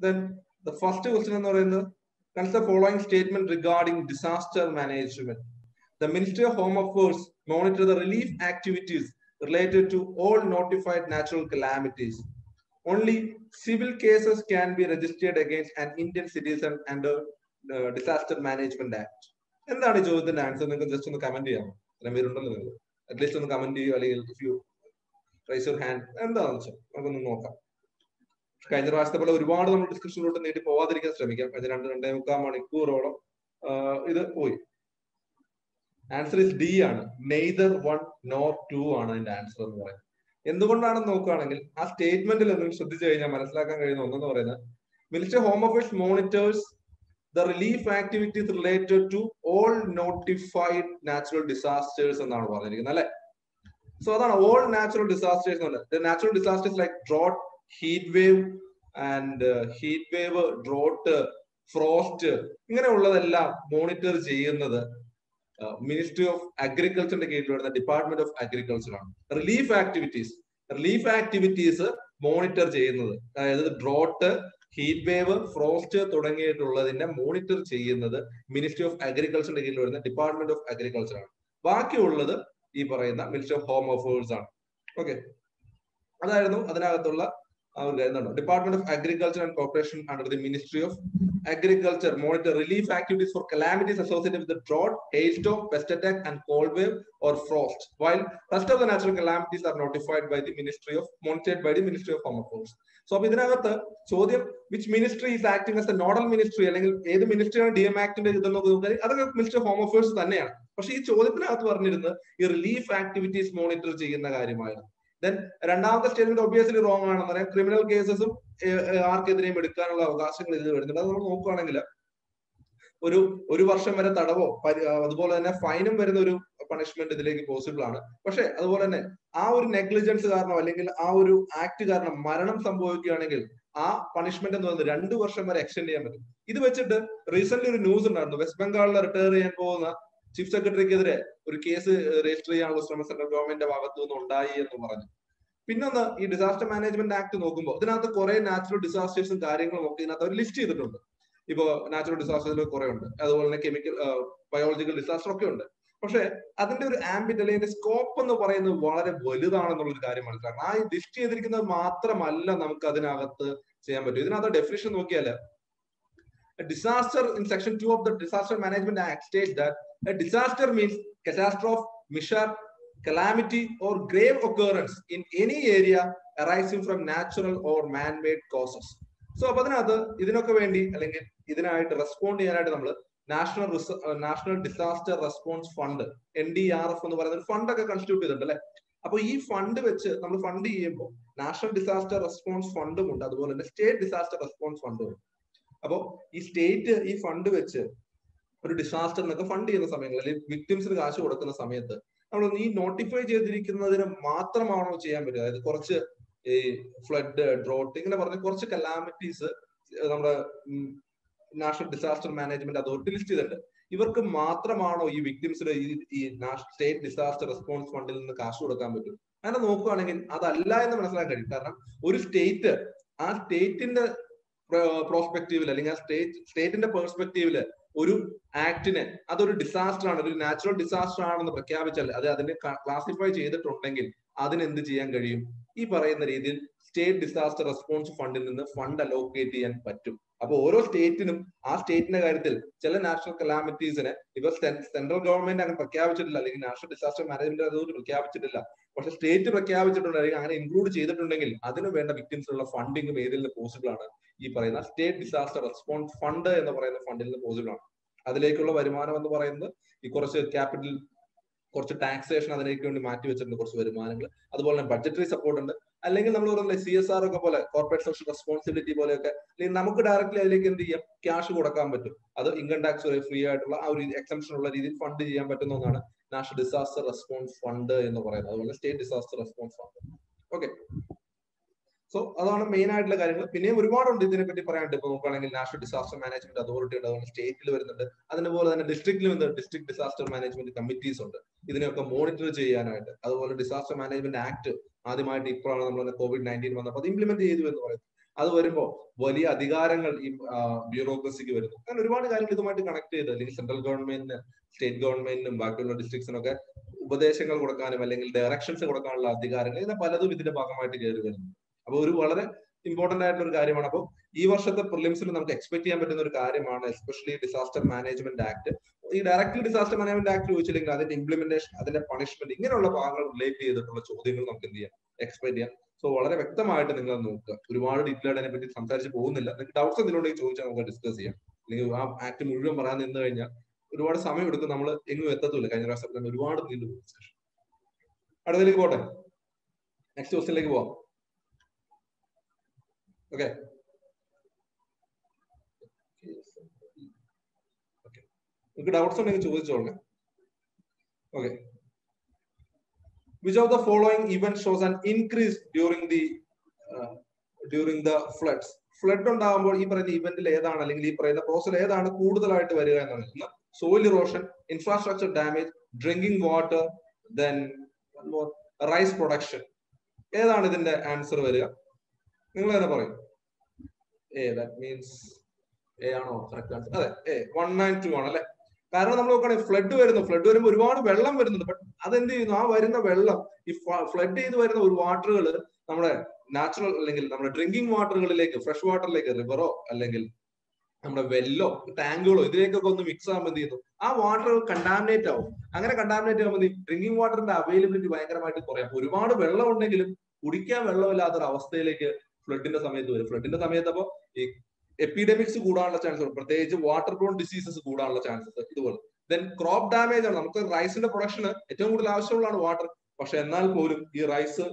Then the first question എന്ന് പറയുന്നത് consider the following statement regarding disaster management. The Ministry of Home Affairs monitor the relief activities related to all notified natural calamities. Only civil cases can be registered against an Indian citizen under Disaster Management Act. എന്താണ് ഈ ചോദ്യത്തിന്റെ answer? നിങ്ങൾക്ക് just ഒന്ന് comment ചെയ്യാമോ? ഇത്രയും പേരുണ്ടല്ലോ നിങ്ങൾ, at least ഒന്ന് കമന്റ് ചെയ്യുക, അല്ലെങ്കിൽ if you raise your hand എന്താണെന്ന് വെച്ചാൽ നമുക്കൊന്ന് നോക്കാം. കഴിഞ്ഞ പ്രാവശ്യത്തെ പോലെ ഒരുപാട് നമ്മൾ ഡിസ്കഷനിലോട്ട് നീട്ടി പോവാതിരിക്കാൻ ശ്രമിക്കാം. കഴിഞ്ഞ 2-2.25 മണിക്കൂറോളം ഇത് പോയി. ആൻസർ ഇസ് ഡി ആണ്. നെയ്തർ 1 nor 2 ആണ് അതിന്റെ ആൻസർ എന്ന് പറയുന്നത്. എന്തുകൊണ്ടാണെന്ന് നോക്കുകയാണെങ്കിൽ ആ സ്റ്റേറ്റ്മെന്റിൽ നിങ്ങൾ ശ്രദ്ധിച്ചു കഴിഞ്ഞാൽ മനസ്സിലാക്കാൻ കഴിയുന്ന ഒന്നെന്ന് പറയുന്നത്, minister home affairs monitors the relief activities related to all notified natural disasters എന്നാണ് പറഞ്ഞിരിക്കുന്നത് അല്ലെ. സോ അതാണ് ഓൾ നാച്ചുറൽ ഡിസാസ്റ്റേഴ്സ് എന്നുള്ളത്. Natural disasters like drought, heat wave, drought, frost, ഇങ്ങനെയുള്ളതെല്ലാം മോണിറ്റർ ചെയ്യുന്നത് മിനിസ്ട്രി ഓഫ് അഗ്രികൾച്ചറിന്റെ കീഴിൽ വരുന്ന ഡിപ്പാർട്ട്മെന്റ് ഓഫ് അഗ്രികൾച്ചർ ആണ്. റിലീഫ് ആക്ടിവിറ്റീസ് മോണിറ്റർ ചെയ്യുന്നത്, അതായത് ഡ്രോട്ട്, ഹീറ്റ് വേവ്, ഫ്രോസ്റ്റ് തുടങ്ങിയിട്ടുള്ളതിന്റെ മോണിറ്റർ ചെയ്യുന്നത് മിനിസ്ട്രി ഓഫ് അഗ്രികൾച്ചറിന്റെ കീഴിൽ വരുന്ന ഡിപ്പാർട്ട്മെന്റ് ഓഫ് അഗ്രികൾച്ചർ ആണ്. ബാക്കിയുള്ളത് ഈ പറയുന്ന മിനിസ്ട്രി ഓഫ് ഹോം അഫയേഴ്സ് ആണ്. ഓക്കെ, അതായിരുന്നു അതിനകത്തുള്ള department of agriculture and corporation under the ministry of agriculture monitor relief activities for calamities associated with the drought, hailstorm, pest attack and cold wave or frost, while rest of the natural calamities are monitored by the Ministry of Home Affairs. So ഇതിനകത്ത് ചോദ്യം which ministry is acting as the nodal ministry, അല്ലെങ്കിൽ ഏത് മിനിസ്ട്രിയാണ് DM ആക്ടിന്റെ ഇതെന്ന് നോക്കിയാൽ അതൊക്കെ ministry of home affairs തന്നെയാണ്. പക്ഷെ ഈ ചോദ്യത്തിനകത്ത് പറഞ്ഞിരുന്നത് ഈ റിലീഫ് ആക്ടിവിറ്റീസ് മോണിറ്റർ ചെയ്യുന്ന കാര്യമായിരുന്നു. ദെൻ രണ്ടാമത്തെ സ്റ്റേറ്റ്മെന്റ് ഒബ്വിയസ്ലി റോങ് ആണെന്ന് പറയാം. ക്രിമിനൽ കേസസും ആർക്കെതിരെയും എടുക്കാനുള്ള അവകാശങ്ങൾ ഇതിൽ വരുന്നുണ്ട്. അത് നമ്മൾ നോക്കുകയാണെങ്കിൽ ഒരു വർഷം വരെ തടവോ അതുപോലെ തന്നെ ഫൈനും വരുന്ന ഒരു പണിഷ്മെന്റ് ഇതിലേക്ക് പോസിബിൾ ആണ്. പക്ഷെ അതുപോലെ തന്നെ ആ ഒരു നെഗ്ലിജൻസ് കാരണം അല്ലെങ്കിൽ ആ ഒരു ആക്ട് കാരണം മരണം സംഭവിക്കുകയാണെങ്കിൽ ആ പണിഷ്മെന്റ് എന്ന് പറയുന്നത് 2 വർഷം വരെ എക്സ്റ്റെൻഡ് ചെയ്യാൻ പറ്റും. ഇത് വെച്ചിട്ട് റീസെന്റ് ഒരു ന്യൂസ് ഉണ്ടായിരുന്നു, വെസ്റ്റ് ബംഗാളിൽ റിട്ടയർ ചെയ്യാൻ പോകുന്ന ചീഫ് സെക്രട്ടറിക്കെതിരെ ഒരു കേസ് രജിസ്റ്റർ ചെയ്യാനുള്ള ശ്രമം സെൻട്രൽ ഗവൺമെന്റിന്റെ ഭാഗത്തു നിന്ന് ഉണ്ടായി എന്ന് പറഞ്ഞു. പിന്നൊന്ന്, ഈ ഡിസാസ്റ്റർ മാനേജ്മെന്റ് ആക്ട് നോക്കുമ്പോൾ ഇതിനകത്ത് കുറെ നാച്ചുറൽ ഡിസാസ്റ്റേഴ്സും കാര്യങ്ങളും ഒക്കെ ഇതിനകത്ത് അവർ ലിസ്റ്റ് ചെയ്തിട്ടുണ്ട്. ഇപ്പോ നാച്ചുറൽ ഡിസാസ്റ്റേഴ്സിൽ കുറെ ഉണ്ട്, അതുപോലെ തന്നെ കെമിക്കൽ, ബയോളജിക്കൽ ഡിസാസ്റ്റർ ഒക്കെ ഉണ്ട്. പക്ഷെ അതിന്റെ ഒരു ആംബിറ്റ് അല്ലെങ്കിൽ സ്കോപ്പ് എന്ന് പറയുന്നത് വളരെ വലുതാണെന്നുള്ളൊരു കാര്യം മനസ്സിലാക്കണം. ആ ലിസ്റ്റ് ചെയ്തിരിക്കുന്നത് മാത്രമല്ല നമുക്ക് അതിനകത്ത് ചെയ്യാൻ പറ്റും. ഇതിനകത്ത് ഡെഫിനിഷൻ നോക്കിയാൽ disaster in section 2 of the Disaster Management Act states that a disaster means catastrophe, mishap, calamity or grave occurrence in any area arising from natural or man-made causes. So അപ്പൊ അതിനകത്ത് ഇതിനൊക്കെ വേണ്ടി അല്ലെങ്കിൽ ഇതിനായിട്ട് റെസ്പോണ്ട് ചെയ്യാനായിട്ട് നമ്മൾ national disaster response fund NDRF എന്ന് പറയുന്ന ഒരു ഫണ്ട് ഒക്കെ കൺസ്റ്റിറ്റ്യൂട്ട് ചെയ്തിട്ടുണ്ട് അല്ലെ. അപ്പൊ ഈ ഫണ്ട് വെച്ച് നമ്മൾ ഫണ്ട് ചെയ്യുമ്പോൾ നാഷണൽ ഡിസാസ്റ്റർ റെസ്പോൺസ് ഫണ്ടും ഉണ്ട്, അതുപോലെ തന്നെ സ്റ്റേറ്റ് ഡിസാസ്റ്റർ റെസ്പോൺസ് ഫണ്ടും ഉണ്ട്. അപ്പോ ഈ സ്റ്റേറ്റ് ഈ ഫണ്ട് വെച്ച് ഒരു ഡിസാസ്റ്ററിനൊക്കെ ഫണ്ട് ചെയ്യുന്ന സമയങ്ങളിൽ വിക്ടിംസിന് കാശ് കൊടുക്കുന്ന സമയത്ത് നമ്മൾ ഈ നോട്ടിഫൈ ചെയ്തിരിക്കുന്നതിന് മാത്രമാണോ ചെയ്യാൻ പറ്റുക? അതായത് കുറച്ച് ഈ ഫ്ലഡ്, ഡ്രോട്ട്, ഇങ്ങനെ പറഞ്ഞ കുറച്ച് കലാമിറ്റീസ് നമ്മുടെ national disaster management authority list ചെയ്തിട്ടുണ്ട്. ഇവർക്ക് മാത്രമാണോ ഈ വിക്ടിംസിന് ഈ സ്റ്റേറ്റ് ഡിസാസ്റ്റർ റെസ്പോൺസ് ഫണ്ടിൽ നിന്ന് കാശ് കൊടുക്കാൻ പറ്റും? അങ്ങനെ നോക്കുകയാണെങ്കിൽ അതല്ല എന്ന് മനസ്സിലാക്കാൻ കഴിയും. കാരണം ഒരു സ്റ്റേറ്റ് ആ സ്റ്റേറ്റിന്റെ പ്രോസ്പെക്റ്റീവില് അല്ലെങ്കിൽ ആ സ്റ്റേറ്റിന്റെ പെർസ്പെക്റ്റീവില് ഒരു ആക്ടിനെ അതൊരു ഡിസാസ്റ്റർ ആണ്, ഒരു നാച്ചുറൽ ഡിസാസ്റ്റർ ആണെന്ന് പ്രഖ്യാപിച്ചാൽ അത് അതിനെ ക്ലാസിഫൈ ചെയ്തിട്ടുണ്ടെങ്കിൽ അതിനെന്ത് ചെയ്യാൻ കഴിയും? ഈ പറയുന്ന രീതിയിൽ സ്റ്റേറ്റ് ഡിസാസ്റ്റർ റെസ്പോൺസ് ഫണ്ടിൽ നിന്ന് ഫണ്ട് അലോക്കേറ്റ് ചെയ്യാൻ പറ്റും. അപ്പൊ ഓരോ സ്റ്റേറ്റിനും ആ സ്റ്റേറ്റിന്റെ കാര്യത്തിൽ ചില നാഷണൽ കലാമിറ്റീസിനെ ഇവർ സെൻട്രൽ ഗവൺമെന്റ് അങ്ങനെ പ്രഖ്യാപിച്ചിട്ടില്ല, അല്ലെങ്കിൽ നാഷണൽ ഡിസാസ്റ്റർ മാനേജ്മെന്റ് അതോറിറ്റി പ്രഖ്യാപിച്ചിട്ടില്ല. പക്ഷെ സ്റ്റേറ്റ് പ്രഖ്യാപിച്ചിട്ടുണ്ട്, അല്ലെങ്കിൽ അങ്ങനെ ഇൻക്ലൂഡ് ചെയ്തിട്ടുണ്ടെങ്കിൽ അതിന് വേണ്ട വിക്ടിംസിനുള്ള ഫണ്ടിങ്ങും ഏതിൽ നിന്ന് പോസിബിൾ ആണ്? ഈ പറയുന്ന സ്റ്റേറ്റ് ഡിസാസ്റ്റർ റെസ്പോൺസ് ഫണ്ട് എന്ന് പറയുന്ന ഫണ്ടിൽ നിന്ന് പോസിബിൾ ആണ്. അതിലേക്കുള്ള വരുമാനം എന്ന് പറയുന്നത് ഈ കുറച്ച് ക്യാപിറ്റൽ, കുറച്ച് ടാക്സേഷൻ അതിലേക്ക് വേണ്ടി മാറ്റി വെച്ചിട്ടുണ്ട്, കുറച്ച് വരുമാനങ്ങൾ, അതുപോലെ തന്നെ ബഡ്ജറ്ററി സപ്പോർട്ട് ഉണ്ട്. അല്ലെങ്കിൽ നമ്മൾ പറയുന്നത് CSR ഒക്കെ പോലെ, കോർപ്പറേറ്റ് സോഷ്യൽ റെസ്പോൺസിബിലിറ്റി പോലെയൊക്കെ, അല്ലെങ്കിൽ നമുക്ക് ഡയറക്റ്റ്ലി അതിലേക്ക് എന്ത് ചെയ്യാം? ക്യാഷ് കൊടുക്കാൻ പറ്റും. അത് ഇൻകം ടാക്സ് വരെ ഫ്രീ ആയിട്ടുള്ള ആ ഒരു എക്സംഷൻ ഉള്ള രീതിയിൽ ഫണ്ട് ചെയ്യാൻ പറ്റുന്ന ഒന്നാണ് നാഷണൽ ഡിസാസ്റ്റർ റെസ്പോൺസ് ഫണ്ട് എന്ന് പറയുന്നത്, അതുപോലെ state disaster response fund. Okay, so അതാണ് മെയിൻ ആയിട്ടുള്ള കാര്യങ്ങൾ. പിന്നെയും ഒരുപാടുണ്ട് ഇതിനെപ്പറ്റി പറയാനുണ്ട്. ഇപ്പൊ നോക്കുകയാണെങ്കിൽ നാഷണൽ ഡിസാസ്റ്റർ മാനേജ്മെന്റ് അതോറിറ്റി ഉണ്ട്, അതുപോലെ സ്റ്റേറ്റിൽ വരുന്നുണ്ട്, അതുപോലെ തന്നെ ഡിസ്ട്രിക്റ്റിൽ വരുന്നുണ്ട്, ഡിസ്ട്രിക്ട് ഡിസാസ്റ്റർ മാനേജ്മെന്റ് കമ്മിറ്റീസ് ഉണ്ട് ഇതിനെയൊക്കെ മോണിറ്റർ ചെയ്യാനായിട്ട്. അതുപോലെ ഡിസാസ്റ്റർ മാനേജ്മെന്റ് ആക്ട് ആദ്യമായിട്ട് ഇപ്പോഴാണ് നമ്മൾ COVID-19 വന്നപ്പോൾ അത് ഇംപ്ലിമെന്റ് ചെയ്തു എന്ന് പറയുന്നത്. അത് വരുമ്പോൾ വലിയ അധികാരങ്ങൾ ഈ ബ്യൂറോക്രസിക്ക് വരുന്നു. അങ്ങനെ ഒരുപാട് കാര്യങ്ങൾ ഇതുമായിട്ട് കണക്ട് ചെയ്ത്, അല്ലെങ്കിൽ സെൻട്രൽ ഗവൺമെന്റിന്, സ്റ്റേറ്റ് ഗവൺമെന്റിനും ബാക്കിയുള്ള ഡിസ്ട്രിക്ട്സിനൊക്കെ ഉപദേശങ്ങൾ കൊടുക്കാനും അല്ലെങ്കിൽ ഡയറക്ഷൻസ് കൊടുക്കാനുള്ള അധികാരങ്ങൾ ഇത് പലതും ഇതിന്റെ ഭാഗമായിട്ട് കയറി വരുന്നു. അപ്പൊ ഒരു വളരെ ഇമ്പോർട്ടന്റ് ആയിട്ടുള്ള ഒരു കാര്യമാണ്. അപ്പോൾ ഈ വർഷത്തെ പ്രിലിംസിൽ നമുക്ക് എക്സ്പെക്ട് ചെയ്യാൻ പറ്റുന്ന ഒരു കാര്യമാണ് എസ്പെഷ്യലി ഡിസാസ്റ്റർ മാനേജ്മെന്റ് ആക്ട്. ഈ ഡയറക്ട്ലി ഡിസാസ്റ്റർ മാനേജ്മെന്റ് ആക്ട് ചോദിച്ചില്ലെങ്കിൽ അതിന്റെ ഇംപ്ലിമെന്റേഷൻ, അതിന്റെ പണിഷ്മെന്റ്, ഇങ്ങനെയുള്ള ഭാഗങ്ങൾ റിലേറ്റ് ചെയ്തിട്ടുള്ള ചോദ്യങ്ങൾ നമുക്ക് എന്ത് ചെയ്യാം, എക്സ്പെക്ട് ചെയ്യാം. സോ വളരെ വ്യക്തമായിട്ട് നിങ്ങൾ നോക്കുക. ഒരുപാട് ഡീറ്റെയിൽ അതിനെ പറ്റി സംസാരിച്ച് പോകുന്നില്ല. നിങ്ങൾക്ക് ഡൗട്ട്സ് എന്തെങ്കിലും ചോദിച്ചാൽ നമുക്ക് ഡിസ്കസ് ചെയ്യാം. അല്ലെങ്കിൽ ആ ആക്ട് മുഴുവൻ പറയാൻ നിന്ന് കഴിഞ്ഞാൽ ഒരുപാട് സമയം എടുക്കും, നമ്മൾ എങ്ങും എത്തത്തില്ല. കഴിഞ്ഞ പ്രാവശ്യം ഒരുപാട് നീണ്ടു ഡിസ്കഷൻ. അടുത്തതിലേക്ക് പോട്ടെ, നെക്സ്റ്റ് ക്വസ്റ്റ്യനിലേക്ക് പോവാം. ഓക്കെ, നിങ്ങൾക്ക് ഡൗട്ട്സ് ഉണ്ടെങ്കിൽ ചോദിച്ചോളെ. Okay, which of the following event shows an increase during the floods? Flood ഉണ്ടാകുമ്പോൾ ഈ പറയുന്ന ഇവന്റിൽ ഏതാണ്, അല്ലെങ്കിൽ ഈ പറയുന്ന പ്രോസസ് ഏതാണ് കൂടുതലായിട്ട് വരിക എന്നാണ്. Soil erosion, infrastructure damage, drinking water, then rice production. ഏതാണ് ഇതിന്റെ ആൻസർ വരിക? നിങ്ങൾ തന്നെ പറയും. ദാറ്റ് മീൻസ് എ ആണോ കറക്റ്റ് ആൻസർ? അതെ, 1 and 2 ആണ് അല്ലെ. കാരണം നമ്മൾ നോക്കുകയാണെങ്കിൽ ഫ്ലഡ് വരുമ്പോൾ ഒരുപാട് വെള്ളം വരുന്നുണ്ട്. ബട്ട് അതെന്ത് ചെയ്യുന്നു, ആ വരുന്ന വെള്ളം, ഈ ഫ്ലഡ് ചെയ്ത് വരുന്ന ഒരു വാട്ടറുകൾ നമ്മുടെ നാച്ചുറൽ അല്ലെങ്കിൽ നമ്മുടെ ഡ്രിങ്കിങ് വാട്ടറുകളിലേക്ക്, ഫ്രഷ് വാട്ടറിലേക്ക്, റിവറോ അല്ലെങ്കിൽ നമ്മുടെ വെല്ലോ ടാങ്കുകളോ ഇതിലേക്കൊക്കെ ഒന്ന് മിക്സ് ആകുമ്പോൾ എന്ത് ചെയ്യുന്നു, ആ വാട്ടർ കണ്ടാമിനേറ്റ് ആവും. അങ്ങനെ കണ്ടാമിനേറ്റ് ആകുമ്പോൾ ഡ്രിങ്കിങ് വാട്ടറിന്റെ അവൈലബിലിറ്റി ഭയങ്കരമായിട്ട് കുറയും. ഒരുപാട് വെള്ളം ഉണ്ടെങ്കിലും കുടിക്കാൻ വെള്ളമില്ലാത്തൊരു അവസ്ഥയിലേക്ക് ഫ്ലഡിന്റെ സമയത്ത് വരും. ഫ്ലഡിന്റെ സമയത്ത് അപ്പോൾ ഈ എപ്പിഡമിക്സ് കൂടാനുള്ള ചാൻസ്, പ്രത്യേകിച്ച് വാട്ടർ ബോൺ ഡിസീസസ് കൂടാനുള്ള ചാൻസസ് ഇതുപോലെ. ദെൻ ക്രോപ്പ് ഡാമേജ് ആണ്. നമുക്ക് റൈസിന്റെ പ്രൊഡക്ഷന് ഏറ്റവും കൂടുതൽ ആവശ്യമുള്ളതാണ് വാട്ടർ. പക്ഷെ എന്നാൽ പോലും ഈ റൈസ്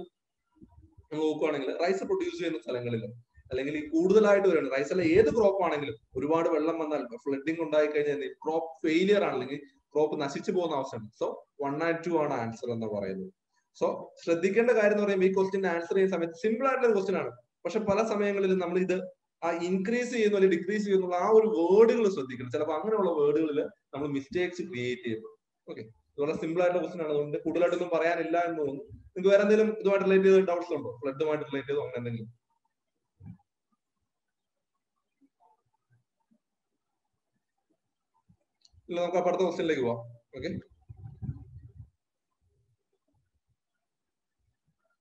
നോക്കുകയാണെങ്കിൽ റൈസ് പ്രൊഡ്യൂസ് ചെയ്യുന്ന സ്ഥലങ്ങളിൽ അല്ലെങ്കിൽ ഈ കൂടുതലായിട്ട് വരുന്നത് റൈസ് അല്ല ഏത് ക്രോപ്പ് ആണെങ്കിലും ഒരുപാട് വെള്ളം വന്നാൽ ഫ്ലഡിങ് ഉണ്ടായി കഴിഞ്ഞാൽ ക്രോപ്പ് ഫെയിലിയർ ആണ്, അല്ലെങ്കിൽ ക്രോപ്പ് നശിച്ചു പോകുന്ന അവസ്ഥയാണ്. സോ 1 and 2 ആണ് ആൻസർ എന്ന് പറയുന്നത്. സോ ശ്രദ്ധിക്കേണ്ട കാര്യം എന്ന് പറയുമ്പോൾ ഈ ക്വസ്റ്റിന്റെ ആൻസർ ചെയ്യുന്ന സമയത്ത് സിമ്പിൾ ആയിട്ടുള്ള ഒരു ക്വസ്റ്റ്യൻ ആണ്. പക്ഷെ പല സമയങ്ങളിലും നമ്മൾ ഇത് ആ ഇൻക്രീസ് ചെയ്യുന്നു അല്ലെങ്കിൽ ഡിക്രീസ് ചെയ്യുന്നുള്ള ആ ഒരു വേർഡുകൾ ശ്രദ്ധിക്കണം. ചിലപ്പോൾ അങ്ങനെയുള്ള വേർഡുകളിൽ നമ്മൾ മിസ്റ്റേക്സ് ക്രിയേറ്റ് ചെയ്യുന്നു. ഓക്കെ, വളരെ സിമ്പിൾ ആയിട്ടുള്ള ക്വസ്റ്റൻ ആണ്. അതുകൊണ്ട് കൂടുതലായിട്ടൊന്നും പറയാനില്ല എന്ന് തോന്നുന്നു. നിങ്ങൾക്ക് വേറെ എന്തെങ്കിലും ഇതുമായിട്ട് റിലേറ്റ് ചെയ്ത ഡൗട്ട്സ് ഉണ്ടോ? ഫ്ലഡുമായിട്ട് റിലേറ്റ് ചെയ്തോ അങ്ങനെ എന്തെങ്കിലും? ഇല്ല, നമുക്ക് അടുത്ത ക്വസ്റ്റ്യനിലേക്ക് പോവാം. Okay,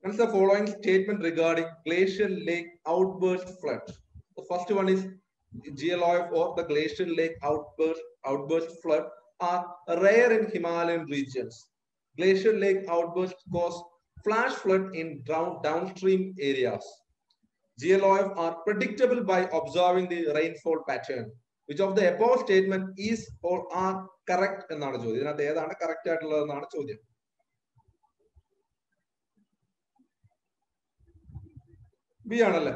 what's the following statement regarding glacial lake outburst flood? The first one is GLOF or the glacial lake outburst flood are rare in Himalayan regions. Glacial lake outbursts cause flash flood in downstream areas. GLOF are predictable by observing the rainfall pattern. Which of the above statement is or are correct എന്നാണ് ചോദ്യം. ഇതിനകത്ത് ഏതാണ് correct ആയിട്ടുള്ളതെന്നാണ് ചോദ്യം. B ആണല്ലേ.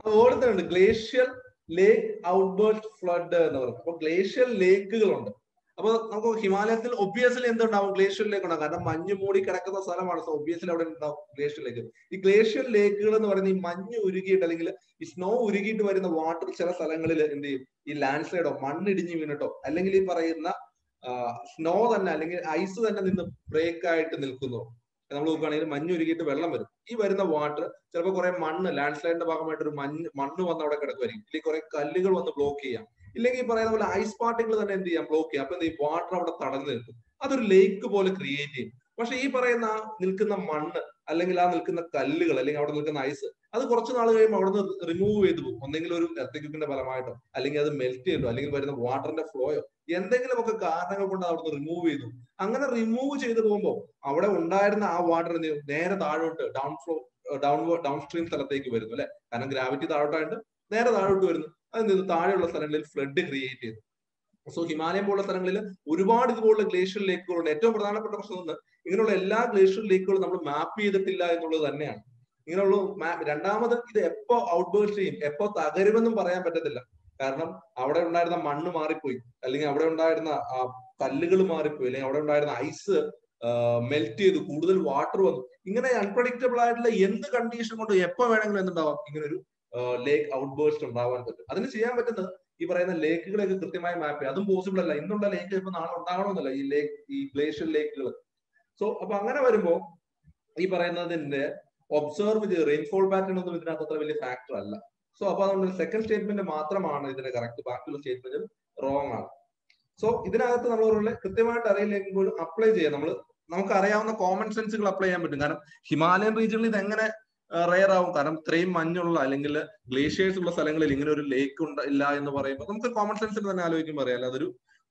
അതുപോലെ തന്നെ glacial ലേക്ക് ഔട്ട്ബേർസ്റ്റ് flood എന്ന് പറയുന്നത്. അപ്പൊ ഗ്ലേഷ്യൽ ലേക്കുകളുണ്ട്. അപ്പൊ നമുക്ക് ഹിമാലയത്തിൽ ഒബ്വിയസ്ലി എന്തുണ്ടാവും, ഗ്ലേഷ്യൽ ലേക്ക് ഉണ്ടാവും. കാരണം മഞ്ഞ് മൂടി കിടക്കുന്ന സ്ഥലമാണ്. സോ ഒബ്വിയസ്ലി അവിടെ ഉണ്ടാവും ഗ്ലേഷ്യൽ ലേക്ക്. ഈ ഗ്ലേഷ്യൽ ലേക്കുകൾ എന്ന് പറയുന്നത് ഈ മഞ്ഞ് ഉരുകിയിട്ട് അല്ലെങ്കിൽ ഈ സ്നോ ഉരുകിയിട്ട് വരുന്ന വാട്ടർ ചില സ്ഥലങ്ങളിൽ എന്ത് ചെയ്യും, ഈ ലാൻഡ് സ്ലൈഡോ മണ്ണിടിഞ്ഞ് വീണിട്ടോ അല്ലെങ്കിൽ ഈ പറയുന്ന സ്നോ തന്നെ അല്ലെങ്കിൽ ഐസ് തന്നെ നിന്ന് ബ്രേക്ക് ആയിട്ട് നിൽക്കുന്നു. നമ്മൾ നോക്കുകയാണെങ്കിൽ മഞ്ഞ് ഉരുകിയിട്ട് വെള്ളം വരും. ഈ വരുന്ന വാട്ടർ ചിലപ്പോൾ കുറെ മണ്ണ്, ലാൻഡ് സ്ലൈഡിന്റെ ഭാഗമായിട്ട് ഒരു മണ്ണ് വന്ന് അവിടെ കിടക്കുമായിരിക്കും. ഇല്ലെങ്കിൽ കുറെ കല്ലുകൾ വന്ന് ബ്ലോക്ക് ചെയ്യാം. ഇല്ലെങ്കിൽ ഈ പറയുന്ന പോലെ ഐസ് പാർട്ടികൾ തന്നെ എന്ത് ചെയ്യാം, ബ്ലോക്ക് ചെയ്യാം. അപ്പൊ എന്ത് ചെയ്യും, വാട്ടർ അവിടെ തടഞ്ഞു നിൽക്കും. അതൊരു ലേക്ക് പോലെ ക്രിയേറ്റ് ചെയ്യും. പക്ഷെ ഈ പറയുന്ന നിൽക്കുന്ന മണ്ണ് അല്ലെങ്കിൽ ആ നിൽക്കുന്ന കല്ലുകൾ അല്ലെങ്കിൽ അവിടെ നിൽക്കുന്ന ഐസ് അത് കുറച്ച് നാൾ കഴിയുമ്പോൾ അവിടെ നിന്ന് റിമൂവ് ചെയ്തു പോകും. ഒന്നെങ്കിൽ ഒരു എർത്തിക്വിക്കിന്റെ ഫലമായിട്ടോ അല്ലെങ്കിൽ അത് മെൽറ്റ് ചെയ്തോ അല്ലെങ്കിൽ വരുന്ന വാട്ടറിന്റെ ഫ്ലോയോ എന്തെങ്കിലും ഒക്കെ കാരണങ്ങൾ കൊണ്ട് അവിടുന്ന് റിമൂവ് ചെയ്തു. അങ്ങനെ റിമൂവ് ചെയ്ത് പോകുമ്പോൾ അവിടെ ഉണ്ടായിരുന്ന ആ വാട്ടർ എന്ത് ചെയ്യും, നേരെ താഴോട്ട് ഡൗൺ സ്ട്രീം സ്ഥലത്തേക്ക് വരുന്നു അല്ലെ. കാരണം ഗ്രാവിറ്റി താഴോട്ടായിട്ട് നേരെ താഴോട്ട് വരുന്നു. അതെന്ത് ചെയ്യുന്നു, താഴെയുള്ള സ്ഥലങ്ങളിൽ ഫ്ലഡ് ക്രിയേറ്റ് ചെയ്തു. സോ ഹിമാലയം പോലുള്ള സ്ഥലങ്ങളിൽ ഒരുപാട് ഇതുപോലുള്ള ഗ്ലേഷ്യൽ ലേക്കുകളുണ്ട്. ഏറ്റവും പ്രധാനപ്പെട്ട പ്രശ്നം എന്ന് ഇങ്ങനെയുള്ള എല്ലാ ഗ്ലേഷ്യൽ ലേക്കുകളും നമ്മൾ മാപ്പ് ചെയ്തിട്ടില്ല എന്നുള്ളത് തന്നെയാണ്. ഇങ്ങനെയുള്ള രണ്ടാമത് ഇത് എപ്പോ ഔട്ട്ബേഴ്സ്റ്റ് ചെയ്യും, എപ്പോ തകരുമെന്നും പറയാൻ പറ്റത്തില്ല. കാരണം അവിടെ ഉണ്ടായിരുന്ന മണ്ണ് മാറിപ്പോയി, അല്ലെങ്കിൽ അവിടെ ഉണ്ടായിരുന്ന കല്ലുകൾ മാറിപ്പോയി, അല്ലെങ്കിൽ അവിടെ ഉണ്ടായിരുന്ന ഐസ് മെൽറ്റ് ചെയ്തു, കൂടുതൽ വാട്ടർ വന്നു. ഇങ്ങനെ അൺപ്രഡിക്റ്റബിൾ ആയിട്ടുള്ള എന്ത് കണ്ടീഷൻ കൊണ്ട് എപ്പോ വേണമെങ്കിലും എന്തുണ്ടാവാം, ഇങ്ങനെ ഒരു ലേക്ക് ഔട്ട്ബേഴ്സ്റ്റ് ഉണ്ടാവാൻ പറ്റും. അതിന് ചെയ്യാൻ പറ്റുന്നത് ഈ പറയുന്ന ലേക്കുകളൊക്കെ കൃത്യമായി മാപ്പ് ചെയ്യുക. അതും പോസിബിൾ അല്ല. ഇന്നുള്ള ലേക്ക് ഇപ്പൊ നാളെ ഉണ്ടാകണമെന്നല്ല ഈ ഗ്ലേഷ്യൽ ലേക്കുകൾ. സോ അപ്പൊ അങ്ങനെ വരുമ്പോ ഈ പറയുന്നതിന്റെ ഒബ്സർവ് ചെയ്ത് റെയിൻഫോൾ പാറ്റേൺ ഒന്നും ഇതിനകത്ത് അത്ര വലിയ ഫാക്ടർ അല്ല. സോ അപ്പൊ അതുകൊണ്ട് സെക്കൻഡ് സ്റ്റേറ്റ്മെന്റ് മാത്രമാണ് ഇതിന്റെ കറക്റ്റ്, ബാക്കിയുള്ള സ്റ്റേറ്റ്മെന്റ് റോങ് ആണ്. സോ ഇതിനകത്ത് നമ്മൾ കൃത്യമായിട്ട് അറിയില്ലെങ്കിൽ പോലും അപ്ലൈ ചെയ്യാം. നമുക്ക് അറിയാവുന്ന കോമൺ സെൻസുകൾ അപ്ലൈ ചെയ്യാൻ പറ്റും. കാരണം ഹിമാലയൻ റീജിയനിൽ ഇത് എങ്ങനെ റെയർ ആവും? കാരണം ഇത്രയും മഞ്ഞുള്ള അല്ലെങ്കിൽ ഗ്ലേഷ്യേഴ്സ് ഉള്ള സ്ഥലങ്ങളിൽ ഇങ്ങനെ ഒരു ലേക്ക് ഇല്ല എന്ന് പറയുമ്പോൾ നമുക്ക് കോമൺ സെൻസിൽ തന്നെ ആലോചിക്കുമ്പോൾ അറിയാം അതൊരു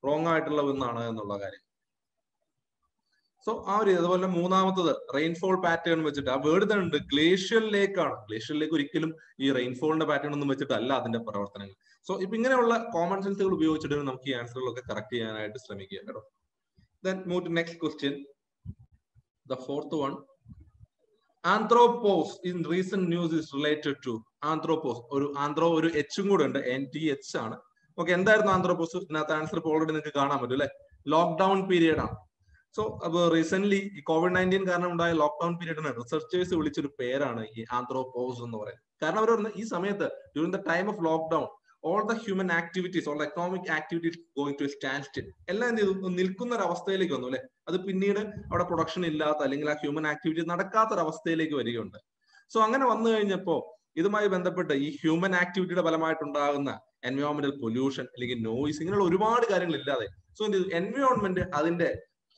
റോങ് ആയിട്ടുള്ള ഒന്നാണ് എന്നുള്ള കാര്യം. സോ ആ ഒരു അതുപോലെ മൂന്നാമത്തത് റെയിൻഫോൾ പാറ്റേൺ വെച്ചിട്ട് ആ വേർഡ് തന്നെ ഉണ്ട്, ഗ്ലേഷ്യൽ ലേക്ക് ആണ്. ഗ്ലേഷ്യൽ ലേക്ക് ഒരിക്കലും ഈ റെയിൻഫോളിന്റെ പാറ്റേൺ ഒന്നും വെച്ചിട്ടല്ല അതിന്റെ പ്രവർത്തനങ്ങൾ. സോ ഇപ്പൊ ഇങ്ങനെയുള്ള കോമൺ സെൻസുകൾ ഉപയോഗിച്ചിട്ട് നമുക്ക് ഈ ആൻസറുകളൊക്കെ കറക്റ്റ് ചെയ്യാനായിട്ട് ശ്രമിക്കുക കേട്ടോ. Then move to next question. The fourth one. Anthropos in recent news is related to Anthropos. ഒരു എച്ചും കൂടെ ഉണ്ട്, NTH ആണ്. ഓക്കെ, എന്തായിരുന്നു ആന്ത്രോപോസ്? ഇതിനകത്ത് ആൻസർ ഇപ്പോൾ ഓൾറെഡി നിങ്ങൾക്ക് കാണാൻ പറ്റും അല്ലെ. ലോക്ക്ഡൌൺ പീരിയഡ് ആണ്. സോ അപ്പൊ റീസെന്റ് ഈ COVID-19 കാരണം ഉണ്ടായ ലോക്ക്ഡൌൺ പീരീഡിന് റിസർച്ചേഴ്സ് വിളിച്ചൊരു പേരാണ് ഈ ആന്ത്രോപോസ് എന്ന് പറയുന്നത്. കാരണം അവർ പറഞ്ഞു ഈ സമയത്ത് during the time of lockdown all the human activities, all the economic activities going to stand still. എല്ലാം എന്ത് ചെയ്തു? നിൽക്കുന്ന ഒരു അവസ്ഥയിലേക്ക് വന്നു അല്ലെ. അത് പിന്നീട് അവിടെ പ്രൊഡക്ഷൻ ഇല്ലാത്ത അല്ലെങ്കിൽ ആ ഹ്യൂമൻ ആക്ടിവിറ്റി നടക്കാത്തൊരവസ്ഥയിലേക്ക് വരികയുണ്ട്. സോ അങ്ങനെ വന്നു കഴിഞ്ഞപ്പോ ഇതുമായി ബന്ധപ്പെട്ട് ഈ ഹ്യൂമൻ ആക്ടിവിറ്റിയുടെ ഫലമായിട്ടുണ്ടാകുന്ന എൻവയോൺമെന്റൽ പൊല്യൂഷൻ അല്ലെങ്കിൽ നോയിസ്, ഇങ്ങനെയുള്ള ഒരുപാട് കാര്യങ്ങൾ ഇല്ലാതെ സോ എന്ത് ചെയ്തു? എൻവയോൺമെന്റ് അതിന്റെ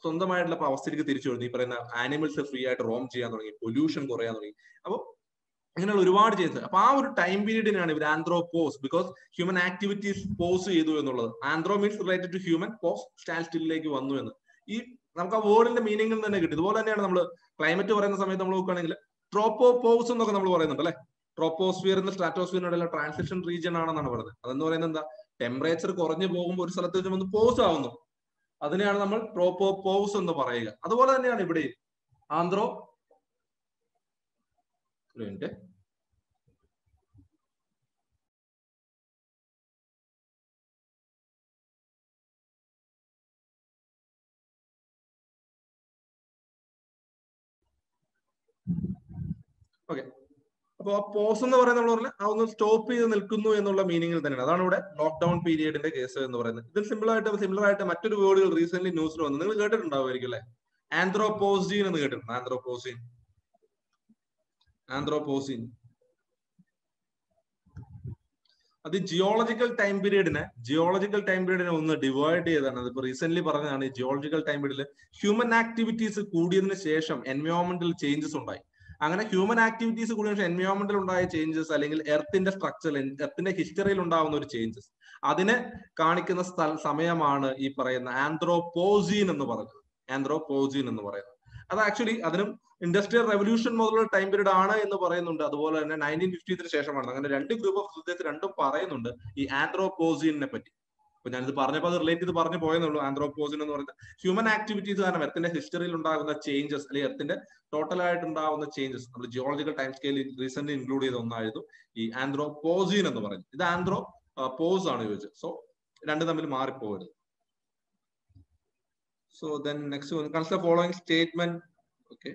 സ്വന്തമായിട്ടുള്ള അവസ്ഥയിലേക്ക് തിരിച്ചു വരുന്നു. ഈ പറയുന്ന ആനിമൽസ് ഫ്രീ ആയിട്ട് റോം ചെയ്യാൻ തുടങ്ങി, പൊല്യൂഷൻ കുറയാൻ തുടങ്ങി. അപ്പൊ അങ്ങനെയുള്ള ഒരുപാട് ചെയ്യുന്നത്. അപ്പൊ ആ ഒരു ടൈം പീരീഡിനാണ് ഇവർ anthropause, because human activities pause ചെയ്തു എന്നുള്ളത്. Anthro means related to human, pause stand സ്റ്റില്ലിലേക്ക് വന്നു എന്ന് ഈ നമുക്ക് ആ വേർഡിന്റെ മീനിങ്ങിൽ തന്നെ കിട്ടും. ഇതുപോലെ തന്നെയാണ് നമ്മൾ ക്ലൈമറ്റ് പറയുന്ന സമയത്ത് നമ്മൾ നോക്കുകയാണെങ്കിൽ ട്രോപ്പോപോസ് എന്നൊക്കെ നമ്മൾ പറയുന്നുണ്ട് അല്ലെ. ട്രോപ്പോസ്ഫിയർ എന്ന സ്ട്രാറ്റോസ്ഫിയറിനുള്ള ട്രാൻസിഷൻ റീജിയൻ ആണെന്നാണ് പറയുന്നത്. അതെന്ന് പറയുന്നത് എന്താ? ടെമ്പറേച്ചർ കുറഞ്ഞു പോകുമ്പോൾ ഒരു സ്ഥലത്ത് വെച്ച് ഒന്ന് പോസ് ആവുന്നു, അതിനെയാണ് നമ്മൾ ട്രോപ്പോപോസ് എന്ന് പറയുക. അതുപോലെ തന്നെയാണ് ഇവിടെ ആന്ത്രോ ഓക്കെ. അപ്പൊ ആ പോസ് എന്ന് പറയുന്നത് നമ്മൾ പറഞ്ഞാൽ അതൊന്ന് സ്റ്റോപ്പ് ചെയ്ത് നിൽക്കുന്നു എന്നുള്ള മീനിങ്ങിൽ തന്നെയാണ്. അതാണ് ഇവിടെ ലോക്ക്ഡൌൺ പീരിയഡിന്റെ കേസ് എന്ന് പറയുന്നത്. ഇതിൽ സിമിലർ ആയിട്ട് മറ്റൊരു വേർഡുകൾ റീസെന്റ് ന്യൂസിൽ വന്നു, നിങ്ങൾ കേട്ടിട്ടുണ്ടാവുമായിരിക്കും അല്ലെ. ആന്ത്രോപോസീൻ എന്ന് കേട്ടിട്ടുണ്ട്. ആന്ത്രോപോസീൻ അത് ജിയോളജിക്കൽ ടൈം പീരീഡിനെ ഒന്ന് ഡിവൈഡ് ചെയ്താണ്. അതിപ്പോ റീസെന്റ് പറഞ്ഞതാണ്. ഈ ജിയോളജിക്കൽ ടൈം പീരീഡിൽ ഹ്യൂമൻ ആക്ടിവിറ്റീസ് കൂടിയതിനു ശേഷം എൻവയോൺമെന്റൽ ചേഞ്ചസ് ഉണ്ടായി. അങ്ങനെ ഹ്യൂമൻ ആക്ടിവിറ്റീസ് കൂടിയ ശേഷം എൻവയോൺമെന്റൽ ഉണ്ടായ ചേഞ്ചസ് അല്ലെങ്കിൽ എർത്തിന്റെ സ്ട്രക്ചറിൽ, എർത്തിന്റെ ഹിസ്റ്ററിയിൽ ഉണ്ടാവുന്ന ഒരു ചേഞ്ചസ്, അതിനെ കാണിക്കുന്ന സമയമാണ് ഈ പറയുന്ന ആന്ത്രോപോസീൻ എന്ന് പറയുന്നത്. അത് ആക്ച്വലി അതിനും ഇൻഡസ്ട്രിയൽ റെവല്യൂഷൻ മുതലുള്ള ടൈം പീരീഡ് ആണ് എന്ന് പറയുന്നുണ്ട്. അതുപോലെ തന്നെ 1950 ശേഷമാണ്. അങ്ങനെ രണ്ട് ഗ്രൂപ്പ് ഓഫ് റിസർച്ചേഴ്സ് രണ്ടും പറയുന്നുണ്ട് ഈ ആന്ത്രോപോസീനെ പറ്റി. അപ്പൊ ഞാനിത് പറഞ്ഞപ്പോൾ അത് റിലേറ്റ് ചെയ്ത് പറഞ്ഞു പോയെന്നുള്ളൂ. ആന്ത്രോപോസീൻ എന്ന് പറയുന്നത് ഹ്യൂമൻ ആക്ടിവിറ്റീസ് കാരണം എർത്തിന്റെ ഹിസ്റ്ററിയിൽ ഉണ്ടാകുന്ന ചേഞ്ചസ് അല്ലെങ്കിൽ എർത്തിന്റെ ടോട്ടൽ ആയിട്ടുണ്ടാവുന്ന ചേഞ്ചസ് നമ്മൾ geological time scale recent include ചെയ്ത ഒന്നായിരുന്നു ഈ ആന്ത്രോപോസീൻ എന്ന് പറയുന്നത്. ഇത് ആന്ത്രോപോസ് ആണ് ചോദിച്ചത്. സോ രണ്ടും തമ്മിൽ മാറിപ്പോകരുത്. So then next one, consider following statement. Okay,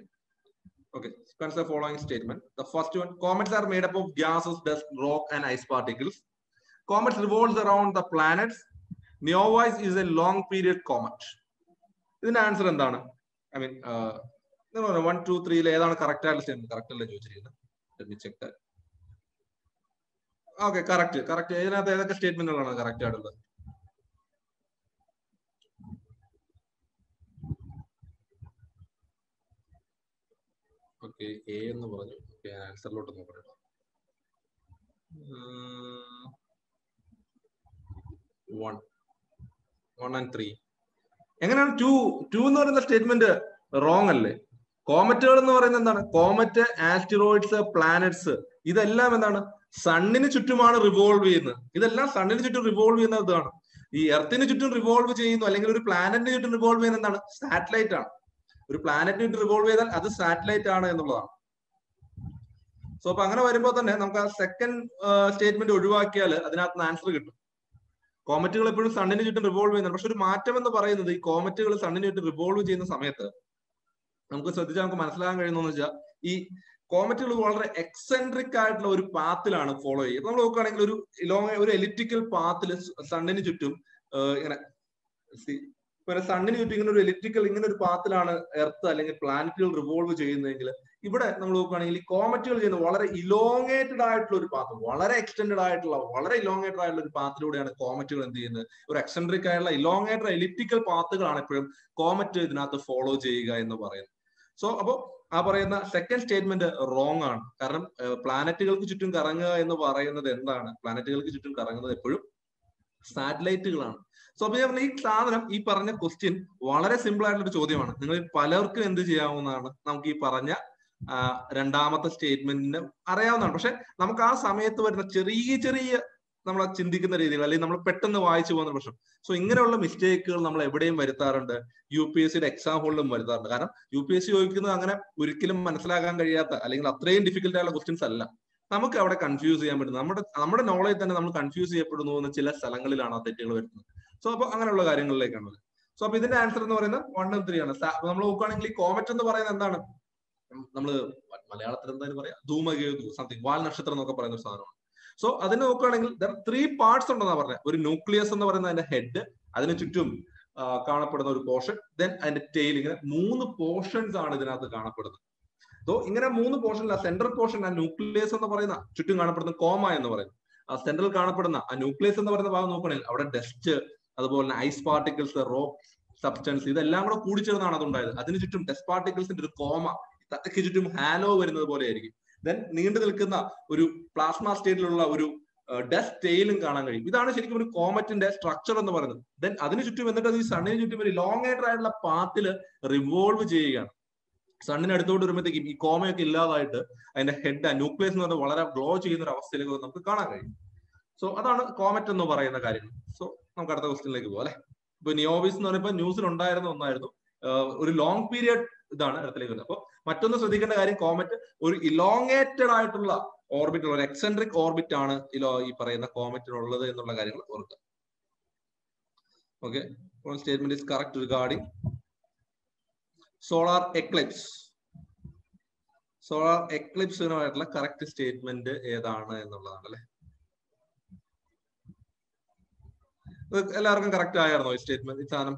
consider following statement. The first one, comets are made up of gases, dust, rock and ice particles. Comets revolves around the planets. Neowise is a long period comet. ഇതിന്റെ answer എന്താണ്? I mean 1, 2, 3 ഏതാണ് correct ആയിട്ടുള്ള statement? Correct അല്ലേ ചോദിച്ചിരിക്കുന്നത്? Let me check that. Okay, correct. ഇതിനകത്ത് ഏതൊക്കെ സ്റ്റേറ്റ്മെന്റുകളാണ് correct ആയിട്ടുള്ളത്? Okay, A എന്ന് പറഞ്ഞു. ആൻസറിലോട്ട് നോക്കണം. 1 and 3. എങ്ങനെയാണ് 2 എന്ന് പറയുന്ന സ്റ്റേറ്റ്മെന്റ് റോങ് അല്ലേ? കോമറ്റുകൾ എന്ന് പറയുന്നത് എന്താണ്? കോമറ്റ്, ആസ്റ്ററോയിഡ്സ്, പ്ലാനറ്റ്സ് ഇതെല്ലാം എന്താണ്? സണ്ണിന് ചുറ്റുമാണ് റിവോൾവ് ചെയ്യുന്നത്. ഇതെല്ലാം സണ്ണിന് ചുറ്റും റിവോൾവ് ചെയ്യുന്നത് ഇതാണ്. ഈ എർത്തിന് ചുറ്റും റിവോൾവ് ചെയ്യുന്നു അല്ലെങ്കിൽ ഒരു പ്ലാനറ്റിന് ചുറ്റും റിവോൾവ് ചെയ്യുന്നത് എന്താണ്? സാറ്റലൈറ്റ് ആണ്. ഒരു പ്ലാനറ്റിന് ചുറ്റും റിവോൾവ് ചെയ്താൽ അത് സാറ്റലൈറ്റ് ആണ് എന്നുള്ളതാണ്. സോ അപ്പൊ അങ്ങനെ വരുമ്പോൾ തന്നെ നമുക്ക് ആ സെക്കൻഡ് സ്റ്റേറ്റ്മെന്റ് ഒഴിവാക്കിയാൽ അതിനകത്ത് ആൻസർ കിട്ടും. കോമറ്റുകൾ എപ്പോഴും സണ്ണിന് ചുറ്റും റിവോൾവ് ചെയ്യുന്നത്. പക്ഷെ ഒരു മാറ്റം എന്ന് പറയുന്നത് ഈ കോമറ്റുകൾ സണ്ണിന് ചുറ്റും റിവോൾവ് ചെയ്യുന്ന സമയത്ത് നമുക്ക് ശ്രദ്ധിച്ചാൽ നമുക്ക് മനസ്സിലാക്കാൻ കഴിയുന്നതെന്ന് വെച്ചാൽ ഈ കോമറ്റുകൾ വളരെ എക്സെൻട്രിക് ആയിട്ടുള്ള ഒരു പാത്തിലാണ് ഫോളോ ചെയ്യുന്നത്. നമ്മൾ നോക്കുകയാണെങ്കിൽ ഒരു എലിപ്റ്റിക്കൽ പാത്തിൽ സണ്ണിന് ചുറ്റും ഇങ്ങനെ സണ്ണിന് ചുറ്റും ഇങ്ങനെ ഒരു എലിപ്റ്റിക്കൽ ഇങ്ങനെ ഒരു പാത്തിലാണ് എർത്ത് അല്ലെങ്കിൽ പ്ലാനറ്റുകൾ റിവോൾവ് ചെയ്യുന്നതെങ്കിൽ ഇവിടെ നമ്മൾ നോക്കുകയാണെങ്കിൽ ഈ കോമറ്റുകൾ ചെയ്യുന്ന വളരെ ഇലോങ്ങേറ്റഡ് ആയിട്ടുള്ള ഒരു പാത്ത്, വളരെ എക്സ്റ്റെൻഡഡ് ആയിട്ടുള്ള, വളരെ ഇലോങ്ങേറ്റഡ് ആയിട്ടുള്ള ഒരു പാത്തിലൂടെയാണ് കോമറ്റുകൾ എന്ത് ചെയ്യുന്നത്. ഒരു എക്സെൻട്രിക് ആയിട്ടുള്ള ഇലോങ്ങേറ്റഡ് എലിപ്റ്റിക്കൽ പാത്തുകളാണ് എപ്പോഴും കോമറ്റ് ഇതിനകത്ത് ഫോളോ ചെയ്യുക എന്ന് പറയുന്നത്. സോ അപ്പോൾ ആ പറയുന്ന സെക്കൻഡ് സ്റ്റേറ്റ്മെന്റ് റോങ് ആണ്. കാരണം പ്ലാനറ്റുകൾക്ക് ചുറ്റും കറങ്ങുക എന്ന് പറയുന്നത് എന്താണ്? പ്ലാനറ്റുകൾക്ക് ചുറ്റും കറങ്ങുന്നത് എപ്പോഴും സാറ്റലൈറ്റുകളാണ്. സോ അപ്പൊ ഈ സാധനം, ഈ പറഞ്ഞ ക്വസ്റ്റ്യൻ വളരെ സിമ്പിൾ ആയിട്ടുള്ള ഒരു ചോദ്യമാണ്. നിങ്ങൾ പലർക്കും എന്ത് ചെയ്യാവുന്നതാണ്? നമുക്ക് ഈ പറഞ്ഞ രണ്ടാമത്തെ സ്റ്റേറ്റ്മെന്റിന് അറിയാവുന്നതാണ്. പക്ഷെ നമുക്ക് ആ സമയത്ത് വരുന്ന ചെറിയ ചെറിയ നമ്മൾ ചിന്തിക്കുന്ന രീതികൾ, അല്ലെങ്കിൽ നമ്മൾ പെട്ടെന്ന് വായിച്ചു പോകുന്ന പ്രശ്നം. സോ ഇങ്ങനെയുള്ള മിസ്റ്റേക്കുകൾ നമ്മൾ എവിടെയും വരുത്താറുണ്ട്, UPSCയുടെ എക്സാം ഹോളിലും വരുത്താറുണ്ട്. കാരണം UPSC ചോദിക്കുന്നത് അങ്ങനെ ഒരിക്കലും മനസ്സിലാക്കാൻ കഴിയാത്ത, അല്ലെങ്കിൽ അത്രയും ഡിഫിക്കൽട്ട് ആയുള്ള ക്വസ്റ്റ്യൻസ് അല്ല. നമുക്ക് അവിടെ കൺഫ്യൂസ് ചെയ്യാൻ പറ്റുന്നത്, നമ്മുടെ നോളേജ് തന്നെ നമ്മൾ കൺഫ്യൂസ് ചെയ്യപ്പെടുന്നു എന്ന ചില സ്ഥലങ്ങളിലാണ് ആ തെറ്റുകൾ വരുന്നത്. സോ അപ്പൊ അങ്ങനെയുള്ള കാര്യങ്ങളിലേക്കാണ്. സോ അപ്പൊ ഇതിന്റെ ആൻസർ എന്ന് പറയുന്നത് 1 ഉം 3 ആണ്. നമ്മൾ നോക്കുകയാണെങ്കിൽ ഈ കോമറ്റ് എന്ന് പറയുന്നത് എന്താണ്? നമ്മള് മലയാളത്തിൽ എന്തായാലും പറയാം, ധൂമകേതു, സംതിങ്, വാൽ നക്ഷത്രം എന്നൊക്കെ പറയുന്ന ഒരു സാധനമാണ്. സോ അതിന് നോക്കുകയാണെങ്കിൽ 3 പാർട്സ് ഉണ്ടെന്നാ പറഞ്ഞത്. ഒരു ന്യൂക്ലിയസ് എന്ന് പറയുന്ന അതിന്റെ ഹെഡ്, അതിന് ചുറ്റും കാണപ്പെടുന്ന ഒരു പോർഷൻ, ദെൻ അതിന്റെ ടെയിൽ, ഇങ്ങനെ 3 പോർഷൻസ് ആണ് ഇതിനകത്ത് കാണപ്പെടുന്നത്. സോ ഇങ്ങനെ 3 പോർഷനിൽ ആ സെൻട്രൽ പോർഷൻ, ആ ന്യൂക്ലിയസ് എന്ന് പറയുന്ന ചുറ്റും കാണപ്പെടുന്ന കോമ എന്ന് പറയുന്നത്, ആ സെൻട്രൽ കാണപ്പെടുന്ന ആ ന്യൂക്ലിയസ് എന്ന് പറയുന്ന ഭാഗം നോക്കുകയാണെങ്കിൽ അവിടെ ഡസ്റ്റ്, അതുപോലെ തന്നെ ഐസ് പാർട്ടിക്കിൾസ്, റോക്ക് സബ്സ്റ്റൻസ്, ഇതെല്ലാം കൂടെ കൂടിച്ചേർന്നാണ് അതുണ്ടായത്. അതിന് ചുറ്റും ഡസ്റ്റ് പാർട്ടിക്കിൾസിന്റെ ഒരു കോമ, തലയ്ക്ക് ചുറ്റും ഹാലോ വരുന്നത് പോലെ ആയിരിക്കും. ദെൻ നീണ്ടു നിൽക്കുന്ന ഒരു പ്ലാസ്മ സ്റ്റേറ്റിലുള്ള ഒരു ഡസ്റ്റ് ടെയിലും കാണാൻ കഴിയും. ഇതാണ് ശരിക്കും ഒരു കോമറ്റിന്റെ സ്ട്രക്ചർ എന്ന് പറയുന്നത്. ദെൻ അതിന് ചുറ്റും, എന്നിട്ട് ഈ സണ്ണിന് ചുറ്റും ഒരു ലോങ്ങേറ്റഡ് ആയിട്ടുള്ള പാത്തില് റിവോൾവ് ചെയ്യുകയാണ്. സണ്ണിന് അടുത്തോട്ട് വരുമ്പോഴത്തേക്കും ഈ കോമയൊക്കെ ഇല്ലാതായിട്ട് അതിന്റെ ഹെഡ്, ന്യൂക്ലിയസ് എന്ന് പറഞ്ഞാൽ വളരെ ഗ്ലോ ചെയ്യുന്ന ഒരു അവസ്ഥയിലേക്ക് നമുക്ക് കാണാൻ കഴിയും. സോ അതാണ് കോമറ്റ് എന്ന് പറയുന്ന കാര്യങ്ങൾ. സോ നമുക്ക് അടുത്ത ക്വസ്റ്റ്യനിലേക്ക് പോകാം അല്ലെ. ഇപ്പൊ നിയോവിസ് എന്ന് പറയുമ്പോൾ ന്യൂസിൽ ഉണ്ടായിരുന്ന ഒന്നായിരുന്നു, ഒരു ലോങ് പീരിയഡ് ഇതാണ് അടുത്തേക്ക് വരുന്നത്. അപ്പൊ മറ്റൊന്ന് ശ്രദ്ധിക്കേണ്ട കാര്യം, കോമറ്റ് ഒരു ഇലോങ്ങേറ്റഡ് ആയിട്ടുള്ള ഓർബിറ്റ്, ഒരു എക്സെൻട്രിക് ഓർബിറ്റ് ആണ് ഈ പറയുന്ന കോമറ്റിനുള്ളത് എന്നുള്ള കാര്യങ്ങൾ ഓർക്കുക. Okay, statement is correct regarding solar eclipse. Solar എക്ലിപ്സിനുമായിട്ടുള്ള കറക്റ്റ് സ്റ്റേറ്റ്മെന്റ് ഏതാണ് എന്നുള്ളതാണ് അല്ലെ. എല്ലാവർക്കും കറക്റ്റ് ആയിരുന്നോ ഈ സ്റ്റേറ്റ്മെന്റ്? ഈ സാധനം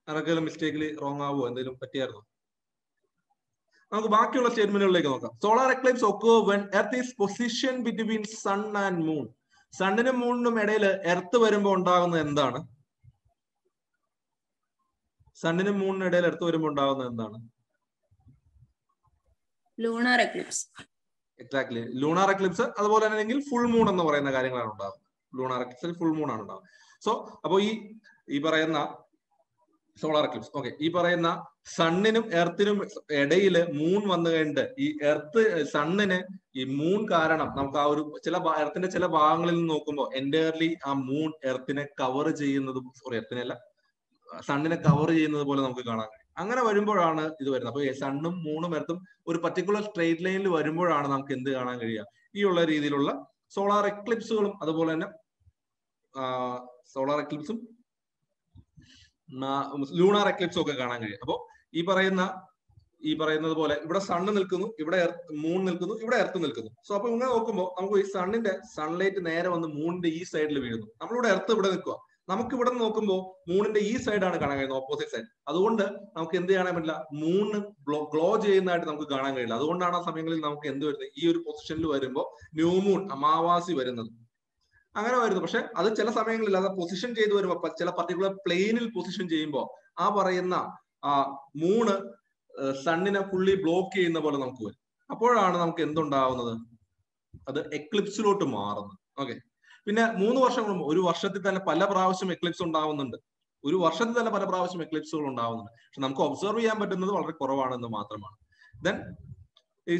ആർക്കെങ്കിലും മിസ്റ്റേക്കിൽ റോങ് ആവുമോ, എന്തെങ്കിലും പറ്റിയായിരുന്നോ? നമുക്ക് ബാക്കിയുള്ള സ്റ്റേറ്റ്മെന്റുകളിലേക്ക് നോക്കാം. Solar Eclipse occur when earth is positioned between sun and moon. സണ്ണിനും മൂണിനും ഇടയിൽ എർത്ത് വരുമ്പോൾ ഉണ്ടാകുന്നത് എന്താണ്? സണ്ണിനും മൂണിനും ഇടയിൽ എർത്ത് വരുമ്പോൾ ഉണ്ടാകുന്നത് എന്താണ്? Lunar Eclipse. Exactly, lunar Eclipse. അതുപോലെ തന്നെ ഫുൾ മൂൺ എന്ന് പറയുന്ന കാര്യങ്ങളാണ് ഉണ്ടാകുന്നത്. ലൂണാർ എക്ലിപ്സിൽ ഫുൾ മൂൺ ആണ് ഉണ്ടാകുന്നത്. സോ അപ്പൊ ഈ പറയുന്ന സോളാർ എക്ലിപ്സ്, ഓക്കെ, ഈ പറയുന്ന സണ്ണിനും എർത്തിനും ഇടയിൽ മൂൺ വന്നു കഴിഞ്ഞിട്ട് ഈ എർത്ത്, സണ്ണിന് ഈ മൂൺ കാരണം നമുക്ക് ആ ഒരു എർത്തിന്റെ ചില ഭാഗങ്ങളിൽ നിന്ന് നോക്കുമ്പോൾ എൻറ്റയർലി ആ മൂൺ എർത്തിനെ കവർ ചെയ്യുന്നത്, സോറി എർത്തിനല്ല, സണ്ണിനെ കവർ ചെയ്യുന്നത് പോലെ നമുക്ക് കാണാൻ കഴിയും. അങ്ങനെ വരുമ്പോഴാണ് ഇത് വരുന്നത്. അപ്പൊ സണ്ണും മൂണും എർത്തും ഒരു പർട്ടിക്കുലർ സ്ട്രേറ്റ് ലൈനിൽ വരുമ്പോഴാണ് നമുക്ക് എന്ത് കാണാൻ കഴിയുക? ഈ ഉള്ള രീതിയിലുള്ള സോളാർ എക്ലിപ്സുകളും അതുപോലെ തന്നെ സോളാർ എക്ലിപ്സും ലൂണാർ എക്ലിപ്സും ഒക്കെ കാണാൻ കഴിയും. അപ്പൊ ഈ പറയുന്നത് പോലെ ഇവിടെ സണ്ണ് നിൽക്കുന്നു, ഇവിടെ മൂൺ നിൽക്കുന്നു, ഇവിടെ എർത്ത് നിൽക്കുന്നു. സോ അപ്പൊ ഇങ്ങനെ നോക്കുമ്പോൾ നമുക്ക് ഈ സണ്ണിന്റെ സൺലൈറ്റ് നേരെ വന്ന് മൂണിന്റെ ഈ സൈഡിൽ വീഴുന്നു. നമ്മളിവിടെ എർത്ത് ഇവിടെ നിൽക്കുക, നമുക്ക് ഇവിടെ നോക്കുമ്പോൾ മൂണിന്റെ ഈ സൈഡാണ് കാണാൻ കഴിയുന്നത്, ഓപ്പോസിറ്റ് സൈഡ്. അതുകൊണ്ട് നമുക്ക് എന്ത് കാണാൻ പറ്റില്ല, മൂണ് ഗ്ലോ ചെയ്യുന്നതായിട്ട് നമുക്ക് കാണാൻ കഴിയില്ല. അതുകൊണ്ടാണ് ആ സമയങ്ങളിൽ നമുക്ക് എന്ത് വരുന്നത്, ഈ ഒരു പൊസിഷനിൽ വരുമ്പോൾ ന്യൂ മൂൺ, അമാവാസി വരുന്നത്, അങ്ങനെ വരുന്നു. പക്ഷെ അത് ചില സമയങ്ങളിൽ അത് പൊസിഷൻ ചെയ്ത് വരുമ്പോൾ, ചില പർട്ടിക്കുലർ പ്ലെയിനിൽ പൊസിഷൻ ചെയ്യുമ്പോൾ ആ പറയുന്ന മൂണ് സണ്ണിനെ ഫുള്ളി ബ്ലോക്ക് ചെയ്യുന്ന പോലെ നമുക്ക് വരും. അപ്പോഴാണ് നമുക്ക് എന്തുണ്ടാവുന്നത്, അത് എക്ലിപ്സിലോട്ട് മാറുന്നത്. ഓക്കെ, പിന്നെ 3 വർഷം കൂടുമ്പോൾ ഒരു വർഷത്തിൽ തന്നെ പല പ്രാവശ്യം എക്ലിപ്സ് ഉണ്ടാവുന്നുണ്ട്. ഒരു വർഷത്തിൽ തന്നെ പല പ്രാവശ്യം എക്ലിപ്സുകൾ ഉണ്ടാവുന്നുണ്ട്. പക്ഷെ നമുക്ക് ഒബ്സർവ് ചെയ്യാൻ പറ്റുന്നത് വളരെ കുറവാണെന്ന് മാത്രമാണ്. ദെൻ ഈ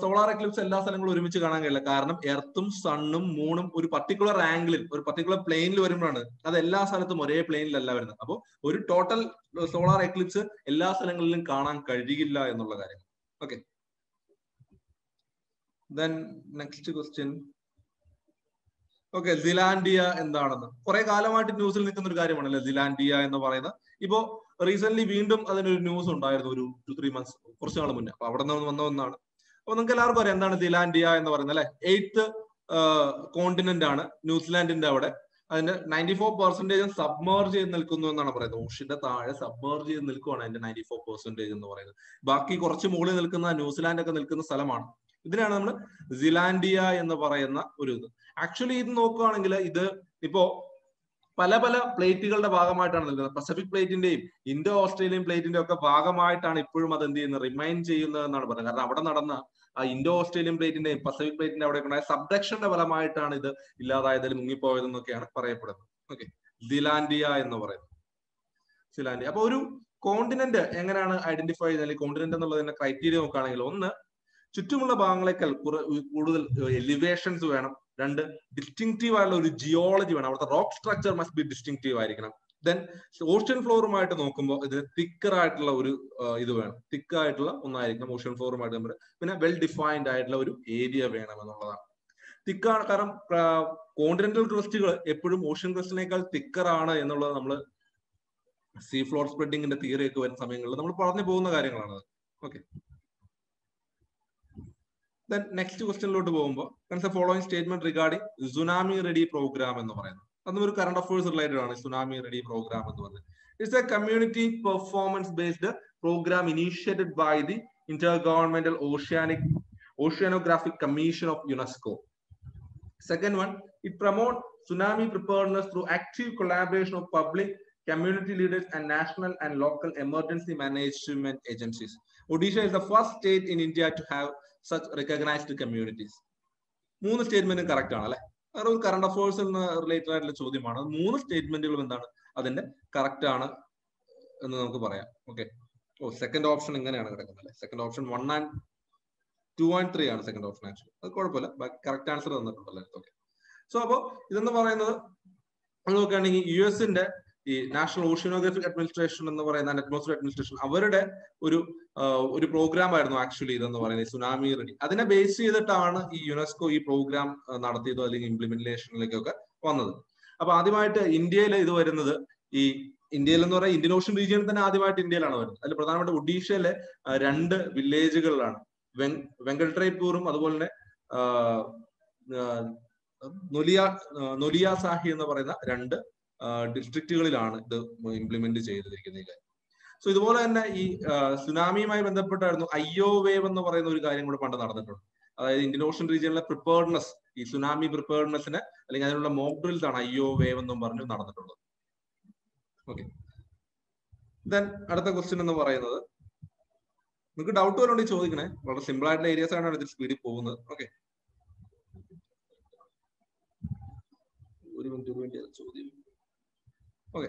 സോളാർ എക്ലിപ്സ് എല്ലാ സ്ഥലങ്ങളും ഒരുമിച്ച് കാണാൻ കഴിയില്ല. കാരണം എർത്തും സണ്ണും മൂണും ഒരു പർട്ടിക്കുലർ ആംഗിളിൽ, ഒരു പർട്ടിക്കുലർ പ്ലെയിനിൽ വരുമ്പോഴാണ്. അത് എല്ലാ സ്ഥലത്തും ഒരേ പ്ലെയിനിലല്ല വരുന്നത്. അപ്പോൾ ഒരു ടോട്ടൽ സോളാർ എക്ലിപ്സ് എല്ലാ സ്ഥലങ്ങളിലും കാണാൻ കഴിയില്ല എന്നുള്ള കാര്യം. Okay, then next question. Okay, Zealandia എന്താണെന്ന് കുറെ കാലമായിട്ട് ന്യൂസിൽ നിൽക്കുന്ന ഒരു കാര്യമാണല്ലേ സിലാൻഡിയ എന്ന് പറയുന്നത്. ഇപ്പോ റീസെന്റ് വീണ്ടും അതിനൊരു ന്യൂസ് ഉണ്ടായിരുന്നു, ഒരു 2-3 months, കുറച്ചു നാൾ മുന്നേ. അപ്പൊ അവിടെ നിന്ന് വന്ന ഒന്നാണ്. അപ്പൊ നിങ്ങൾക്ക് എല്ലാവർക്കും അറിയാം എന്താണ് സിലാൻഡിയ എന്ന് പറയുന്നത് അല്ലെ. 8th കോണ്ടിനെന്റ് ആണ് ന്യൂസിലാൻഡിന്റെ അവിടെ. അതിന്റെ 94% സബ്മേർജ് ചെയ്ത് നിൽക്കുന്നു എന്നാണ് പറയുന്നത്. ഓഷ്യന്റെ താഴെ സബ്മേർജ് ചെയ്ത് നിൽക്കുവാണ് അതിന്റെ 94% എന്ന് പറയുന്നത്. ബാക്കി കുറച്ച് മുകളിൽ നിൽക്കുന്ന ന്യൂസിലാൻഡ് ഒക്കെ നിൽക്കുന്ന സ്ഥലമാണ്. ഇതിനാണ് നമ്മൾ സിലാൻഡിയ എന്ന് പറയുന്ന ഒരു ഇത്. ആക്ച്വലി ഇത് നോക്കുകയാണെങ്കിൽ ഇത് ഇപ്പോ പല പല പ്ലേറ്റുകളുടെ ഭാഗമായിട്ടാണ് നിൽക്കുന്നത്. പസഫിക് പ്ലേറ്റിന്റെയും ഇൻഡോ ഓസ്ട്രേലിയൻ പ്ലേറ്റിന്റെയും ഒക്കെ ഭാഗമായിട്ടാണ് ഇപ്പോഴും അത് എന്ത് ചെയ്യുന്നത്, റിമൈൻ ചെയ്യുന്നത് എന്നാണ് പറയുന്നത്. കാരണം അവിടെ നടന്ന ആ ഇൻഡോ ഓസ്ട്രേലിയൻ പ്ലേറ്റിന്റെയും പസഫിക് പ്ലേറ്റിന്റെ അവിടെ ഉണ്ടായ സബ്ഡക്ഷന്റെ ഫലമായിട്ടാണ് ഇത് ഇല്ലാതായതിൽ മുങ്ങിപ്പോയതെന്നൊക്കെയാണ് പറയപ്പെടുന്നത്. ഓക്കെ, സിലാൻഡിയ എന്ന് പറയുന്നത്. സിലാൻഡിയ. അപ്പൊ ഒരു കോണ്ടിനെന്റ് എങ്ങനെയാണ് ഐഡന്റിഫൈ ചെയ്യുന്നത്, കോണ്ടിനെന്റ് എന്നുള്ളതിന്റെ ക്രൈറ്റീരിയ നോക്കുകയാണെങ്കിൽ, ഒന്ന്, ചുറ്റുമുള്ള ഭാഗങ്ങളെക്കാൾ കൂടുതൽ എലിവേഷൻസ് വേണം. രണ്ട്, ഡിസ്റ്റിങ്റ്റീവ് ആയിട്ടുള്ള ഒരു ജിയോളജി വേണം. അവിടുത്തെ rock structure must be distinctive ആയിരിക്കണം. ദെൻ ഓഷ്യൻ ഫ്ലോറുമായിട്ട് നോക്കുമ്പോൾ ഇതിന് തിക്കർ ആയിട്ടുള്ള ഒരു ഇത് വേണം, തിക്കായിട്ടുള്ള ഒന്നായിരിക്കണം ഓഷ്യൻ ഫ്ലോറുമായിട്ട് നമ്മൾ. പിന്നെ വെൽ ഡിഫൈൻഡ് ആയിട്ടുള്ള ഒരു ഏരിയ വേണം എന്നുള്ളതാണ്. തിക്കാണ്, കാരണം കോണ്ടിനെന്റൽ ക്രസ്റ്റുകൾ എപ്പോഴും ഓഷ്യൻ ക്രസ്റ്റിനേക്കാൾ തിക്കറാണ് എന്നുള്ളത് നമ്മൾ സീ ഫ്ലോർ സ്പ്രെഡിങ്ങിന്റെ തിയറി ഒക്കെ വരുന്ന സമയങ്ങളിൽ നമ്മൾ പറഞ്ഞു പോകുന്ന കാര്യങ്ങളാണ്. ഓക്കെ, then next ക്വസ്റ്റ്യനിലോട്ട് പോകുമ്പോൾ following statement regarding tsunami ready programme എന്ന് പറയുന്നത്, അതും ഒരു കറണ്ട് അഫയേഴ്സ് റിലേറ്റഡ് ആണ്. സുനാമി റെഡി പ്രോഗ്രാം എന്ന് പറയുന്നത് it's a community performance based programme initiated by the intergovernmental oceanographic commission of UNESCO. Second one, it promotes tsunami preparedness through active collaboration of public, community leaders and national and local emergency management agencies. Odisha is the first state in India to have such recognized communities. മൂന്ന് സ്റ്റേറ്റ്മെന്റും correct ആണ് അല്ലെ? ഒരു current affairs related ആയിട്ടുള്ള ചോദ്യമാണ്. മൂന്ന് സ്റ്റേറ്റ്മെന്റുകളും എന്താണ്, അതിന്റെ correct ആണ് എന്ന് നമുക്ക് പറയാം. ഓക്കെ, സെക്കൻഡ് ഓപ്ഷൻ ഇങ്ങനെയാണ് കിടക്കുന്നത് അല്ലെ? സെക്കൻഡ് ഓപ്ഷൻ 1 and 2 and 3 ആണ് സെക്കൻഡ് ഓപ്ഷൻ ആക്ച്വലി. അത് കുഴപ്പമില്ല, കറക്റ്റ് ആൻസർ തന്നിട്ടുണ്ടല്ലോ. ഓക്കെ, സോ അപ്പോ ഇതെന്ന് പറയുന്നത് നോക്കുകയാണെങ്കിൽ US-ന്റെ ഈ നാഷണൽ ഓഷ്യനോഗ്രാഫിക് അഡ്മിനിസ്ട്രേഷൻ എന്ന് പറയുന്ന അറ്റ്മോസ്ഫിയർ അഡ്മിനിസ്ട്രേഷൻ അവരുടെ ഒരു പ്രോഗ്രാം ആയിരുന്നു ആക്ച്വലി ഇതെന്ന് പറയുന്നത് സുനാമി റെഡി. അതിനെ ബേസ് ചെയ്തിട്ടാണ് ഈ യുനെസ്കോ ഈ പ്രോഗ്രാം നടത്തിയതോ അല്ലെങ്കിൽ ഇംപ്ലിമെന്റേഷനിലേക്കൊക്കെ വന്നത്. അപ്പൊ ആദ്യമായിട്ട് ഇന്ത്യയിൽ ഇത് വരുന്നത്, ഈ ഇന്ത്യയിൽ എന്ന് പറയുന്നത് ഇന്ത്യൻ ഓഷ്യൻ റീജിയനിൽ തന്നെ ആദ്യമായിട്ട് ഇന്ത്യയിലാണ് വരുന്നത്. അതിൽ പ്രധാനമായിട്ട് ഒഡീഷയിലെ 2 വില്ലേജുകളിലാണ്, വെങ്കൽട്രൈപൂറും അതുപോലെ തന്നെ നൊലിയാസാഹി എന്ന് പറയുന്ന 2 ഡിസ്ട്രിക്റ്റുകളിലാണ് ഇത് ഇംപ്ലിമെന്റ് ചെയ്തിരിക്കുന്നത്. സോ ഇതുപോലെ തന്നെ ഈ സുനാമിയുമായി ബന്ധപ്പെട്ടായിരുന്നു IO വേവ് എന്ന് പറയുന്ന ഒരു കാര്യം കൂടെ പണ്ട് നടന്നിട്ടുണ്ട്. അതായത് ഇന്ത്യൻ ഓഷ്യൻ റീജിയനിലെ പ്രിപ്പയർഡ്നെസ്, ഈ സുനാമി പ്രിപ്പയർഡ്നെസ്സിന് അല്ലെങ്കിൽ അതിനുള്ള മോക്ക് ഡ്രിൽസ് ആണ് IO വേവ് എന്നും പറഞ്ഞു നടന്നിട്ടുള്ളത്. ഓക്കെ, ദെൻ അടുത്ത ക്വസ്റ്റ്യൻ എന്ന് പറയുന്നത്, നിങ്ങൾക്ക് ഡൗട്ട് വരണമെങ്കിൽ ചോദിക്കണേ, വളരെ സിമ്പിൾ ആയിട്ടുള്ള ഏരിയാസ് ആണ് ഇതിൽ സ്പീഡിൽ പോകുന്നത്. ഓക്കെ, ഒരു മിനിറ്റ് ചോദ്യം. ഓക്കെ,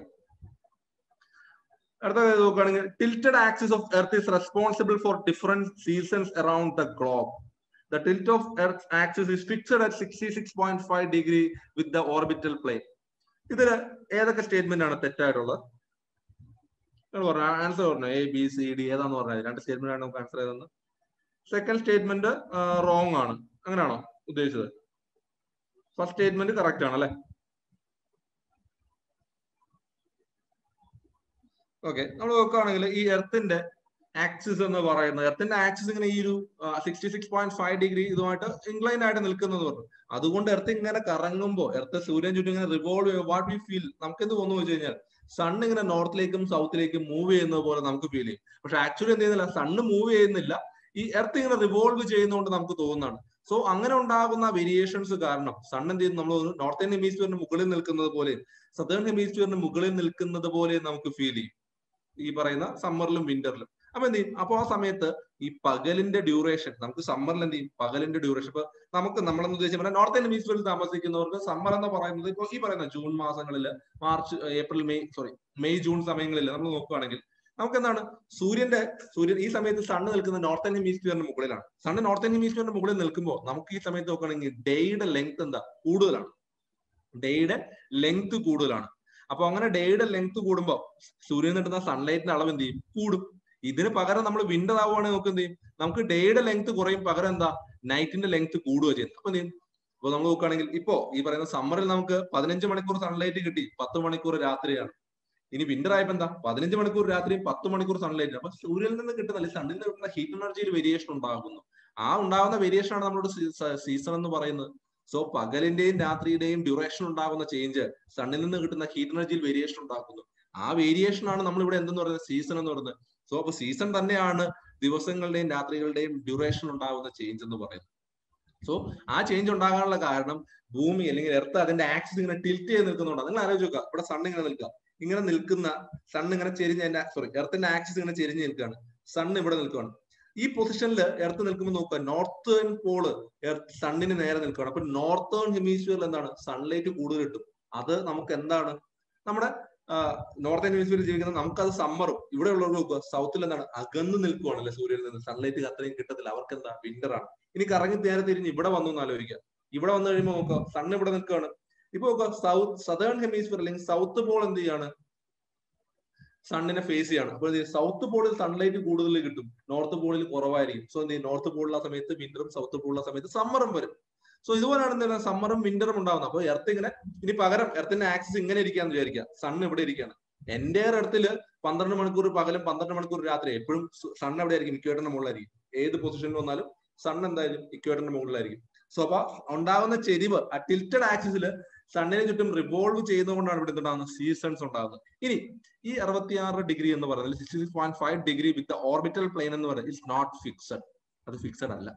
അടുത്ത നോക്കുകയാണെങ്കിൽ, tilted axis of Earth is responsible for different seasons around the globe. The tilt of Earth's axis is fixed at 66.5 degree with the orbital plane. ഇതില് ഏതൊക്കെ സ്റ്റേറ്റ്മെന്റ് ആണ് തെറ്റായിട്ടുള്ളത്? ആൻസർ പറഞ്ഞു ABCD ഏതാന്ന് പറഞ്ഞത് 2 സ്റ്റേറ്റ്മെന്റ് ആണ് നമുക്ക് ആൻസർ ചെയ്തത്. സെക്കൻഡ് സ്റ്റേറ്റ്മെന്റ് റോങ് ആണ്, അങ്ങനെയാണോ ഉദ്ദേശിച്ചത്? ഫസ്റ്റ് സ്റ്റേറ്റ്മെന്റ് കറക്റ്റ് ആണ് അല്ലെ? ഓക്കെ, നമ്മൾ നോക്കുകയാണെങ്കിൽ ഈ എർത്തിന്റെ ആക്സിസ് എന്ന് പറയുന്നത്, എർത്തിന്റെ ആക്സിസ് ഇങ്ങനെ ഈ ഒരു 66.5 ഡിഗ്രി ഇതുമായിട്ട് ഇൻക്ലൈൻഡ് ആയിട്ട് നിൽക്കുന്നത് പറഞ്ഞു. അതുകൊണ്ട് എർത്ത് ഇങ്ങനെ കറങ്ങുമ്പോൾ, എർത്ത് സൂര്യൻ ചുറ്റും ഇങ്ങനെ റിവോൾവ് ചെയ്യുമ്പോൾ വാട്ട് വി ഫീൽ, നമുക്ക് എന്ത് തോന്നുന്നു വെച്ച് കഴിഞ്ഞാൽ സൺ ഇങ്ങനെ നോർത്തിലേക്കും സൗത്തിലേക്കും മൂവ് ചെയ്യുന്നത് പോലെ നമുക്ക് ഫീൽ ചെയ്യും. പക്ഷെ ആക്ച്വലി എന്ത് ചെയ്യുന്നില്ല, സണ്ണ് മൂവ് ചെയ്യുന്നില്ല, ഈ എർത്ത് ഇങ്ങനെ റിവോൾവ് ചെയ്യുന്നതുകൊണ്ട് നമുക്ക് തോന്നുന്നതാണ്. സോ അങ്ങനെ ഉണ്ടാകുന്ന വേരിയേഷൻസ് കാരണം സൺ എന്ത് ചെയ്യുന്നു, നമ്മൾ നോർത്തേൺ ഹെമിസ്ഫിയറിന് മുകളിൽ നിൽക്കുന്നത് പോലെ സദേൺ ഹെമിസ്ഫിയറിന് മുകളിൽ നിൽക്കുന്നത് പോലെ നമുക്ക് ഫീൽ ചെയ്യും ഈ പറയുന്ന സമ്മറിലും വിന്ററിലും. അപ്പൊ എന്ത് ചെയ്യും, അപ്പൊ ആ സമയത്ത് ഈ പകലിന്റെ ഡ്യൂറേഷൻ, നമുക്ക് സമ്മറിൽ എന്ത് ചെയ്യും, പകലിന്റെ ഡ്യൂറേഷൻ, ഇപ്പൊ നമ്മളെന്ന് ഉദ്ദേശിച്ച നോർത്തേൺ ഹെമിസ്ഫിയറിൽ താമസിക്കുന്നവർക്ക് സമ്മർ എന്ന് പറയുന്നത് ഇപ്പൊ ഈ പറയുന്ന ജൂൺ മാസങ്ങളിൽ, മാർച്ച് ഏപ്രിൽ മെയ് ജൂൺ സമയങ്ങളിൽ നമ്മൾ നോക്കുകയാണെങ്കിൽ നമുക്ക് എന്താണ്, സൂര്യൻ ഈ സമയത്ത് സണ്ണ് നിൽക്കുന്നത് നോർത്തേൺ ഹെമിസ്ഫിയറിന് മുകളിലാണ്. സണ്ണ് നോർത്തേൺ ഹെമിസ്ഫിയറിന് മുകളിൽ നിൽക്കുമ്പോൾ നമുക്ക് ഈ സമയത്ത് നോക്കുകയാണെങ്കിൽ ഡേയുടെ ലെങ്ത് എന്താ കൂടുതലാണ്, ഡേയുടെ ലെങ്ത് കൂടുതലാണ്. അപ്പൊ അങ്ങനെ ഡേയുടെ ലെങ്ത് കൂടുമ്പോൾ സൂര്യൻ കിട്ടുന്ന സൺലൈറ്റിന്റെ അളവ് എന്ത് ചെയ്യും, കൂടും. ഇതിന് പകരം നമ്മൾ വിന്റർ ആവുകയാണെങ്കിൽ നമുക്ക് എന്ത് ചെയ്യും, നമുക്ക് ഡേയുടെ ലെങ്ത് കുറയും, പകരം എന്താ നൈറ്റിന്റെ ലെങ്ത് കൂടുക ചെയ്യുന്നത്. അപ്പൊ എന്ത് ചെയ്യും, ഇപ്പൊ നമ്മൾ നോക്കുകയാണെങ്കിൽ ഇപ്പോ ഈ പറയുന്ന സമ്മറിൽ നമുക്ക് 15 മണിക്കൂർ സൺലൈറ്റ് കിട്ടി, 10 മണിക്കൂർ രാത്രിയാണ്. ഇനി വിന്റർ ആയപ്പോ എന്താ, 15 മണിക്കൂർ രാത്രിയും 10 മണിക്കൂർ സൺലൈറ്റ്. അപ്പൊ സൂര്യനിൽ നിന്ന് കിട്ടുന്ന സണ്ണിൽ നിന്ന് കിട്ടുന്ന ഹീറ്റ് എനർജിയിൽ വേരിയേഷൻ ഉണ്ടാകുന്നു. ആ ഉണ്ടാകുന്ന വേരിയേഷൻ ആണ് നമ്മളോട് സീസൺ എന്ന് പറയുന്നത്. സോ പകലിന്റെയും രാത്രിയുടെയും ഡ്യൂറേഷൻ ഉണ്ടാകുന്ന ചേഞ്ച് സണ്ണിൽ നിന്ന് കിട്ടുന്ന ഹീറ്റ് എനർജിയിൽ വേരിയേഷൻ ഉണ്ടാക്കുന്നു. ആ വേരിയേഷൻ ആണ് നമ്മൾ ഇവിടെ എന്തെന്ന് പറയുന്നത് സീസൺ എന്ന് പറയുന്നത്. സോ അപ്പൊ സീസൺ തന്നെയാണ് ദിവസങ്ങളുടെയും രാത്രികളുടെയും ഡ്യൂറേഷൻ ഉണ്ടാകുന്ന ചേഞ്ച് എന്ന് പറയുന്നത്. സോ ആ ചേഞ്ച് ഉണ്ടാകാനുള്ള കാരണം ഭൂമി അല്ലെങ്കിൽ എർത്ത് അതിന്റെ ആക്സിസ് ഇങ്ങനെ ടിൽറ്റ് ചെയ്ത് നിൽക്കുന്നുണ്ട്. നിങ്ങൾ ആലോചിച്ച് നോക്കുക, ഇവിടെ സൺ ഇങ്ങനെ നിൽക്കുക, ഇങ്ങനെ നിൽക്കുന്ന സൺ ഇങ്ങനെ ചെരിഞ്ഞ് എർത്തിന്റെ ആക്സിസ് ഇങ്ങനെ ചെരിഞ്ഞ് നിൽക്കുകയാണ്, സൺ ഇവിടെ നിൽക്കുകയാണ്. ഈ പൊസിഷനിൽ എർത്ത് നിൽക്കുമ്പോൾ നോക്കുക, നോർത്തേൺ പോള് സണ്ണിന് നേരെ നിൽക്കുകയാണ്. അപ്പൊ നോർത്തേൺ ഹെമിസ്ഫിയറിൽ എന്താണ് സൺലൈറ്റ് കൂടുതൽ കിട്ടും. അത് നമുക്ക് എന്താണ് നമ്മുടെ നോർത്തേൺ ഹെമിസ്ഫിയറിൽ ജീവിക്കുന്നത് നമുക്കത് സമ്മറും. ഇവിടെ ഉള്ളവർ നോക്കുക സൗത്തിൽ എന്താണ് അകന്ന് നിൽക്കുവാണല്ലേ സൂര്യനിൽ നിന്ന്, സൺലൈറ്റ് അത്രയും കിട്ടത്തില്ല, അവർക്ക് എന്താ വിന്റർ ആണ്. ഇനി കറങ്ങി നേരെ തിരിഞ്ഞ് ഇവിടെ വന്നു എന്ന് ആലോചിക്കുക, ഇവിടെ വന്നു കഴിയുമ്പോൾ നോക്കുക സൺ ഇവിടെ നിൽക്കുകയാണ്. ഇപ്പൊ നോക്കുക സദേൺ ഹെമിസ്ഫിയർ അല്ലെങ്കിൽ സൗത്ത് പോൾ എന്ത് ചെയ്യാണ്, സണ്ണിനെ ഫേസ് ചെയ്യാണ്. അപ്പൊ സൗത്ത് പോളിൽ സൺലൈറ്റ് കൂടുതൽ കിട്ടും, നോർത്ത് പോളിൽ കുറവായിരിക്കും. സോ എന്ത് ചെയ്യും, നോർത്ത് പോളിലുള്ള സമയത്ത് വിന്ററും സൗത്ത് പോളിലുള്ള സമയത്ത് സമ്മറും വരും. സോ ഇതുപോലെയാണ് എന്താ സമ്മറും വിന്ററും ഉണ്ടാവുന്നത്. അപ്പൊ എർത്ത് ഇങ്ങനെ ഇനി പകരം എർത്തിന്റെ ആക്സിസ് ഇങ്ങനെ ഇരിക്കാന്ന് വിചാരിക്കുക, സൺ ഇവിടെ ഇരിക്കുകയാണ്. എന്റെ എർത്തില് 12 മണിക്കൂർ പകലും 12 മണിക്കൂർ രാത്രി, എപ്പോഴും സൺ എവിടെ ആയിരിക്കും, ഇക്വേറ്ററിന്റെ മുകളിലായിരിക്കും. ഏത് പൊസിഷനിൽ വന്നാലും സൺ എന്തായാലും ഇക്വേറ്ററിന്റെ മുകളിലായിരിക്കും. സോ അപ്പൊ ഉണ്ടാകുന്ന ചെരിവ് ആ ടിൽറ്റഡ് ആക്സിസിൽ സണ്ണിന് ചുറ്റും റിവോൾവ് ചെയ്യുന്നതുകൊണ്ടാണ് ഇവിടെ ഉണ്ടാകുന്നത് സീസൺസ് ഉണ്ടാകുന്നത്. ഇനി ഈ 66 ഡിഗ്രി എന്ന് പറയുന്നത് 66.5 ഡിഗ്രി വിത്ത് ഓർബിറ്റൽ പ്ലെയിൻ എന്ന് പറയുന്നത് ഇറ്റ്സ് നോട്ട് ഫിക്സഡ്. അത് ഫിക്സഡ് അല്ല.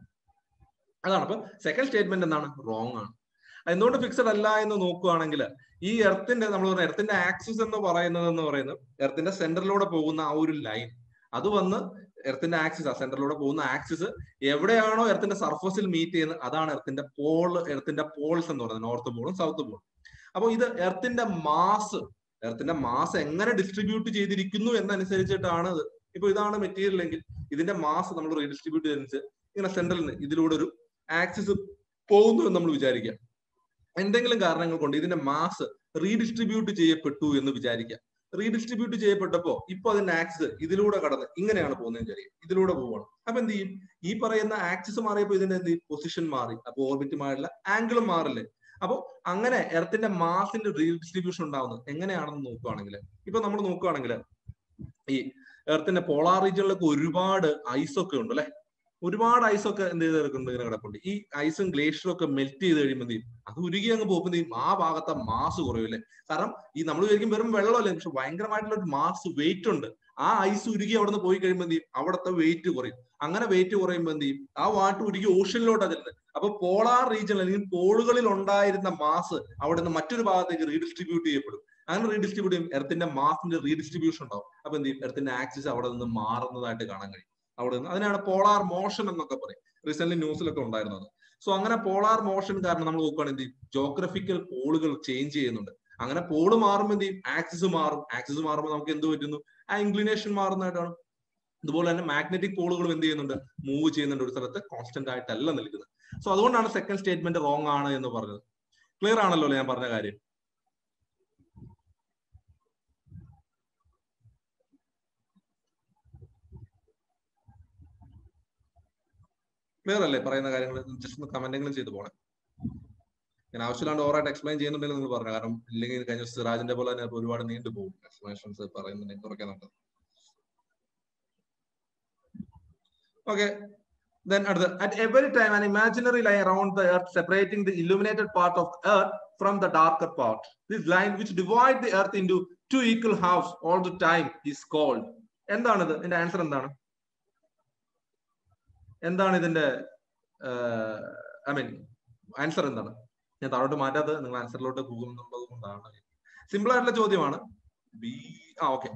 അതാണ്. അപ്പൊ സെക്കൻഡ് സ്റ്റേറ്റ്മെന്റ് എന്താണ്, റോങ് ആണ്. എന്തുകൊണ്ട് ഫിക്സഡ് അല്ല എന്ന് നോക്കുകയാണെങ്കിൽ ഈ എർത്തിന്റെ നമ്മൾ പറഞ്ഞ എർത്തിന്റെ ആക്സിസ് എന്ന് പറയുന്നത് എർത്തിന്റെ സെന്ററിലൂടെ പോകുന്ന ആ ഒരു ലൈൻ, അത് വന്ന് എർത്തിന്റെ ആക്സിസ്, ആ സെന്ററിലൂടെ പോകുന്ന ആക്സിസ് എവിടെയാണോ എർത്തിന്റെ സർഫസിൽ മീറ്റ് ചെയ്യുന്നത് അതാണ് എർത്തിന്റെ പോൾസ് എന്ന് പറയുന്നത്, നോർത്ത് പോളും സൗത്ത് പോളും. അപ്പൊ ഇത് എർത്തിന്റെ മാസ് എങ്ങനെ ഡിസ്ട്രിബ്യൂട്ട് ചെയ്തിരിക്കുന്നു എന്നനുസരിച്ചിട്ടാണ്. ഇപ്പൊ ഇതാണ് മെറ്റീരിയൽ എങ്കിൽ ഇതിന്റെ മാസ് നമ്മൾ റീഡിസ്ട്രിബ്യൂട്ട് ചെയ്തനുസരിച്ച് ഇങ്ങനെ സെന്ററിൽ നിന്ന് ഇതിലൂടെ ഒരു ആക്സിസ് പോകുന്നു എന്ന് നമ്മൾ വിചാരിക്കാം. എന്തെങ്കിലും കാരണങ്ങൾ കൊണ്ട് ഇതിന്റെ മാസ് റീഡിസ്ട്രിബ്യൂട്ട് ചെയ്യപ്പെട്ടു എന്ന് വിചാരിക്കാം. റീഡിസ്ട്രിബ്യൂട്ട് ചെയ്യപ്പെട്ടപ്പോ ഇപ്പൊ അതിന്റെ ആക്സിസ് ഇതിലൂടെ കടന്ന് ഇങ്ങനെയാണ് പോകുന്നത് വിചാരിക്കും, ഇതിലൂടെ പോവാണ്. അപ്പൊ എന്ത് ചെയ്യും, ഈ പറയുന്ന ആക്സിസ് മാറിയപ്പോ ഇതിന്റെ എന്ത് പൊസിഷൻ മാറി, അപ്പൊ ഓർബിറ്റുമായുള്ള ആംഗിളും മാറില്ലേ. അപ്പൊ അങ്ങനെ എർത്തിന്റെ മാസിന്റെ റീഡിസ്ട്രിബ്യൂഷൻ ഉണ്ടാവുന്നത് എങ്ങനെയാണെന്ന് നോക്കുകയാണെങ്കിൽ, ഇപ്പൊ നമ്മൾ നോക്കുകയാണെങ്കിൽ ഈ എർത്തിന്റെ പോളാർ റീജിയനിലൊക്കെ ഒരുപാട് ഐസൊക്കെ ഉണ്ട് അല്ലെ, ഒരുപാട് ഐസൊക്കെ എന്ത് ചെയ്തെടുക്കുന്നുണ്ട്, ഇങ്ങനെ കിടപ്പുണ്ട്. ഈ ഐസും ഗ്ലേഷ്യറും ഒക്കെ മെൽറ്റ് ചെയ്ത് കഴിയുമ്പോൾ അത് ഉരുകി അങ്ങ് പോകുമ്പോൾ ആ ഭാഗത്തെ മാസ് കുറയൂല്ലേ. കാരണം ഈ നമ്മൾ വിചാരിക്കും വെറും വെള്ളമല്ലേ, പക്ഷെ ഭയങ്കരമായിട്ടുള്ള ഒരു മാസ് വെയിറ്റ് ഉണ്ട്. ആ ഐസ് ഉരുകി അവിടെ നിന്ന് പോയി കഴിയുമ്പോൾ അവിടുത്തെ വെയിറ്റ് കുറയും. അങ്ങനെ വെയിറ്റ് കുറയുമ്പോൾ എന്ത് ചെയ്യും, ആ വാട്ട് ഉരുകി ഓഷനിലോട്ടാണ് ചെല്ലുന്നത്. അപ്പൊ പോളാർ റീജിയൻ അല്ലെങ്കിൽ പോളുകളിൽ ഉണ്ടായിരുന്ന മാസ് അവിടെ നിന്ന് മറ്റൊരു ഭാഗത്തേക്ക് റീഡിസ്ട്രിബ്യൂട്ട് ചെയ്യപ്പെടും. അങ്ങനെ റീഡിസ്ട്രിബ്യൂട്ട് ചെയ്യും, എർത്തിന്റെ മാസിന്റെ റീഡിസ്ട്രിബ്യൂഷൻ ഉണ്ടാവും. അപ്പൊ എന്ത് ചെയ്യും, എർത്തിന്റെ ആക്സിസ് അവിടെ നിന്ന് മാറുന്നതായിട്ട് കാണാൻ കഴിയും. അവിടെ നിന്ന് അതിനാണ് പോളാർ മോഷൻ എന്നൊക്കെ പറയും. റീസെന്റ് ന്യൂസിലൊക്കെ ഉണ്ടായിരുന്നത്. സോ അങ്ങനെ പോളാർ മോഷൻ കാരണം നമ്മൾ നോക്കുകയാണെങ്കിൽ എന്ത് ചെയ്യും, ജോഗ്രഫിക്കൽ പോളുകൾ ചേഞ്ച് ചെയ്യുന്നുണ്ട്. അങ്ങനെ പോള് മാറുമ്പോൾ എന്ത് ചെയ്യും, ആക്സിസ് മാറും. ആക്സിസ് മാറുമ്പോൾ നമുക്ക് എന്ത് പറ്റുന്നു, ആ ഇൻക്ലിനേഷൻ മാറുന്നതായിട്ടാണ്. അതുപോലെ തന്നെ മാഗ്നറ്റിക് പോളുകളും എന്ത് ചെയ്യുന്നുണ്ട്, മൂവ് ചെയ്യുന്നുണ്ട്. ഒരു സ്ഥലത്ത് കോൺസ്റ്റന്റ് ആയിട്ടല്ല നിൽക്കുന്നത്. സോ അതുകൊണ്ടാണ് സെക്കൻഡ് സ്റ്റേറ്റ്മെന്റ് റോങ് ആണ് എന്ന് പറഞ്ഞത്. ക്ലിയർ ആണല്ലോ ഞാൻ പറഞ്ഞ കാര്യം? ക്ലിയർ അല്ലേ പറയുന്ന കാര്യങ്ങൾ? ജസ്റ്റ് ഒന്ന് കമന്റെങ്കിലും ചെയ്ത് പോകണം. ഞാൻ ആവശ്യമില്ലാണ്ട് ഓവറായിട്ട് എക്സ്പ്ലെയിൻ ചെയ്യുന്നുണ്ടെങ്കിൽ നിങ്ങൾ പറഞ്ഞു. കാരണം ഇല്ലെങ്കിൽ കഴിഞ്ഞ സിറാജിന്റെ പോലെ തന്നെ ഒരുപാട് നീണ്ടു പോകും എക്സ്പ്ലനേഷൻസ് പറയുന്നുണ്ടെങ്കിൽ കുറയ്ക്കാൻ നോക്കാം. Okay, then at every time an imaginary line around the earth separating the illuminated part of earth from the darker part. This line which divides the earth into two equal halves all the time is called. എന്താണിത്? ഇതിന്റെ answer എന്താണ്? എന്താണ് ഇതിന്റെ answer എന്താണ്? ഞാൻ താഴോട്ട് മാറ്റാത്തത് നിങ്ങൾ ആൻസറിലോട്ട് പോകുന്നുള്ളത് കൊണ്ടാണ്. സിമ്പിൾ ആയിട്ടുള്ള ചോദ്യമാണ്. ബി. ഓക്കെ,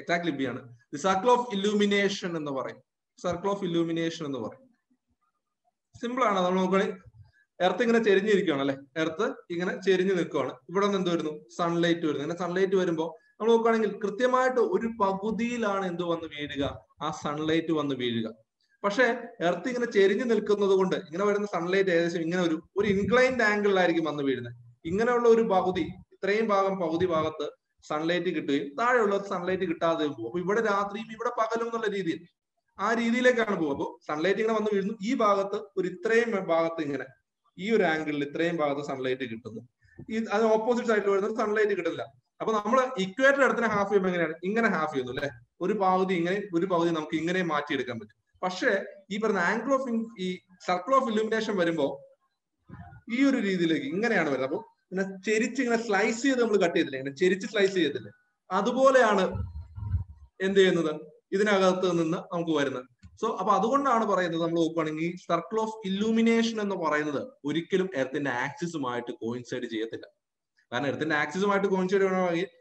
എക്സാക്ട്ലി ബി ആണ്. ദി സർക്കിൾ ഓഫ് ഇല്യൂമിനേഷൻ എന്ന് പറയും. സർക്കിൾ ഓഫ് ഇല്യൂമിനേഷൻ എന്ന് പറയും. സിമ്പിൾ ആണ്. നമ്മൾ നോക്കുകയാണെങ്കിൽ എർത്ത് ഇങ്ങനെ ചെരിഞ്ഞിരിക്കുകയാണ് അല്ലെ, എർത്ത് ഇങ്ങനെ ചെരിഞ്ഞു നിൽക്കുകയാണ്. ഇവിടെ നിന്ന് എന്ത് വരുന്നു, സൺലൈറ്റ് വരുന്നു. ഇങ്ങനെ സൺലൈറ്റ് വരുമ്പോൾ നമ്മൾ നോക്കുകയാണെങ്കിൽ കൃത്യമായിട്ട് ഒരു പകുതിയിലാണ് എന്ത് വന്ന് വീഴുക, ആ സൺലൈറ്റ് വന്ന് വീഴുക. പക്ഷെ എർത്ത് ഇങ്ങനെ ചെരിഞ്ഞു നിൽക്കുന്നത് കൊണ്ട് ഇങ്ങനെ വരുന്ന സൺലൈറ്റ് ഏകദേശം ഇങ്ങനെ ഒരു ഇൻക്ലൈൻഡ് ആംഗിളിലായിരിക്കും വന്ന് വീഴുന്നത്. ഇങ്ങനെയുള്ള ഒരു പകുതി, ഇത്രയും പകുതി ഭാഗത്ത് സൺലൈറ്റ് കിട്ടുകയും താഴെയുള്ളത് സൺലൈറ്റ് കിട്ടാതെ പോകും. അപ്പൊ ഇവിടെ രാത്രിയും ഇവിടെ പകലും എന്നുള്ള രീതിയിൽ ആ രീതിയിലേക്കാണ് പോകുക. അപ്പോൾ സൺലൈറ്റ് ഇങ്ങനെ വന്ന് വീഴുന്നു. ഈ ഭാഗത്ത് ഇത്രയും ഭാഗത്ത് ഇങ്ങനെ ഈ ഒരു ആംഗിളിൽ ഇത്രയും ഭാഗത്ത് സൺലൈറ്റ് കിട്ടുന്നു. അത് ഓപ്പോസിറ്റ് സൈഡിൽ വരുന്നത് സൺലൈറ്റ് കിട്ടില്ല. അപ്പൊ നമ്മൾ ഇക്വേറ്റർ അടുത്തിന് ഹാഫ് ചെയ്യുമ്പോൾ എങ്ങനെയാണ്, ഇങ്ങനെ ഹാഫ് ചെയ്യുന്നു അല്ലെ. ഒരു പകുതി ഇങ്ങനെ, ഒരു പകുതി നമുക്ക് ഇങ്ങനെ മാറ്റിയെടുക്കാൻ പറ്റും. പക്ഷേ ഈ പറഞ്ഞ ആംഗിൾ ഓഫ് ഈ സർക്കിൾ ഓഫ് ഇല്യൂമിനേഷൻ വരുമ്പോ ഈ ഒരു രീതിയിലേക്ക് ഇങ്ങനെയാണ് വരുന്നത്. അപ്പൊ ഇങ്ങനെ ചെരിച്ച് ഇങ്ങനെ സ്ലൈസ് ചെയ്ത് നമ്മൾ കട്ട് ചെയ്തില്ലേ, ഇങ്ങനെ ചെരിച്ച് സ്ലൈസ് ചെയ്തില്ലേ, അതുപോലെയാണ് എന്ത് ചെയ്യുന്നത് ഇതിനകത്ത് നിന്ന് നമുക്ക് വരുന്നത്. സോ അപ്പൊ അതുകൊണ്ടാണ് പറയുന്നത്, നമ്മൾ നോക്കുകയാണെങ്കിൽ സർക്കിൾ ഓഫ് ഇല്ലൂമിനേഷൻ എന്ന് പറയുന്നത് ഒരിക്കലും എർത്തിന്റെ ആക്സിസുമായിട്ട് കോയിൻസൈഡ് ചെയ്യത്തില്ല. കാരണം എർത്തിന്റെ ആക്സിസുമായിട്ട് കോയിൻസൈഡ് ചെയ്യണമെങ്കിൽ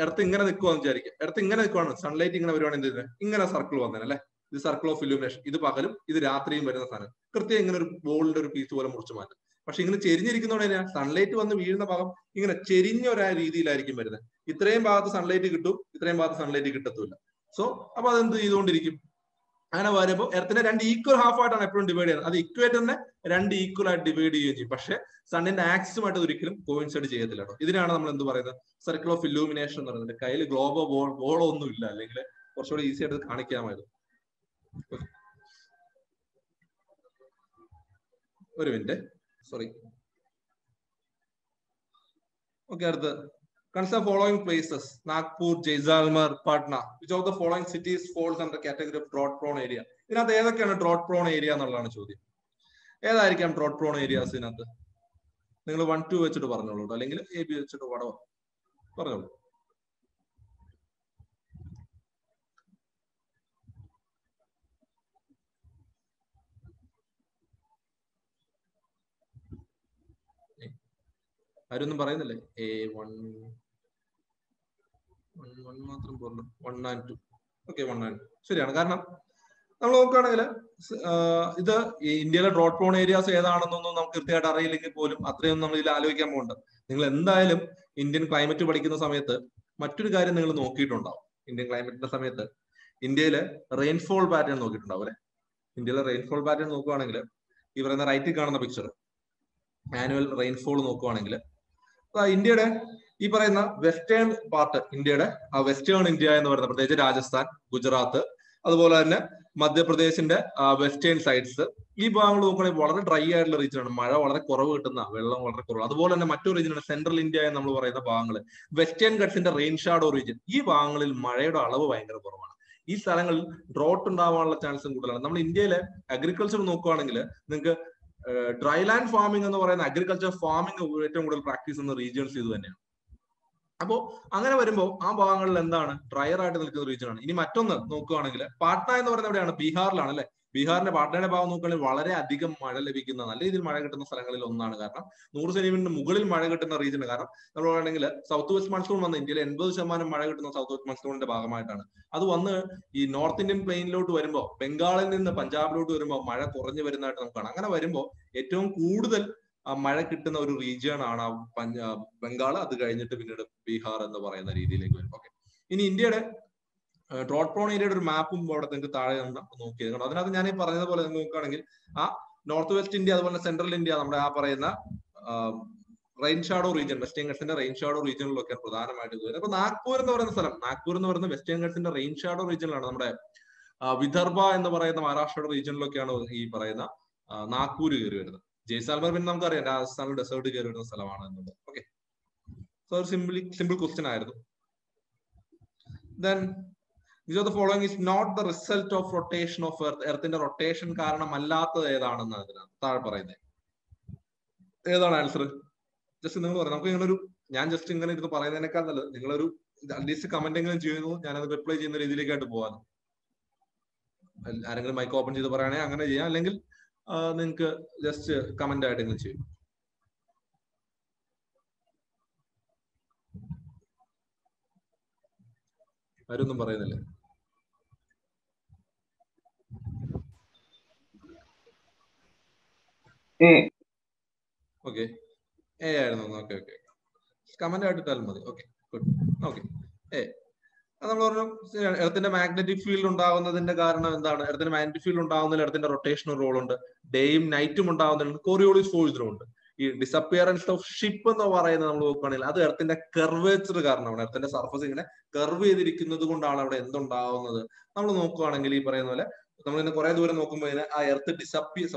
എർത്ത് ഇങ്ങനെ നിൽക്കുവാന്ന് വിചാരിക്കുക, എർത്ത് ഇങ്ങനെ നിൽക്കുവാണ്, സൺലൈറ്റ് ഇങ്ങനെ വരുവാണെങ്കിൽ എന്ത് ചെയ്യുന്നത്, ഇങ്ങനെ സർക്കിൾ വന്നേ അല്ലെ, ഇത് സർക്കിൾ ഓഫ് ഇല്ലൂമിനേഷൻ. ഇത് പകലും ഇത് രാത്രിയും വരുന്ന സാധനം കൃത്യം ഇങ്ങനെ ഒരു ബോളിന്റെ ഒരു പീസ് പോലെ മുറിച്ച് മാറ്റും. പക്ഷെ ഇങ്ങനെ ചെരിഞ്ഞിരിക്കുന്നതോടെ സൺലൈറ്റ് വന്ന് വീഴുന്ന ഭാഗം ഇങ്ങനെ ചെരിഞ്ഞ ഒരു രീതിയിലായിരിക്കും വരുന്നത്. ഇത്രയും ഭാഗത്ത് സൺലൈറ്റ് കിട്ടും, ഇത്രയും ഭാഗത്ത് സൺലൈറ്റ് കിട്ടത്തില്ല. സോ അപ്പൊ അതെന്ത് ചെയ്തുകൊണ്ടിരിക്കും, അങ്ങനെ വരുമ്പോൾ എർത്തിനെ രണ്ട് ഈക്വൽ ഹാഫ് ആയിട്ടാണ് എപ്പോഴും ഡിവൈഡ് ചെയ്യുന്നത്. അത് ഇക്വേറ്ററിനെ രണ്ട് ഈക്വൽ ആയിട്ട് ഡിവൈഡ് ചെയ്യുകയും ചെയ്യും. പക്ഷെ സണ്ണിന്റെ ആക്സിസുമായിട്ട് ഒരിക്കലും കോയിൻസൈഡ് ചെയ്യത്തില്ല കേട്ടോ. ഇതിനാണ് നമ്മൾ എന്ത് പറയുന്നത്, സർക്കിൾ ഓഫ് ഇല്ലൂമിനേഷൻ എന്ന് പറയുന്നത്. കയ്യിൽ ഗ്ലോബോ ബോളോ ഒന്നും ഇല്ല, അല്ലെങ്കിൽ കുറച്ചുകൂടി ഈസി ആയിട്ട് കാണിക്കാമായിരുന്നു. ഒരു മിനിറ്റ്, സോറി. ഓക്കെ, അടുത്ത് consider following places: Nagpur, Jaisalmer, Patna. Which of the following cities falls under category of drought prone area? ഇതിനകത്ത് ഏതൊക്കെയാണ് ഡ്രോട്ട് പ്രോൺ ഏരിയ എന്നുള്ളതാണ് ചോദ്യം. ഏതായിരിക്കാം ഡ്രോട്ട് പ്രോൺ ഏരിയാസ് ഇതിനകത്ത്? നിങ്ങൾ 1, 2 വെച്ചിട്ട് പറഞ്ഞോളൂ, അല്ലെങ്കിൽ AB വെച്ചിട്ട് പറഞ്ഞോളൂ. ആരൊന്നും പറയുന്നില്ലേ? A1 മാത്രം പോരല്ലോ, 1 and 2. ഓക്കെ, 1 and 2 ശരിയാണ്. കാരണം നമ്മൾ നോക്കുകയാണെങ്കിൽ ഇത് ഇന്ത്യയിലെ ഡ്രോട്ട് പ്രോൺ ഏരിയാസ് ഏതാണെന്നൊന്നും നമുക്ക് കൃത്യമായിട്ട് അറിയില്ലെങ്കിൽ പോലും അത്രയൊന്നും നമ്മൾ ഇതിൽ ആലോചിക്കാൻ പോകണ്ട. നിങ്ങൾ എന്തായാലും ഇന്ത്യൻ ക്ലൈമറ്റ് പഠിക്കുന്ന സമയത്ത് മറ്റൊരു കാര്യം നിങ്ങൾ നോക്കിയിട്ടുണ്ടാവും. ഇന്ത്യൻ ക്ലൈമറ്റിന്റെ സമയത്ത് ഇന്ത്യയിലെ റെയിൻഫോൾ പാറ്റേൺ നോക്കിയിട്ടുണ്ടാവും അല്ലെ. ഇന്ത്യയിലെ റെയിൻഫോൾ പാറ്റേൺ നോക്കുകയാണെങ്കിൽ ഈ പറയുന്ന റൈറ്റിൽ കാണുന്ന പിക്ചർ ആനുവൽ റെയിൻഫോൾ നോക്കുകയാണെങ്കിൽ ഇന്ത്യയുടെ ഈ പറയുന്ന വെസ്റ്റേൺ പാർട്ട്, ഇന്ത്യയുടെ വെസ്റ്റേൺ ഇന്ത്യ എന്ന് പറയുന്ന പ്രത്യേകിച്ച് രാജസ്ഥാൻ, ഗുജറാത്ത്, അതുപോലെ തന്നെ മധ്യപ്രദേശിന്റെ വെസ്റ്റേൺ സൈഡ്സ്, ഈ ഭാഗങ്ങൾ നോക്കുകയാണെങ്കിൽ വളരെ ഡ്രൈ ആയിട്ടുള്ള റീജിയൻ ആണ്. മഴ വളരെ കുറവ് കിട്ടുന്ന, വെള്ളം വളരെ കുറവ്. അതുപോലെ തന്നെ മറ്റൊരു റീജിയനാണ് സെൻട്രൽ ഇന്ത്യ എന്ന് നമ്മൾ പറയുന്ന ഭാഗങ്ങൾ, വെസ്റ്റേൺ ഗട്ട്സിന്റെ റെയിൻ ഷാഡോ റീജിയൻ. ഈ ഭാഗങ്ങളിൽ മഴയുടെ അളവ് ഭയങ്കര കുറവാണ്. ഈ സ്ഥലങ്ങളിൽ ഡ്രോട്ട് ഉണ്ടാവാനുള്ള ചാൻസും കൂടുതലാണ്. നമ്മൾ ഇന്ത്യയിലെ അഗ്രികൾച്ചർ നോക്കുകയാണെങ്കിൽ നിങ്ങൾക്ക് ഡ്രൈ ലാൻഡ് ഫാമിംഗ് എന്ന് പറയുന്ന അഗ്രികൾച്ചർ ഫാമിംഗ് ഏറ്റവും കൂടുതൽ പ്രാക്ടീസ് ചെയ്യുന്ന റീജിയൻസ് ഇത് തന്നെയാണ്. അപ്പോ അങ്ങനെ വരുമ്പോൾ ആ ഭാഗങ്ങളിൽ എന്താണ് ഡ്രയർ ആയിട്ട് നിൽക്കുന്ന റീജിയൻ ആണ്. ഇനി മറ്റൊന്ന് നോക്കുകയാണെങ്കിൽ പാട്ന എന്ന് പറയുന്നത് എവിടെയാണ്? ബീഹാറിലാണ് അല്ലെ. ബീഹാറിന്റെ പാട്നയുടെ ഭാഗം നോക്കുകയാണെങ്കിൽ വളരെ അധികം മഴ ലഭിക്കുന്ന, നല്ല രീതിയിൽ മഴ കിട്ടുന്ന സ്ഥലങ്ങളിൽ ഒന്നാണ്. കാരണം 100 സെന്റിമീറ്ററിന് മുകളിൽ മഴ കിട്ടുന്ന റീജിയൻ. കാരണം നമ്മൾ പറയുകയാണെങ്കിൽ സൗത്ത് വെസ്റ്റ് മൺസൂൺ വന്ന് ഇന്ത്യയിൽ 80% മഴ കിട്ടുന്ന സൗത്ത് വെസ്റ്റ് മൺസൂണിന്റെ ഭാഗമായിട്ടാണ്. അത് വന്ന് ഈ നോർത്ത് ഇന്ത്യൻ പ്ലെയിനിലോട്ട് വരുമ്പോൾ, ബംഗാളിൽ നിന്ന് പഞ്ചാബിലോട്ട് വരുമ്പോൾ മഴ കുറഞ്ഞു വരുന്നതായിട്ട് നമുക്ക് കാണാം. അങ്ങനെ വരുമ്പോൾ ഏറ്റവും കൂടുതൽ മഴ കിട്ടുന്ന ഒരു റീജിയൻ ആണ് ബംഗാൾ. അത് കഴിഞ്ഞിട്ട് പിന്നീട് ബീഹാർ എന്ന് പറയുന്ന രീതിയിലേക്ക് വരും. ഓക്കെ, ഇനി ഇന്ത്യയുടെ ഡ്രോട്ട് പ്രോൺ ഏരിയയുടെ ഒരു മാപ്പും അവിടെ നിങ്ങൾക്ക് താഴെ നോക്കിയത്. അതിനകത്ത് ഞാൻ ഈ പറഞ്ഞതുപോലെ നോക്കുകയാണെങ്കിൽ ആ നോർത്ത് വെസ്റ്റ് ഇന്ത്യ, അതുപോലെ സെൻട്രൽ ഇന്ത്യ, നമ്മുടെ ആ പറയുന്ന റെയിൻ ഷാഡോ റീജിയൻ, വെസ്റ്റേൺ ഗട്ട്സിന്റെ റെയിൻ ഷാഡോ റീജിയനിലൊക്കെയാണ് പ്രധാനമായിട്ട് വരുന്നത്. അപ്പൊ നാഗ്പൂർ എന്ന് പറയുന്ന സ്ഥലം, നാഗ്പൂർ എന്ന് പറയുന്ന വെസ്റ്റേൺ ഗട്ട്സിന്റെ റെയിൻ ഷാഡോ റീജിയനിലാണ്. നമ്മുടെ വിദർഭ എന്ന് പറയുന്ന മഹാരാഷ്ട്രയുടെ റീജിയനിലൊക്കെയാണ് ഈ പറയുന്ന നാഗ്പൂർ കയറി വരുന്നത്. ജയ്സാൽമർ പിന്നെ നമുക്കറിയാം രാജസ്ഥാനിൽ ഡെസേർട്ട് കയറി വരുന്ന സ്ഥലമാണ് എന്നുള്ളത്. ഓക്കെ, സോ ഒരു സിമ്പിൾ ക്വസ്റ്റ്യൻ ആയിരുന്നു. Then these are the following is not the result of rotation of earth. എർത്തിന്റെ റൊട്ടേഷൻ കാരണമല്ലാത്തത് ഏതാണെന്ന് അതിനകത്ത് താഴെ പറയുന്നത്. ഏതാണ് ആൻസർ? ജസ്റ്റ് നിങ്ങൾ പറയാം. നമുക്ക് ഇങ്ങനെ ഒരു, ഞാൻ ജസ്റ്റ് ഇങ്ങനെ ഇരുന്ന് പറയുന്നതിനേക്കാൾ നല്ലത് നിങ്ങളൊരു അറ്റ്ലീസ്റ്റ് കമന്റ് എങ്കിലും ചെയ്യുന്നു, ഞാനത് റിപ്ലൈ ചെയ്യുന്ന രീതിയിലേക്കായിട്ട് പോകാൻ. ആരെങ്കിലും മൈക്ക് ഓപ്പൺ ചെയ്ത് പറയുകയാണെങ്കിൽ അങ്ങനെ ചെയ്യാം, അല്ലെങ്കിൽ നിങ്ങൾക്ക് ജസ്റ്റ് കമന്റ് ആയിട്ട് ഇങ്ങനെ ചെയ്യും. ആരൊന്നും പറയുന്നില്ലേ? ഓക്കെ, എ ആയിരുന്നു. ഓക്കെ ഓക്കെ, കമന്റ് ആയിട്ട് ഇട്ടാലും മതി. Okay, good. Okay, A. നമ്മൾ പറഞ്ഞു എർത്തിന്റെ മാഗ്നറ്റിക് ഫീൽഡ് ഉണ്ടാകുന്നതിന്റെ കാരണം എന്താണ്? എർത്തിന്റെ മാഗ്നറ്റിക് ഫീൽഡ് ഉണ്ടാകുന്നതിൽ എർത്തിന്റെ റൊട്ടേഷണൽ റോൾ ഉണ്ട്. ഡേയും നൈറ്റും ഉണ്ടാകുന്നതിൽ കോറിയോളിസ് ഫോഴ്സിലും ഉണ്ട്. ഈ ഡിസപ്പിയറൻസ് ഓഫ് ഷിപ്പ് എന്ന് പറയുന്നത് നമ്മൾ നോക്കുകയാണെങ്കിൽ അത് എർത്തിന്റെ കർവേച്ചർ കാരണമാണ്. എർത്തിന്റെ സർഫസ് ഇങ്ങനെ കർവ് ചെയ്തിരിക്കുന്നത് കൊണ്ടാണ് അവിടെ എന്തുണ്ടാവുന്നത്. നമ്മൾ നോക്കുകയാണെങ്കിൽ ഈ പറയുന്ന പോലെ നമ്മൾ ഇന്ന് കുറെ ദൂരം നോക്കുമ്പോൾ ആ എർത്ത്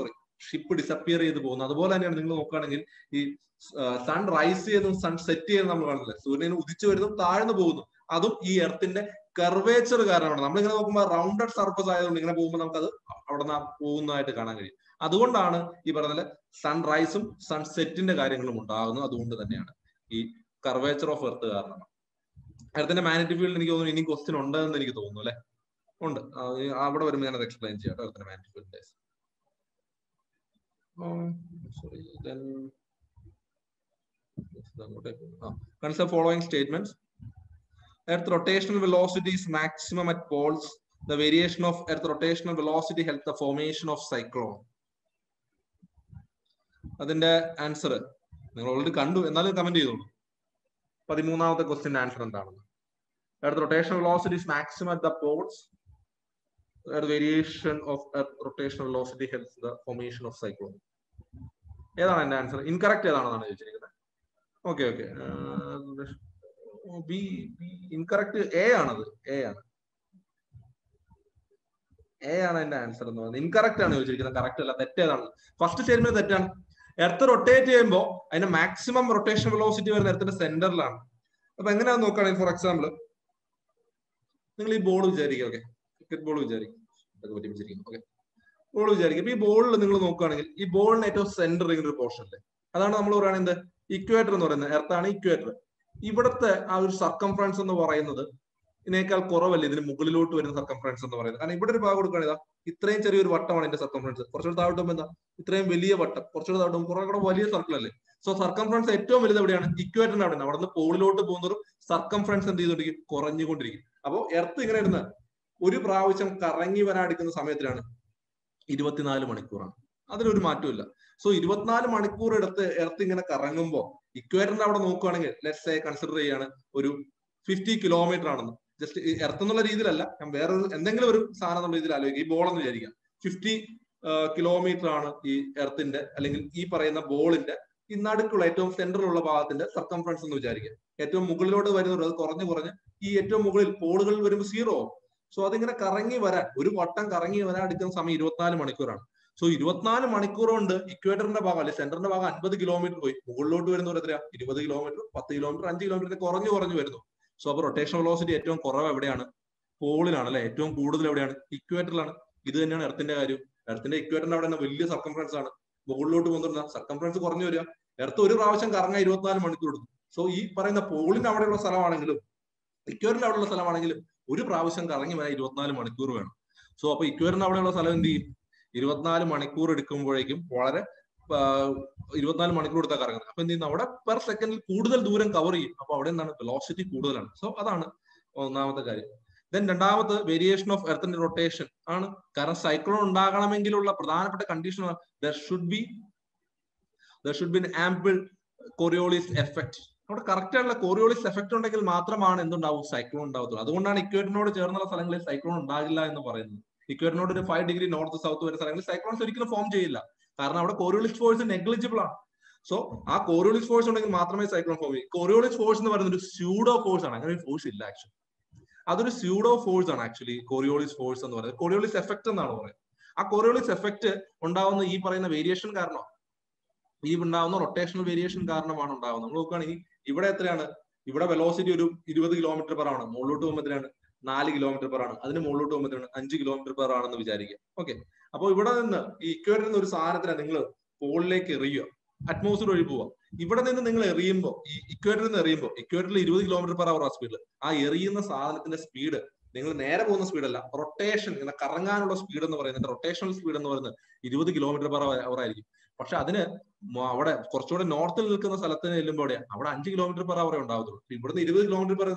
ഷിപ്പ് ഡിസപ്പിയർ ചെയ്ത് പോകുന്നു. അതുപോലെ തന്നെയാണ് നിങ്ങൾ നോക്കുകയാണെങ്കിൽ ഈ സൺ റൈസ് ചെയ്യുന്നതും സൺ സെറ്റ് ചെയ്യുന്നതും നമ്മൾ കാണുന്നില്ല. സൂര്യന് ഉദിച്ചു വരുന്നതും താഴ്ന്നു പോകുന്നു. അതും ഈ എർത്തിന്റെ കർവേച്ചർ കാരണമാണ്. നമ്മളിങ്ങനെ നോക്കുമ്പോൾ റൗണ്ടഡ് സർഫസ് ആയതുകൊണ്ട് ഇങ്ങനെ പോകുമ്പോൾ നമുക്കത് അവിടെ നിന്ന് പോകുന്നതായിട്ട് കാണാൻ കഴിയും. അതുകൊണ്ടാണ് ഈ പറഞ്ഞ സൺറൈസും സൺസെറ്റിന്റെ കാര്യങ്ങളും ഉണ്ടാകുന്നത്. അതുകൊണ്ട് തന്നെയാണ് ഈ കർവേച്ചർ ഓഫ് എർത്ത് കാരണം. എർത്തിന്റെ മാഗ്നറ്റിക് ഫീൽഡ് എനിക്ക് തോന്നുന്നു ഇനി ക്വസ്റ്റ്യൻ ഉണ്ടെന്ന് എനിക്ക് തോന്നുന്നു അല്ലെ? ഉണ്ട്. അവിടെ വരുമ്പോൾ ഞാനത് എക്സ്പ്ലെയിൻ ചെയ്യാം. എർത്തിന്റെ magnetic field consider following statements. Earth rotational velocity is maximum at poles. The variation of Earth rotational velocity helps the formation of cyclone. അതിന്റെ ആൻസർ നിങ്ങൾ ഓൾറെഡി കണ്ടു, എന്നാലും കമന്റ് ചെയ്തോളൂ. 13ാമത്തെ ക്വസ്റ്റ്യന്റെ ആൻസർ എന്താണെന്ന്. Earth rotational velocity is maximum at the poles. The variation of Earth rotational velocity helps the formation of cyclone. ഏതാണ് എന്റെ answer? Incorrect ഏതാണെന്നാണ് ചോദിച്ചിരിക്കുന്നത്. Okay okay, B incorrect A ആണത്. എ ആണ് എന്റെ ആൻസർ എന്ന് പറയുന്നത്. ഇൻകറക്റ്റ് ആണ് ചോദിച്ചിരിക്കുന്നത്, കറക്റ്റ് അല്ല. തെറ്റേതാണ്? ഫസ്റ്റ് സ്റ്റേറ്റ്മെന്റ് തെറ്റാണ്. എർത്ത് റൊട്ടേറ്റ് ചെയ്യുമ്പോൾ അതിന്റെ മാക്സിമം റൊട്ടേഷൻ വെലോസിറ്റി വരുന്ന എർത്തിന്റെ സെന്ററിലാണ്. അപ്പൊ എങ്ങനെയാണെന്ന് നോക്കുകയാണെങ്കിൽ, ഫോർ എക്സാമ്പിൾ നിങ്ങൾ ഈ ബോൾ വിചാരിക്കുക. ഓക്കെ, ക്രിക്കറ്റ് ബോൾ വിചാരിക്കും. ഓക്കെ, ബോൾ വിചാരിക്കും. അപ്പൊ ഈ ബോളിൽ നിങ്ങൾ നോക്കുകയാണെങ്കിൽ ഈ ബോളിന് ഏറ്റവും സെന്റർ ഇങ്ങനെ ഒരു പോർഷൻ അല്ലേ, അതാണ് നമ്മൾ പറയുന്നത് എന്ത്, ഇക്വേറ്റർ എന്ന് പറയുന്നത്. എർത്താണ് ഇക്വേറ്റർ. ഇവിടുത്തെ ആ ഒരു സർക്കംഫറൻസ് എന്ന് പറയുന്നത് ഇതിനേക്കാൾ കുറവല്ലേ ഇതിന് മുകളിലോട്ട് വരുന്ന സർക്കംഫറൻസ് എന്ന് പറയുന്നത്. കാരണം ഇവിടെ ഒരു ഭാഗം കൊടുക്കുകയാണെങ്കിൽ ഇത്രയും ചെറിയൊരു വട്ടമാണ് ഇതിന്റെ സർക്കംഫറൻസ്. കുറച്ചുകൂടെ താഴോട്ടുമ്പോൾ എന്താ ഇത്രയും വലിയ വട്ടം, കുറച്ചുകൂടെ താഴോട്ടും കുറെ കൂടെ വലിയ സർക്കിൾ അല്ലേ. സോ സർക്കംഫറൻസ് ഏറ്റവും വലുത് എവിടെയാണ്? ഇക്വേറ്ററിന്റെ അവിടെ. അവിടെ നിന്ന് പോളിലോട്ട് പോകുന്നതും സർക്കംഫറൻസ് എന്ത് ചെയ്തുകൊണ്ടിരിക്കും? കുറഞ്ഞുകൊണ്ടിരിക്കും. അപ്പോൾ എർത്ത് ഇങ്ങനെ ഇരുന്ന് ഒരു പ്രാവശ്യം കറങ്ങി വരാൻ എടുക്കുന്ന സമയത്തിലാണ് 24 മണിക്കൂറാണ്. അതിനൊരു മാറ്റമില്ല. സോ 24 മണിക്കൂർ എടുത്ത് എർത്ത് ഇങ്ങനെ കറങ്ങുമ്പോൾ ഇക്വേറ്ററിന്റെ അവിടെ നോക്കുകയാണെങ്കിൽ ലെറ്റ്സ് സേ കൺസിഡർ ചെയ്യാണ് ഒരു 50 കിലോമീറ്റർ ആണെന്ന്. ജസ്റ്റ് എർത്ത് എന്നുള്ള രീതിയിലല്ല, ഞാൻ വേറെ എന്തെങ്കിലും ഒരു സാധനം എന്നുള്ള രീതിയിൽ ആലോചിക്കുക. ഈ ബോൾ എന്ന് വിചാരിക്കാം 50 കിലോമീറ്റർ ആണ് ഈ എർത്തിന്റെ, അല്ലെങ്കിൽ ഈ പറയുന്ന ബോളിന്റെ ഈ നടുക്കുള്ള ഏറ്റവും സെന്ററിലുള്ള ഭാഗത്തിന്റെ സർക്കംഫറൻസ് എന്ന് വിചാരിക്കുക. ഏറ്റവും മുകളിലോട്ട് വരുന്നത് അത് കുറഞ്ഞ് ഈ ഏറ്റവും മുകളിൽ പോളുകളിൽ വരുമ്പോൾ 0 ആവും. സോ അതിങ്ങനെ കറങ്ങി വരാൻ, ഒരു വട്ടം കറങ്ങി വരാൻ എടുക്കുന്ന സമയം 24 മണിക്കൂറാണ്. സോ 24 മണിക്കൂർ കൊണ്ട് ഇക്വേറ്ററിന്റെ ഭാഗം അല്ലെങ്കിൽ സെന്ററിന്റെ ഭാഗം 50 കിലോമീറ്റർ പോയി മുകളിലോട്ട് വരുന്നവർ എത്രയാ? 20 കിലോമീറ്റർ, 10 കിലോമീറ്റർ, 5 കിലോമീറ്റർ കുറഞ്ഞു വരുന്നു. സോ അപ്പൊ റൊട്ടേഷൻ വെലോസിറ്റി ഏറ്റവും കുറവ് എവിടെയാണ്? പോളിലാണ് അല്ലെ. ഏറ്റവും കൂടുതൽ എവിടെയാണ്? ഇക്വേറ്ററിലാണ്. ഇത് തന്നെയാണ് എർത്തിന്റെ കാര്യം. എർത്തിന്റെ ഇക്വേറ്ററിന്റെ അവിടെ വലിയ സർക്കംഫറൻസ് ആണ്. മുകളിലോട്ട് പോകുന്ന സർക്കംഫറൻസ് കുറഞ്ഞു വരിക. എർത്ത് ഒരു പ്രാവശ്യം കറങ്ങാൻ 24 മണിക്കൂർ എടുക്കും. സോ ഈ പറയുന്ന പോളിന്റെ അവിടെയുള്ള സ്ഥലമാണെങ്കിലും ഇക്വേറ്ററിന്റെ അവിടെയുള്ള സ്ഥലമാണെങ്കിലും ഒരു പ്രാവശ്യം കറങ്ങി വരാൻ 24 മണിക്കൂർ വേണം. സോ അപ്പൊ ഇക്വേറ്ററിന്റെ അവിടെയുള്ള സ്ഥലം എന്ത് ചെയ്യും? 24 മണിക്കൂർ എടുക്കുമ്പോഴേക്കും വളരെ 24 മണിക്കൂർ എടുത്താൽ കറങ്ങുന്നത്. അപ്പൊ എന്ത് ചെയ്യുന്നു? അവിടെ പെർ സെക്കൻഡിൽ കൂടുതൽ ദൂരം കവർ ചെയ്യും. അപ്പൊ അവിടെ എന്താണ്? വെലോസിറ്റി കൂടുതലാണ്. സോ അതാണ് ഒന്നാമത്തെ കാര്യം. ദെൻ രണ്ടാമത് വേരിയേഷൻ ഓഫ് എർത്തിന്റെ റൊട്ടേഷൻ ആണ്. കാരണം സൈക്ലോൺ ഉണ്ടാകണമെങ്കിലുള്ള പ്രധാനപ്പെട്ട condition there should be ample Coriolis effect. അവിടെ കറക്റ്റ് ആയിട്ടുള്ള കോറിയോളിസ് എഫക്ട് ഉണ്ടെങ്കിൽ മാത്രമാണ് എന്തുണ്ടാവും? സൈക്ലോൺ ഉണ്ടാവത്തുള്ളൂ. അതുകൊണ്ടാണ് ഇക്വേറ്ററിനോട് ചേർന്നുള്ള സ്ഥലങ്ങളിൽ സൈക്ലോൺ ഉണ്ടാകില്ല എന്ന് പറയുന്നത്. ഇക്വേറ്ററിനോട് ഒരു 5 ഡിഗ്രി നോർത്ത് സൗത്ത് വരുന്ന സ്ഥലങ്ങളിൽ സൈക്ലോൺസ് ഒരിക്കലും ഫോം ചെയ്യില്ല. കാരണം അവിടെ കോറിയോളിസ് ഫോഴ്സ് നെഗ്ലിജിബിൾ ആണ്. സോ ആ കോറിയോളിസ് ഫോഴ്സ് ഉണ്ടെങ്കിൽ മാത്രമേ സൈക്ലോൺ ഫോം ചെയ്യൂ. കോറിയോളിസ് ഫോഴ്സ് എന്ന് പറയുന്നത് ഒരു സ്യൂഡോ ഫോഴ്സ് ആണ്. അങ്ങനെ ഒരു ഫോഴ്സ് ഇല്ല ആക്ച്വലി. അതൊരു സ്യൂഡോ ഫോഴ്സ് ആണ് ആക്ച്വലി കോറിയോളിസ് ഫോഴ്സ് എന്ന് പറയുന്നത്. കോറിയോളിസ് എഫക്ട് എന്നാണ് പറയുന്നത്. ആ കോറിയോളിസ് എഫക്ട് ഉണ്ടാവുന്ന ഈ പറയുന്ന വേരിയേഷൻ കാരണം, ഈ ഉണ്ടാവുന്ന റൊട്ടേഷണൽ വേരിയേഷൻ കാരണമാണ് ഉണ്ടാവുന്നത്. നമ്മൾ നോക്കുകയാണെങ്കിൽ ഇവിടെ എത്രയാണ്? ഇവിടെ വെലോസിറ്റി ഒരു 20 കിലോമീറ്റർ പെർ ആണ്. മുകളിലോട്ട് പോകുമ്പോൾ എത്രയാണ്? 4 കിലോമീറ്റർ പെർ ആണ്. അതിന് മുകളിലോട്ട് പോകുമ്പോൾ എത്രയാണ്? 5 കിലോമീറ്റർ പെർ ആണെന്ന് വിചാരിക്കുക. ഓക്കെ, അപ്പോൾ ഇവിടെ നിന്ന് ഈ ഇക്വേറ്ററിൽ നിന്ന് ഒരു സാധനത്തിനെ നിങ്ങൾ പോളിലേക്ക് എറിയുക, അറ്റ്മോസ്ഫിയർ വഴി പോവുക. ഇവിടെ നിന്ന് നിങ്ങൾ എറിയുമ്പോൾ, ഈ ഇക്വേറ്ററിൽ നിന്ന് എറിയുമ്പോൾ, ഇക്വേറ്ററിൽ 20 കിലോമീറ്റർ പെർ അവർ ആ സ്പീഡിൽ, ആ എറിയുന്ന സാധനത്തിന്റെ സ്പീഡ് നിങ്ങൾ നേരെ പോകുന്ന സ്പീഡല്ല, റൊട്ടേഷൻ ഇങ്ങനെ കറങ്ങാനുള്ള സ്പീഡ് എന്ന് പറയുന്നത്, റൊട്ടേഷണൽ സ്പീഡ് എന്ന് പറയുന്നത് 20 കിലോമീറ്റർ പെർ അവർ ആയിരിക്കും. പക്ഷെ അതിന് അവിടെ കുറച്ചുകൂടെ നോർത്തിൽ നിൽക്കുന്ന സ്ഥലത്തിന് ചെല്ലുമ്പോൾ അവിടെ 5 കിലോമീറ്റർ പെർ അവറേ ഉണ്ടാവത്തുള്ളൂ. ഇവിടുന്ന് 20 കിലോമീറ്റർ പെർ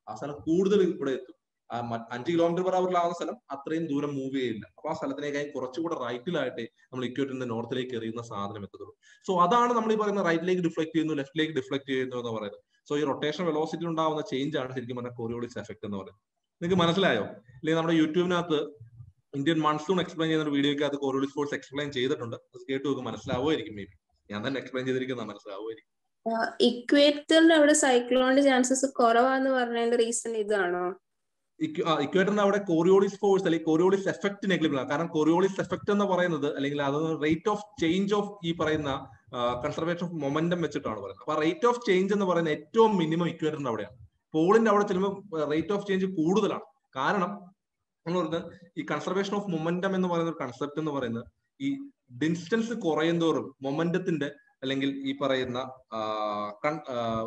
ആ സ്ഥലം കൂടുതൽ ഇവിടെ എത്തും. 5 കിലോമീറ്റർ പെർ അവറിലാവുന്ന സ്ഥലം അത്രയും ദൂരം മൂവ് ചെയ്യില്ല. അപ്പൊ ആ സ്ഥലത്തിനേക്കാൾ കുറച്ചുകൂടെ റൈറ്റിലായിട്ടേ നമ്മൾ ഇക്വേറ്ററിന്റെ നോർത്തിലേക്ക് എറിയുന്ന സാധനം എത്തുള്ളൂ. സോ അതാണ് നമ്മൾ ഈ പറയുന്ന റൈറ്റിലേക്ക് ഡിഫ്ലക്ട് ചെയ്യുന്നു, ലെഫ്റ്റിലേക്ക് ഡിഫ്ലക്ട് ചെയ്യുന്നു എന്ന് പറയുന്നത്. സോ ഈ റൊട്ടേഷൻ വെലോസിറ്റി ഉണ്ടാവുന്ന ചേഞ്ച് ആണ് ശരിക്കും പറഞ്ഞാൽ കോറിയോളിസ് എഫക്ട് എന്ന് പറയുന്നത്. നിങ്ങൾക്ക് മനസ്സിലായോ? അല്ലെങ്കിൽ നമ്മുടെ യൂട്യൂബിനകത്ത് ഇന്ത്യൻ മൺസൂൺ എക്സ്പ്ലെയിൻ ചെയ്യുന്ന ഒരു വീഡിയോക്കകത്ത് കോറിയോളിസ് ഫോഴ്സ് എക്സ്പ്ലെയിൻ ചെയ്തിട്ടുണ്ട്. അത് കേട്ട് നോക്ക്, മനസ്സിലാവുമായിരിക്കും. മേ ബി ഞാൻ തന്നെ എക്സ്പ്ലെയിൻ ചെയ്തിരിക്കുന്ന മനസ്സിലാവുമായിരിക്കും. ഇക്വേറ്ററിന്റെ അവിടെ സൈക്ലോണിന്റെ ചാൻസസ് കുറവാന്ന് പറഞ്ഞതിന്റെ റീസൺ ഇതാണോ? ഇക്വേറ്ററിന്റെ അവിടെ കോറിയോളിസ് ഫോഴ്സ് അല്ലെങ്കിൽ കോറിയോളിസ് എഫക്ട് നെഗ്ലിബിൾ ആണ്. കാരണം കോറിയോളിസ് എഫക്ട് എന്ന് പറയുന്നത്, അല്ലെങ്കിൽ അത് റേറ്റ് ഓഫ് ചേഞ്ച് ഓഫ് ഈ പറയുന്ന കൺസർവേഷൻ ഓഫ് മൊമെന്റം വെച്ചിട്ടാണ് പറയുന്നത്. അപ്പൊ റേറ്റ് ഓഫ് ചേഞ്ച് എന്ന് പറയുന്നത് ഏറ്റവും മിനിമം ഇക്വേറ്ററിന്റെ അവിടെയാണ്. പോളിന്റെ അവിടെ ചെല്ലുമ്പോൾ റേറ്റ് ഓഫ് ചേഞ്ച് കൂടുതലാണ്. കാരണം എന്ന് പറയുന്നത് ഈ കൺസർവേഷൻ ഓഫ് മൊമെന്റം എന്ന് പറയുന്ന ഒരു കൺസെപ്റ്റ് എന്ന് പറയുന്നത് ഈ ഡിസ്റ്റൻസ് കുറയുന്തോറും മൊമെന്റത്തിന്റെ അല്ലെങ്കിൽ ഈ പറയുന്ന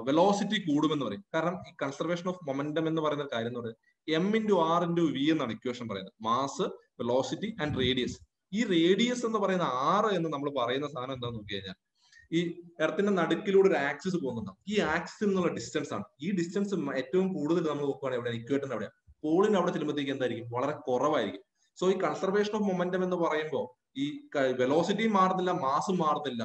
വെലോസിറ്റി കൂടുമെന്ന് പറയും. കാരണം ഈ കൺസർവേഷൻ ഓഫ് മൊമെന്റം എന്ന് പറയുന്ന കാര്യം എന്ന് പറയുന്നത് m×r×v എന്നാണ് ഇക്വേഷൻ പറയുന്നത്. Mass, velocity and radius. ഈ റേഡിയസ് എന്ന് പറയുന്ന r എന്ന് നമ്മൾ പറയുന്ന സാധനം എന്താന്ന് നോക്കി കഴിഞ്ഞാൽ ഈ എർത്തിന്റെ നടുക്കിലൂടെ ഒരു ആക്സിസ് പോകുന്നുണ്ടാവും. ഈ ആക്സിസിൽ നിന്നുള്ള ഡിസ്റ്റൻസ് ആണ്. ഈ ഡിസ്റ്റൻസ് ഏറ്റവും കൂടുതൽ നമ്മൾ നോക്കുകയാണെങ്കിൽ എവിടെ, ഇക്വേറ്ററിന്റെ അവിടെ. പോളിന് അവിടെ ചെല്ലുമ്പോഴത്തേക്ക് എന്തായിരിക്കും, വളരെ കുറവായിരിക്കും. സോ ഈ കൺസർവേഷൻ ഓഫ് മൊമെന്റം എന്ന് പറയുമ്പോൾ ഈ വെലോസിറ്റി മാറുന്നില്ല, മാസും മാറുന്നില്ല,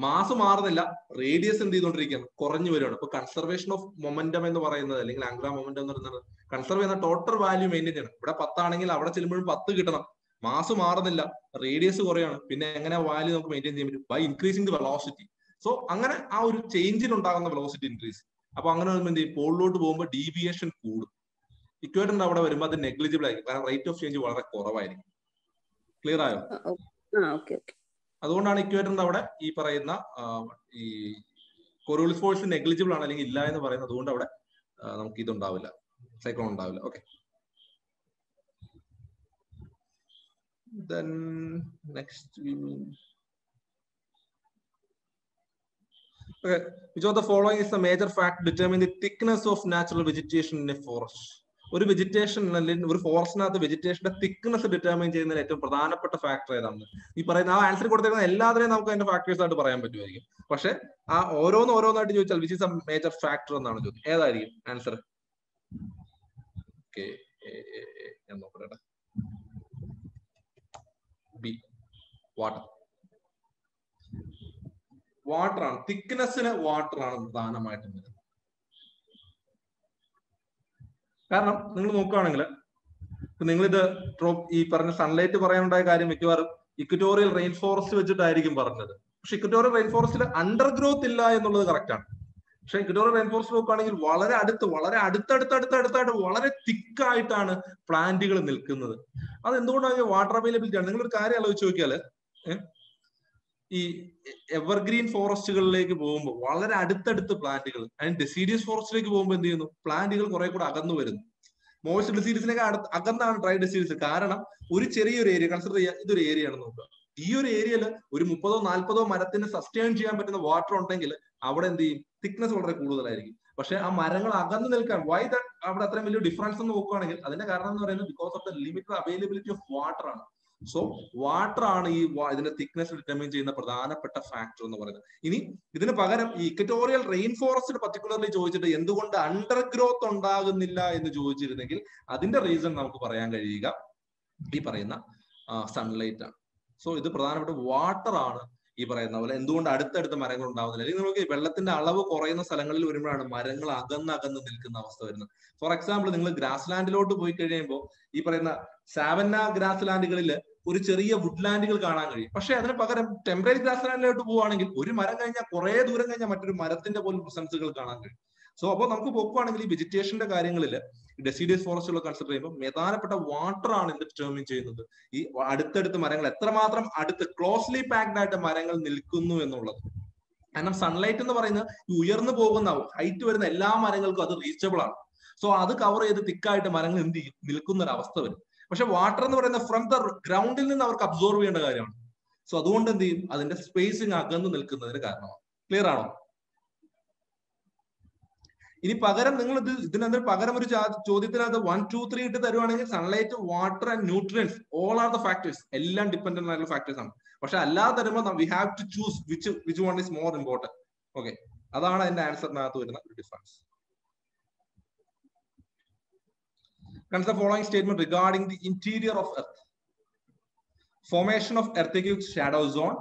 മാസ് മാറുന്നില്ല, റേഡിയസ് എന്ത് ചെയ്തുകൊണ്ടിരിക്കുകയാണ്, കുറഞ്ഞു വരികയാണ്. അപ്പൊ കൺസർവേഷൻ ഓഫ് മൊമെന്റം എന്ന് പറയുന്നത് അല്ലെങ്കിൽ ആംഗുലർ മൊമെന്റം എന്ന് പറയുന്നത് കൺസർവ് ചെയ്യുന്ന ടോട്ടൽ വാല്യൂ മെയിൻറ്റെയിൻ ചെയ്യണം. ഇവിടെ 10 ആണെങ്കിൽ അവിടെ ചെല്ലുമ്പോഴും 10 കിട്ടണം. മാസ് മാറുന്നില്ല, റേഡിയസ് കുറയാണ്. പിന്നെ എങ്ങനെ വാല്യൂ നമുക്ക് മെയിൻറ്റെയിൻ ചെയ്യാൻ പറ്റും? By increasing the velocity. So അങ്ങനെ ആ ഒരു ചേഞ്ചിൽ ഉണ്ടാകുന്ന വെലോസിറ്റി ഇൻക്രീസ്. അപ്പൊ അങ്ങനെ വരുമ്പോൾ എന്ത് ചെയ്യും, പോളിലോട്ട് പോകുമ്പോൾ ഡീവിയേഷൻ കൂടും. ഇക്വേറ്ററിന്റെ അവിടെ വരുമ്പോൾ അത് നെഗ്ലിജിബിൾ ആയിരിക്കും. കാരണം റേറ്റ് ഓഫ് ചേഞ്ച് വളരെ കുറവായിരിക്കും. ക്ലിയർ ആയോ? അതുകൊണ്ടാണ് ഇക്വേറ്ററിന്റെ അവിടെ ഈ പറയുന്ന ഈ കൊറോളിസ് ഫോഴ്സ് നെഗ്ലിജിബിൾ ആണ് അല്ലെങ്കിൽ ഇല്ല എന്ന് പറയുന്നത്. അതുകൊണ്ട് അവിടെ നമുക്ക് ഇതുണ്ടാവില്ല, സൈക്ലോൺ ഉണ്ടാവില്ല. Okay, then next we will okay, which of the following is the major fact determining the thickness of natural vegetation in a forest? ഒരു വെജിറ്റേഷൻ അല്ലെങ്കിൽ ഒരു ഫോറസ്റ്റിനകത്ത് വെജിറ്റേഷന്റെ തിക്നെസ് ഡിറ്റർമൈൻ ചെയ്യുന്നതിന് ഏറ്റവും പ്രധാനപ്പെട്ട ഫാക്ടർ ഏതാണ്? ഈ പറയുന്ന ആ ആൻസർ കൊടുത്തേക്കുന്ന എല്ലാത്തിനെയും നമുക്ക് അതിന്റെ ഫാക്ടേഴ്സ് ആയിട്ട് പറയാൻ പറ്റുമായിരിക്കും. പക്ഷെ ആ ഓരോന്നായിട്ട് ചോദിച്ചാൽ which is A major factor എന്നാണ് ചോദ്യം. ഏതായിരിക്കും ആൻസർ? ഓക്കെ, ഞാൻ നോക്കട്ടെ. B, water. വാട്ടർ ആണ്, തിക്നെസ്സിന് വാട്ടർ ആണ് പ്രധാനമായിട്ടും വരുന്നത്. കാരണം നിങ്ങൾ നോക്കുകയാണെങ്കിൽ നിങ്ങളിത് ഈ പറഞ്ഞ സൺലൈറ്റ് പറയാനുണ്ടായ കാര്യം മിക്കവാറും ഇക്വറ്റോറിയൽ റെയിൻ ഫോറസ്റ്റ് വെച്ചിട്ടായിരിക്കും പറഞ്ഞത്. പക്ഷെ ഇക്വറ്റോറിയൽ റെയിൻ ഫോറസ്റ്റിൽ അണ്ടർ ഗ്രോത്ത് ഇല്ല എന്നുള്ളത് കറക്റ്റ് ആണ്. പക്ഷെ ഇക്വറ്റോറിയൽ റെയിൻ ഫോറസ്റ്റ് നോക്കുകയാണെങ്കിൽ വളരെ അടുത്തടുത്തായിട്ട് വളരെ തിക്കായിട്ടാണ് പ്ലാന്റുകൾ നിൽക്കുന്നത്. അത് എന്തുകൊണ്ടാണ്? വാട്ടർ അവൈലബിലിറ്റി ആണ്. നിങ്ങളൊരു കാര്യം ആലോചിച്ച് നോക്കിയാല് ഈ എവർഗ്രീൻ ഫോറസ്റ്റുകളിലേക്ക് പോകുമ്പോൾ വളരെ അടുത്തടുത്ത് പ്ലാന്റുകൾ, അതിന് ഡെസീഡിയസ് ഫോറസ്റ്റിലേക്ക് പോകുമ്പോൾ എന്ത് ചെയ്യുന്നു, പ്ലാന്റുകൾ കുറെ കൂടെ അകന്നു വരുന്നു. മോയ്സ്റ്റ് ഡെസീഡിയസിനൊക്കെ അകന്നാണ് ഡ്രൈ ഡെസീഡിയസ്. കാരണം ഒരു ചെറിയൊരു ഏരിയ കൺസിഡർ ചെയ്യുക, ഇതൊരു ഏരിയ ആണെന്ന് നോക്കുക. ഈ ഒരു ഏരിയയിൽ ഒരു 30-40 മരത്തിന് സസ്റ്റെയിൻ ചെയ്യാൻ പറ്റുന്ന വാട്ടർ ഉണ്ടെങ്കിൽ അവിടെ എന്ത് ചെയ്യും, തിക്നെസ് വളരെ കൂടുതലായിരിക്കും. പക്ഷെ ആ മരങ്ങൾ അകന്നു നിൽക്കാൻ വൈ ദാറ്റ് അവിടെ അത്രയും വലിയ ഡിഫറൻസ് എന്ന് നോക്കുകയാണെങ്കിൽ അതിന്റെ കാരണം എന്ന് പറയുന്നത് because of the limited availability of water ആണ്. സോ വാട്ടർ ആണ് ഈ ഇതിന്റെ തിക്നെസ് ഡിറ്റർമൈൻ ചെയ്യുന്ന പ്രധാനപ്പെട്ട ഫാക്ടർ എന്ന് പറയുന്നത്. ഇനി ഇതിന് പകരം ഈ ഇക്വറ്റോറിയൽ റെയിൻ ഫോറസ്റ്റ് പർട്ടിക്കുലർലി ചോദിച്ചിട്ട് എന്തുകൊണ്ട് അണ്ടർ ഗ്രോത്ത് ഉണ്ടാകുന്നില്ല എന്ന് ചോദിച്ചിരുന്നെങ്കിൽ അതിന്റെ റീസൺ നമുക്ക് പറയാൻ കഴിയുക ഈ പറയുന്ന സൺലൈറ്റ് ആണ്. സോ ഇത് പ്രധാനപ്പെട്ട വാട്ടർ ആണ് ഈ പറയുന്ന പോലെ എന്തുകൊണ്ട് അടുത്തടുത്ത മരങ്ങൾ ഉണ്ടാവുന്നില്ല. അല്ലെങ്കിൽ നമുക്ക് വെള്ളത്തിന്റെ അളവ് കുറയുന്ന സ്ഥലങ്ങളിൽ വരുമ്പോഴാണ് മരങ്ങൾ അകന്ന് നിൽക്കുന്ന അവസ്ഥ വരുന്നത്. ഫോർ എക്സാമ്പിൾ, നിങ്ങൾ ഗ്രാസ് ലാൻഡിലോട്ട് പോയി കഴിയുമ്പോൾ ഈ പറയുന്ന സാവന്ന ഗ്രാസ് ലാൻഡുകളിൽ ഒരു ചെറിയ വുഡ്ലാൻഡുകൾ കാണാൻ കഴിയും. പക്ഷെ അതിന് പകരം ടെമ്പററി ഗ്രാസ് ലാൻഡിലോട്ട് പോവുകയാണെങ്കിൽ ഒരു മരം കഴിഞ്ഞാൽ കുറെ ദൂരം കഴിഞ്ഞാൽ മറ്റൊരു മരത്തിന്റെ പോലും പ്രസൻസുകൾ കാണാൻ കഴിയും. സോ അപ്പോൾ നമുക്ക് നോക്കുകയാണെങ്കിൽ ഈ വെജിറ്റേഷന്റെ കാര്യങ്ങളിൽ ഡെസിഡിയസ് ഫോറസ്റ്റുകൾ കൺസിഡർ ചെയ്യുമ്പോൾ പ്രധാനപ്പെട്ട വാട്ടർ ആണ് ഇത് ഡിറ്റർമിൻ ചെയ്യുന്നത്. ഈ അടുത്തടുത്ത് മരങ്ങൾ എത്രമാത്രം അടുത്ത് ക്ലോസ്ലി പാക്ഡ് ആയിട്ട് മരങ്ങൾ നിൽക്കുന്നു എന്നുള്ളത്. കാരണം സൺലൈറ്റ് എന്ന് പറയുന്നത് ഈ ഉയർന്നു പോകുന്ന ഹൈറ്റ് വരുന്ന എല്ലാ മരങ്ങൾക്കും അത് റീച്ചബിൾ ആണ്. സോ അത് കവർ ചെയ്ത് തിക്കായിട്ട് മരങ്ങൾ എന്ത് ചെയ്യും, നിൽക്കുന്ന ഒരു അവസ്ഥ വരും. പക്ഷെ വാട്ടർ എന്ന് പറയുന്നത് ഫ്രം ദ ഗ്രൗണ്ടിൽ നിന്ന് അവർക്ക് അബ്സോർവ് ചെയ്യേണ്ട കാര്യമാണ്. സോ അതുകൊണ്ട് എന്ത് ചെയ്യും, അതിന്റെ സ്പേസിങ് അകന്ന് നിൽക്കുന്നതിന് കാരണമാണ്. ക്ലിയർ ആണോ? ഇനി പകരം നിങ്ങൾ ഇതിനകത്ത് പകരം ഒരു ചോദ്യത്തിനകത്ത് 1, 2, 3 ഇട്ട് തരുവാണെങ്കിൽ sunlight, water and nutrients all are the factors, എല്ലാം ഡിപ്പെൻഡന്റ് ആയിട്ടുള്ള ഫാക്ടേഴ്സ് ആണ്. പക്ഷെ അല്ലാതെ തരുമ്പോൾ we have to choose which one is more important. Okay, അതാണ് അതിന്റെ ആൻസറിനകത്ത് വരുന്ന ഒരു difference. Consider the following statement regarding the interior of Earth. Formation of earthquake shadow zone,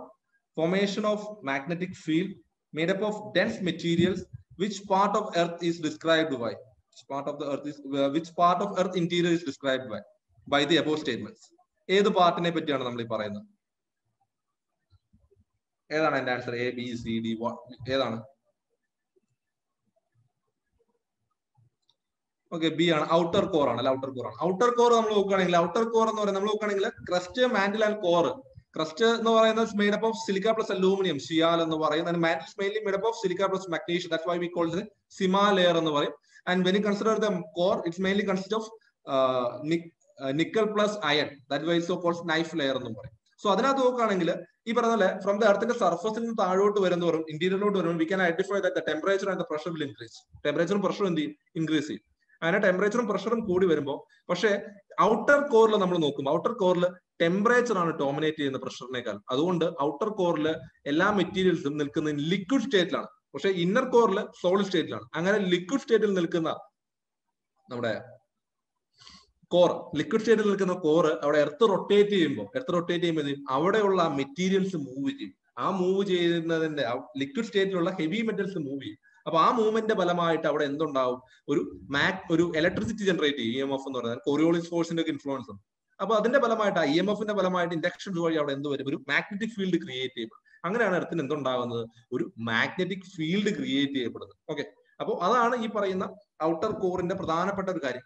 formation of magnetic field made up of dense materials. Which part of Earth is described by? Which part of Earth interior is described by the above statements? ഏത് പാർട്ടിനെ പറ്റിയാണ് നമ്മൾ ഈ പറയുന്നത്? ഏതാണ് എന്റെ answer? A, B, C, D, ഏതാണ്? Okay, B ആണ്. Outer core ആണ്. ഔട്ടർ കോർ ആണ്. ഔട്ടർ കോർ നമ്മൾ നോക്കുകയാണെങ്കിൽ ഔട്ടർ കോർ എന്ന് പറയുന്നത് നമ്മൾ നോക്കുകയാണെങ്കിൽ crust, mantle and core. Crust എന്ന് പറയുന്നത് made up of silica plus aluminium, sial എന്ന് പറയുന്നത്. Mantle mainly made up of silica plus magnesium, that's why we call it sima layer എന്ന് പറയും. And when you consider the core, it's mainly consist of nickel plus iron, that why so called NiFe layer എന്ന് പറയും. So അതിനകത്ത് നോക്കുകയാണെങ്കിൽ ഈ പറഞ്ഞ പോലെ from the എർത്തിന്റെ സർഫസിൽ നിന്ന് താഴോട്ട് വരുന്നവരും ഇന്റീരിയറിലോട്ട് വരുമ്പോൾ we can identify that the temperature and the pressure will increase. ടെമ്പറേച്ചറും പ്രഷറും എന്ത് ചെയ്യും? ഇൻക്രീസ് ചെയ്യും. അങ്ങനെ ടെമ്പറേച്ചറും പ്രഷറും കൂടി വരുമ്പോൾ പക്ഷേ ഔട്ടർ കോറിൽ നമ്മൾ നോക്കുമ്പോൾ ഔട്ടർ കോറിൽ ടെമ്പറേച്ചർ ആണ് ഡോമിനേറ്റ് ചെയ്യുന്ന പ്രഷറിനേക്കാൾ. അതുകൊണ്ട് ഔട്ടർ കോറിൽ എല്ലാ മെറ്റീരിയൽസും നിൽക്കുന്നത് ലിക്വിഡ് സ്റ്റേറ്റിലാണ്, പക്ഷേ ഇന്നർ കോറിൽ സോളിഡ് സ്റ്റേറ്റിലാണ്. അങ്ങനെ ലിക്വിഡ് സ്റ്റേറ്റിൽ നിൽക്കുന്ന നമ്മുടെ കോർ, ലിക്വിഡ് സ്റ്റേറ്റിൽ നിൽക്കുന്ന കോറ് അവിടെ എർത്ത് റൊട്ടേറ്റ് ചെയ്യുമ്പോൾ അവിടെയുള്ള മെറ്റീരിയൽസ് മൂവ് ചെയ്യും. ആ മൂവ് ചെയ്യുന്നതിന്റെ ലിക്വിഡ് സ്റ്റേറ്റിലുള്ള ഹെവി മെറ്റൽസ് മൂവ് ചെയ്യും. അപ്പൊ ആ മൂവ്മെന്റ് ഫലമായിട്ട് അവിടെ എന്തുണ്ടാവും? ഒരു ഇലക്ട്രിസിറ്റി ജനറേറ്റ് ചെയ്യും. EMF എന്ന് പറയുന്നത് കോറിയോളിസ് ഫോഴ്സിന്റെ ഒക്കെ ഇൻഫ്ലുവൻസ് ഉണ്ട്. അപ്പൊ അതിന്റെ ഫലമായിട്ട് EMFന്റെ ഫലമായിട്ട് ഇൻഡക്ഷൻസ് വഴി അവിടെ എന്ത് വരും? ഒരു മാഗ്നറ്റിക് ഫീൽഡ് ക്രിയേറ്റ് ചെയ്യപ്പെടും. അങ്ങനെയാണ് എർത്തിന് എന്തുണ്ടാകുന്നത്? ഒരു മാഗ്നറ്റിക് ഫീൽഡ് ക്രിയേറ്റ് ചെയ്യപ്പെടുന്നത്. ഓക്കെ, അപ്പൊ അതാണ് ഈ പറയുന്ന ഔട്ടർ കോറിന്റെ പ്രധാനപ്പെട്ട ഒരു കാര്യം.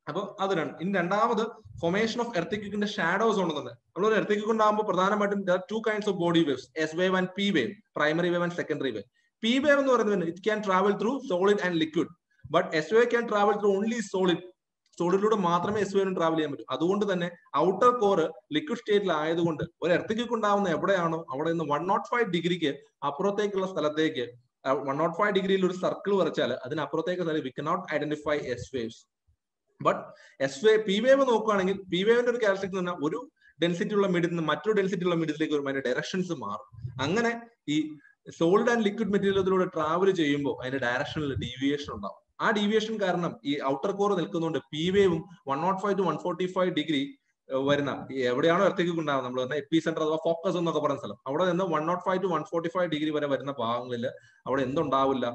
അപ്പൊ അത് ഇനി രണ്ടാമത് ഫോർമേഷൻ ഓഫ് എർത്തിക്വിക്കിന്റെ ഷാഡോസ് ഉണ്ടെന്നുണ്ട്. നമ്മളൊരു എർത്തിക്വിക്ക് ഉണ്ടാകുമ്പോൾ പ്രധാനമായിട്ടും two kinds of body waves, S wave and P wave, primary wave and secondary wave. P wave എന്ന് പറയുന്നത് it can travel through solid and liquid, but S wave can travel through only solid. സോളിഡിലൂടെ മാത്രമേ S വേവിനും travel ചെയ്യാൻ പറ്റൂ. അതുകൊണ്ട് തന്നെ outer core liquid സ്റ്റേറ്റിൽ ആയതുകൊണ്ട് ഒരു എർത്തിക്വിക്ക് ഉണ്ടാവുന്ന എവിടെയാണോ അവിടെ നിന്ന് 105 ഡിഗ്രിക്ക് അപ്പുറത്തേക്കുള്ള സ്ഥലത്തേക്ക് 105 ഡിഗ്രിയിൽ ഒരു സർക്കിൾ വരച്ചാൽ അതിനപ്പുറത്തേക്ക് we cannot identify S waves. But P wave നോക്കുകയാണെങ്കിൽ പി വേവിന്റെ ഒരു ക്യാരക്ടറിസ്റ്റിക് എന്ന് പറഞ്ഞാൽ ഒരു ഡെൻസിറ്റി ഉള്ള മിഡിൽ നിന്ന് മറ്റൊരു ഡെൻസിറ്റി ഉള്ള മിഡിലേക്ക് വരുമ്പോൾ അതിന്റെ ഡയറക്ഷൻസ് മാറും. അങ്ങനെ ഈ സോളിഡ് ആൻഡ് ലിക്വിഡ് മെറ്റീരിയലിലൂടെ ട്രാവൽ ചെയ്യുമ്പോൾ അതിന്റെ ഡയറക്ഷനിൽ ഡീവിയേഷൻ ഉണ്ടാവും. ആ ഡീവിയേഷൻ കാരണം ഈ ഔട്ടർ കോർ നിൽക്കുന്നതുകൊണ്ട് പി വേവും 105 to 145 ഡിഗ്രി വരുന്ന എവിടെയാണോ എർത്തിക്വിക്ക് ഉണ്ടാകുന്നത്, നമ്മൾ പറഞ്ഞ എപ്പി സെന്റർ അഥവാ ഫോക്കസ് എന്നൊക്കെ പറയുന്ന സ്ഥലം, അവിടെ നിന്ന് 105 to 145 ഡിഗ്രി വരെ വരുന്ന ഭാഗങ്ങളിൽ അവിടെ എന്തുണ്ടാവില്ല?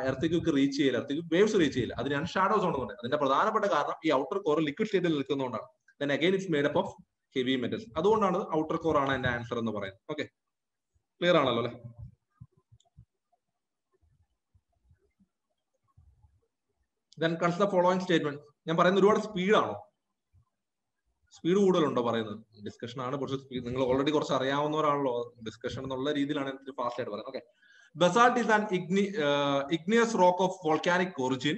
എർത്തിക്വിക്ക് റീച്ച് ചെയ്യില്ല, എർത്തിക്വിക്ക് വേവ്സ് റീച്ച് ചെയ്യില്ല. അതിനാണ് ഷാഡോസ് ഉണ്ടെന്നുണ്ട്. അതിന്റെ പ്രധാനപ്പെട്ട കാരണം ഈ ഔട്ടർ കോർ ലിക്വിഡ് സ്റ്റേറ്റിൽ നിൽക്കുന്നതുകൊണ്ടാണ്. Then again it's made up of heavy metals. അതുകൊണ്ടാണ് ഔട്ടർ കോർ ആണ് എന്റെ ആൻസർ എന്ന് പറയുന്നത്. ഓക്കെ, ക്ലിയർ ആണല്ലോ അല്ലെ? Then comes the following statement. ഞാൻ പറയുന്നത് ഒരുപാട് സ്പീഡാണോ? സ്പീഡ് കൂടുതലുണ്ടോ പറയുന്നത്? ഡിസ്കഷൻ ആണ്, പക്ഷേ നിങ്ങൾ ഓൾറെഡി കുറച്ച് അറിയാവുന്നവരാണല്ലോ. ഡിസ്കഷൻ എന്നുള്ള രീതിയിലാണ് ഫാസ്റ്റ് ആയിട്ട് പറയുന്നത്. Okay, basalt is an igneous rock of volcanic origin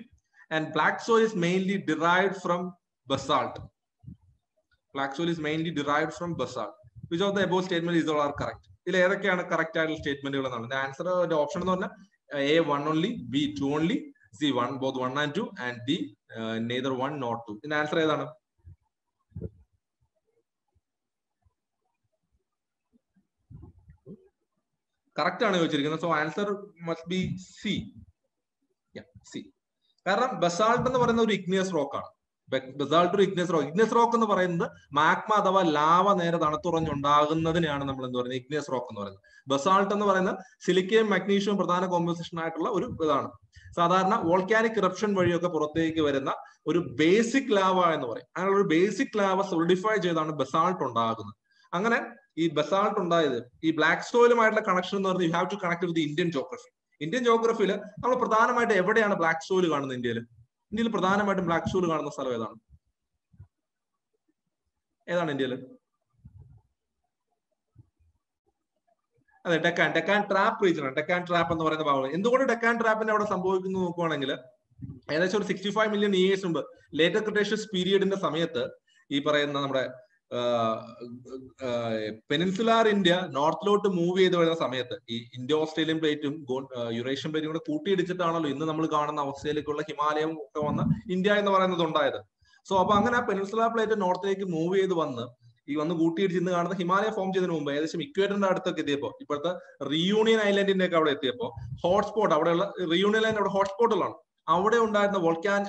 and black soil is mainly derived from basalt. Black soil is mainly derived from basalt. Which of the above statement is all are correct? ഇതിൽ ഏതൊക്കെയാണ് correct ആയിട്ടുള്ള സ്റ്റേറ്റ്മെന്റുകൾ എന്നാണ് answer. Option എന്ന് പറഞ്ഞാൽ A 1 only, B 2 only, C 1 both 1 and 2, and D neither 1 nor 2. ഇതിന്റെ answer ഏതാണ്? Correct ആണ് ചോദിച്ചിരിക്കുന്നത്. So answer must be C. C. കാരണം ബസാൾട്ട് എന്ന് പറയുന്ന ഒരു ഇഗ്നിയസ് റോക്ക് ആണ്. ബസാൾട്ട് ഒരു ഇഗ്നിയസ് റോക്ക്. ഇഗ്നിയസ് റോക്ക് എന്ന് പറയുന്നത് മാഗ്മ അഥവാ ലാവ നേരെ തണുത്തുറഞ്ഞുണ്ടാകുന്നതിനെയാണ് നമ്മൾ എന്ത് പറയുന്നത്? ഇഗ്നിയസ് റോക്ക് എന്ന് പറയുന്നത്. ബസാൾട്ട് എന്ന് പറയുന്നത് സിലിക്കയും മഗ്നീഷ്യവും പ്രധാന കോമ്പോസിഷൻ ആയിട്ടുള്ള ഒരു ഇതാണ്. സാധാരണ വോൾക്കാനിക് ഇറപ്ഷൻ വഴിയൊക്കെ പുറത്തേക്ക് വരുന്ന ഒരു ബേസിക് ലാവ എന്ന് പറയും. അങ്ങനെ ഒരു ബേസിക് ലാവ സോളിഡിഫൈ ചെയ്താണ് ബസാൾട്ട് ഉണ്ടാകുന്നത്. അങ്ങനെ ഈ ബസാൾട്ട് ഉണ്ടായത് ഈ ബ്ലാക്ക് സോയിലുമായിട്ടുള്ള കണക്ഷൻ എന്ന് പറഞ്ഞാൽ you have to connect with Indian geography. Indian ജോഗ്രഫിയിൽ നമ്മൾ പ്രധാനമായിട്ട് എവിടെയാണ് ബ്ലാക്ക് സോയിൽ കാണുന്നത്? ഇന്ത്യയിൽ പ്രധാനമായിട്ടും ബ്ലാക്ക് സോയിൽ കാണുന്ന സ്ഥലം ഏതാണ്? ഇന്ത്യയിൽ? അതെ, ഡെക്കാൻ ട്രാപ്പ് റീജിയൻ ആണ്. ഡെക്കാൻ ട്രാപ്പ് എന്ന് പറയുന്ന ഭാഗം. എന്തുകൊണ്ട് ഡെക്കാൻ ട്രാപ്പിന്റെ അവിടെ സംഭവിക്കുന്നു നോക്കുവാണെങ്കിൽ ഏകദേശം ഒരു 65 മില്യൺ ഇയേഴ്സ് മുമ്പ് ലേറ്റർ ക്രിട്ടേഷ്യസ് പീരിയഡിന്റെ സമയത്ത് ഈ പറയുന്ന നമ്മുടെ പെനിൻസുലാർ ഇന്ത്യ നോർത്തിലോട്ട് മൂവ് ചെയ്ത് വരുന്ന സമയത്ത് ഈ ഇൻഡോ ഓസ്ട്രേലിയൻ പ്ലേറ്റും യുറേഷ്യൻ പ്ലേറ്റും കൂടെ കൂട്ടിയിടിച്ചിട്ടാണല്ലോ ഇന്ന് നമ്മൾ കാണുന്ന അവസ്ഥയിലേക്കുള്ള ഹിമാലയം ഒക്കെ വന്ന് ഇന്ത്യ എന്ന് പറയുന്നത് ഉണ്ടായത്. സോ അപ്പൊ അങ്ങനെ ആ പെനിൻസുലാർ പ്ലേറ്റ് നോർത്തിലേക്ക് മൂവ് ചെയ്ത് വന്ന് കൂട്ടിയിടിച്ച് ഇന്ന് കാണുന്ന ഹിമാലയ ഫോം ചെയ്തതിനു മുമ്പ് ഏകദേശം ഇക്വേറ്ററിന്റെ അടുത്തൊക്കെ എത്തിയപ്പോ, ഇപ്പോഴത്തെ റിയൂണിയൻ ഐലൻഡിന്റെ ഒക്കെ അവിടെ എത്തിയപ്പോ ഹോട്ട്സ്പോട്ട്, അവിടെയുള്ള റിയൂണിയൻ ഐലൻഡ് അവിടെ ഹോട്ട്സ്പോട്ടുകളാണ്. അവിടെ ഉണ്ടായിരുന്ന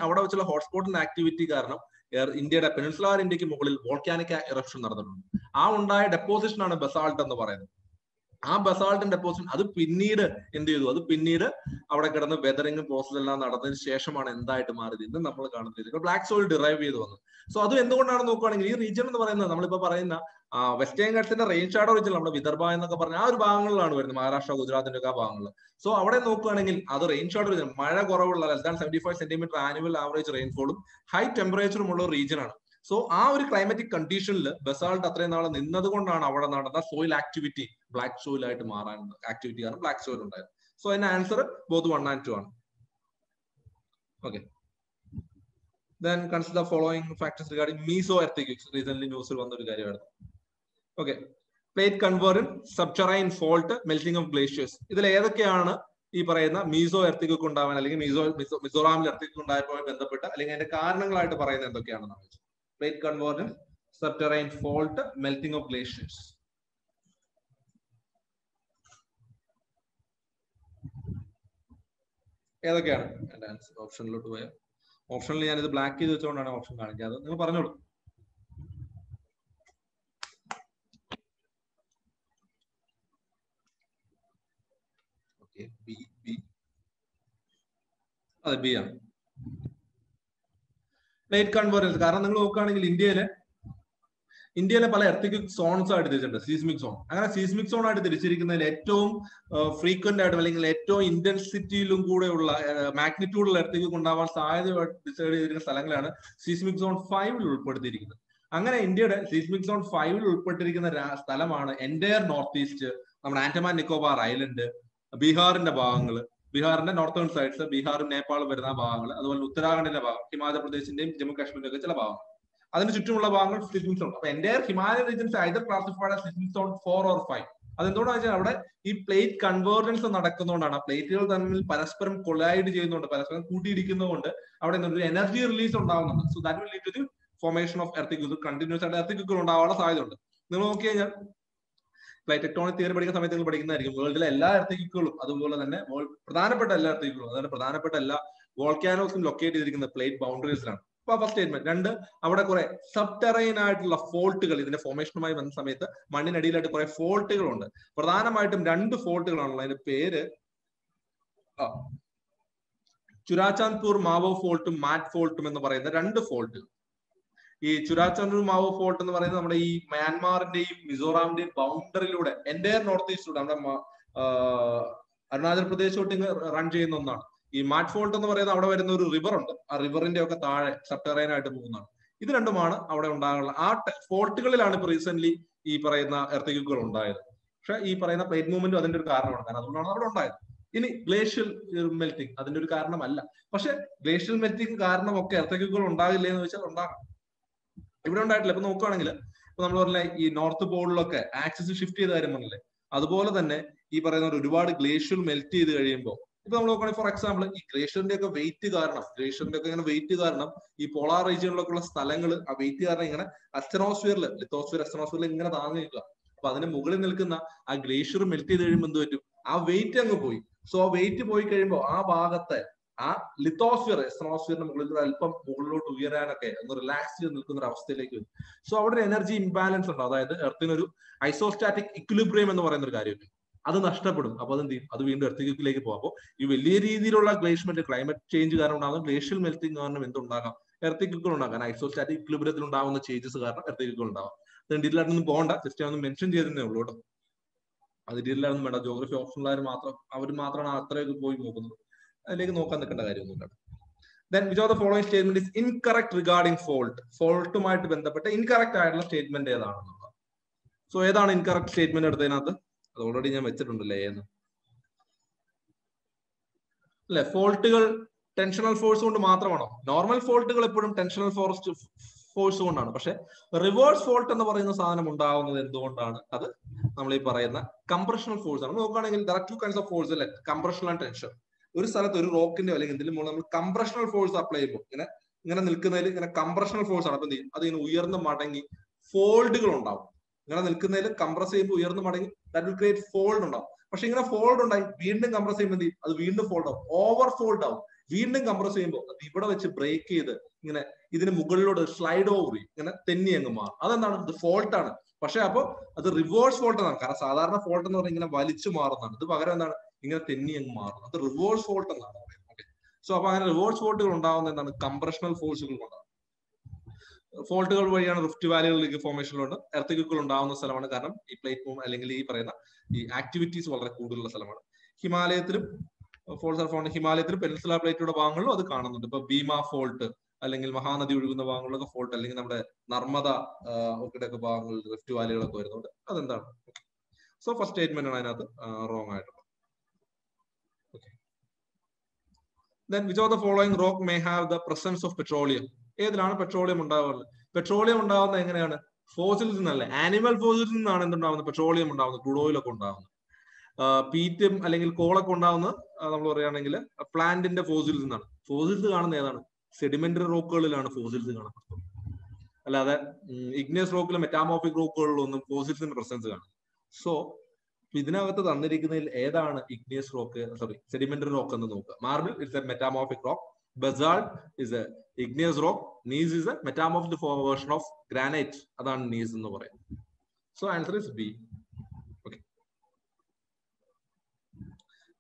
അവിടെ വെച്ചുള്ള ഹോട്ട്സ്പോട്ടിന്റെ ആക്ടിവിറ്റി കാരണം ഇന്ത്യയുടെ പെനിൻസുലാർ ഇന്ത്യക്ക് മുകളിൽ വോൾക്കാനിക് ഇറപ്ഷൻ നടന്നിട്ടുണ്ട്. ആ ഉണ്ടായ ഡെപ്പോസിഷൻ ആണ് ബസാൾട്ട് എന്ന് പറയുന്നത്. ആ ബസാൾട്ടിന്റെ ഡെപ്പോസിഷൻ അത് പിന്നീട് എന്ത് ചെയ്തു? അത് പിന്നീട് അവിടെ കിടന്ന് വെതറിംഗ് പ്രോസസ് എല്ലാം നടന്നതിന് ശേഷമാണ് എന്തായിട്ട് മാറിയത് ഇന്ന് നമ്മൾ കാണുന്നത് ബ്ലാക്ക് സോയിൽ ഡിറൈവ് ചെയ്ത് വന്നത്. സോ അത് എന്തുകൊണ്ടാണ് നോക്കുകയാണെങ്കിൽ ഈ റീജിയൻ എന്ന് പറയുന്നത് നമ്മളിപ്പോ പറയുന്ന വെസ്റ്റേൺ ഘട്ടത്തിന്റെ റെയിൻ ഷാഡോ റീജിയൻ, നമ്മുടെ വിദർഭ എന്നൊക്കെ പറഞ്ഞ ആ ഒരു ഭാഗങ്ങളിലാണ് വരുന്നത്, മഹാരാഷ്ട്ര ഗുജറാത്തിന്റെ ഒക്കെ ആ ഭാഗങ്ങളിൽ. സോ അവിടെ നോക്കുകയാണെങ്കിൽ അത് റെയിൻ ഷാഡോ റീജിയൻ, മഴ കുറവുള്ള less than 75 centimetre annual average റെയിൻഫോളും ഹൈ ടെമ്പറേച്ചറും ഉള്ള ഒരു റീജിയൻ ആണ്. സോ ആ ഒരു ക്ലൈമാറ്റിക് കണ്ടീഷനിൽ ബസാൾട്ട് അത്രയും നാൾ നിന്നത് കൊണ്ടാണ് അവിടെ നടന്ന സോയിൽ ആക്ടിവിറ്റി ബ്ലാക്ക് സോയിൽ ആയിട്ട് മാറാനുള്ള ആക്ടിവിറ്റി കാരണം ബ്ലാക്ക് സോയിൽ ഉണ്ടായത്. സോ അതിന്റെ ആൻസർ ബോത്ത് 1 and 2 ആണ്. Okay, then consider the following factors regarding meso earthquakes. Recently ന്യൂസിൽ വന്ന ഒരു കാര്യമായിരുന്നു. Okay, plate convergence, subterranean fault, melting of glaciers. ഇതിൽ ഏതൊക്കെയാണ് ഈ പറയുന്ന മീസോ എർത്തിക്വക്ക് ഉണ്ടാവാൻ അല്ലെങ്കിൽ മിസോറാമിൽ എർത്തിക്വക്ക് ഉണ്ടായപ്പോൾ ബന്ധപ്പെട്ട് അല്ലെങ്കിൽ അതിന്റെ കാരണങ്ങളായിട്ട് പറയുന്നത് എന്തൊക്കെയാണെന്ന് വെച്ചാൽ plate convergence, subterranean fault, melting of glaciers. ഏതൊക്കെയാണ് എന്റെ ആൻസർ? ഓപ്ഷനിലോട്ട് പോയാൽ ഓപ്ഷനിൽ ഞാനിത് ബ്ലാക്ക് ചെയ്ത് വെച്ചുകൊണ്ടാണ് ഓപ്ഷൻ കാണിക്കാതെ. നിങ്ങൾ പറഞ്ഞോളൂ. അതെ, ബി ആണ് പ്ലേറ്റ് കൺവേർജൻസ്. കാരണം നിങ്ങൾ നോക്കുകയാണെങ്കിൽ ഇന്ത്യയിലെ പല എർത്തിക്വിക് സോൺസ് ആയിട്ട് തിരിച്ചിട്ടുണ്ട്, സീസ്മിക് സോൺ. അങ്ങനെ സീസ്മിക് സോൺ ആയിട്ട് തിരിച്ചിരിക്കുന്നതിൽ ഏറ്റവും ഫ്രീക്വന്റ് ആയിട്ടും അല്ലെങ്കിൽ ഏറ്റവും ഇന്റൻസിറ്റിയിലും കൂടെയുള്ള മാഗ്നിറ്റ്യൂഡുള്ള എർത്തിക്വിക് ഉണ്ടാവാൻ സാധ്യത ഡിസൈഡ് ചെയ്തിരിക്കുന്ന സ്ഥലങ്ങളാണ് സീസ്മിക് സോൺ 5 ഉൾപ്പെടുത്തിയിരിക്കുന്നത്. അങ്ങനെ ഇന്ത്യയുടെ സീസ്മിക് സോൺ 5 ഉൾപ്പെട്ടിരിക്കുന്ന സ്ഥലമാണ് എൻറ്റയർ നോർത്ത് ഈസ്റ്റ്, നമ്മുടെ ആൻഡമാൻ നിക്കോബാർ ഐലൻഡ്, ബീഹാറിന്റെ ഭാഗങ്ങൾ, ബീഹാറിന്റെ നോർത്തേൺ സൈഡ്സ്, ബീഹാറും നേപ്പാളും വരുന്ന ഭാഗങ്ങൾ, അതുപോലെ ഉത്തരാഖണ്ഡിന്റെ ഭാഗം, ഹിമാചൽ പ്രദേശിന്റെയും ജമ്മു കാശ്മീരിന്റെ ഒക്കെ ചില ഭാഗങ്ങൾ, അതിന് ചുറ്റുമുള്ള ഭാഗങ്ങൾ സീസ്മിക് സോൺ. അപ്പൊ entire Himalayan regions either classified as seismic zone 4 or 5. അതെന്തുകൊണ്ടാണെന്ന് വെച്ചാൽ അവിടെ ഈ പ്ലേറ്റ് കൺവേർജൻസ് നടക്കുന്നതുകൊണ്ടാണ്. ആ പ്ലേറ്റുകൾ തമ്മിൽ പരസ്പരം കൊളൈഡ് ചെയ്യുന്നുണ്ട്, പരസ്പരം കൂട്ടിയിടിക്കുന്നതുകൊണ്ട് അവിടെ ഒരു എനർജി റിലീസ് ഉണ്ടാവുന്നുണ്ട്. So that will lead to the formation of earthquake. Continuous ആയിട്ട് എർത്തിക്വക്കുകൾ ഉണ്ടാവാനുള്ള സാധ്യതയുണ്ട്. നിങ്ങൾ നോക്കി കഴിഞ്ഞാൽ പ്ലേറ്റ് ടെക്ടോണിക് തിയറി പഠിക്കുന്ന സമയത്ത് നിങ്ങൾ പഠിക്കുന്നതായിരിക്കും. വേൾഡിലെ എല്ലാ എർത്തിക്വക്കുകളും അതുപോലെ തന്നെ പ്രധാനപ്പെട്ട എല്ലാ എർത്തിക്വക്കുകളും, അതായത് പ്രധാനപ്പെട്ട എല്ലാ വോൾക്കാനോസും ലൊക്കേറ്റ് ചെയ്തിരിക്കുന്ന പ്ലേറ്റ് ബൗണ്ടറീസിലാണ്. അപ്പൊ ഫസ്റ്റ് സ്റ്റേറ്റ്മെന്റ്. രണ്ട്, അവിടെ കുറെ സബ്ടെറൈൻ ആയിട്ടുള്ള ഫോൾട്ടുകൾ ഇതിന്റെ ഫോർമേഷനുമായി വന്ന സമയത്ത് മണ്ണിനടിയിലായിട്ട് കുറെ ഫോൾട്ടുകൾ ഉണ്ട്. പ്രധാനമായിട്ടും 2 ഫോൾട്ടുകളാണുള്ളത്. അതിന്റെ പേര് ചുരാചാന്ദ്പൂർ മാവോ ഫോൾട്ടും മാറ്റ് ഫോൾട്ടും എന്ന് പറയുന്ന 2 ഫോൾട്ടുകൾ. ഈ ചുരാചാന്ദ്പൂർ മാവോ ഫോൾട്ട് എന്ന് പറയുന്നത് നമ്മുടെ ഈ മ്യാൻമാറിന്റെയും മിസോറാമിന്റെയും ബൗണ്ടറിയിലൂടെ എൻറ്റയർ നോർത്ത് ഈസ്റ്റിലൂടെ നമ്മുടെ അരുണാചൽ പ്രദേശോട്ട് റൺ ചെയ്യുന്ന ഒന്നാണ്. ഈ മാറ്റ് ഫോൾട്ട് എന്ന് പറയുന്നത് അവിടെ വരുന്ന ഒരു റിവർ ഉണ്ട്. ആ റിവറിന്റെ ഒക്കെ താഴെ സബ്ടെറൈൻ ആയിട്ട് പോകുന്നതാണ്. ഇത് രണ്ടുമാണ് അവിടെ ഉണ്ടാകാനുള്ള. ആ ഫോൾട്ടുകളിലാണ് ഇപ്പൊ റീസെന്റ് ഈ പറയുന്ന എർത്തിക്വക്കുകൾ ഉണ്ടായത്. പക്ഷെ ഈ പറയുന്ന പ്ലേറ്റ് മൂവ്മെന്റും അതിന്റെ ഒരു കാരണമാണ്. കാരണം അതുകൊണ്ടാണ് അവിടെ ഉണ്ടായത്. ഇനി ഗ്ലേഷ്യൽ മെൽറ്റിംഗ് അതിന്റെ ഒരു കാരണമല്ല. പക്ഷെ ഗ്ലേഷ്യൽ മെൽറ്റിംഗ് കാരണമൊക്കെ എർത്തിക്വക്കുകൾ ഉണ്ടാകില്ലേ എന്ന് വെച്ചാൽ ഉണ്ടാകാം. ഇവിടെ ഉണ്ടായിട്ടില്ല. ഇപ്പൊ നോക്കുകയാണെങ്കിൽ ഇപ്പൊ നമ്മൾ പറഞ്ഞ ഈ നോർത്ത് പോളിലൊക്കെ ആക്സിസ് ഷിഫ്റ്റ് ചെയ്ത കാര്യം പറഞ്ഞില്ലേ, അതുപോലെ തന്നെ ഈ പറയുന്ന ഒരുപാട് ഗ്ലേഷ്യൽ മെൽറ്റ് ചെയ്ത് കഴിയുമ്പോൾ ഇപ്പൊ നമ്മൾ നോക്കുകയാണെങ്കിൽ ഫോർ എക്സാമ്പിൾ ഈ ഗ്ലേഷ്യറിന്റെ ഒക്കെ വെയിറ്റ് കാരണം ഈ പോളാർ റീജിയനിലൊക്കെ ഉള്ള സ്ഥലങ്ങൾ ആ വെയിറ്റ് കാരണം ഇങ്ങനെ അസ്റ്റനോസ്ഫിയറിൽ ലിത്തോസ്ഫിയർ ഇങ്ങനെ താങ്ങി നിൽക്കുക. അപ്പൊ അതിന് മുകളിൽ നിൽക്കുന്ന ആ ഗ്ലേഷ്യർ മെൽറ്റ് ചെയ്ത് കഴിയുമ്പോൾ എന്ത് പറ്റും? ആ വെയിറ്റ് അങ്ങ് പോയി. സോ ആ വെയിറ്റ് പോയി കഴിയുമ്പോൾ ആ ഭാഗത്തെ ആ ലിത്തോസ്ഫിയർ എസ്ട്രോസ്ഫിയറിന് മുകളിൽ അല്പം മുകളിലോട്ട് ഉയരാനൊക്കെ ഒന്ന് റിലാക്സ് ചെയ്ത് നിൽക്കുന്ന ഒരു അവസ്ഥയിലേക്ക് വരും. സോ അവിടെ ഒരു എനർജി ഇംബാലൻസ് ഉണ്ടാവും. അതായത് എർത്തിനൊരു ഐസോസ്റ്റാറ്റിക് ഇക്വിലിബ്രിയം എന്ന് പറയുന്ന ഒരു കാര്യമുണ്ട്, അത് നഷ്ടപ്പെടും. അപ്പൊ അതെന്ത് ചെയ്യും? അത് വീണ്ടും എർത്തിക്വക്കിലേക്ക് പോകും. അപ്പോൾ ഈ വലിയ രീതിയിലുള്ള ഗ്ലേഷ്മെന്റ് ക്ലൈമറ്റ് ചേഞ്ച് കാരണം ഉണ്ടാകുന്ന ഗ്ലേഷ്യൽ മെൽറ്റിംഗ് കാരണം എന്തുണ്ടാകാം? എർത്തിക്വക്കുകൾ ഉണ്ടാകാം. ഐസോസ്റ്റാറ്റിക് ഇക്വിലിബ്രിയത്തിൽ ഉണ്ടാകുന്ന ചേഞ്ചസ് കാരണം എർത്തിക്വക്കുകൾ ഉണ്ടാവാം. ഡീറ്റെയിലായിട്ടൊന്നും പോകണ്ട, ജസ്റ്റ് ഒന്ന് മെൻഷൻ ചെയ്തേ ഉള്ളൂ കേട്ടോ. അത് ഡീറ്റെയിലായിട്ടൊന്നും വേണ്ട. ജോഗ്രഫി ഓപ്ഷനുള്ളവർ മാത്രമാണ് അത്രയൊക്കെ പോയി നോക്കുന്നത്. അതിലേക്ക് നോക്കാൻ നിൽക്കേണ്ട കാര്യമൊന്നുമില്ല. Then which of the following statement is incorrect regarding fault? ഫോൾട്ടുമായിട്ട് ബന്ധപ്പെട്ട് ഇൻകറക്റ്റ് ആയിട്ടുള്ള സ്റ്റേറ്റ്മെന്റ് ഏതാണെന്നുള്ളത്. സോ ഏതാണ് ഇൻകറക്റ്റ് സ്റ്റേറ്റ്മെന്റ് എടുത്തതിനകത്ത്? അത് ഓൾറെഡി ഞാൻ വെച്ചിട്ടുണ്ടല്ലേ എന്ന് അല്ലെ. ഫോൾട്ടുകൾ ടെൻഷണൽ ഫോഴ്സ് കൊണ്ട് മാത്രമാണോ? നോർമൽ ഫോൾട്ടുകൾ എപ്പോഴും ടെൻഷണൽ ഫോഴ്സ് കൊണ്ടാണ്. പക്ഷെ റിവേഴ്സ് ഫോൾട്ട് എന്ന് പറയുന്ന സാധനം ഉണ്ടാവുന്നത് എന്തുകൊണ്ടാണ്? അത് നമ്മൾ ഈ പറയുന്ന കംപ്രഷണൽ ഫോഴ്സ് ആണ്. നോക്കുകയാണെങ്കിൽ there are 2 kinds of force അല്ലെ, കംപ്രഷൻ ആൻഡ് ടെൻഷൻ. ഒരു സ്ഥലത്ത് ഒരു റോക്കിന്റെ അല്ലെങ്കിൽ എന്തെങ്കിലും മുകളിൽ നമ്മൾ കംപ്രഷണൽ ഫോഴ്സ് അപ്ലൈ ചെയ്യുമ്പോൾ ഇങ്ങനെ നിൽക്കുന്നതിൽ ഇങ്ങനെ കംപ്രഷണൽ ഫോഴ്സ് ആണ്. അപ്പൊ എന്ത് ചെയ്യും? അത് ഇങ്ങനെ ഉയർന്ന് മടങ്ങി ഫോൾഡുകൾ ഉണ്ടാവും. ഇങ്ങനെ നിൽക്കുന്നതിൽ കംപ്രസ് ചെയ്യുമ്പോൾ ഉയർന്ന് മടങ്ങി ദാറ്റ് വിൽ ക്രിയേറ്റ് ഫോൾഡ് ഉണ്ടാവും. പക്ഷെ ഇങ്ങനെ ഫോൾഡ് ഉണ്ടായി വീണ്ടും കംപ്രസ് ചെയ്യുമ്പോൾ എന്ത് ചെയ്യും? അത് വീണ്ടും ഫോൾഡ് ആവും, ഓവർ ഫോൾഡ് ആവും. വീണ്ടും കംപ്രസ് ചെയ്യുമ്പോൾ അത് ഇവിടെ വെച്ച് ബ്രേക്ക് ചെയ്ത് ഇങ്ങനെ ഇതിന് മുകളിലോട്ട് സ്ലൈഡ് ഓവർ ഇങ്ങനെ തെന്നി അങ്ങ് മാറും. അതെന്താണ്? ഇത് ഫോൾട്ട് ആണ്. പക്ഷെ അപ്പൊ അത് റിവേഴ്സ് ഫോൾട്ട് എന്നാണ്. കാരണം സാധാരണ ഫോൾട്ട് എന്ന് പറഞ്ഞാൽ ഇങ്ങനെ വലിച്ചു മാറുന്നതാണ്. ഇത് പകരം എന്താണ്? ഇങ്ങനെ തെന്നി അങ്ങ് മാറുന്നത്. അത് റിവേഴ്സ് ഫോൾട്ട് എന്നാണ് പറയുന്നത്. ഓക്കെ, സോ അപ്പൊ അങ്ങനെ റിവേഴ്സ് ഫോൾട്ടുകൾ ഉണ്ടാവുന്ന എന്താണ്? കംപ്രഷണൽ ഫോഴ്സുകൾ കൊണ്ടാണ്. ഫോൾട്ടുകൾ വഴിയാണ് റിഫ്റ്റ് വാലികളിലേക്ക് ഫോർമേഷനിലുണ്ട്. എർത്തിക്വക്കുകൾ ഉണ്ടാവുന്ന സ്ഥലമാണ്. കാരണം ഈ പ്ലേറ്റ് മൂവ് അല്ലെങ്കിൽ ഈ പറയുന്ന ഈ ആക്ടിവിറ്റീസ് വളരെ കൂടുതലുള്ള സ്ഥലമാണ്. ഹിമാലയത്തിലും ഫോൾട്ട്സ് ആർ ഫൗണ്ട്. ഹിമാലയത്തിലും പെനിൻസുലാർ പ്ലേറ്റുകളുടെ ഭാഗങ്ങളിലും അത് കാണുന്നുണ്ട്. ഇപ്പൊ ഭീമ ഫോൾട്ട് അല്ലെങ്കിൽ മഹാനദി ഒഴുകുന്ന ഭാഗങ്ങളിലൊക്കെ ഫോൾട്ട്, അല്ലെങ്കിൽ നമ്മുടെ നർമ്മദ ഒക്കെ ഭാഗങ്ങളിൽ റിഫ്റ്റ് വാലികളൊക്കെ വരുന്നുണ്ട്. അതെന്താണ്? സോ ഫസ്റ്റ് സ്റ്റേറ്റ്മെന്റ് ആണ് അതിനകത്ത് റോങ് ആയിട്ടുള്ളത്. Then which of the following rock may have the presence of petroleum? ഏതിലാണ് പെട്രോളിയം ഉണ്ടാവുന്നത്? പെട്രോളിയം ഉണ്ടാവുന്നത് എങ്ങനെയാണ്? ഫോസിൽസ് നിന്നല്ല, ആനിമൽ ഫോസിൽസ് നിന്നാണ് എന്തുണ്ടാവുന്നത്? പെട്രോളിയം ഉണ്ടാവുന്നത്, ക്രൂഡ് ഓയിൽ ഒക്കെ ഉണ്ടാവുന്നത്. പീറ്റും അല്ലെങ്കിൽ കോളൊക്കെ ഉണ്ടാവുന്നത് നമ്മൾ പറയുകയാണെങ്കിൽ പ്ലാന്റിന്റെ ഫോസിൽസ് നിന്നാണ്. ഫോസിൽസ് കാണുന്നത് ഏതാണ്? സെഡിമെന്ററി റോക്കുകളിലാണ് ഫോസിൽസ് കാണുന്നത്. അല്ലാതെ ഇഗ്നിയസ് റോക്കിലും മെറ്റാമോർഫിക് റോക്കുകളിലൊന്നും ഫോസിൽസിന്റെ പ്രസൻസ് കാണും. സോ ഇതിനകത്ത് തന്നിരിക്കുന്നതിൽ ഏതാണ് igneous rock, sorry sedimentary rock എന്ന് നോക്കുക. Marble it's a metamorphic rock, basalt is a igneous rock, gneiss is a metamorphic version of granite. അതാണ് നീസ് എന്ന് പറയുന്നത്. So answer is B. Okay,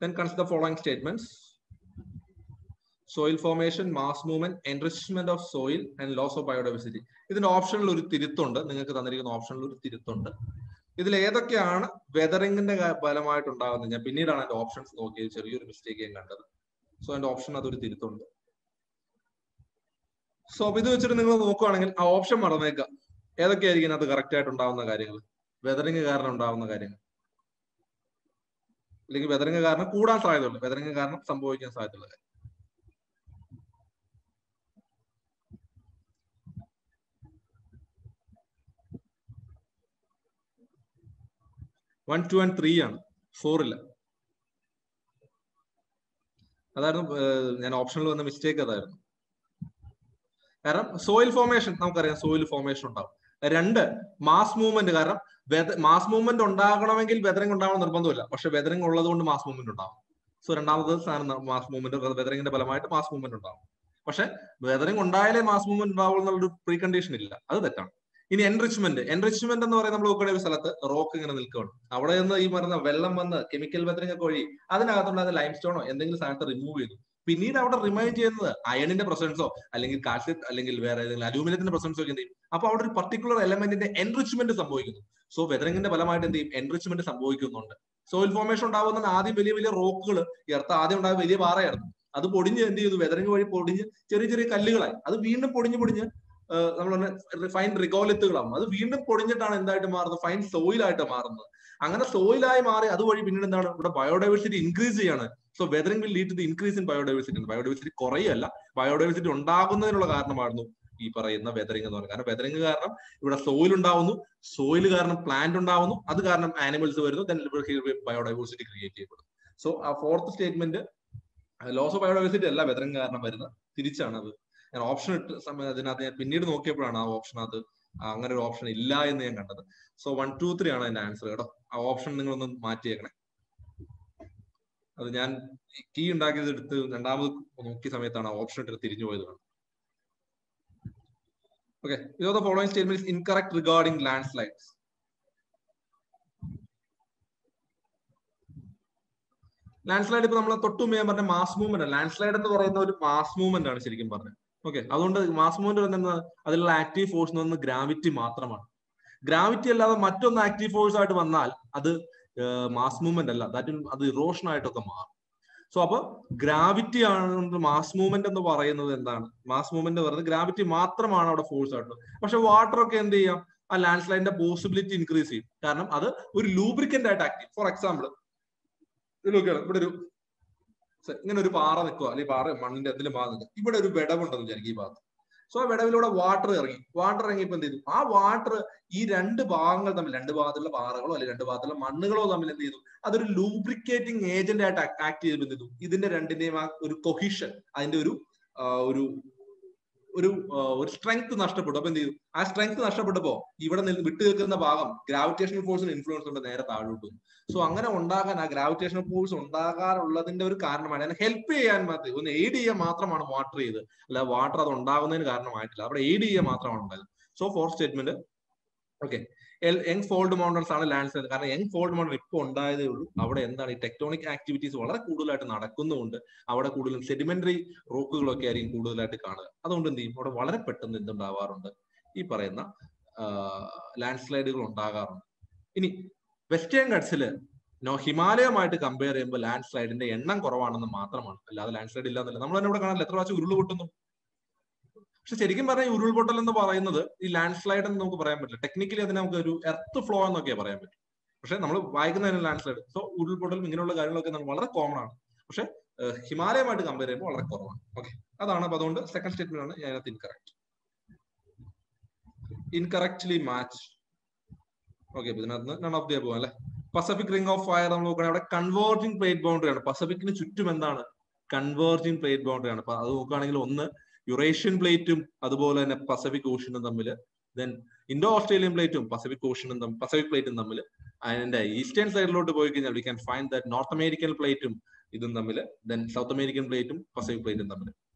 then consider the following statements: soil formation, mass movement, enrichment of soil and loss of biodiversity. ഇതിന്റെ ഓപ്ഷനിൽ ഒരു തിരുത്തുണ്ട്, നിങ്ങൾക്ക് തന്നിരിക്കുന്ന ഓപ്ഷനിൽ ഒരു തിരുത്തുണ്ട്. ഇതിൽ ഏതൊക്കെയാണ് വെതറിങ്ങിന്റെ ഫലമായിട്ടുണ്ടാകുന്നത്? ഞാൻ പിന്നീടാണ് അതിന്റെ ഓപ്ഷൻസ് നോക്കിയത്, ചെറിയൊരു മിസ്റ്റേക്ക് ഞാൻ കണ്ടത്. സോ അതിന്റെ ഓപ്ഷൻ അതൊരു തിരുത്തുണ്ട്. സോ ഇത് വെച്ചിട്ട് നിങ്ങൾ നോക്കുകയാണെങ്കിൽ ആ ഓപ്ഷൻ മറന്നേക്കാം. ഏതൊക്കെയായിരിക്കും അത് കറക്റ്റ് ആയിട്ട് ഉണ്ടാവുന്ന കാര്യങ്ങൾ? വെതറിങ് കാരണം ഉണ്ടാവുന്ന കാര്യങ്ങൾ, അല്ലെങ്കിൽ വെതറിങ് കാരണം കൂടാൻ സാധ്യതയുള്ളൂ, വെതറിങ് കാരണം സംഭവിക്കാൻ സാധ്യതയുള്ള കാര്യം. വൺ, 2 and 3 ആണ്, 4 ഇല്ല. അതായിരുന്നു ഞാൻ ഓപ്ഷനിൽ വന്ന മിസ്റ്റേക്ക്, അതായിരുന്നു. കാരണം സോയിൽ ഫോർമേഷൻ നമുക്കറിയാം, സോയിൽ ഫോർമേഷൻ ഉണ്ടാവും. 2 മാസ് മൂവ്മെന്റ്, കാരണം മാസ് മൂവ്മെന്റ് ഉണ്ടാകണമെങ്കിൽ വെതറിങ് ഉണ്ടാവണം നിർബന്ധമില്ല, പക്ഷെ വെതറിങ് ഉള്ളത് കൊണ്ട് മാസ് മൂവ്മെന്റ് ഉണ്ടാവും. സോ രണ്ടാമത്തെ സ്ഥാനം മാസ് മൂവ്മെന്റ്, വെതറിങ്ങിന്റെ ഫലമായിട്ട് മാസ് മൂവ്മെന്റ് ഉണ്ടാവും. പക്ഷെ വെതറിങ് ഉണ്ടായാലേ മാസ് മൂവ്മെന്റ് ഉണ്ടാവും എന്നുള്ളൊരു പ്രീ കണ്ടീഷൻ ഇല്ല, അത് തെറ്റാണ്. ഇനി എൻറിച്ച്മെന്റ് എന്ന് പറയുന്നത് നമ്മൾ നോക്കുന്ന ഒരു സ്ഥലത്ത് റോക്ക് ഇങ്ങനെ നിൽക്കുകയാണ്, അവിടെ നിന്ന് ഈ പറഞ്ഞ വെള്ളം വന്ന് കെമിക്കൽ വെതറിങ് ഒക്കെ വഴി അതിനകത്തുള്ള ലൈം സ്റ്റോണോ എന്തെങ്കിലും സാധനത്തെ റിമൂവ് ചെയ്തു. പിന്നീട് അവിടെ റിമൈൻ ചെയ്യുന്നത് അയണിന്റെ പ്രസൻസോ അല്ലെങ്കിൽ കാൽസ്യം അല്ലെങ്കിൽ വേറെ ഏതെങ്കിലും അലൂമിനിയത്തിന്റെ പ്രസൻസോ ഒക്കെ എന്ത് ചെയ്യും? അപ്പൊ അവിടെ ഒരു പർട്ടിക്കുലർ എലമെന്റിന്റെ എൻറിച്ച്മെന്റ് സംഭവിക്കുന്നു. സോ വെതറിങ്ങിന്റെ ഫലമായിട്ട് എന്ത് ചെയ്യും? എൻറിച്ച്മെന്റ് സംഭവിക്കുന്നുണ്ട്. സോയിൽ ഫോർമേഷൻ ഉണ്ടാകുന്ന ആദ്യം വലിയ വലിയ റോക്കുകൾ, ഈ എർത്ത് ആദ്യം ഉണ്ടായ വലിയ പാറയായിരുന്നു, അത് പൊടിഞ്ഞ് എന്ത് ചെയ്തു? വെതറിങ് വഴി പൊടിഞ്ഞ് ചെറിയ ചെറിയ കല്ലുകളായി. അത് വീണ്ടും പൊടിഞ്ഞ് നമ്മൾ ഫൈൻ റിഗോലിത്തുകളാവും. അത് വീണ്ടും പൊടിഞ്ഞിട്ടാണ് എന്തായിട്ട് മാറുന്നത്? ഫൈൻ സോയിലായിട്ട് മാറുന്നത്. അങ്ങനെ സോയിലായി മാറി അതുവഴി പിന്നീട് എന്താണ്? ഇവിടെ ബയോഡൈവേഴ്സിറ്റി ഇൻക്രീസ് ചെയ്യാണ്. So weathering will lead to the increase in biodiversity. Biodiversity കുറയല്ല, ബയോഡൈവേഴ്സിറ്റി ഉണ്ടാകുന്നതിനുള്ള കാരണമായിരുന്നു ഈ പറയുന്ന വെതറിംഗ് എന്ന് പറയുന്നത്. കാരണം വെതറിംഗ് കാരണം ഇവിടെ സോയിൽ ഉണ്ടാവുന്നു, സോയിൽ കാരണം പ്ലാന്റ് ഉണ്ടാവുന്നു, അത് കാരണം ആനിമൽസ് വരുന്നു, ബയോഡൈവേഴ്സിറ്റി ക്രിയേറ്റ് ചെയ്യപ്പെടുന്നു. സോ ആ fourth statement loss of biodiversity അല്ല വെതറിംഗ് കാരണം വരുന്നത്, തിരിച്ചാണ്. അത് ഞാൻ ഓപ്ഷൻ ഇട്ട് അതിനകത്ത് ഞാൻ പിന്നീട് നോക്കിയപ്പോഴാണ് ആ ഓപ്ഷനകത്ത് അങ്ങനെ ഒരു ഓപ്ഷൻ ഇല്ല എന്ന് ഞാൻ കണ്ടത്. സോ 1, 2, 3 ആണ് അതിന്റെ ആൻസർ കേട്ടോ. ആ ഓപ്ഷൻ നിങ്ങളൊന്ന് മാറ്റിയേക്കണേ. അത് ഞാൻ കീ ഉണ്ടാക്കിയത് എടുത്ത് രണ്ടാമത് നോക്കിയ സമയത്താണ് ആ ഓപ്ഷൻ ഇട്ട് തിരിഞ്ഞു പോയത്. Okay, the following statement is incorrect regarding landslides. Landslide ഇപ്പൊ നമ്മൾ തൊട്ടുമുമ്പ് ഞാൻ പറഞ്ഞ മാസ് മൂവ്മെന്റ്, ലാൻഡ്സ്ലൈഡ് എന്ന് പറയുന്ന ഒരു മാസ് മൂവ്മെന്റ് ആണ് ശരിക്കും പറഞ്ഞത്. ഓക്കെ, അതുകൊണ്ട് മാസ് മൂവ്മെന്റ് പറയുന്നത് അതിലുള്ള ആക്റ്റീവ് ഫോഴ്സ് എന്ന് പറയുന്നത് ഗ്രാവിറ്റി മാത്രമാണ്. ഗ്രാവിറ്റി അല്ലാതെ മറ്റൊന്ന് ആക്റ്റീവ് ഫോഴ്സ് ആയിട്ട് വന്നാൽ അത് മാസ് മൂവ്മെന്റ് അല്ല, അത് ഇറോഷൻ ആയിട്ടൊക്കെ മാറും. സോ അപ്പൊ ഗ്രാവിറ്റി ആണ് മാസ് മൂവ്മെന്റ് എന്ന് പറയുന്നത്. എന്താണ് മാസ് മൂവ്മെന്റ് പറയുന്നത്? ഗ്രാവിറ്റി മാത്രമാണ് അവിടെ ഫോഴ്സ് ആയിട്ടുള്ളത്. പക്ഷെ വാട്ടർ ഒക്കെ എന്ത് ചെയ്യാം? ആ ലാൻഡ് സ്ലൈഡിന്റെ പോസിബിലിറ്റി ഇൻക്രീസ് ചെയ്യും, കാരണം അത് ഒരു ലൂബ്രിക്കന്റ് ആയിട്ട് ആക്ട് ചെയ്യും. ഫോർ എക്സാമ്പിൾ ഇവിടെ ഒരു ഇങ്ങനെ ഒരു പാറ നിൽക്കുക, അല്ലെങ്കിൽ പാറ മണ്ണിന്റെ എന്തെങ്കിലും ഭാഗം നിൽക്കുക, ഇവിടെ ഒരു വിടവുണ്ടെന്ന് വിചാരിക്കും ഈ ഭാഗത്ത്. സോ ആ വിടവിലൂടെ വാട്ടർ ഇറങ്ങിയപ്പോ എന്ത് ചെയ്തു? ആ വാട്ടർ ഈ രണ്ട് ഭാഗങ്ങൾ തമ്മിൽ, രണ്ട് ഭാഗത്തുള്ള പാറകളോ അല്ലെങ്കിൽ രണ്ട് ഭാഗത്തുള്ള മണ്ണുകളോ തമ്മിൽ എന്ത് ചെയ്തു? അതൊരു ലൂബ്രിക്കേറ്റിംഗ് ഏജന്റ് ആയിട്ട് ആക്ട് ചെയ്ത് എന്ത് ചെയ്തു? ഇതിന്റെ രണ്ടിന്റെയും ആ ഒരു കൊഹിഷൻ, അതിന്റെ ഒരു സ്ട്രെങ്ത് നഷ്ടപ്പെട്ടു. അപ്പൊ എന്ത് ചെയ്തു? ആ സ്ട്രെങ്ത് നഷ്ടപ്പെട്ടപ്പോ ഇവിടെ വിട്ടു നിൽക്കുന്ന ഭാഗം ഗ്രാവിറ്റേഷണൽ ഫോഴ്സിന് ഇൻഫ്ലുവൻസ് കൊണ്ട് നേരെ താഴോട്ട് വന്നു. സോ അങ്ങനെ ഉണ്ടാകാൻ, ആ ഗ്രാവിറ്റേഷണൽ ഫോഴ്സ് ഉണ്ടാകാനുള്ളതിന്റെ ഒരു കാരണമാണ്, അതിനെ ഹെൽപ്പ് ചെയ്യാൻ മാത്രം, ഒന്ന് എയ്ഡ് ചെയ്യാൻ മാത്രമാണ് വാട്ടർ ചെയ്ത്, അല്ല വാട്ടർ അത് ഉണ്ടാകുന്നതിന് കാരണമായിട്ടില്ല, അവിടെ എയ്ഡ് ചെയ്യാൻ മാത്രമാണ് ഉണ്ടായത്. So fourth statement okay. Young fold mountains ആണ് ലാൻഡ് സ്ലൈഡ്. കാരണം യങ് ഫോൾഡ് മൗണ്ടൻ ഇപ്പോൾ ഉണ്ടായതേ ഉള്ളൂ. അവിടെ എന്താണ് ഈ ടെക്ടോണിക് ആക്ടിവിറ്റീസ് വളരെ കൂടുതലായിട്ട് നടക്കുന്നുണ്ട്. അവിടെ കൂടുതലും സെഡിമെന്ററി റോക്കുകളൊക്കെ ആയിരിക്കും കൂടുതലായിട്ട് കാണുക. അതുകൊണ്ട് എന്ത് ചെയ്യും? അവിടെ വളരെ പെട്ടെന്ന് എന്തുണ്ടാവാറുണ്ട്? ഈ പറയുന്ന ലാൻഡ് സ്ലൈഡുകൾ ഉണ്ടാകാറുണ്ട്. ഇനി വെസ്റ്റേൺ ഗട്ട്സിൽ ഹിമാലയമായിട്ട് കമ്പയർ ചെയ്യുമ്പോൾ ലാൻഡ് സ്ലൈഡിന്റെ എണ്ണം കുറവാണെന്ന് മാത്രമാണ്, അല്ലാതെ ലാൻഡ് സ്ലൈഡ് ഇല്ലാന്നല്ല. നമ്മൾ തന്നെ ഇവിടെ കാണാൻ എത്ര പ്രാവശ്യം ഉരുൾ പൊട്ടുന്നു. പക്ഷെ ശരിക്കും പറഞ്ഞാൽ ഈ ഉരുൾപൊട്ടൽ എന്ന് പറയുന്നത് ഈ ലാൻഡ് സ്ലൈഡ് എന്ന് നമുക്ക് പറയാൻ പറ്റില്ല. ടെക്നിക്കലി അതിന് നമുക്ക് ഒരു എർത്ത് ഫ്ലോ എന്നൊക്കെ പറയാൻ പറ്റും. പക്ഷെ നമ്മൾ വായിക്കുന്നതിന് ലാൻഡ് സ്ലൈഡ്. സോ ഉരുൾപൊട്ടലും ഇങ്ങനെയുള്ള കാര്യങ്ങളൊക്കെ നമുക്ക് വളരെ കോമൺ ആണ്. പക്ഷെ ഹിമാലയമായിട്ട് കമ്പയർ ചെയ്യുമ്പോൾ വളരെ കുറവാണ്. ഓക്കെ, അതാണ്. അപ്പൊ അതുകൊണ്ട് സെക്കൻഡ് സ്റ്റേറ്റ്മെന്റ് ആണ് അതിനകത്ത് ഇൻകറക്റ്റ്. Incorrectly match. ഓക്കെ, ഇതിനകത്ത് നൺ ഓഫ് ദി അബോവ് അല്ലെ. പസഫിക് റിംഗ് ഓഫ് ഫയർ നമ്മൾ നോക്കുകയാണെങ്കിൽ അവിടെ കൺവേർജിംഗ് പ്ലേറ്റ് ബൗണ്ടറി ആണ്. പസഫിക്കിന് ചുറ്റും എന്താണ്? കൺവേർജിംഗ് പ്ലേറ്റ് ബൗണ്ടറി ആണ്. അപ്പൊ അത് നോക്കുകയാണെങ്കിൽ ഒന്ന് യുറേഷ്യൻ പ്ലേറ്റും അതുപോലെ തന്നെ പസഫിക് ഓഷ്യനും തമ്മിൽ, ദെൻ ഇൻഡോ ഓസ്ട്രേലിയൻ പ്ലേറ്റും പസഫിക് ഓഷ്യനും പസഫിക് പ്ലേറ്റും തമ്മിൽ, അതിന്റെ ഈസ്റ്റേൺ സൈഡിലോട്ട് പോയി കഴിഞ്ഞാൽ we can find that north American പ്ലേറ്റും ഇതും തമ്മിൽ, ദെൻ സൗത്ത് അമേരിക്കൻ പ്ലേറ്റും പസഫിക് പ്ലേറ്റും തമ്മിൽ.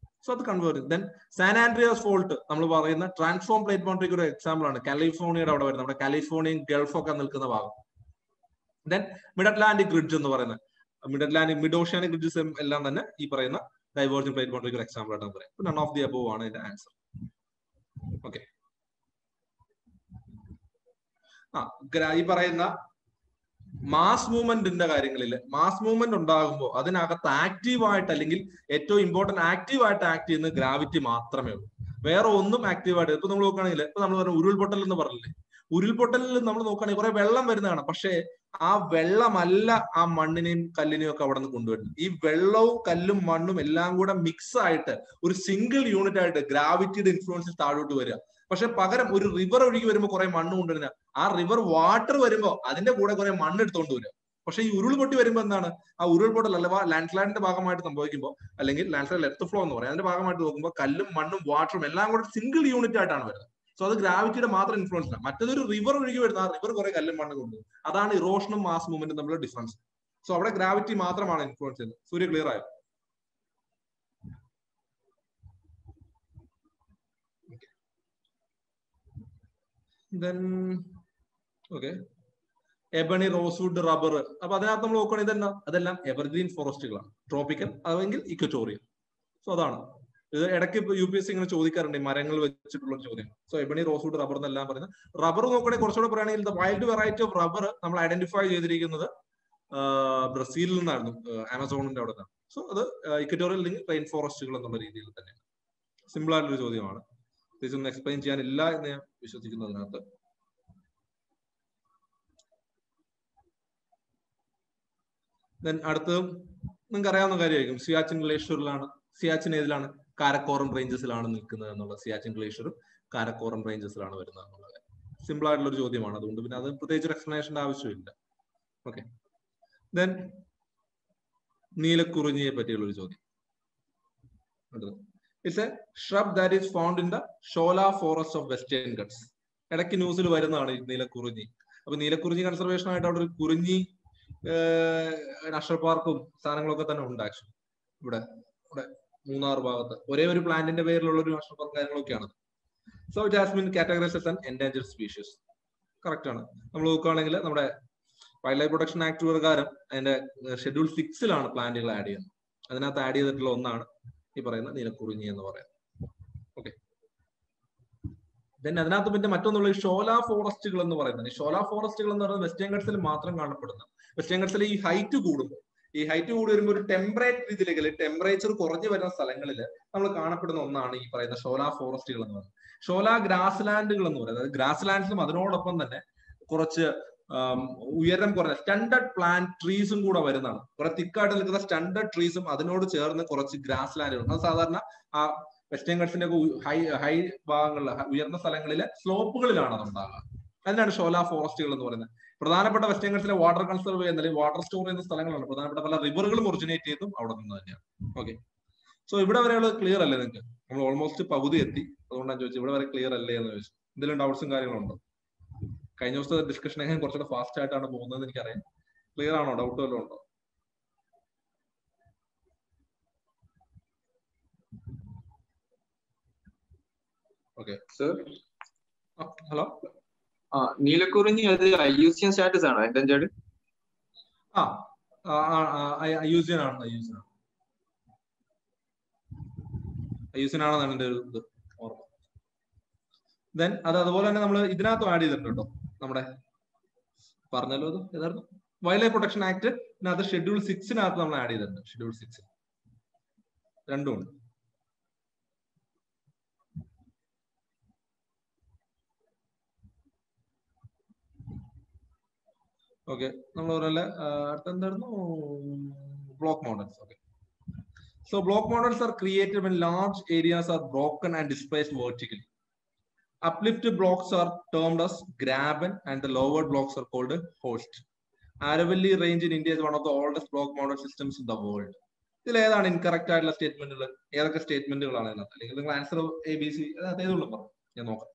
സോ അത് converge. Then San Andreas fault നമ്മൾ പറയുന്ന ട്രാൻസ്ഫോം പ്ലേറ്റ് ബൗണ്ടറിക്ക് ഒരു എക്സാമ്പിൾ ആണ്. കാലിഫോർണിയയുടെ അവിടെ വരുന്നത്, നമ്മുടെ കാലിഫോർണിയൻ ഗൾഫൊക്കെ നിൽക്കുന്ന ഭാഗം. ദെൻ മിഡ് അറ്റ്ലാന്റിക് റിഡ്ജ് എന്ന് പറയുന്നത്, മിഡ് ഓഷ്യാനിക് റിഡ്ജസ് എല്ലാം തന്നെ ഈ പറയുന്ന ഡൈവേർജൻ പ്ലേറ്റ് ബൗണ്ടറിക്ക് ഒരു എക്സാമ്പിൾ ആയിട്ട് പറയാം. നൺ ഓഫ് ദി അബോവ് ആണ് ഇതിന്റെ ആൻസർ. ഓക്കെ, ഈ പറയുന്ന മാസ് മൂവ്മെന്റിന്റെ കാര്യങ്ങളിൽ, മാസ് മൂവ്മെന്റ് ഉണ്ടാകുമ്പോൾ അതിനകത്ത് ആക്റ്റീവായിട്ട് അല്ലെങ്കിൽ ഏറ്റവും ഇമ്പോർട്ടന്റ് ആക്റ്റീവായിട്ട് ആക്ട് ചെയ്യുന്ന ഗ്രാവിറ്റി മാത്രമേ ഉള്ളൂ. വേറെ ഒന്നും ആക്റ്റീവായിട്ട്. ഇപ്പൊ നമ്മൾ നോക്കുകയാണെങ്കിൽ ഇപ്പൊ നമ്മൾ പറഞ്ഞ ഉരുൾപൊട്ടൽ എന്ന് പറഞ്ഞില്ലേ, ഉരുൾപൊട്ടലിൽ നമ്മൾ നോക്കുകയാണെങ്കിൽ കുറെ വെള്ളം വരുന്നതാണ്. പക്ഷേ ആ വെള്ളമല്ല ആ മണ്ണിനെയും കല്ലിനെയും ഒക്കെ അവിടെ നിന്ന് കൊണ്ടുവരുന്നത്. ഈ വെള്ളവും കല്ലും മണ്ണും എല്ലാം കൂടെ മിക്സ് ആയിട്ട് ഒരു സിംഗിൾ യൂണിറ്റ് ആയിട്ട് ഗ്രാവിറ്റിയുടെ ഇൻഫ്ലുവൻസിൽ താഴോട്ട് വരിക. പക്ഷെ പകരം ഒരു റിവർ ഒഴുകി വരുമ്പോൾ കുറെ മണ്ണ് കൊണ്ടുവരുന്ന, ആ റിവർ വാട്ടർ വരുമ്പോൾ അതിന്റെ കൂടെ കുറെ മണ്ണ് എടുത്തുകൊണ്ട് വരിക. പക്ഷെ ഈ ഉരുൾപൊട്ടി വരുമ്പോൾ എന്താണ്? ആ ഉരുൾപൊട്ടൽ അഥവാ ലാൻഡ് സ്ലൈഡിന്റെ ഭാഗമായിട്ട് സംഭവിക്കുമ്പോൾ, അല്ലെങ്കിൽ ലാൻഡ് സ്ലൈഡ് എർത്ത് ഫ്ലോ എന്ന് പറയും, അതിന്റെ ഭാഗമായിട്ട് നോക്കുമ്പോൾ കല്ലും മണ്ണും വാട്ടറും എല്ലാം കൂടെ സിംഗിൾ യൂണിറ്റ് ആയിട്ടാണ് വരുന്നത്. സോ അത് ഗ്രാവിറ്റിയുടെ മാത്രം ഇൻഫ്ലുവൻസ് ആണ്. മറ്റേതൊരു റിവർ ഒഴുകി വരുന്ന, ആ റിവർ കുറെ കല്ലും മണ്ണും കൊണ്ടുവരും. അതാണ് ഇറോഷനും മാസ് മൂവ്മെന്റും തമ്മിലുള്ള ഡിഫറൻസ്. സോ അവിടെ ഗ്രാവിറ്റി മാത്രമാണ് ഇൻഫ്ലുവൻസ് ചെയ്യുന്നത്. സൂര്യ ക്ലിയർ ആയോ? Then okay, ebony, rosewood, rubber. അപ്പൊ അതിനകത്ത് നമ്മൾ നോക്കുകയാണെങ്കിൽ ഇതെന്താ? അതെല്ലാം എവർഗ്രീൻ ഫോറസ്റ്റുകളാണ്, ട്രോപ്പിക്കൽ അല്ലെങ്കിൽ ഇക്വറ്റോറിയൽ. സോ അതാണ് ഇത്. ഇടയ്ക്ക് UPSC ഇങ്ങനെ ചോദിക്കാറുണ്ട് മരങ്ങൾ വെച്ചിട്ടുള്ള ചോദ്യം. സോ എബണി, റോസ്വുഡ്, റബ്ബർ എന്നെല്ലാം പറയുന്നത്. റബ്ബർ നോക്കുകയാണെങ്കിൽ കുറച്ചുകൂടെ പറയുകയാണെങ്കിൽ വൈൽഡ് വെറൈറ്റി ഓഫ് റബ്ബർ നമ്മൾ ഐഡന്റിഫൈ ചെയ്തിരിക്കുന്നത് ബ്രസീലിൽ നിന്നായിരുന്നു, ആമസോണിന്റെ അവിടെ നിന്നാണ്. സോ അത് ഇക്വറ്റോറിയൽ അല്ലെങ്കിൽ റെയിൻ ഫോറസ്റ്റുകൾ എന്നുള്ള രീതിയിൽ തന്നെയാണ്. സിമ്പിൾ ആയിട്ടുള്ള ചോദ്യമാണ്. ഇതൊന്നും എക്സ്പ്ലെയിൻ ചെയ്യാനില്ല എന്ന് ഞാൻ വിശ്വസിക്കുന്നു അതിനകത്ത്. ദെൻ അടുത്തതും നിങ്ങൾക്ക് അറിയാവുന്ന കാര്യമായിരിക്കും. സിയാച്ചിൻ ഗ്ലേഷ്യറിലാണ്, സിയാച്ചിൻ ഏതിലാണ്? കാരക്കോറം റേഞ്ചസിലാണ് നിൽക്കുന്നത് എന്നുള്ളത്. സിയാച്ചിൻ ഗ്ലേഷ്യറും കാരക്കോറം റേഞ്ചസിലാണ് വരുന്നത് എന്നുള്ളത് സിമ്പിൾ ആയിട്ടുള്ള ഒരു ചോദ്യമാണ്. അതുകൊണ്ട് പിന്നെ അത് പ്രത്യേകിച്ച് എക്സ്പ്ലനേഷന്റെ ആവശ്യമില്ല. ഓക്കെ, ദെൻ നീലക്കുറിഞ്ഞിയെ പറ്റിയുള്ള ഒരു ചോദ്യം. It's a shrub that is found in the Shola forest of Western Ghats. ഇടയ്ക്ക് ന്യൂസിൽ വരുന്നതാണ് ഈ നീലക്കുറിഞ്ഞി. അപ്പൊ നീലക്കുറിഞ്ഞി കൺസർവേഷൻ ആയിട്ട് അവിടെ ഒരു കുറിഞ്ഞി നാഷണൽ പാർക്കും സാധനങ്ങളൊക്കെ തന്നെ ഉണ്ട്. ആക്ച്വലി ഇവിടെ മൂന്നാർ ഭാഗത്ത് ഒരേ ഒരു പ്ലാന്റിന്റെ പേരിലുള്ള ഒരു നാഷണൽ പാർക്ക് കാര്യങ്ങളൊക്കെയാണ്. So it has been categorised as an endangered species. Correct ആണ്. നമ്മൾ നോക്കുകയാണെങ്കിൽ നമ്മുടെ വൈൽഡ് ലൈഫ് പ്രൊട്ടക്ഷൻ ആക്ട് പ്രകാരം അതിന്റെ ഷെഡ്യൂൾ 6 പ്ലാന്റുകൾ ആഡ് ചെയ്യുന്നത്. അതിനകത്ത് ആഡ് ചെയ്തിട്ടുള്ള ഒന്നാണ് ഈ പറയുന്ന നീലക്കുറിഞ്ഞി എന്ന് പറയുന്നത്. ഓക്കെ, ദെൻ അതിനകത്ത് പിന്നെ മറ്റൊന്നുള്ള ഈ ഷോല ഫോറസ്റ്റുകൾ എന്ന് പറയുന്നത്. ഈ ഷോല ഫോറസ്റ്റുകൾ എന്ന് പറയുന്നത് വെസ്റ്റേൺ ഘട്ട്സിൽ മാത്രം കാണപ്പെടുന്ന, വെസ്റ്റേൺ ഘട്ട്സിൽ ഈ ഹൈറ്റ് കൂടുമ്പോൾ, ഈ ഹൈറ്റ് കൂടി വരുമ്പോൾ ഒരു ടെമ്പറേച്ചർ കുറഞ്ഞു വരുന്ന സ്ഥലങ്ങളിൽ നമ്മൾ കാണപ്പെടുന്ന ഒന്നാണ് ഈ പറയുന്ന ഷോല ഫോറസ്റ്റുകൾ എന്ന് പറയുന്നത്. ഷോല ഗ്രാസ് ലാൻഡുകൾ എന്ന് പറയുന്നത്, അതായത് ഗ്രാസ് ലാൻഡ്സിലും അതിനോടൊപ്പം തന്നെ കുറച്ച് ഉയരം കുറഞ്ഞ സ്റ്റാൻഡേർഡ് പ്ലാന്റ് ട്രീസും കൂടെ വരുന്നതാണ്. കുറെ തിക്കായിട്ട് നിൽക്കുന്ന സ്റ്റാൻഡേർഡ് ട്രീസും അതിനോട് ചേർന്ന് കുറച്ച് ഗ്രാസ് ലാൻഡുകൾ. അത് സാധാരണ ആ വെസ്റ്റേൺ ഘട്ട്സിന്റെ ഹൈ ഭാഗങ്ങളിൽ, ഉയർന്ന സ്ഥലങ്ങളിലെ സ്ലോപ്പുകളിലാണ് അത് ഉണ്ടാകുക. അതിനാണ് ഷോല ഫോറസ്റ്റുകൾ എന്ന് പറയുന്നത്. പ്രധാനപ്പെട്ട വെസ്റ്റേൺ ഘട്ട്സിലെ വാട്ടർ കൺസർവ് ചെയ്യുന്ന അല്ലെങ്കിൽ വാട്ടർ സ്റ്റോർ ചെയ്യുന്ന സ്ഥലങ്ങളാണ്. പ്രധാനപ്പെട്ട പല റിവറുകളും ഒറിജിനേറ്റ് ചെയ്തും അവിടെ നിന്ന് തന്നെയാണ്. ഓക്കെ, സോ ഇവിടെ വരെയുള്ള ക്ലിയർ അല്ലേ നിങ്ങൾക്ക്? നമ്മൾ ഓൾമോസ്റ്റ് പകുതി എത്തി. അതുകൊണ്ടാണ് ചോദിച്ചത് ഇവിടെ വരെ ക്ലിയർ അല്ലേ എന്ന് ചോദിച്ചു. എന്തെങ്കിലും ഡൗട്ട്സും കാര്യങ്ങളുണ്ടോ? കഴിഞ്ഞ ദിവസത്തെ ഡിസ്കഷൻ എങ്ങനെ കുറച്ചുകൂടെ ഫാസ്റ്റ് ആയിട്ടാണ് പോകുന്നത് എനിക്കറിയാം. ക്ലിയർ ആണോ? ഡൗട്ട് വല്ലതും ഉണ്ടോ? Okay sir, hello. നീലക്കുറിഞ്ഞി അത് IUCN സ്റ്റാറ്റസ് ആണോ എൻഡേഞ്ചേർഡ്? IUCN ആണ്. IUCN ആണെന്നാണ് എന്റെ ഒരു ഇത് ഓർമ്മ. ദെൻ അത് അതുപോലെ തന്നെ നമ്മൾ ഇതിനകത്ത് ആഡ് ചെയ്തിട്ടുണ്ട് കേട്ടോ. നമ്മുടെ പറഞ്ഞല്ലോ അത് ഏതായിരുന്നു? വൈൽഡ് ലൈഫ് പ്രൊട്ടക്ഷൻ ആക്ട് ഇതിനകത്ത് ഷെഡ്യൂൾ 6 നമ്മൾ ആഡ് ചെയ്തിട്ടുണ്ട്. ഷെഡ്യൂൾ 6 രണ്ടും ഉണ്ട്. ഓക്കെ, നമ്മൾ പറഞ്ഞ അടുത്തെന്തായിരുന്നു? Block models. Okay, so block models are created when large areas are broken and displaced vertically. uplift blocks are termed as graben and the lowered blocks are called host. Aravalli range in India is one of the oldest block model systems in the world. ഇതിൽ ഏതാണ് incorrect ആയിട്ടുള്ള സ്റ്റേറ്റ്മെന്റുകൾ? ഏതൊക്കെ സ്റ്റേറ്റ്മെന്റുകളാണ് ഇതിനകത്ത്? അല്ലെങ്കിൽ നിങ്ങൾ answer ABC ഏതുള്ളൂ പറഞ്ഞു, ഞാൻ നോക്കാം.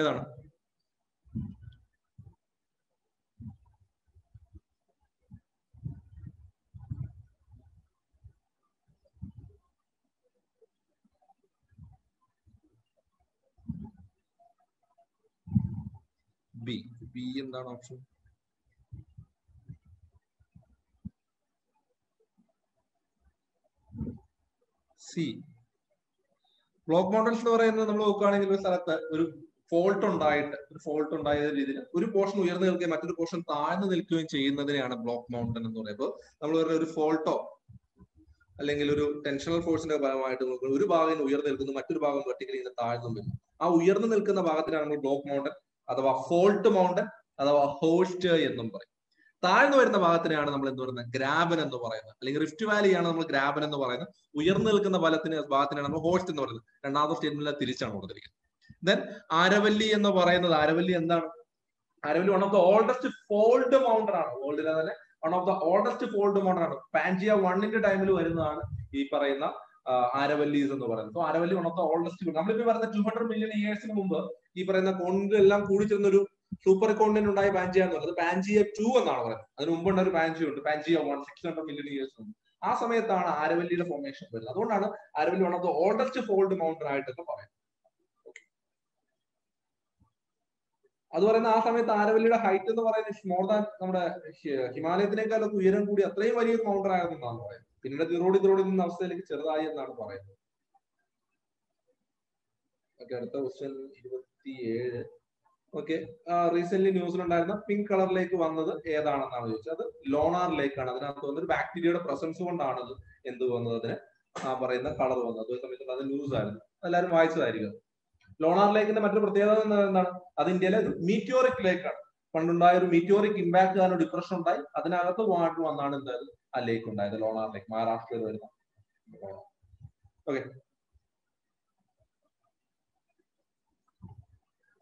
ഏതാണ്? ബി എന്താണ് ഓപ്ഷൻ? സി. ബ്ലോക്ക് മോഡൽസ് എന്ന് പറയുന്നത് നമ്മൾ നോക്കുകയാണെങ്കിൽ ഒരു സ്ഥലത്ത് ഒരു ഫോൾട്ട് ഉണ്ടായ രീതിയിൽ ഒരു പോർഷൻ ഉയർന്നു നിൽക്കുകയും മറ്റൊരു പോർഷൻ താഴ്ന്നു നിൽക്കുകയും ചെയ്യുന്നതിനെയാണ് ബ്ലോക്ക് മൗണ്ടൻ എന്ന് പറയുമ്പോൾ നമ്മൾ ഒരു ഫോൾട്ടോ അല്ലെങ്കിൽ ഒരു ടെൻഷണൽ ഫോഴ്സിന്റെ ഭാഗമായിട്ട് ഒരു ഭാഗം ഉയർന്നു നിൽക്കുന്നു, മറ്റൊരു ഭാഗം വെർട്ടിക്കലി ഇങ്ങനെ താഴ്ന്നു വരുന്നു. ആ ഉയർന്നു നിൽക്കുന്ന ഭാഗത്തിനാണ് നമ്മൾ ബ്ലോക്ക് മൗണ്ടൻ അഥവാ ഫോൾട്ട് മൗണ്ടൻ അഥവാ ഹോസ്റ്റ് എന്നും പറയും. താഴ്ന്നു വരുന്ന ഭാഗത്തിനെയാണ് നമ്മൾ എന്ത് പറയുന്നത്? ഗ്രാബൻ എന്ന് പറയുന്നത്. അല്ലെങ്കിൽ റിഫ്റ്റ് വാലിയാണ് നമ്മൾ ഗ്രാബൻ എന്ന് പറയുന്നത്. ഉയർന്നു നിൽക്കുന്ന ഭാഗത്തിനാണ് നമ്മൾ ഹോസ്റ്റ് എന്ന് പറയുന്നത്. രണ്ടാമത്തെ സ്റ്റേറ്റ്മെന്റിൽ തിരിച്ചാണ് കൊടുത്തിരിക്കുന്നത്. ദെൻ ആരവല്ലി എന്ന് പറയുന്നത്, ആരവല്ലി എന്താണ്? Aravalli one of the oldest fold mountain ആണ്. വേൾഡിലെ തന്നെ one of the oldest fold mountain ആണ്. പാൻജിയ 1ന്റെ ടൈമിൽ വരുന്നതാണ് ഈ പറയുന്ന ആരവല്ലീസ് എന്ന് പറയുന്നത്. So Aravalli one of the oldest. നമ്മളിപ്പോ പറയുന്ന 200 മില്യൺ ഇയേഴ്സിന് മുമ്പ് ഈ പറയുന്ന കോണ്ടിനെന്റ് എല്ലാം കൂടി ചേർന്നൊരു സൂപ്പർ കോണ്ടിനെന്റ് ഉണ്ടായ പാൻജിയ എന്ന് പറയുന്നത് പാൻജിയ 2 എന്നാണ് പറയുന്നത്. അതിന് മുമ്പുണ്ട ഒരു പാൻജിയ ഉണ്ട്, പാൻജിയ 1 600 മില്യൺ ഇയേഴ്സ് മുമ്പ്. ആ സമയത്താണ് ആരവല്ലിയുടെ ഫോർമേഷൻ വരുന്നത്. അതുകൊണ്ടാണ് Aravalli one of the oldest fold mountain ആയിട്ടൊക്കെ പറയുന്നത്. അത് പറയുന്ന ആ സമയത്ത് ആരവല്ലിയുടെ ഹൈറ്റ് എന്ന് പറയുന്നത് മോർ ദാൻ നമ്മുടെ ഹിമാലയത്തിനേക്കാളൊക്കെ ഉയരം കൂടി അത്രയും വലിയൊരു മൗണ്ടൻ ആയിരുന്നെന്നാണ് പറയുന്നത്. പിന്നീട് തിറോടി നിന്ന അവസ്ഥയിലേക്ക് ചെറുതായി എന്നാണ് പറയുന്നത്. ഓക്കെ, അടുത്ത ക്വസ്റ്റ്യൻ 27. ഓക്കെ, റീസെന്റ് ന്യൂസിലുണ്ടായിരുന്ന പിങ്ക് കളറിലേക്ക് വന്നത് ഏതാണെന്നാണ് ചോദിച്ചത്. അത് ലോണാർ ലേക്ക് ആണ്. അതിനകത്ത് വന്നൊരു ബാക്ടീരിയയുടെ പ്രസൻസ് കൊണ്ടാണ് അത് എന്ത് വന്നത്, അതിന് പറയുന്ന കളർ വന്നത്. അതേ സമയത്ത് അത് ന്യൂസ് ആയിരുന്നു, എല്ലാവരും വായിച്ചതായിരിക്കും. ലോണാർ ലേക്കിന്റെ മറ്റൊരു പ്രത്യേകത എന്താണ്? അത് ഇന്ത്യയിലെ മീറ്റിയോറിക് ലേക്കാണ്. പണ്ടുണ്ടായ ഒരു മീറ്റിയോറിക് ഇമ്പാക്ട് കാരണം ഡിപ്രഷൻ ഉണ്ടായി, അതിനകത്ത് വാട്ടർ വന്നാണ് എന്തായത് ആ ലേക്ക് ഉണ്ടായത്. ലോണാർ ലേക്ക് മഹാരാഷ്ട്രയിൽ വരുന്ന. ഓക്കെ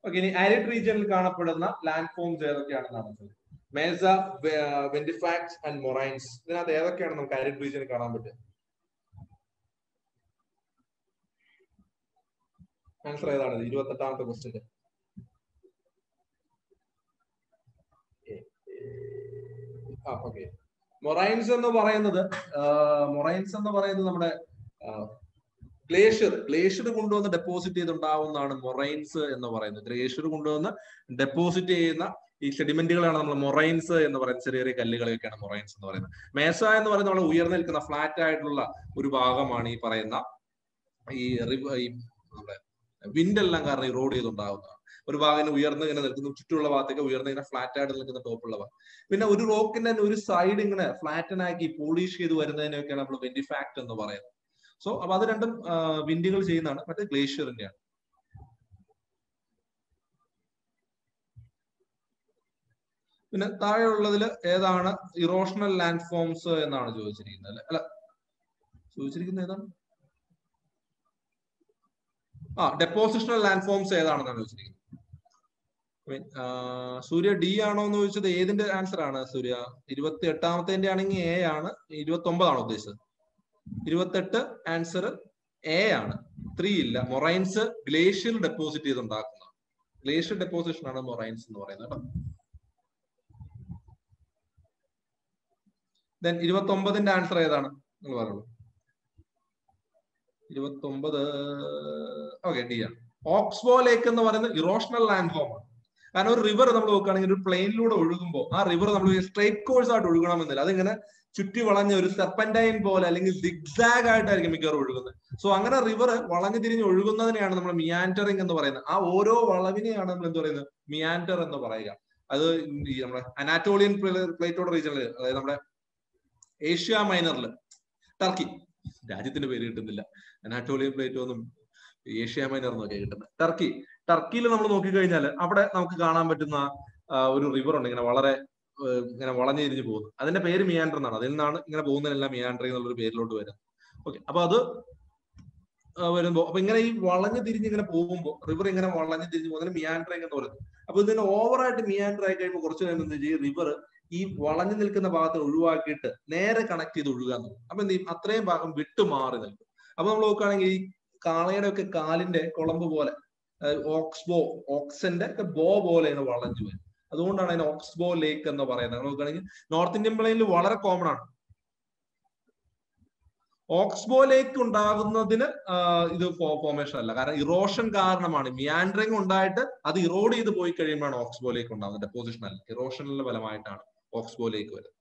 ഓക്കെ ഇനി ആരിഡ് റീജിയനിൽ കാണപ്പെടുന്ന ലാൻഡ് ഫോംസ് ഏതൊക്കെയാണെന്നാണ് ചോദിച്ചത്. മേസ, വെന്റിഫാക്സ് ആൻഡ് മൊറൈൻസ്. ഇതിനകത്ത് ഏതൊക്കെയാണ് നമുക്ക് ആരിഡ് റീജിയനിൽ കാണാൻ പറ്റുക? ആൻസർ ഏതാണ്? 28ാമത്തെ ക്വസ്റ്റ്യൻ. ഓക്കെ, മൊറൈൻസ് എന്ന് പറയുന്നത് നമ്മുടെ ഗ്ലേഷ്യർ കൊണ്ടുവന്ന് ഡെപ്പോസിറ്റ് ചെയ്തുണ്ടാവുന്നതാണ് മൊറൈൻസ് എന്ന് പറയുന്നത്. ഗ്ലേഷ്യർ കൊണ്ടുവന്ന് ഡെപ്പോസിറ്റ് ചെയ്യുന്ന ഈ സെഡിമെന്റുകളാണ് നമ്മൾ മൊറൈൻസ് എന്ന് പറയുന്നത്. ചെറിയ ചെറിയ കല്ലുകളൊക്കെയാണ് മൊറൈൻസ് എന്ന് പറയുന്നത്. മേസ എന്ന് പറയുന്നത് നമ്മൾ ഉയർന്നു നിൽക്കുന്ന ഫ്ലാറ്റ് ആയിട്ടുള്ള ഒരു ഭാഗമാണ് ഈ പറയുന്ന ഈ നമ്മുടെ വിൻഡ് എല്ലാം കാരണം ഈ റോഡ് ചെയ്തുണ്ടാകുന്നതാണ്. ഒരു ഭാഗം ഉയർന്ന് ഇങ്ങനെ നിൽക്കുന്നു, ചുറ്റുള്ള ഭാഗത്തേക്ക് ഉയർന്ന് ഇങ്ങനെ ഫ്ലാറ്റ് ആയിട്ട് നിൽക്കുന്ന ടോപ്പുള്ള ഭാഗം. പിന്നെ ഒരു റോക്കിന്റെ ഒരു സൈഡ് ഇങ്ങനെ ഫ്ലാറ്റനാക്കി പോളിഷ് ചെയ്ത് വരുന്നതിനൊക്കെയാണ് നമ്മൾ വെന്റിഫാക്ട് എന്ന് പറയുന്നത്. സോ അപ്പൊ അത് രണ്ടും വിൻഡുകൾ ചെയ്യുന്നതാണ്. മറ്റേ ഗ്ലേഷ്യറിന്റെയാണ്. പിന്നെ താഴെയുള്ളതിൽ ഏതാണ് ഇറോഷണൽ ലാൻഡ് ഫോംസ് എന്നാണ് ചോദിച്ചിരിക്കുന്നത്. അല്ല, ചോദിച്ചിരിക്കുന്നത് ഏതാണ്? ഡെപ്പോസിഷണൽ ലാൻഡ് ഫോംസ് ഏതാണെന്നാണ് ചോദിച്ചിരിക്കുന്നത്. സൂര്യ ഡി ആണോ എന്ന് ചോദിച്ചത് ഏതിന്റെ ആൻസർ ആണ് സൂര്യ? 28ാമത്തെ ആണെങ്കിൽ എ ആണ്. 29 ആണോ ഉദ്ദേശിച്ചത്? 28 ആൻസർ എ ആണ്. 3 ഇല്ല. മൊറൈൻസ് ഗ്ലേഷ്യർ ഡെപ്പോസിറ്റ് ചെയ്തുണ്ടാക്കുന്നതാണ്. ഗ്ലേഷ്യർ ഡെപ്പോസിഷൻ ആണ് മൊറൈൻസ് എന്ന് പറയുന്നത്. ദെൻ 29ന്റെ ആൻസർ ഏതാണ് നിങ്ങൾ പറയുള്ളൂ? 29 ഓക്കെ ഡി ആണ്. ഓക്സ്ബോ ലേക്ക് എന്ന് പറയുന്നത് ഇറോഷണൽ ലാൻഡ് ഫോം ആണ്. കാരണം ഒരു റിവർ നമ്മൾ നോക്കുകയാണെങ്കിൽ ഒരു പ്ലെയിനിലൂടെ ഒഴുകുമ്പോൾ ആ റിവർ നമ്മൾ സ്ട്രേറ്റ് കോഴ്സ് ആയിട്ട് ഒഴുകണമെന്നില്ല. അതിങ്ങനെ ചുറ്റി വളഞ്ഞ ഒരു സെർപ്പന്റൈൻ പോലെ അല്ലെങ്കിൽ സിഗ്സാഗ് ആയിട്ടായിരിക്കും മിക്കവാറും ഒഴുകുന്നത്. സോ അങ്ങനെ റിവർ വളഞ്ഞു തിരിഞ്ഞ് ഒഴുകുന്നതിനെയാണ് നമ്മൾ മിയാൻഡറിങ് എന്ന് പറയുന്നത്. ആ ഓരോ വളവിനെയാണ് നമ്മൾ എന്ത് പറയുന്നത്? മിയാൻഡർ എന്ന് പറയുക. അത് നമ്മുടെ അനാറ്റോളിയൻ പ്ലേറ്റോഡ് റീജിയനിൽ, അതായത് നമ്മുടെ ഏഷ്യ മൈനറിൽ, ടർക്കി, രാജ്യത്തിന്റെ പേര് കിട്ടുന്നില്ല, അനാറ്റോളിയൻ പ്ലേറ്റോ ഒന്നും ഏഷ്യ മൈനർ എന്നൊക്കെ കിട്ടുന്നത്. ടർക്കിയിൽ നമ്മൾ നോക്കിക്കഴിഞ്ഞാൽ അവിടെ നമുക്ക് കാണാൻ പറ്റുന്ന ഒരു റിവർ ഉണ്ട്, ഇങ്ങനെ വളരെ ഇങ്ങനെ വളഞ്ഞു തിരിഞ്ഞ് പോകുന്നത്. അതിന്റെ പേര് മിയാൻഡർ എന്നാണ്. അതിൽ നിന്നാണ് ഇങ്ങനെ പോകുന്നതിനെല്ലാം മിയാൻഡറിംഗ് എന്നുള്ളൊരു പേരിലോട്ട് വരുന്നത്. ഓക്കെ, അപ്പൊ അത് വരുമ്പോ അപ്പൊ ഇങ്ങനെ ഈ വളഞ്ഞു തിരിഞ്ഞ് ഇങ്ങനെ പോകുമ്പോൾ റിവർ ഇങ്ങനെ വളഞ്ഞു തിരിഞ്ഞ് പോകുന്നതിന് മിയാൻഡറിങ് എന്ന് പറയുന്നത്. അപ്പൊ ഇതിന് ഓവറായിട്ട് മിയാൻഡർ ആയി കഴിയുമ്പോൾ കുറച്ച് കഴിയുമ്പോൾ എന്താ ചെയ്യുക, റിവർ ഈ വളഞ്ഞു നിൽക്കുന്ന ഭാഗത്ത് ഒഴിവാക്കിയിട്ട് നേരെ കണക്ട് ചെയ്ത് ഒഴുകാൻ നോക്കും. അപ്പൊ എന്ത് ചെയ്യും, അത്രയും ഭാഗം വിട്ടു മാറി നിൽക്കും. അപ്പൊ നമ്മൾ നോക്കുകയാണെങ്കിൽ ഈ കാളയുടെ ഒക്കെ കാലിന്റെ കുളമ്പ് പോലെ ഓക്സന്റെ ഒക്കെ ബോ പോലെയാണ് വളഞ്ഞു വരും. അതുകൊണ്ടാണ് അതിന് ഓക്സ്ബോ ലേക്ക് എന്ന് പറയുന്നത്. നോക്കുകയാണെങ്കിൽ നോർത്ത് ഇന്ത്യൻ പ്ലെയിനിൽ വളരെ കോമൺ ആണ്. ഓക്സ്ബോ ലേക്ക് ഉണ്ടാകുന്നതിന് ഇത് ഫോർമേഷൻ അല്ല, കാരണം ഇറോഷൻ കാരണമാണ്. മിയാൻഡറിങ് ഉണ്ടായിട്ട് അത് ഇറോഡ് ചെയ്ത് പോയി കഴിയുമ്പോഴാണ് ഓക്സ്ബോ ലേക്ക് ഉണ്ടാകുന്നത്. ഡെപ്പോസിഷൻ അല്ല, ഇറോഷനിലെ ഫലമായിട്ടാണ് ഓക്സ്ബോ ലേക്ക് വരുന്നത്.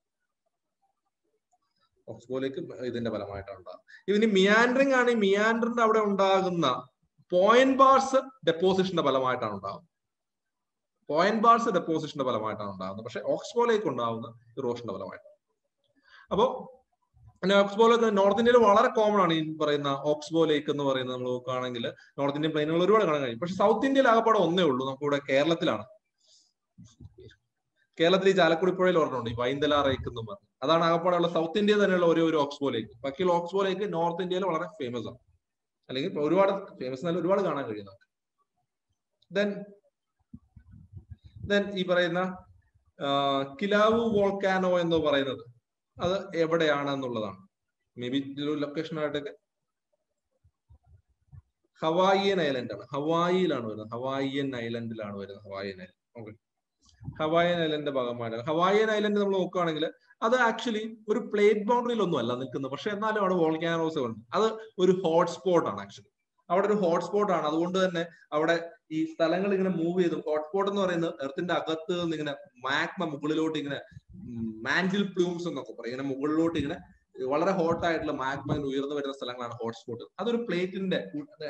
ഓക്സ്ബോ ലേക്ക് ഇതിന്റെ ഫലമായിട്ടാണ് ഉണ്ടാകുന്നത്. ഇതിന് മിയാൻഡറിങ് ആണ്. ഈ മിയാൻഡറിന്റെ അവിടെ ഉണ്ടാകുന്ന പോയിന്റ് ബാർസ് ഡെപ്പോസിഷന്റെ ഫലമായിട്ടാണ് ഉണ്ടാകുന്നത്. പോയിന്റ് ബാർസ് ഡെപ്പോസിഷന്റെ ഫലമായിട്ടാണ് ഉണ്ടാകുന്നത്. പക്ഷെ ഓക്സ്ബോ ലേക്ക് ഉണ്ടാകുന്ന ഇറോഷന്റെ ഫലമായിട്ടാണ്. അപ്പോ ഓക്സ്ബോ ലേക്ക് നോർത്ത് ഇന്ത്യയിൽ വളരെ കോമൺ ആണ്. ഈ പറയുന്ന ഓക്സ്ബോ ലേക്ക് എന്ന് പറയുന്നത് നമ്മൾ നോക്കുകയാണെങ്കിൽ നോർത്ത് ഇന്ത്യൻ പ്ലെയിനുകൾ ഒരുപാട് കാണാൻ കഴിയും. പക്ഷെ സൗത്ത് ഇന്ത്യയിൽ ആകപ്പാടെ ഒന്നേ ഉള്ളൂ. നമുക്കിവിടെ കേരളത്തിലാണ്. കേരളത്തിൽ ഈ ചാലക്കുടി പുഴയിൽ ഒരെണ്ണമുണ്ട്, ഈ വൈന്തല റേക്ക് എന്നും പറഞ്ഞു. അതാണ് ആകപ്പാടെയുള്ള സൗത്ത് ഇന്ത്യയിൽ തന്നെയുള്ള ഒരു ഓക്സ്ബോ ലേക്ക്. ബാക്കിയുള്ള ഓക്സ്ബോ ലേക്ക് നോർത്ത് ഇന്ത്യയിൽ വളരെ ഫേമസ് ആണ്, അല്ലെങ്കിൽ ഒരുപാട് ഫേമസ് എന്നല്ല, ഒരുപാട് കാണാൻ കഴിയുന്നുണ്ട്. ദെൻ ഈ പറയുന്ന കിലാവു വോൾക്കാനോ എന്ന് പറയുന്നത് അത് എവിടെയാണ് എന്നുള്ളതാണ്. മേ ബി ലൊക്കേഷൻ ആയിട്ടൊക്കെ ഹവായിയൻ ഐലൻഡ് ആണ്. ഹവായിയിലാണ് വരുന്നത്. ഹവായിയൻ ഐലൻഡിലാണ് വരുന്നത്. Hawaiian island. ഓക്കെ, ഹവായിയൻ ഐലൻഡിന്റെ ഭാഗമായിട്ടാണ്. ഹവായിയൻ ഐലൻഡ് നമ്മൾ നോക്കുകയാണെങ്കിൽ അത് ആക്ച്വലി ഒരു പ്ലേറ്റ് ബൗണ്ടറിയിൽ ഒന്നും അല്ല നിൽക്കുന്നത്. പക്ഷെ എന്നാലും അവിടെ വോൾക്കാനോസ് ഉണ്ട്. അത് ഒരു ഹോട്ട്സ്പോട്ട് ആണ്. ആക്ച്വലി അവിടെ ഒരു ഹോട്ട്സ്പോട്ട് ആണ്. അതുകൊണ്ട് തന്നെ അവിടെ ഈ സ്ഥലങ്ങൾ ഇങ്ങനെ മൂവ് ചെയ്തു. ഹോട്ട്സ്പോട്ട് എന്ന് പറയുന്നത് എർത്തിന്റെ അകത്ത് നിന്ന് ഇങ്ങനെ മാഗ്മ മുകളിലോട്ട് ഇങ്ങനെ മാൻഡിൽ പ്ലൂംസ് എന്നൊക്കെ പറയും. ഇങ്ങനെ മുകളിലോട്ട് ഇങ്ങനെ വളരെ ഹോട്ട് ആയിട്ടുള്ള മാഗ്മ ഉയർന്നു വരുന്ന സ്ഥലങ്ങളാണ് ഹോട്ട്സ്പോട്ട്. അതൊരു പ്ലേറ്റിന്റെ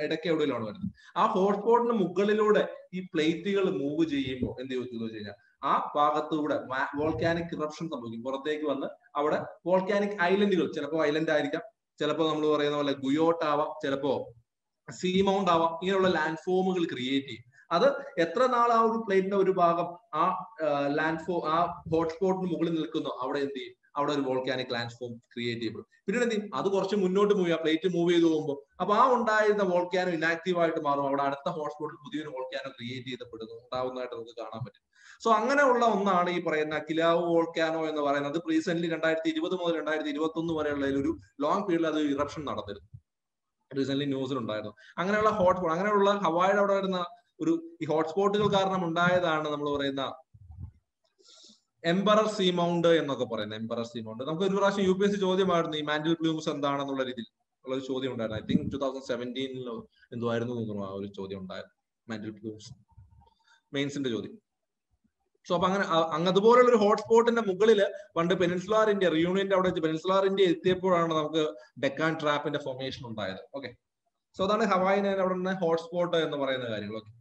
ഇടയ്ക്ക് എവിടെയാണ് വരുന്നത്. ആ ഹോട്ട്സ്പോട്ടിന് മുകളിലൂടെ ഈ പ്ലേറ്റുകൾ മൂവ് ചെയ്യുമ്പോൾ എന്ത് ചോദിച്ചു കഴിഞ്ഞാൽ ആ ഭാഗത്തൂടെ വോൾക്കാനിക് ഇറപ്ഷൻ സംഭവിക്കും. പുറത്തേക്ക് വന്ന് അവിടെ വോൾക്കാനിക് ഐലൻഡുകൾ, ചിലപ്പോൾ ഐലൻഡ് ആയിരിക്കാം, ചിലപ്പോൾ നമ്മൾ പറയുന്ന പോലെ ഗുയോട്ട് ആവാം, ചിലപ്പോ സീ മൗണ്ട് ആവാം. ഇങ്ങനെയുള്ള ലാൻഡ് ഫോമുകൾ ക്രിയേറ്റ് ചെയ്യും. അത് എത്ര നാൾ ആ ഒരു പ്ലേറ്റിന്റെ ഒരു ഭാഗം ആ ആ ഹോട്ട്സ്പോട്ടിന് മുകളിൽ നിൽക്കുന്നോ അവിടെ എന്ത് ചെയ്യും, അവിടെ ഒരു വോൾക്കാനിക് ലാൻഡ് ഫോം ക്രിയേറ്റ് ചെയ്യപ്പെടും. പിന്നീട് എന്ത് ചെയ്യും, അത് കുറച്ച് മുന്നോട്ട് മൂവ് ചെയ്യുക, പ്ലേറ്റ് മൂവ് ചെയ്ത് പോകുമ്പോൾ അപ്പൊ ആ ഉണ്ടായിരുന്ന വോൾക്കാനോ ഇനാക്റ്റീവ് ആയിട്ട് മാറും. അവിടെ അടുത്ത ഹോട്ട്സ്പോട്ടിൽ പുതിയൊരു വോൾക്കാനോ ക്രിയേറ്റ് ചെയ്യപ്പെടുന്നു ഉണ്ടാവുന്നതായിട്ട് നമുക്ക് കാണാൻ പറ്റും. സോ അങ്ങനെയുള്ള ഒന്നാണ് ഈ പറയുന്ന കിലാവു വോൾക്കാനോ എന്ന് പറയുന്നത്. റീസെന്റ് 2020 മുതൽ 2021 വരെയുള്ള ഒരു ലോങ് പീരീഡിൽ അത് ഇറപ്ഷൻ നടന്നിരുന്നു. റീസെന്റ് ന്യൂസിൽ ഉണ്ടായിരുന്നു. അങ്ങനെയുള്ള ഹോട്ട്സ്പോട്ട്, അങ്ങനെയുള്ള ഹവായിയുടെ അവിടെ വരുന്ന ഒരു ഈ ഹോട്ട്സ്പോട്ടുകൾ കാരണം ഉണ്ടായതാണ് നമ്മൾ പറയുന്ന എംപറർ സീ മൗണ്ട് എന്നൊക്കെ പറയുന്നത്. എംപറർ സീ മൗണ്ട് നമുക്ക് ഒരു പ്രാവശ്യം UPSC ചോദ്യമായിരുന്നു, ഈ മാൻഡിൽ പ്ലൂംസ് എന്താണെന്നുള്ള രീതിയിൽ ഉള്ള ഒരു ചോദ്യം ഉണ്ടായിരുന്നു. ഐ തിങ്ക് 2017 എന്തുവായിരുന്നു തോന്നുന്നു ആ ഒരു ചോദ്യം ഉണ്ടായിരുന്നു, മാൻഡിൽ പ്ലൂംസ്, മെയിൻസിന്റെ ചോദ്യം. സോ അപ്പൊ അങ്ങനെ അതുപോലുള്ള ഒരു ഹോട്ട്സ്പോട്ടിന്റെ മുകളിൽ പണ്ട് പെനിൻസുലാർ ഇന്ത്യ റിയൂണിയന്റെ അവിടെ പെനിൻസുലാർ ഇന്ത്യ എത്തിയപ്പോഴാണ് നമുക്ക് ഡെക്കാൻ ട്രാപ്പിന്റെ ഫോർമേഷൻ ഉണ്ടായത്. ഓക്കെ, സോ അതാണ് ഹവായിൻ അവിടെ ഹോട്ട്സ്പോട്ട് എന്ന് പറയുന്ന കാര്യങ്ങൾ. Okay,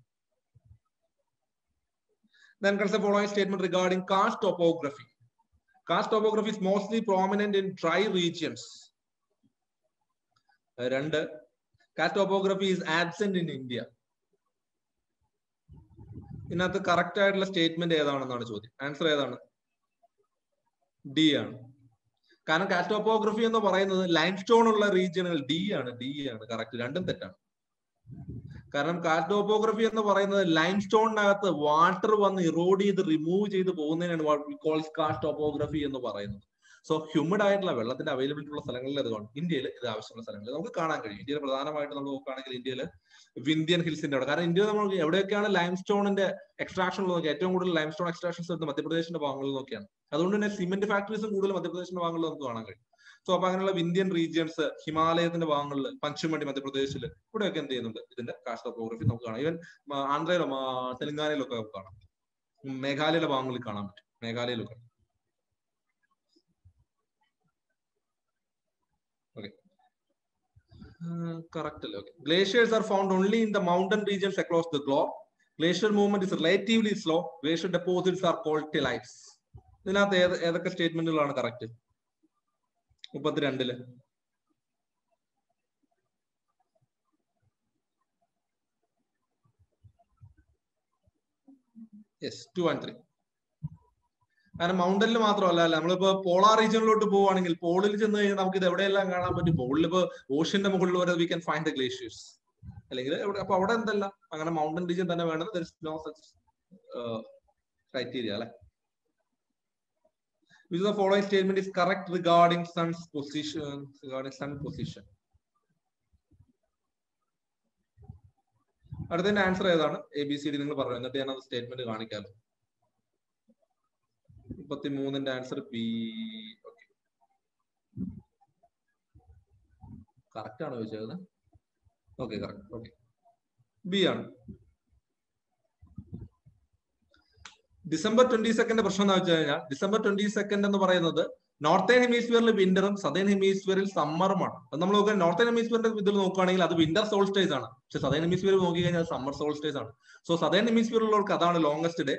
then comes the following statement regarding karst topography. Karst topography is mostly prominent in dry regions. രണ്ട്, karst topography is absent in India. ഇതിനകത്ത് കറക്റ്റ് ആയിട്ടുള്ള സ്റ്റേറ്റ്മെന്റ് ഏതാണെന്നാണ് ചോദ്യം. ആൻസർ ഏതാണ്? ഡി ആണ്. കാരണം കാസ്റ്റ് ടോപ്പോഗ്രഫി എന്ന് പറയുന്നത് ലൈം സ്റ്റോൺ ഉള്ള റീജിയനുകൾ ഡി ആണ് കറക്റ്റ്. രണ്ടും തെറ്റാണ്. കാരണം കാസ്റ്റ് ടോപ്പോഗ്രഫി എന്ന് പറയുന്നത് ലൈം സ്റ്റോണിനകത്ത് വാട്ടർ വന്ന് ഇറോഡ് ചെയ്ത് റിമൂവ് ചെയ്ത് പോകുന്നതിനാണ് കാസ്റ്റ് ടോപ്പോഗ്രഫി എന്ന് പറയുന്നത്. സോ ഹ്യൂമിഡ് ആയിട്ടുള്ള വെള്ളത്തിന്റെ അവൈലബിലിറ്റി ഉള്ള സ്ഥലങ്ങളിൽ അത് കാണും. ഇന്ത്യയിൽ ഇത് ആവശ്യമുള്ള സ്ഥലങ്ങളിൽ നമുക്ക് കാണാൻ കഴിയും. ഇന്ത്യയിൽ പ്രധാനമായിട്ട് നമ്മൾ നോക്കുകയാണെങ്കിൽ ഇന്ത്യയിൽ വിന്ധ്യൻ ഹിൽസിന്റെ അവിടെ, കാരണം ഇന്ത്യയിൽ നമ്മൾ എവിടെയൊക്കെയാണ് ലൈം സ്റ്റോണിന്റെ എക്സ്ട്രാക്ഷൻ ഉള്ളത് നോക്കി, ഏറ്റവും കൂടുതൽ ലൈം സ്റ്റോൺ എക്സ്ട്രാക്ഷൻസ് വരുന്നത് മധ്യപ്രദേശിന്റെ ഭാഗങ്ങളിൽ നോക്കിയാണ്. അതുകൊണ്ട് തന്നെ സിമെന്റ് ഫാക്ടറീസും കൂടുതൽ മധ്യപ്രദേശിന്റെ ഭാഗങ്ങളിൽ നമുക്ക് കാണാൻ കഴിയും. സോ അപ്പൊ അങ്ങനെയുള്ള വിന്ധ്യൻ റീജിയൻസ്, ഹിമാലയത്തിന്റെ ഭാഗങ്ങളിൽ, പഞ്ചമടി മധ്യപ്രദേശിൽ ഇവിടെയൊക്കെ എന്ത് ചെയ്യുന്നുണ്ട്, ഇതിന്റെ കാസ്റ്റ് ടോപ്പോഗ്രഫി നമുക്ക് കാണാം. ഈവൻ ആന്ധ്രയിലും തെലങ്കാനയിലൊക്കെ നമുക്ക് കാണാം. മേഘാലയയിലെ ഭാഗങ്ങളിൽ കാണാൻ പറ്റും. മേഘാലയയിലൊക്കെ correct. Okay. Glaciers are found only in the mountain regions across the globe. Glacial movement is relatively slow. Glacial deposits are called tilites. ഇതിനകത്ത് ഏതൊക്കെ സ്റ്റേറ്റ്മെന്റുകളാണ് കറക്റ്റ്? 32. Yes, 2 and 3. കാരണം മൗണ്ടനിൽ മാത്രമല്ല, നമ്മളിപ്പോ പോളാർ റീജിയനിലോട്ട് പോവുകയാണെങ്കിൽ പോളിൽ ചെന്ന് കഴിഞ്ഞാൽ നമുക്ക് ഇത് എവിടെയെല്ലാം കാണാൻ പറ്റും. പോളിൽ ഇപ്പൊ ഓഷ്യന്റെ മുകളിൽ വരെ we can find the glaciers, അല്ലെങ്കിൽ അപ്പൊ അവിടെ എന്തല്ല അങ്ങനെ മൗണ്ടൻ റീജിയൻ തന്നെ വേണം. നോ സച്ച് ക്രൈറ്റീരിയ അല്ലെ. Which of the following statement is correct regarding sun's position? Regarding sun position. അടുത്തതിന്റെ ആൻസർ ഏതാണ്? ABCD നിങ്ങൾ പറഞ്ഞു, എന്നിട്ട് ഞാൻ അത് സ്റ്റേറ്റ്മെന്റ് കാണിക്കാം. 33ന്റെ ആൻസർ ബി. ഓക്കെ, കറക്റ്റ് ആണോ ചോദിച്ചത്? Okay, correct. ഓക്കെ, ബി ആണ്. ഡിസംബർ 22 പ്രശ്നം എന്ന് വെച്ച് കഴിഞ്ഞാൽ ഡിസംബർ 22 എന്ന് പറയുന്നത് നോർത്തേൺ ഹെമിസ്ഫിയറിൽ വിന്ററും സദേൺ ഹെമിസ്ഫിയറിൽ സമ്മറുമാണ്. അത് നമ്മൾ നോക്കുക, നോർത്തേൺ ഹെമിസ്ഫിയറിന്റെ ഇതിൽ നോക്കുകയാണെങ്കിൽ അത് വിന്റർ സോൾസ്റ്റേജ് ആണ്. പക്ഷെ സദേൺ ഹെമിസ്ഫിയറിൽ നോക്കി കഴിഞ്ഞാൽ സമ്മർ സോൾസ്റ്റേജ് ആണ്. സോ സദേൺ ഹെമിസ്ഫിയറിലുള്ളവർക്ക് അതാണ് ലോങ്സ്റ്റ് ഡേ,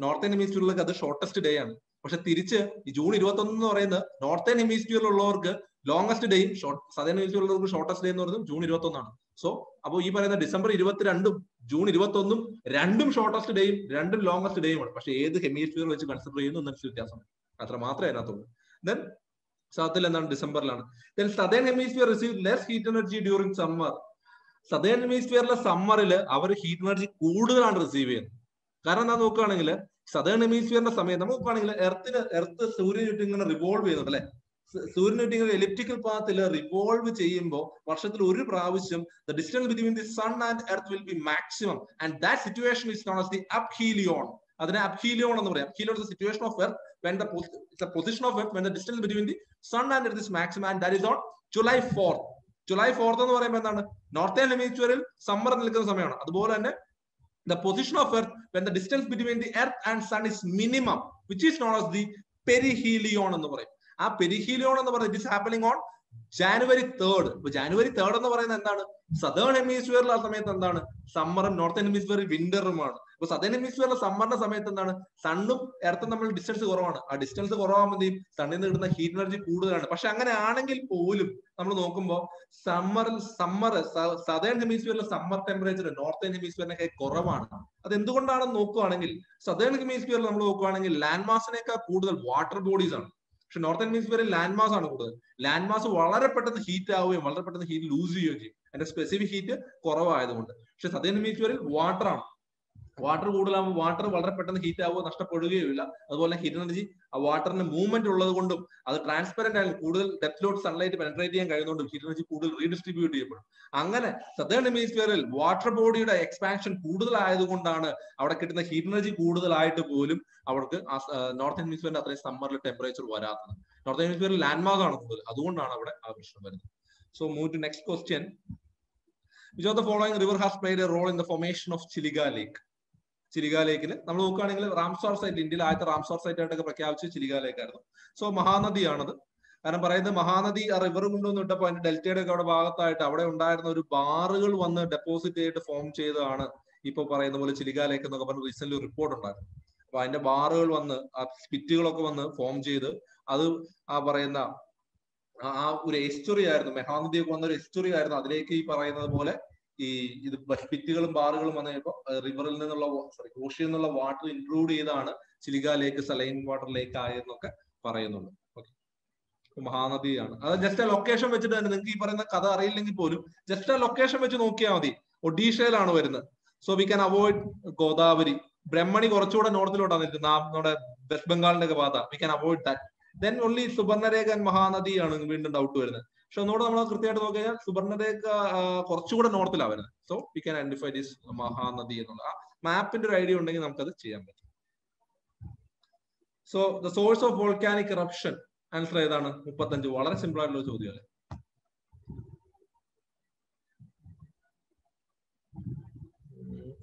നോർത്തേൺ ഹെമിസ്ഫിയറിലേക്ക് അത് ഷോർട്ടസ്റ്റ് ഡേ ആണ്. പക്ഷെ തിരിച്ച് ഈ ജൂൺ 21 എന്ന് പറയുന്നത് നോർത്തേൺ ഹെമിസ്ഫിയറിലുള്ളവർക്ക് ലോങ്സ്റ്റ് ഡേയും സദേൺ ഹെമിസ്ഫിയറിലുള്ളവർക്ക് ഷോർട്ടസ്റ്റ് ഡേ എന്ന് പറയുന്നത് ജൂൺ 21 സോ അപ്പോൾ ഈ പറയുന്ന ഡിസംബർ 22 ജൂൺ 21 രണ്ടും ഷോർട്ടസ്റ്റ് ഡേയും രണ്ടും ലോങ്സ്റ്റ് ഡേയും ആണ്. പക്ഷെ ഏത് ഹെമിസ്ഫിയർ വെച്ച് കൺസിഡർ ചെയ്യുന്നു എന്നൊരു വ്യത്യാസമാണ്. അത്ര മാത്രമേ അതിനകത്തുള്ളൂ. ദെൻ സൗത്തിൽ എന്താണ്? ഡിസംബറിലാണ്. Then southern hemisphere receive less heat energy during summer. Southern ഹെമിസ്ഫിയറിലെ സമ്മറിൽ അവർ ഹീറ്റ് എനർജി കൂടുതലാണ് റിസീവ് ചെയ്യുന്നത്. കാരണം എന്താ നോക്കുകയാണെങ്കിൽ സദേൺ ഹെമിസ്ഫിയറിന്റെ സമയത്ത് നമ്മൾ നോക്കുകയാണെങ്കിൽ എർത്ത് സൂര്യൻ ചുറ്റും ഇങ്ങനെ റിവോൾവ് ചെയ്യുന്നുണ്ട് അല്ലെ. സൂര്യൻ ചുറ്റും ഇങ്ങനെ എലിപ്റ്റിക്കൽ പാത്തിൽ റിവോൾവ് ചെയ്യുമ്പോൾ വർഷത്തിൽ ഒരു പ്രാവശ്യം the distance between the sun and earth will be maximum and that situation is known as the aphelion. അതിനെ അപ്ഹീലിയോൺ എന്ന് പറയാം. Aphelion is the situation of earth when the position of earth when the distance between the sun and earth is maximum, and that is on July 4th. July 4th എന്ന് പറയുമ്പോൾ എന്താണ്? Northern ഹെമിസ്ഫിയറിൽ summer നിൽക്കുന്ന സമയമാണ്. അതുപോലെ തന്നെ the position of earth when the distance between the earth and sun is minimum, which is known as the perihelion എന്ന് പറയും. ആ പെരിഹീലിയോൺ എന്ന് പറയുന്നത് it is happening on January 3rd. ഇപ്പൊ January 3rd എന്ന് പറയുന്നത് എന്താണ്? സദേൺ ഹെമിസ്ഫിയറിൽ ആ സമയത്ത് എന്താണ്? സമ്മറും നോർത്തേൺ ഹെമിസ്ഫിയറിൽ വിന്ററുമാണ്. അപ്പൊ സദേൺ ഹെമിസ്ഫിയറിലെ സമ്മറിന്റെ സമയത്ത് എന്താണ്? സണ്ണും എർത്തും തമ്മിൽ ഡിസ്റ്റൻസ് കുറവാണ്. ആ ഡിസ്റ്റൻസ് കുറവാകുമ്പോൾ സണ്ണിൽ നിന്ന് കിട്ടുന്ന ഹീറ്റ് എനർജി കൂടുതലാണ്. പക്ഷെ അങ്ങനെ ആണെങ്കിൽ പോലും നമ്മൾ നോക്കുമ്പോൾ സമ്മർ സദേൺ ഹെമിസ്ഫിയറിലെ സമ്മർ ടെമ്പറേച്ചർ നോർത്തേൺ ഹെമിസ്ഫിയറിനൊക്കെ കുറവാണ്. അത് എന്തുകൊണ്ടാണെന്ന് നോക്കുകയാണെങ്കിൽ സദേൺ ഹെമിസ്ഫിയറിൽ നമ്മൾ നോക്കുകയാണെങ്കിൽ ലാൻഡ് മാസിനേക്കാൾ കൂടുതൽ വാട്ടർ ബോഡീസ് ആണ്. പക്ഷെ നോർത്തേൺ ഹെമിസ്ഫിയറിൽ ലാൻഡ് മാസ് ആണ് കൂടുതൽ. ലാൻഡ് മാസ് വളരെ പെട്ടെന്ന് ഹീറ്റ് ആവുകയും വളരെ പെട്ടെന്ന് ഹീറ്റ് ലൂസ് ചെയ്യുകയും ചെയ്യും, അതിന്റെ സ്പെസിഫിക് ഹീറ്റ് കുറവായതുകൊണ്ട്. പക്ഷെ സദേൺ ഹെമിസ്ഫിയറിൽ വാട്ടർ ആണ്. വാട്ടർ കൂടുതലാകുമ്പോൾ വാട്ടർ വളരെ പെട്ടെന്ന് ഹീറ്റ് ആവുക, നഷ്ടപ്പെടുകയുമില്ല. അതുപോലെ ഹീറ്റ് എനർജി ആ വാട്ടറിന് മൂവ്മെന്റ് ഉള്ളത് കൊണ്ടും അത് ട്രാൻസ്പെറന്റ് ആയാലും കൂടുതൽ ഡെപ്തിലോട്ട് സൺലൈറ്റ് പെനട്രേറ്റ് ചെയ്യാൻ കഴിയുന്നതുകൊണ്ടും ഹീറ്റ് എനർജി കൂടുതൽ റീഡിസ്ട്രിബ്യൂട്ട് ചെയ്യപ്പെടും. അങ്ങനെ സദേൺ ഹെമിസ്ഫിയറിൽ വാട്ടർ ബോഡിയുടെ എക്സ്പാൻഷൻ കൂടുതലായതുകൊണ്ടാണ് അവിടെ കിട്ടുന്ന ഹീറ്റ് എനർജി കൂടുതലായിട്ട് പോലും അവർക്ക് നോർത്ത് ഹെമിസ്ഫിയറിന്റെ അത്രയും സമ്മറിൽ ടെമ്പറേച്ചർ വരാത്തത്. നോർത്ത് ഹെമിസ്ഫിയറിൽ ലാൻഡ് മാസ് ആണ് കൂടുതൽ, അതുകൊണ്ടാണ് അവിടെ ആ പ്രശ്നം വരുന്നത്. So move to next question. Which of the following river has played a role in the formation of Chiliga Lake? ചിലിക ലേക്കിൽ നമ്മൾ നോക്കുകയാണെങ്കിൽ റാംസാർ സൈറ്റ്, ഇന്ത്യയിൽ ആദ്യത്തെ റാംസാർ സൈറ്റ് ആയിട്ടൊക്കെ പ്രഖ്യാപിച്ച് ചിലിക ലേക്ക് ആയിരുന്നു. സോ മഹാനദിയാണത്. കാരണം പറയുന്നത് മഹാനദി ആ റിവർ കൊണ്ടുവന്ന് വിട്ടപ്പോൾ അതിന്റെ ഡെൽറ്റയുടെ ഒക്കെ അവിടെ ഭാഗത്തായിട്ട് അവിടെ ഉണ്ടായിരുന്ന ഒരു ബാറുകൾ വന്ന് ഡെപ്പോസിറ്റ് ചെയ്തിട്ട് ഫോം ചെയ്തതാണ് ഇപ്പൊ പറയുന്ന പോലെ ചിലിക ലേക്ക് എന്നൊക്കെ പറഞ്ഞ് റീസെന്റ് റിപ്പോർട്ട് ഉണ്ടായിരുന്നു. അപ്പൊ അതിന്റെ ബാറുകൾ വന്ന് ആ സ്പിറ്റുകളൊക്കെ വന്ന് ഫോം ചെയ്ത് അത് ആ പറയുന്ന ആ ഒരു എസ്റ്ററി ആയിരുന്നു, മഹാനദിയൊക്കെ വന്ന ഒരു എസ്റ്ററി ആയിരുന്നു. അതിലേക്ക് ഈ പറയുന്നത് പോലെ ഈ ഇത് സ്പിറ്റുകളും ബാറുകളും വന്നു കഴിഞ്ഞപ്പോൾ റിവറിൽ നിന്നുള്ള ഓഷ്യനിൽ നിന്നുള്ള വാട്ടർ ഇൻക്ലൂഡ് ചെയ്താണ് ചിലിക ലേക്ക് സലൈൻ വാട്ടർ ലേക്ക് ആയെന്നൊക്കെ പറയുന്നുണ്ട്. ഓക്കെ, മഹാനദിയാണ്. അത് ജസ്റ്റ് ആ ലൊക്കേഷൻ വെച്ചിട്ട് തന്നെ നിങ്ങൾക്ക് ഈ പറയുന്ന കഥ അറിയില്ലെങ്കിൽ പോലും ജസ്റ്റ് ആ ലൊക്കേഷൻ വെച്ച് നോക്കിയാൽ മതി. ഒഡീഷയിലാണ് വരുന്നത്. So we can avoid Godavari. Brahmani കുറച്ചുകൂടെ നോർത്തിലോട്ടാണ് നിൽക്കുന്നത്, നമ്മുടെ വെസ്റ്റ് ബംഗാളിന്റെ ഒക്കെ ഭാഗത്താണ്. We can avoid that. Then only Subarnarekha മഹാനദിയാണ് വീണ്ടും ഡൗട്ട് വരുന്നത്. പക്ഷെ ഒന്നുകൂടെ നമ്മൾ കൃത്യമായിട്ട് നോക്കി കഴിഞ്ഞാൽ സുബർണരേഖ കുറച്ചുകൂടെ നോർത്തിലാണ് വരുന്നത്. So we can identify this Mahanadi എന്നുള്ള ആ മാപ്പിന്റെ ഒരു ഐഡിയ ഉണ്ടെങ്കിൽ നമുക്കത് ചെയ്യാൻ പറ്റും. So the source of volcanic eruption answer ഏതാണ്? 35. വളരെ സിമ്പിൾ ആയിട്ടുള്ള ചോദ്യം അല്ലേ?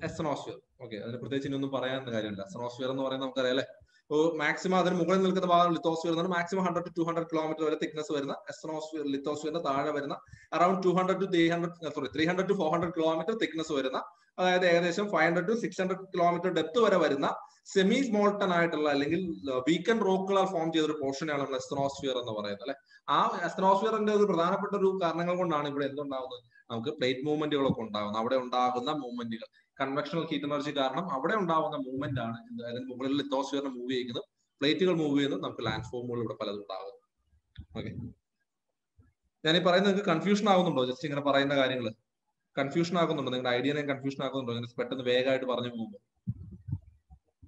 എസ്തനോസ്ഫിയർ. ഓക്കെ, അതിന് പ്രത്യേകിച്ച് ഇനിയൊന്നും പറയാൻ കാര്യമില്ല. എസ്തനോസ്ഫിയർ എന്ന് പറയുന്നത് നമുക്കറിയാം അല്ലെ. മാക്സിമം അതിന് മുകളിൽ നിൽക്കുന്ന ഭാഗം ലിത്തോസ്ഫിയർ എന്നാണ്. മാക്സിമം 100 to 200 കിലോമീറ്റർ വരെ തിക്നെസ് വരുന്ന എസ്തനോസ്ഫിയർ, ലിത്തോസ്ഫിയറിന്റെ താഴെ വരുന്ന അറൌണ്ട് 300 to 400 കിലോമീറ്റർ തിക്നെസ് വരുന്ന, അതായത് ഏകദേശം 500 to 600 കിലോമീറ്റർ ഡെപ്ത് വരെ വരുന്ന സെമി സ്മോൾട്ടൺ ആയിട്ടുള്ള അല്ലെങ്കിൽ വീക്കൻ റോക്കുകളാൽ ഫോം ചെയ്ത ഒരു പോർഷനാണ് നമ്മൾ എസ്തനോസ്ഫിയർ എന്ന് പറയുന്നത് അല്ലെ. ആ എസ്തനോസ്ഫിയറിന്റെ ഒരു പ്രധാനപ്പെട്ട ഒരു കാരണങ്ങൾ കൊണ്ടാണ് ഇവിടെ എന്തുണ്ടാവുന്നത്? നമുക്ക് പ്ലേറ്റ് മൂവ്മെന്റുകളൊക്കെ ഉണ്ടാകുന്നത്. അവിടെ ഉണ്ടാകുന്ന മൂവ്മെന്റുകൾ കൺവെക്ഷണൽ ഹീറ്റ് എനർജി കാരണം അവിടെ ഉണ്ടാവുന്ന മൂവ്മെന്റ് ആണ് അതിന് മുകളിൽ ലിത്തോസ്ഫിയറിനെ മൂവ് ചെയ്യുന്നത്. പ്ലേറ്റുകൾ മൂവ് ചെയ്യുന്നത് നമുക്ക് ലാൻഡ് ഫോമുകൾ ഇവിടെ പലതും ഉണ്ടാകും. ഓക്കെ, ഞാൻ ഈ പറയുന്നത് നിങ്ങൾക്ക് കൺഫ്യൂഷൻ ആകുന്നുണ്ടോ? ജസ്റ്റ് ഇങ്ങനെ പറയുന്ന കാര്യങ്ങൾ കൺഫ്യൂഷൻ ആകുന്നുണ്ടോ? നിങ്ങളുടെ ഐഡിയനെ കൺഫ്യൂഷൻ ആകുന്നുണ്ടോ? ഇങ്ങനെ പെട്ടെന്ന് വേഗമായിട്ട് പറഞ്ഞു പോകുമ്പോൾ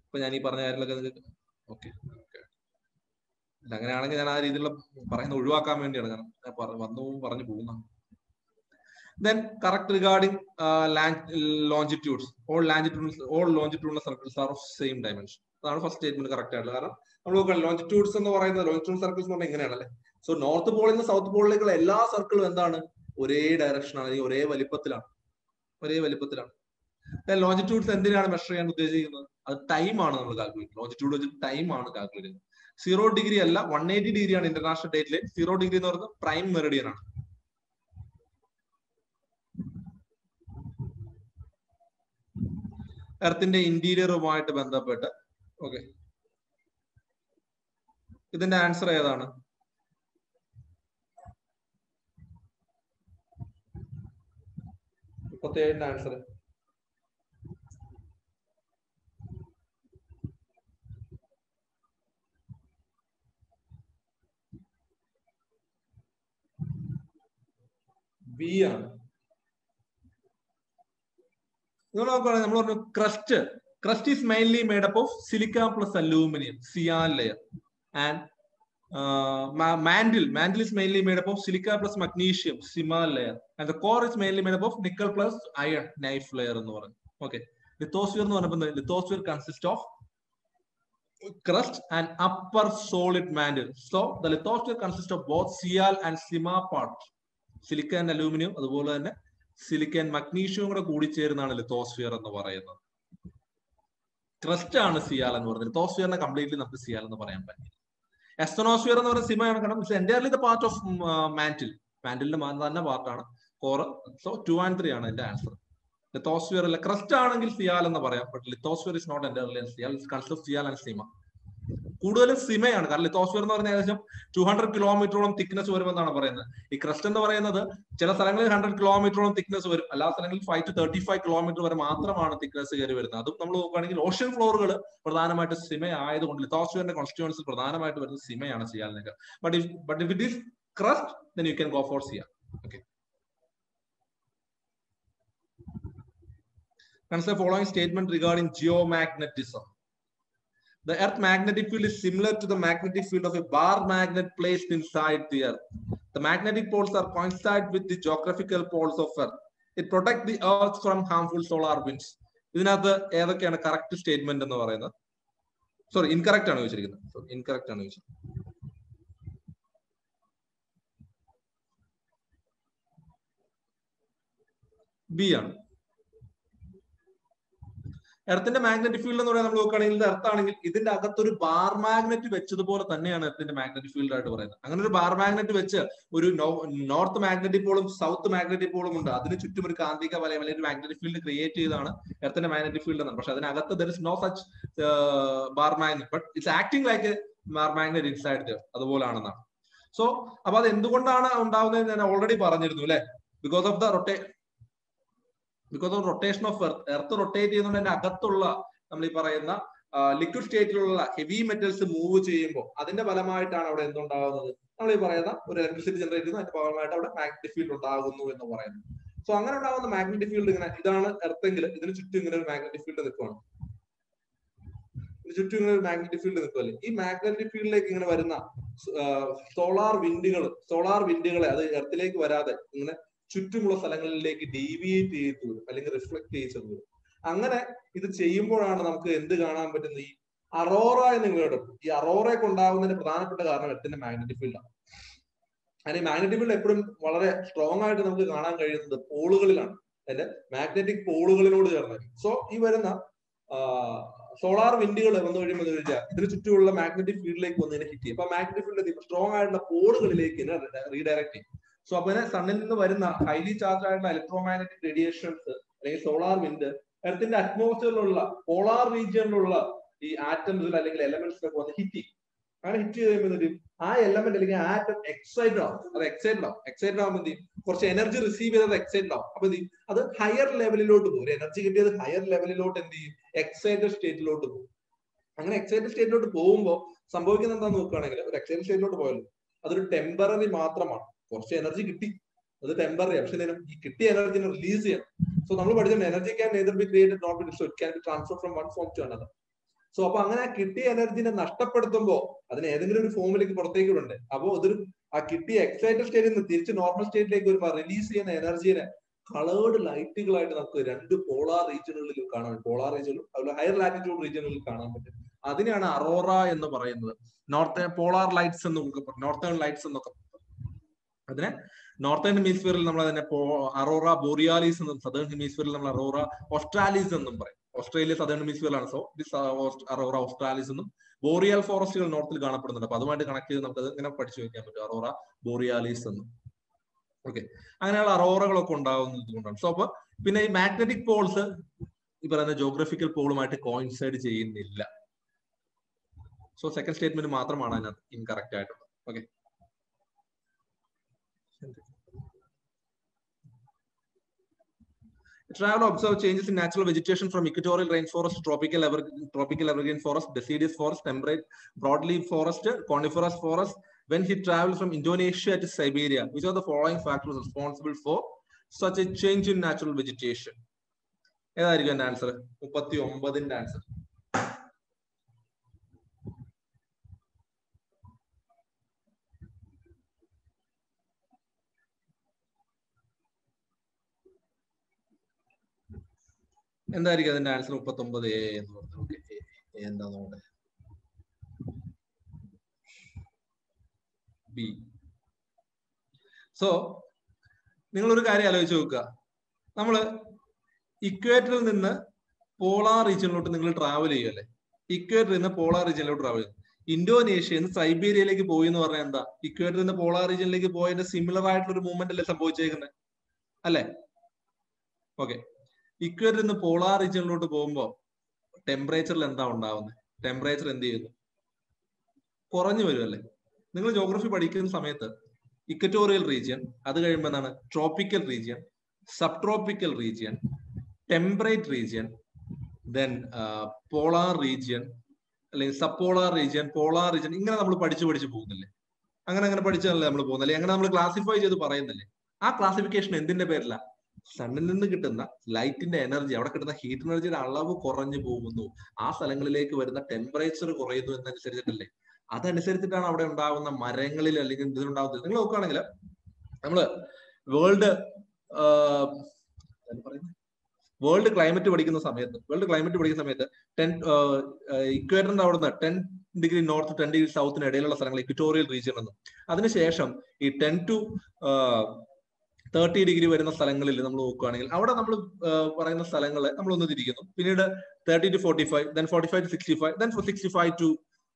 ഇപ്പൊ ഞാൻ ഈ പറഞ്ഞ കാര്യങ്ങളൊക്കെ നിങ്ങൾക്ക് ഓക്കെ അങ്ങനെയാണെങ്കിൽ ഞാൻ ആ രീതിയിലുള്ള പറയുന്നത് ഒഴിവാക്കാൻ വേണ്ടിയാണ് ഞാൻ പറഞ്ഞു പോകുന്നത്. Then correct regarding longitudes. All longitudinal circles are of same dimension. അതാണ് ഫസ്റ്റ് സ്റ്റേറ്റ്മെന്റ് കറക്റ്റ് ആയിട്ടുള്ളത്. കാരണം നമ്മൾ നോക്കാം ലോഞ്ചിറ്റ്യൂഡ്സ് എന്ന് പറയുന്നത് ലോഞ്ചിറ്റ്യൂഡ് സർക്കിൾസ് എന്ന് പറഞ്ഞാൽ ഇങ്ങനെയാണല്ലേ. സോ നോർത്ത് പോളിൽ നിന്ന് സൗത്ത് പോളിലേക്കുള്ള എല്ലാ സർക്കിളും എന്താണ്? ഒരേ ഡയറക്ഷനാണ്, അല്ലെങ്കിൽ ഒരേ വലിപ്പത്തിലാണ്. ലോഞ്ചിറ്റ്യൂഡ്സ് എന്തിനാണ് മെഷർ ചെയ്യാൻ ഉദ്ദേശിക്കുന്നത്? അത് ടൈം ആണ് നമ്മൾ കാൽക്കുലേറ്റ്. ലോഞ്ചിറ്റ്യൂഡ് വെച്ചിട്ട് ടൈം ആണ് കാൽക്കുലേറ്റ് ചെയ്യുന്നത്. 0 ഡിഗ്രി അല്ല, 180 ഡിഗ്രി ആണ് ഇന്റർനാഷണൽ ഡേറ്റിലെ. 0 ഡിഗ്രി എന്ന് പറയുന്നത് പ്രൈം മെറിഡിയൻ ആണ്. എർത്തിന്റെ ഇന്റീരിയറുമായിട്ട് ബന്ധപ്പെട്ട് ഓക്കെ, ഇതിന്റെ ആൻസർ ഏതാണ്? ന്റെ ആൻസർ ബി ആണ്. നിങ്ങൾ നോക്കുകയാണെങ്കിൽ നമ്മൾ പറഞ്ഞു crust is mainly made up of silica plus aluminum, cyan layer, and mantle is mainly made up of silica plus magnesium, simal layer, and the core is mainly made up of nickel plus iron, knife layer എന്ന് പറഞ്ഞു. Okay, lithosphere എന്ന് പറഞ്ഞപ്പോൾ lithosphere consists of crust and upper solid mantle. So the lithosphere consists of both Cl and Sima parts, silica and aluminum, അതുപോലെ തന്നെ silicon മഗ്നീഷ്യവും കൂടെ കൂടിച്ചേരുന്നതാണ് lithosphere എന്ന് പറയുന്നത്. Crest ആണ് സിയാൽ എന്ന് പറയുന്നത്. ലിത്തോസ്ഫിയറിനെ കംപ്ലീറ്റ്ലി നമുക്ക് സിയാൽ എന്ന് പറയാൻ പറ്റില്ല. എസ്തനോസ്ഫിയർ എന്ന് പറയുന്ന സിമയാണ്. കാരണം it's entirely the part of മാന്റിലിന്റെ തന്നെ പാർട്ടാണ് കോർ. സോ 2 and 3 ആണ് എന്റെ ആൻസർ. ലിത്തോസ്ഫിയർ അല്ല, ക്രസ്റ്റ് ആണെങ്കിൽ സിയാൽ എന്ന് പറയാം. But lithosphere is not entirely sial. It's consist of sial and sima. കൂടുതലും സിമയാണ്. കാരണം ലിത്തോസ്ഫിയർ എന്ന് പറഞ്ഞാൽ ഏകദേശം 200 കിലോമീറ്ററോളം തിക്നെസ് വരുമെന്നാണ് പറയുന്നത്. ഈ ക്രസ്റ്റ് എന്ന് പറയുന്നത് ചില സ്ഥലങ്ങളിൽ 100 കിലോമീറ്ററോളം തിക്നെസ് വരും, എല്ലാ സ്ഥലങ്ങളിൽ 5 to 35 കിലോമീറ്റർ വരെ മാത്രമാണ് തിക്നെസ് കയറി വരുന്നത്. അതും നമ്മൾ നോക്കുകയാണെങ്കിൽ ഓഷ്യൻ ഫ്ലോറുകൾ പ്രധാനമായിട്ട് സിമ ആയതുകൊണ്ട് ലിത്തോസ്ഫിയറിന്റെ കോൺസ്റ്റിറ്റ്യൂവൻസിൽ പ്രധാനമായിട്ട് വരുന്നത് സിമയാണ് സിയാലിനൊക്കെ. But if it is crust then you can go for sial. Okay, consider following statement regarding geomagnetism. The Earth magnetic field is similar to the magnetic field of a bar magnet placed inside the Earth. The magnetic poles are coincide with the geographical poles of Earth. It protects the Earth from harmful solar winds. ഇതിനകത്ത് ഏതൊക്കെയാണ് correct statement എന്ന് പറയുന്നത്? Sorry, incorrect ആണ് ചോദിച്ചിരിക്കുന്നത്. Incorrect ആണ് ചോദിച്ചത്. B ആണ്. എർത്തിന്റെ magnetic field എന്ന് പറയുന്നത് നമ്മൾ നോക്കുകയാണെങ്കിൽ ഇത് എർത്ത് ആണെങ്കിൽ ഇതിന്റെ അകത്തൊരു ബാർ മാഗ്നറ്റ് വെച്ചതുപോലെ തന്നെയാണ് എർത്തിന്റെ മാഗ്നറ്റിക് ഫീൽഡ് ആയിട്ട് പറയുന്നത്. അങ്ങനെ ഒരു ബാർ മാഗ്നറ്റ് വെച്ച് ഒരു നോർത്ത് മാഗ്നറ്റിക് പോളും സൗത്ത് മാഗ്നറ്റിക് പോളും ഉണ്ട്. അതിന് ചുറ്റും ഒരു കാന്തിക വലയം അല്ലെങ്കിൽ ഒരു മാഗ്നറ്റിക് ഫീൽഡ് ക്രിയേറ്റ് ചെയ്താണ് എർത്തിന്റെ മാഗ്നറ്റിക് ഫീൽഡ് എന്നാണ്. പക്ഷെ അതിനകത്ത് there is no such bar magnet, but it's acting like bar magnet inside there. അതുപോലാണെന്നാണ്. സോ അപ്പൊ അത് എന്തുകൊണ്ടാണ് ഉണ്ടാവുന്നത് ഞാൻ ഓൾറെഡി പറഞ്ഞിരുന്നു അല്ലെ. Because of rotation of earth rotate ചെയ്യുന്നതുകൊണ്ട് തന്നെ അകത്തുള്ള നമ്മൾ ഈ പറയുന്ന ലിക്വിഡ് സ്റ്റേറ്റിലുള്ള ഹെവി മെറ്റൽസ് മൂവ് ചെയ്യുമ്പോൾ അതിന്റെ ഫലമായിട്ടാണ് അവിടെ എന്തുണ്ടാകുന്നത്? നമ്മൾ ഈ പറയുന്ന ഒരു ഇലക്ട്രിസിറ്റി ജനറേറ്റ് ചെയ്യുന്നു, അതിന്റെ ഫലമായിട്ട് അവിടെ മാഗ്നറ്റിക് ഫീൽഡ് ഉണ്ടാകുന്നു എന്ന് പറയുന്നത്. സോ അങ്ങനെ ഉണ്ടാകുന്ന മാഗ്നറ്റിക് ഫീൽഡ് ഇങ്ങനെ ഇതാണ് എർത്തെങ്കിൽ ഇതിന് ചുറ്റും ഇങ്ങനെ ഒരു മാഗ്നറ്റിക് ഫീൽഡ് നിൽക്കുകയാണ്. ഇതിന് ചുറ്റും ഇങ്ങനെ ഒരു മാഗ്നറ്റിക് ഫീൽഡ് നിൽക്കുമല്ലേ. ഈ മാഗ്നറ്റിക് ഫീൽഡിലേക്ക് ഇങ്ങനെ വരുന്ന സോളാർ വിൻഡുകളെ അത് എർത്തിലേക്ക് വരാതെ ഇങ്ങനെ ചുറ്റുമുള്ള സ്ഥലങ്ങളിലേക്ക് ഡീവിയേറ്റ് ചെയ്ത് വരും, അല്ലെങ്കിൽ റിഫ്ലക്ട് ചെയ്ത് വരും. അങ്ങനെ ഇത് ചെയ്യുമ്പോഴാണ് നമുക്ക് എന്ത് കാണാൻ പറ്റുന്നത്? ഈ അറോറ എന്ന് കേട്ടും. ഈ അറോറയൊക്കെ ഉണ്ടാകുന്നതിന്റെ പ്രധാനപ്പെട്ട കാരണം എർത്തിന്റെ മാഗ്നറ്റിക് ഫീൽഡാണ്. അതിന് മാഗ്നറ്റിക് ഫീൽഡ് എപ്പോഴും വളരെ സ്ട്രോങ് ആയിട്ട് നമുക്ക് കാണാൻ കഴിയുന്നത് പോളുകളിലാണ്, അതിന്റെ മാഗ്നറ്റിക് പോളുകളിനോട് ചേർന്ന്. സോ ഈ വരുന്ന സോളാർ വിൻഡുകൾ വന്നു കഴിയുമ്പോൾ ഇതിന് ചുറ്റുമുള്ള മാഗ്നറ്റിക് ഫീൽഡിലേക്ക് വന്നതിനെ ഹിറ്റ് ചെയ്യും. അപ്പൊ മാഗ്നറ്റിക് ഫീൽഡ് സ്ട്രോങ് ആയിട്ടുള്ള പോളുകളിലേക്ക് റീഡയറക്ട് ചെയ്യും. സോ അപ്പൊ സണ്ണിൽ നിന്ന് വരുന്ന ഹൈലി ചാർജ് ആയിട്ടുള്ള ഇലക്ട്രോമാഗ്നറ്റിക് റേഡിയേഷൻസ് അല്ലെങ്കിൽ സോളാർ വിൻഡ് എർത്തിന്റെ അറ്റ്മോസ്ഫിയറിലുള്ള പോളാർ റീജിയനിലുള്ള ഈ ആറ്റംസിൽ അല്ലെങ്കിൽ എലമെന്റ്സിലൊക്കെ വന്ന് ഹിറ്റ് ചെയ്യും. അങ്ങനെ ഹിറ്റ് ചെയ്യുമ്പോൾ ആ എലമെന്റ് അല്ലെങ്കിൽ ആറ്റം എക്സൈറ്റഡ് ആവും. അത് എക്സൈറ്റഡ് ആവുമ്പോൾ എന്ത് ചെയ്യും? കുറച്ച് എനർജി റിസീവ് ചെയ്തത് എക്സൈറ്റഡ് ആവും. അപ്പൊ എന്ത് ചെയ്യും? അത് ഹയർ ലെവലിലോട്ട് പോകും. ഒരു എനർജി കിട്ടിയത് ഹയർ ലെവലിലോട്ട് എന്ത് ചെയ്യും? എക്സൈറ്റഡ് സ്റ്റേറ്റിലോട്ട് പോകും. അങ്ങനെ എക്സൈറ്റഡ് സ്റ്റേറ്റിലോട്ട് പോകുമ്പോൾ സംഭവിക്കുന്ന എന്താന്ന് നോക്കുകയാണെങ്കിൽ, ഒരു എക്സൈറ്റഡ് സ്റ്റേറ്റിലോട്ട് പോയല്ലോ, അതൊരു ടെമ്പററി മാത്രമാണ്. കുറച്ച് എനർജി കിട്ടി, അത് ടെമ്പററി. പക്ഷെ ഈ കിട്ടിയ എനർജിനെ റിലീസ് ചെയ്യണം. സോ നമ്മൾ പഠിച്ചിട്ടുണ്ട്, energy can neither be created not be destroyed, can be transfer from one form to another. So അപ്പൊ അങ്ങനെ കിട്ടിയ എനർജിനെ നഷ്ടപ്പെടുത്തുമ്പോൾ അതിന് ഏതെങ്കിലും ഒരു ഫോമിലേക്ക് പുറത്തേക്ക് വിടണ്ടേ. അപ്പോൾ അതൊരു ആ കിട്ടിയ എക്സൈറ്റഡ് സ്റ്റേറ്റിൽ നിന്ന് തിരിച്ച് നോർമൽ സ്റ്റേറ്റിലേക്ക് വരുമ്പോൾ റിലീസ് ചെയ്യുന്ന എനർജിനെ കളേർഡ് ലൈറ്റുകളായിട്ട് നമുക്ക് രണ്ട് പോളാർ റീജിയനുകളിൽ കാണാൻ പറ്റും. പോളാർ റീജിയനിലും അതുപോലെ ഹയർ ലാറ്റിറ്റ്യൂഡ് റീജിയനുകളിൽ കാണാൻ പറ്റും. അതിനെയാണ് അറോറ എന്ന് പറയുന്നത്. നോർത്തേൺ പോളാർ ലൈറ്റ്സ് എന്നൊക്കെ നോർത്തേൺ ലൈറ്റ്സ് എന്നൊക്കെ. അതിനെ നോർത്തേൺ ഹെമിസ്ഫിയറിൽ നമ്മൾ അതിനെ അറോറ ബോറിയാലിസ് എന്നും സദേൺ ഹെമിസ്ഫിയറിൽ നമ്മൾ അറോറ ഓസ്ട്രാലിസ് എന്നും പറയും. ഓസ്ട്രേലിയ സദേൺ ഹെമിസ്ഫിയറിലാണ്. സോ ദിസ് അറോറ ഓസ്ട്രാലിസ് എന്നും. ബോറിയൽ ഫോറസ്റ്റുകൾ നോർത്തിൽ കാണപ്പെടുന്നുണ്ട്. അപ്പൊ അതുമായിട്ട് കണക്ട് ചെയ്ത് നമുക്ക് ഇങ്ങനെ പഠിച്ചു വെക്കാൻ പറ്റും, അറോറ ബോറിയാലിസ് എന്നും. ഓക്കെ, അങ്ങനെയുള്ള അറോറകളൊക്കെ ഉണ്ടാകുന്നത് കൊണ്ടാണ്. സോ അപ്പൊ പിന്നെ ഈ മാഗ്നറ്റിക് പോൾസ് ഈ പറയുന്ന ജോഗ്രഫിക്കൽ പോളുമായിട്ട് കോയിൻസൈഡ് ചെയ്യുന്നില്ല. സോ സെക്കൻഡ് സ്റ്റേറ്റ്മെന്റ് മാത്രമാണ് അതിനകത്ത് ഇൻകറക്റ്റ് ആയിട്ടുള്ളത്. Okay, travel observe changes in natural vegetation from equatorial rainforest to tropical evergreen forest, deciduous forest, temperate broadleaf forest, coniferous forest. When he traveled from Indonesia to Siberia, which are the following factors responsible for such a change in natural vegetation? ഏതായിരിക്കും എന്റെ answer? 39ന്റെ answer. എന്തായിരിക്കും അതിന്റെ answer? 39A എന്ന് പറഞ്ഞു. എന്താ നോട്ടെ? B. So നിങ്ങളൊരു കാര്യം ആലോചിച്ച് നോക്കുക. നമ്മള് ഇക്വേറ്ററിൽ നിന്ന് പോളാർ റീജിയനിലോട്ട് നിങ്ങൾ ട്രാവൽ ചെയ്യുമല്ലേ? ഇക്വേറ്ററിൽ നിന്ന് പോളാർ റീജിയനിലോട്ട് ട്രാവൽ ചെയ്യും. ഇന്തോനേഷ്യയിൽ നിന്ന് സൈബീരിയയിലേക്ക് പോയി എന്ന് പറഞ്ഞാൽ എന്താ? ഇക്വേറ്ററിൽ നിന്ന് പോളാർ റീജിയനിലേക്ക് പോയതിന്റെ സിമിലർ ആയിട്ടുള്ള ഒരു മൂവ്മെന്റ് അല്ലേ സംഭവിച്ചേക്കുന്നത്, അല്ലേ? ഓക്കെ, ഇക്വേറ്ററിൽ നിന്ന് പോളാർ റീജിയനിലോട്ട് പോകുമ്പോൾ ടെമ്പറേച്ചറിൽ എന്താ ഉണ്ടാവുന്നത്? ടെമ്പറേച്ചർ എന്ത് ചെയ്യുന്നു? കുറഞ്ഞു വരുമല്ലേ? നിങ്ങൾ ജോഗ്രഫി പഠിക്കുന്ന സമയത്ത് ഇക്വറ്റോറിയൽ റീജിയൻ, അത് കഴിയുമ്പോൾ എന്താണ് tropical region, sub tropical region, temperate region, then polar region, അല്ലെങ്കിൽ sub polar region, polar region, ഇങ്ങനെ നമ്മൾ പഠിച്ചു പോകുന്നില്ലേ? അങ്ങനെ പഠിച്ചതല്ലേ നമ്മൾ പോകുന്നില്ലേ? അങ്ങനെ നമ്മൾ ക്ലാസിഫൈ ചെയ്ത് പറയുന്നില്ലേ? ആ ക്ലാസിഫിക്കേഷൻ എന്തിന്റെ പേരില? സണ്ണിൽ നിന്ന് കിട്ടുന്ന ലൈറ്റിന്റെ എനർജി, അവിടെ കിട്ടുന്ന ഹീറ്റ് എനർജിയുടെ അളവ് കുറഞ്ഞു പോകുന്നു, ആ സ്ഥലങ്ങളിലേക്ക് വരുന്ന ടെമ്പറേച്ചർ കുറയുന്നു എന്നനുസരിച്ചിട്ടല്ലേ? അതനുസരിച്ചിട്ടാണ് അവിടെ ഉണ്ടാകുന്ന മരങ്ങളിൽ അല്ലെങ്കിൽ ഇതിലുണ്ടാകുന്നത്. നിങ്ങൾ നോക്കുകയാണെങ്കിൽ നമ്മള് വേൾഡ് ക്ലൈമറ്റ് പഠിക്കുന്ന സമയത്ത് ഇക്വേറ്ററിന്റെ അവിടുന്ന് 10 ഡിഗ്രി നോർത്ത് 10 ഡിഗ്രി സൗത്തിന് ഇടയിലുള്ള സ്ഥലങ്ങൾ ഇക്വറ്റോറിയൽ റീജിയൻ എന്നും, അതിനുശേഷം ഈ 10 to 30 ഡിഗ്രി വരുന്ന സ്ഥലങ്ങളിൽ നമ്മൾ നോക്കുകയാണെങ്കിൽ അവിടെ നമ്മൾ പറയുന്ന സ്ഥലങ്ങളെ നമ്മൾ ഒന്ന് തിരിക്കുന്നു. പിന്നീട് 30 to 45, then 45 to 65, then 65 to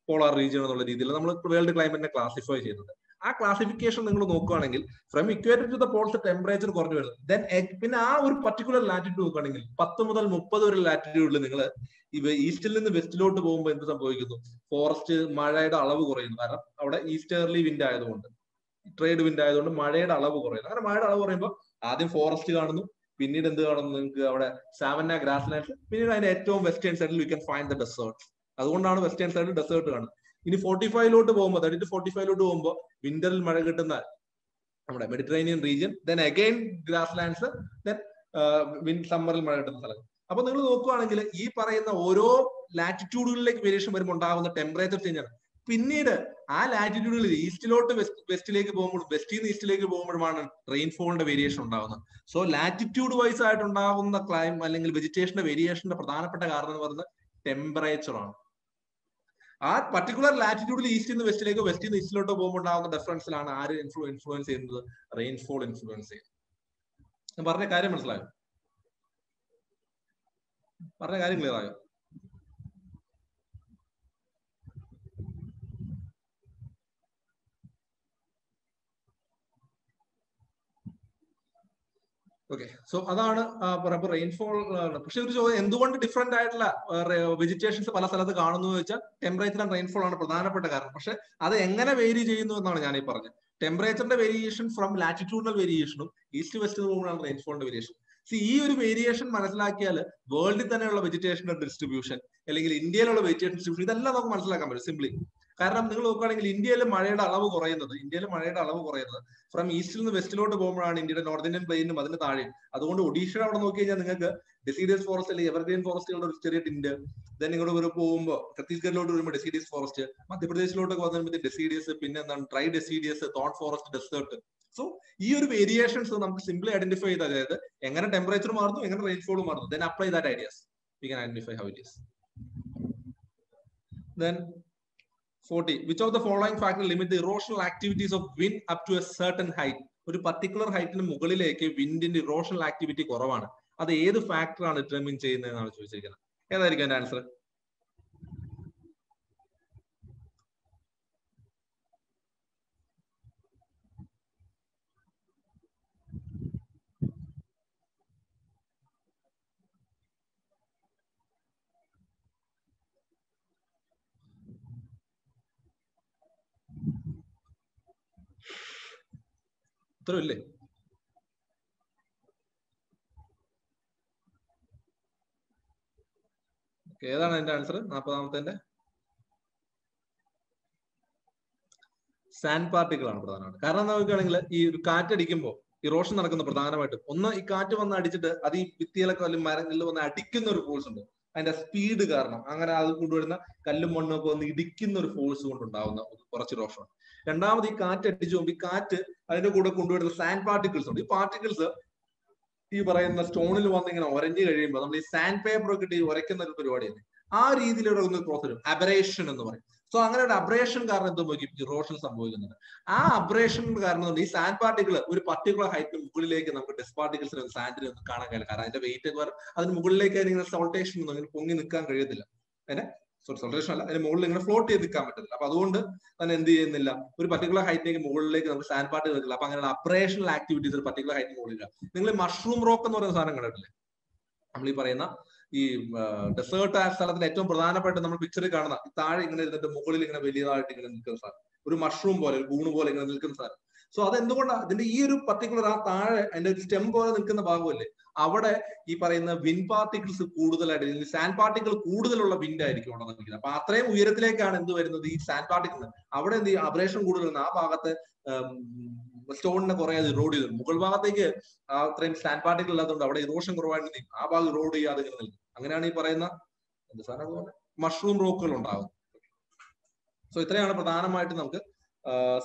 polar region എന്നുള്ള രീതിയിൽ നമ്മൾ വേൾഡ് ക്ലൈമറ്റിനെ ക്ലാസിഫൈ ചെയ്യുന്നത്. ആ ക്ലാസിഫിക്കേഷൻ നിങ്ങൾ നോക്കുകയാണെങ്കിൽ from equator to the poles temperature കുറഞ്ഞു വരുന്നത്. ദെൻ പിന്നെ ആ ഒരു പർട്ടിക്കുലർ ലാറ്റിറ്റ്യൂഡ് നോക്കുകയാണെങ്കിൽ 10 മുതൽ 30 വരെ ലാറ്റിറ്റ്യൂഡിൽ നിങ്ങൾ ഈസ്റ്റിൽ നിന്ന് വെസ്റ്റിലോട്ട് പോകുമ്പോൾ എന്ത് സംഭവിക്കുന്നു? ഫോറസ്റ്റ് മഴയുടെ അളവ് കുറയുന്നു. കാരണം അവിടെ ഈസ്റ്റേർലി വിൻഡ് ആയതുകൊണ്ട്, ട്രേഡ് വിൻഡ് ആയതുകൊണ്ട് മഴയുടെ അളവ് കുറയുന്നു. അങ്ങനെ മഴയുടെ അളവ് കുറയുമ്പോൾ ആദ്യം ഫോറസ്റ്റ് കാണുന്നു, പിന്നീട് എന്ത് കാണുന്നു? നിങ്ങൾക്ക് അവിടെ സാവന്ന ഗ്രാസ് ലാൻഡ്സ്, പിന്നീട് അതിന്റെ ഏറ്റവും വെസ്റ്റേൺ സൈഡിൽ you can find the desert. അതുകൊണ്ടാണ് വെസ്റ്റേൺ സൈഡിൽ ഡെസേർട്ട് കാണുന്നത്. ഇനി 45ലോട്ട് പോകുമ്പോൾ 30 to 45ലോട്ട് പോകുമ്പോൾ വിന്ററിൽ മഴ കിട്ടുന്ന നമ്മുടെ Mediterranean region, then again grass lands, then സമ്മറിൽ മഴ കിട്ടുന്ന സ്ഥലങ്ങൾ. അപ്പൊ നിങ്ങൾ നോക്കുകയാണെങ്കിൽ ഈ പറയുന്ന ഓരോ ലാറ്റിറ്റ്യൂഡുകളിലേക്ക് വേരിയേഷൻ വരുമ്പോൾ ഉണ്ടാകുന്ന ടെമ്പറേച്ചർ ചേഞ്ച് ആണ്. പിന്നീട് ആ ലാറ്റിറ്റ്യൂഡുകളിൽ ഈസ്റ്റിലോട്ട് വെസ്റ്റിലേക്ക് പോകുമ്പോഴും വെസ്റ്റിൽ നിന്ന് ഈസ്റ്റിലേക്ക് പോകുമ്പോഴുമാണ് റെയിൻഫോളിന്റെ വേരിയേഷൻ ഉണ്ടാകുന്നത്. സോ ലാറ്റിറ്റ്യൂഡ് വൈസ് ആയിട്ടുണ്ടാകുന്ന അല്ലെങ്കിൽ വെജിറ്റേഷന്റെ വേരിയേഷന്റെ പ്രധാനപ്പെട്ട കാരണം എന്ന് പറയുന്നത് ടെമ്പറേച്ചർ ആണ്. ആ പർട്ടിക്കുലർ ലാറ്റിറ്റ്യൂഡിൽ ഈസ്റ്റിൽ നിന്ന് വെസ്റ്റിലേക്കോ വെസ്റ്റിൽ നിന്ന് ഈസ്റ്റിലോട്ടോ പോകുമ്പോൾ ഉണ്ടാകുന്ന ഡിഫറൻസിലാണ് ആര് ഇൻഫ്ലുവൻസ് ചെയ്യുന്നത്? റെയിൻഫോൾ ഇൻഫ്ലുവൻസ് ചെയ്യുന്നത്. ഞാൻ പറഞ്ഞ കാര്യം മനസ്സിലായോ? പറഞ്ഞ കാര്യം ക്ലിയർ ആയോ? ഓക്കെ, സോ അതാണ് പറയുമ്പോൾ റെയിൻഫോൾ. പക്ഷെ ഒരു ചോദ്യം, എന്തുകൊണ്ട് ഡിഫറെന്റ് ആയിട്ടുള്ള വെജിറ്റേഷൻസ് പല സ്ഥലത്ത് കാണുന്നു എന്ന് വെച്ചാൽ ടെമ്പറേച്ചർ ആൻഡ് റെയിൻഫോൾ ആണ് പ്രധാനപ്പെട്ട കാരണം. പക്ഷെ അത് എങ്ങനെ വേരി ചെയ്യുന്നു എന്നാണ് ഞാൻ ഈ പറഞ്ഞത്. ടെമ്പറേച്ചറിന്റെ വേരിയേഷൻ ഫ്രം ലാറ്റിറ്റ്യൂഡിനൽ വേരിയേഷനും ഈസ്റ്റ് വെസ്റ്റ് പോകുമ്പോഴാണ് റെയിൻഫോളിന്റെ വേരിയേഷൻ. ഈ ഒരു വേരിയേഷൻ മനസ്സിലാക്കിയാൽ വേൾഡിൽ തന്നെയുള്ള വെജിറ്റേഷന്റെ ഡിസ്ട്രിബ്യൂഷൻ അല്ലെങ്കിൽ ഇന്ത്യയിലുള്ള വെജിറ്റേഷൻ ഡിസ്ട്രിബ്യൂഷൻ ഇതെല്ലാം നമുക്ക് മനസ്സിലാക്കാൻ പറ്റും സിംപ്ലി. കാരണം നിങ്ങൾ നോക്കുകയാണെങ്കിൽ ഇന്ത്യയിൽ മഴയുടെ അളവ് കുറയുന്നത് ഫ്രം ഈസ്റ്റിൽ നിന്ന് വെസ്റ്റിലോട്ട് പോകുമ്പോഴാണ് ഇന്ത്യയുടെ നോർത്ത് ഇന്ത്യൻ പ്ലെയിനും അതിന് താഴെ. അതുകൊണ്ട് ഒഡീഷയുടെ അവിടെ നോക്കി കഴിഞ്ഞാൽ നിങ്ങൾക്ക് ഡെസിഡിയസ് ഫോറസ്റ്റ് അല്ലെങ്കിൽ എവർഗ്രീൻ ഫോറസ്റ്റുകളുടെ ഒരു ചെറിയ ടിൻഡ്, ദെൻ ഇങ്ങോട്ട് പോകുമ്പോൾ ഛത്തീസ്ഗഡിലോട്ട് വരുമ്പോൾ ഡെസിഡിയസ് ഫോറസ്റ്റ്, മധ്യപ്രദേശിലോട്ട് വന്നിട്ട് ഡെസിഡിയസ്, പിന്നെ എന്താണ് dry deciduous, thorn forest, desert. So ഈ ഒരു വേരിയേഷൻസ് നമുക്ക് സിംപ്ലി ഐഡന്റിഫൈ ചെയ്ത്, അതായത് എങ്ങനെ ടെമ്പറേച്ചർ മാറുന്നു, എങ്ങനെ റെയിൻഫോൾ മാറുന്നു, then apply that ideas. We can identify how it is. Then 40. Which of the following factors limit the erosional activities of wind up to a certain height? ഒരു particular ഹൈറ്റിന് മുകളിലേക്ക് വിൻഡിന്റെ erosional activity കുറവാണ്. അത് ഏത് ഫാക്ടറാണ് determine ചെയ്യുന്നതെന്നാണ് ചോദിച്ചിരിക്കുന്നത്. ഏതായിരിക്കും എന്റെ answer? ഉത്തരവില്ലേ? ഏതാണ് എന്റെ ആൻസർ? 40ാമത്തെ സാൻഡ് പാർട്ടിക്കിൾ ആണ് പ്രധാനമായിട്ട്. കാരണം നോക്കുകയാണെങ്കിൽ ഈ ഒരു കാറ്റടിക്കുമ്പോൾ ഇറോഷൻ നടക്കുന്ന പ്രധാനമായിട്ടും ഒന്ന് ഈ കാറ്റ് വന്ന് അടിച്ചിട്ട് അത് ഈ ഭിത്തിയിലൊക്കെ അല്ലെങ്കിൽ മരങ്ങളിൽ വന്ന് അടിക്കുന്ന ഒരു ഫോഴ്സ് ഉണ്ട്. അതിന്റെ സ്പീഡ് കാരണം അങ്ങനെ അത് കൊണ്ടുവരുന്ന കല്ലും മണ്ണും ഒക്കെ വന്ന് ഇടിക്കുന്ന ഒരു ഫോഴ്സ് കൊണ്ടുണ്ടാവുന്ന കുറച്ച് ഇറോഷൻ. രണ്ടാമത് ഈ കാറ്റ് അടിച്ചു പോകുമ്പോൾ ഈ കാറ്റ് അതിന്റെ കൂടെ കൊണ്ടുവരുന്ന സാൻഡ് പാർട്ടിക്കിൾസ് ഉണ്ട്. ഈ പാർട്ടിക്കിൾസ് ഈ പറയുന്ന സ്റ്റോണിൽ വന്ന് ഇങ്ങനെ ഉരഞ്ഞു കഴിയുമ്പോൾ നമ്മൾ ഈ സാൻഡ് പേപ്പർ ഒക്കെ ഇട്ട് ഉരയ്ക്കുന്ന ഒരു പരിപാടിയാണ്. ആ രീതിയിലുള്ള ഒന്ന് പ്രോസസ് വരും, അബറേഷൻ എന്ന് പറയും. സോ അങ്ങനെ ഒരു അബ്രേഷൻ കാരണം എന്ത് സംഭവിക്കും? ഇറോഷൻ സംഭവിക്കുന്നുണ്ട്. ആ അബ്രേഷൻ കാരണം ഈ സാൻഡ് പാർട്ടിക്കിൾ ഒരു പർട്ടിക്കുലർ ഹൈറ്റിന് മുകളിലേക്ക് നമുക്ക് ഡസ്റ്റ് പാർട്ടിക്കിൾസിന് സാൻഡിന് ഒന്നും കാണാൻ കഴിയില്ല. കാരണം അതിന്റെ വെയിറ്റ് ഒക്കെ അതിന് മുകളിലേക്ക് ഇങ്ങനെ സോൾട്ടേഷൻ ഒന്നും അങ്ങനെ പൊങ്ങി നിൽക്കാൻ കഴിയത്തില്ല. സോൾട്ടേഷൻ അല്ല, അതിന് മുകളിൽ ഇങ്ങനെ ഫ്ലോട്ട് ചെയ്ത് നിൽക്കാൻ പറ്റത്തില്ല. അപ്പൊ അതുകൊണ്ട് തന്നെ എന്ത് ചെയ്യുന്നില്ല, ഒരു പർട്ടിക്കുലർ ഹൈറ്റിലേക്ക് മുകളിലേക്ക് നമുക്ക് സാൻഡ് പാർട്ടികൾ വരില്ല. അപ്പൊ അങ്ങനെയുള്ള അബ്രേഷണൽ ആക്ടിവിറ്റീസ് ഒരു പർട്ടിക്കുലർ ഹൈറ്റിന് മുകളിലില്ല. നിങ്ങൾ മഷ്റൂം റോക്ക് എന്ന് പറയുന്ന സാധനം കണ്ടിട്ടില്ലേ? നമ്മൾ ഈ പറയുന്ന ഈ ഡെസേർട്ട് ആ സ്ഥലത്തിൽ ഏറ്റവും പ്രധാനപ്പെട്ട നമ്മൾ പിക്ചറിൽ കാണുന്ന താഴെ ഇങ്ങനെ ഇരുന്നിട്ട് മുകളിൽ ഇങ്ങനെ വലിയതായിട്ട് ഇങ്ങനെ നിൽക്കുന്ന സാധനം, ഒരു മഷ്റൂം പോലെ ഒരു കൂണ് പോലെ ഇങ്ങനെ നിൽക്കുന്ന സാധനം. സോ അതെന്തുകൊണ്ടാണ് ഇതിന്റെ ഈ ഒരു പർട്ടിക്കുലർ ആ താഴെ അതിന്റെ ഒരു സ്റ്റെം പോലെ നിൽക്കുന്ന ഭാഗമല്ലേ, അവിടെ ഈ പറയുന്ന വിൻഡ് പാർട്ടിക്കിൾസ് കൂടുതലായിട്ട് സാൻഡ് പാർട്ടിക്കിൾ കൂടുതലുള്ള വിൻഡ് ആയിരിക്കും അവിടെ നിൽക്കുന്നത്. അപ്പൊ അത്രയും ഉയരത്തിലേക്കാണ് എന്ത് വരുന്നത്, ഈ സാൻഡ് പാർട്ടിക്കിൾ. അവിടെ എന്ത് ചെയ്യും, അബ്രേഷൻ കൂടുതൽ ആ ഭാഗത്ത് സ്റ്റോണിനെ കുറെ അത് ഇറോഡ് ചെയ്തു. മുകൾ ഭാഗത്തേക്ക് അത്രയും സാൻഡ് പാർട്ടിക്കിൾ ഇല്ലാത്തതുകൊണ്ട് അവിടെ ഇറോഷൻ കുറവായിട്ട് നിൽക്കും. ആ ഭാഗം ഇറോഡ് ചെയ്യാതെ ഇങ്ങനെ നിൽക്കും. അങ്ങനെയാണ് ഈ പറയുന്ന എന്ത് സാധനം പോലെ മഷ്റൂം റോക്കുകൾ ഉണ്ടാകും. സോ ഇത്രയാണ് പ്രധാനമായിട്ട് നമുക്ക്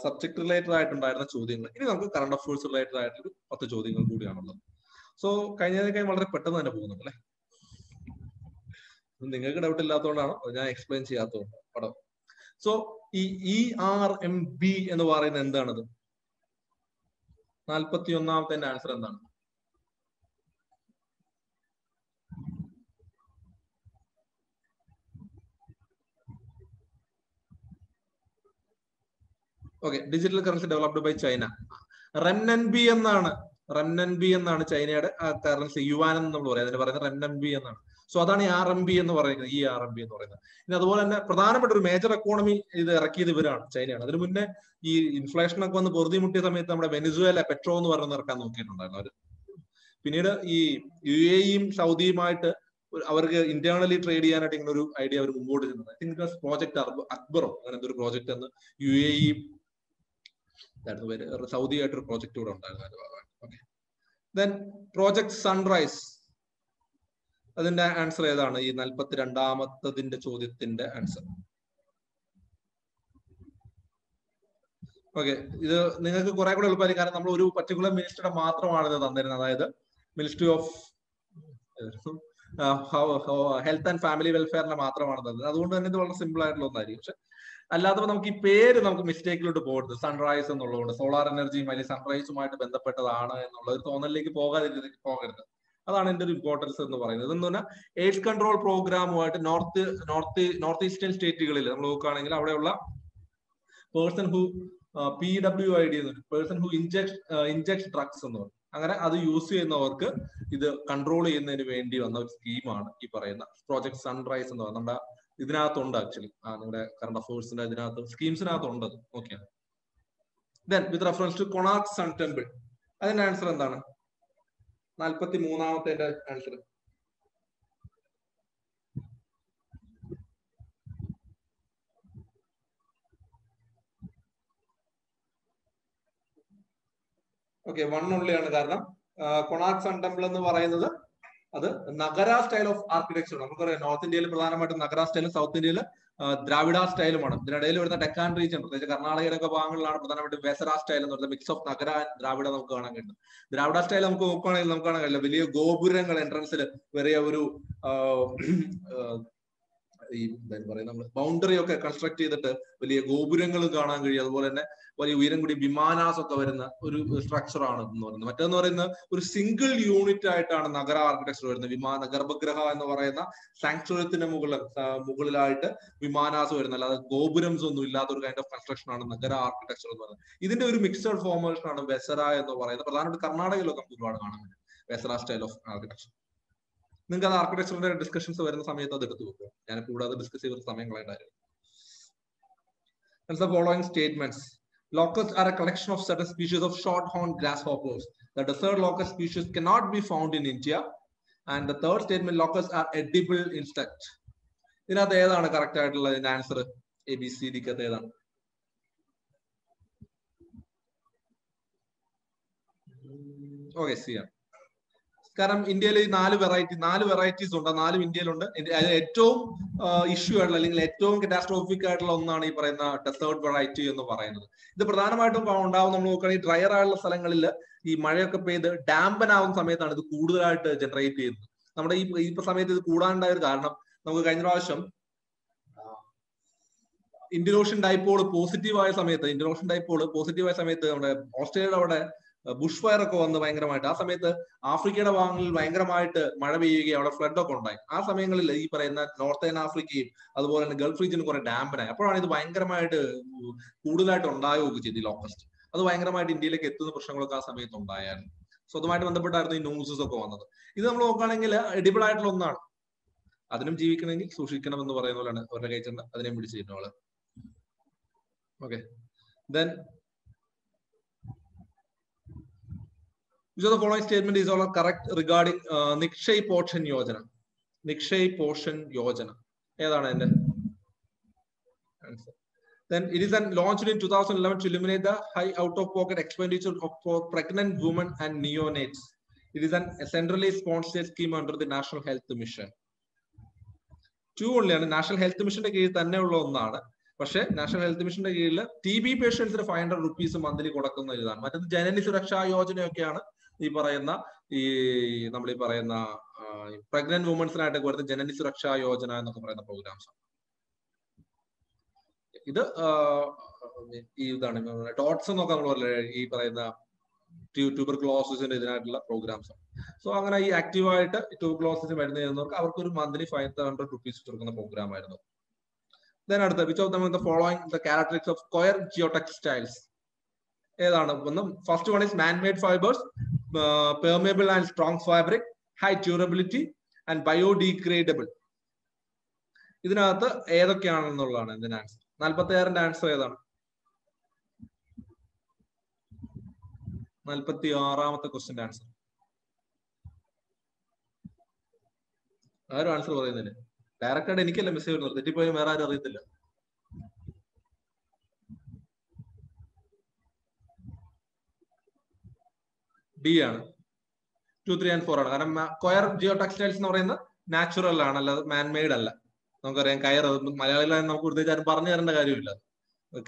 സബ്ജക്ട് റിലേറ്റഡ് ആയിട്ടുണ്ടായിരുന്ന ചോദ്യങ്ങൾ. ഇനി നമുക്ക് കറണ്ട് അഫയേഴ്സ് റിലേറ്റഡ് ആയിട്ടൊരു 10 ചോദ്യങ്ങൾ കൂടിയാണുള്ളത്. സോ കഴിഞ്ഞതിനേക്കാൾ വളരെ പെട്ടെന്ന് തന്നെ പോകുന്നുണ്ട് അല്ലെ. നിങ്ങൾക്ക് ഡൗട്ട് ഇല്ലാത്തതുകൊണ്ടാണോ ഞാൻ എക്സ്പ്ലെയിൻ ചെയ്യാത്തതുകൊണ്ട് പടം. സോ ഈ ERMB എന്ന് പറയുന്നത് എന്താണത്? 41ാമത്തെ ആൻസർ എന്താണ്? Okay, digital currency developed by China. റെൻഎൻബി എന്നാണ് ചൈനയുടെ കറൻസി. യുവാൻ എന്ന് നമ്മൾ പറയാം, അതിന് പറയുന്നത് റെൻഎൻബി എന്നാണ്. സോ അതാണ് ERMB എന്ന് പറയുന്നത്, ERMB എന്ന് പറയുന്നത്. ഇനി അതുപോലെ തന്നെ പ്രധാനപ്പെട്ട ഒരു മേജർ എക്കോണമി ഇത് ഇറക്കിയത് ഇവരാണ്, ചൈനയാണ്. അതിന് മുന്നേ ഈ ഇൻഫ്ലേഷൻ ഒക്കെ വന്ന് പൊറുതി മുട്ടിയ സമയത്ത് നമ്മുടെ വെനിസുവേല പെട്രോ എന്ന് പറയുന്നത് ഇറക്കാൻ നോക്കിയിട്ടുണ്ടായിരുന്നു അവര്. പിന്നീട് ഈ UAEയും സൗദിയുമായിട്ട് അവർക്ക് ഇന്റേണലി ട്രേഡ് ചെയ്യാനായിട്ട് ഇങ്ങനെ ഒരു ഐഡിയ അവർ മുമ്പോട്ട് ചെന്നത്. ഐ തിങ്ക് പ്രോജക്ട് അക്ബറോ അങ്ങനെ എന്തൊരു പ്രോജക്ട് എന്ന് UAE സൗദി ആയിട്ടൊരു പ്രോജക്ട് കൂടെ ഉണ്ടായിരുന്നു. ഓക്കെ, ദെൻ പ്രോജക്ട് സൺറൈസ്, അതിന്റെ ആൻസർ ഏതാണ്? ഈ 42ാമത്തതിന്റെ ചോദ്യത്തിന്റെ ആൻസർ. ഓക്കെ, ഇത് നിങ്ങൾക്ക് കുറെ കൂടെ എളുപ്പമായി. കാരണം നമ്മൾ ഒരു പർട്ടിക്കുലർ മിനിസ്റ്ററുടെ മാത്രമാണ് ഇത് തന്നിരുന്നത്, അതായത് ministry of health and family വെൽഫെയറിന്റെ മാത്രമാണ് തന്നത്. അതുകൊണ്ട് തന്നെ ഇത് വളരെ സിമ്പിൾ ആയിട്ടുള്ള ഒന്നായിരിക്കും. പക്ഷെ അല്ലാത്തപ്പോൾ നമുക്ക് ഈ പേര് നമുക്ക് മിസ്റ്റേക്കിലോട്ട് പോകരുത്. സൺറൈസ് എന്നുള്ളതുകൊണ്ട് സോളാർ എനർജിയും അല്ലെങ്കിൽ സൺറൈസുമായിട്ട് ബന്ധപ്പെട്ടതാണ് എന്നുള്ള ഒരു തോന്നലിലേക്ക് പോകരുത്. അതാണ് എന്റെ ഒരു ഇമ്പോർട്ടൻസ് എന്ന് പറയുന്നത്. ഇതെന്ന് പറഞ്ഞാൽ എയ്ഡ്സ് കൺട്രോൾ പ്രോഗ്രാമുമായിട്ട് നോർത്ത് ഈസ്റ്റേൺ സ്റ്റേറ്റുകളിൽ നമ്മൾ നോക്കുകയാണെങ്കിൽ അവിടെയുള്ള person who PWID person who inject drugs എന്ന് പറയും. അങ്ങനെ അത് യൂസ് ചെയ്യുന്നവർക്ക് ഇത് കൺട്രോൾ ചെയ്യുന്നതിന് വേണ്ടി വന്ന ഒരു സ്കീമാണ് ഈ പറയുന്ന പ്രോജക്ട് സൺറൈസ് എന്ന് പറയുന്നത്. നമ്മുടെ ഇതിനകത്തുണ്ട് ആക്ച്വലി, നിങ്ങളുടെ കറണ്ട് അഫയേഴ്സിന്റെ ഇതിനകത്ത് സ്കീംസിനകത്തുണ്ട്. Okay, then with reference to Konark sun temple, അതിന്റെ ആൻസർ എന്താണ്? 43-ാമത്തെ ആൻസർ. ഓക്കെ, 1 ഉള്ളിയാണ്. കാരണം കൊണാർക്ക് സൺ ടെമ്പിൾ എന്ന് പറയുന്നത് അത് നഗര സ്റ്റൈൽ ഓഫ് ആർക്കിടെക്ചർ. നമുക്കറിയാം നോർത്ത് ഇന്ത്യയിൽ പ്രധാനമായിട്ടും നഗര സ്റ്റൈലും സൗത്ത് ഇന്ത്യയിൽ ദ്രാവിഡ സ്റ്റൈലുമാണ്. ഇതിനിടയിൽ വരുന്ന ഡെക്കാൻ റീജിയൻ, പ്രത്യേകിച്ച് കർണാടകയുടെ ഒക്കെ ഭാഗങ്ങളിലാണ് പ്രധാനമായിട്ടും വെസറ സ്റ്റൈൽ എന്ന് പറയുന്നത്. മിക്സ് ഓഫ് നഗര ആൻഡ് ദ്രാവിഡ നമുക്ക് കാണാൻ കഴിയും. ദ്രാവിഡ സ്റ്റൈൽ നമുക്ക് നോക്കുകയാണെങ്കിൽ നമുക്ക് കാണാൻ കഴിയില്ല, വലിയ ഗോപുരങ്ങൾ എൻട്രൻസിൽ വലിയ ഒരു ഈ എന്തായാലും പറയാം നമ്മൾ ബൗണ്ടറി ഒക്കെ കൺസ്ട്രക്ട് ചെയ്തിട്ട് വലിയ ഗോപുരങ്ങൾ കാണാൻ കഴിയും. അതുപോലെ തന്നെ വലിയ ഉയരം കൂടി വിമാനാസ് ഒക്കെ വരുന്ന ഒരു സ്ട്രക്ചർ ആണ് എന്ന് പറയുന്നത്. മറ്റേന്ന് പറയുന്നത് ഒരു സിംഗിൾ യൂണിറ്റ് ആയിട്ടാണ് നഗര ആർക്കിടെക്ചർ വരുന്നത്. ഗർഭഗൃഹ എന്ന് പറയുന്ന സാങ്ച്വറിയത്തിന്റെ മുകളിലായിട്ട് വിമാനാസ് വരുന്നത്, അല്ലാതെ ഗോപുരംസ് ഒന്നും ഇല്ലാത്ത ഒരു കൈൻഡ് ഓഫ് കൺസ്ട്രക്ഷൻ ആണ് നഗര ആർക്കിടെക്ചർ എന്ന് പറയുന്നത്. ഇതിന്റെ ഒരു മിക്സഡ് ഫോർമേഷൻ ആണ് വെസറ എന്ന് പറയുന്നത്. പ്രധാനമായിട്ട് കർണാടകയിലൊക്കെ നമുക്ക് ഒരുപാട് കാണാൻ പറ്റും വെസറ സ്റ്റൈൽ ഓഫ് ആർക്കിടെക്ചർ. നിങ്ങൾക്ക് അത് ആർക്കിടെക്ചറിന്റെ ഡിസ്കഷൻസ് വരുന്ന സമയത്ത് അത് എടുത്തു വെക്കുക. ഞാനിപ്പോൾ ഇവിടെ അത് ഡിസ്കസ് ചെയ്ത സമയം കളയണ്ടായിരുന്നു. The following statements: locusts are a collection of certain species of short-horned grasshoppers. The desert locust species cannot be found in India. And the third statement: locusts are edible insect. ഇതിനകത്ത് ഏതാണ് correct ആയിട്ടുള്ള ഇതിന്റെ answer? ABCD ക്ക് ഏതാണ്? Okay, C ആണ്. കാരണം ഇന്ത്യയിൽ ഈ 4 വെറൈറ്റീസ് ഉണ്ട്. 4 ഇന്ത്യയിലുണ്ട്. ഏറ്റവും ഇഷ്യൂ ആയിട്ടുള്ള അല്ലെങ്കിൽ ഏറ്റവും കറ്റാസ്ട്രോഫിക് ആയിട്ടുള്ള ഒന്നാണ് ഈ പറയുന്ന ഡെസേർട്ട് വെറൈറ്റി എന്ന് പറയുന്നത്. ഇത് പ്രധാനമായിട്ടും ഉണ്ടാവും നമ്മൾ നോക്കുകയാണെങ്കിൽ ഡ്രയർ ആയിട്ടുള്ള സ്ഥലങ്ങളിൽ ഈ മഴയൊക്കെ പെയ്ത് ഡാമ്പൻ ആവുന്ന സമയത്താണ് ഇത് കൂടുതലായിട്ട് ജനറേറ്റ് ചെയ്യുന്നത്. നമ്മുടെ ഈ സമയത്ത് ഇത് കൂടാനുണ്ടായ ഒരു കാരണം, നമുക്ക് കഴിഞ്ഞ പ്രാവശ്യം ഇന്ത്യൻ ഓഷ്യൻ ഡൈപോൾ പോസിറ്റീവായ സമയത്ത് നമ്മുടെ ഓസ്ട്രേലിയയുടെ അവിടെ ബുഷ് ഫയർ ഒക്കെ വന്ന് ഭയങ്കരമായിട്ട്, ആ സമയത്ത് ആഫ്രിക്കയുടെ ഭാഗങ്ങളിൽ ഭയങ്കരമായിട്ട് മഴ പെയ്യുകയും അവിടെ ഫ്ലഡ് ഒക്കെ ഉണ്ടായി. ആ സമയങ്ങളിൽ ഈ പറയുന്ന നോർത്തേൺ ആഫ്രിക്കയും അതുപോലെ തന്നെ ഗൾഫ് റീജിയനും കുറെ ഡാമ്പനായി. അപ്പോഴാണ് ഇത് ഭയങ്കരമായിട്ട് കൂടുതലായിട്ട് ഉണ്ടാവുകയൊക്കെ ചെയ്തു ലോക്കസ്റ്റ്. അത് ഭയങ്കരമായിട്ട് ഇന്ത്യയിലേക്ക് എത്തുന്ന പ്രശ്നങ്ങളൊക്കെ ആ സമയത്ത് ഉണ്ടായിരുന്നു. സോ അതുമായിട്ട് ബന്ധപ്പെട്ടായിരുന്നു ഈ ന്യൂസസ് ഒക്കെ വന്നത്. ഇത് നമ്മൾ നോക്കുകയാണെങ്കിൽ എഡിബിൾ ആയിട്ടുള്ള ഒന്നാണ്. അതിനും ജീവിക്കണമെങ്കിൽ സൂക്ഷിക്കണം എന്ന് പറയുന്ന പോലെയാണ് അവരുടെ കഴിച്ചിട്ടുണ്ട് അതിനെയും പിടിച്ചിരുന്നു ആള്. Okay, then which of the following statement is all correct regarding Nikshay Poshan Yojana? Nikshay Poshan Yojana ഏതാണ് അതിന്റെ answer? Then it is launched in 2011 to eliminate the high out-of-pocket expenditure for pregnant women and neonates. It is a centrally sponsored scheme under the National Health Mission. 2 ഉള്ളതാണ്. National health മിഷന്റെ കീഴിൽ തന്നെ ഉള്ള ഒന്നാണ്. പക്ഷേ national health മിഷന്റെ കീഴിൽ TB പേഷ്യൻസിന് 500 rupees മന്ത്ലി കൊടുക്കുന്ന ഇതാണ്. മറ്റേത് ജനനി സുരക്ഷാ യോജനയൊക്കെയാണ് ഈ പറയുന്ന നമ്മൾ ഈ പറയുന്ന പ്രഗ്നന്റ് വുമൻസിനായിട്ടൊക്കെ വരുന്ന ജനനി സുരക്ഷാ യോജന എന്നൊക്കെ പറയുന്ന പ്രോഗ്രാംസ്. ഇത് ഇതാണ് ടോട്സ് എന്നൊക്കെ നമ്മൾ പറയില്ലേ, ഈ പറയുന്ന ട്യൂബർക്ലോസിന്റെ ഇതിനായിട്ടുള്ള പ്രോഗ്രാംസ് ആണ്. സോ അങ്ങനെ ഈ ആക്റ്റീവായിട്ട് ട്യൂബർക്ലോസിന് മരുന്ന് ചെയ്യുന്നവർക്ക് അവർക്ക് ഒരു മന്ത്ലി 500 rupees കൊടുക്കുന്ന പ്രോഗ്രാം ആയിരുന്നു. Then അടുത്ത which of them is the following the characteristics of coir geotextiles? ഏതാണ്? First one is man-made fibers, permeable and strong fabric, high durability and biodegradable. ഇതിനകത്ത് ഏതൊക്കെയാണെന്നുള്ളതാണ് ഇതിന്റെ ആൻസർ. 46ന്റെ ആൻസർ ഏതാണ്? 46ാമത്തെ ക്വസ്റ്റ്യന്റെ ആൻസർ ആരും answer പറയുന്നില്ല. Direct ആയിട്ട് എനിക്കല്ല മെസ്സേജ് വരുന്നത്, തെറ്റിപ്പോയാലും വേറെ ആരും അറിയത്തില്ല. ഡി ആണ്. 2, 3 and 4 ആണ്. കാരണം കൊയർ ജിയോ ടെക്സ്റ്റൈൽസ് എന്ന് പറയുന്നത് നാച്ചുറൽ ആണ്, അല്ലാതെ മാൻമെയ്ഡ് അല്ല. നമുക്കറിയാം കയർ മലയാളികളായി നമുക്ക് കൂടുതൽ ആരും പറഞ്ഞു തരേണ്ട കാര്യമില്ല.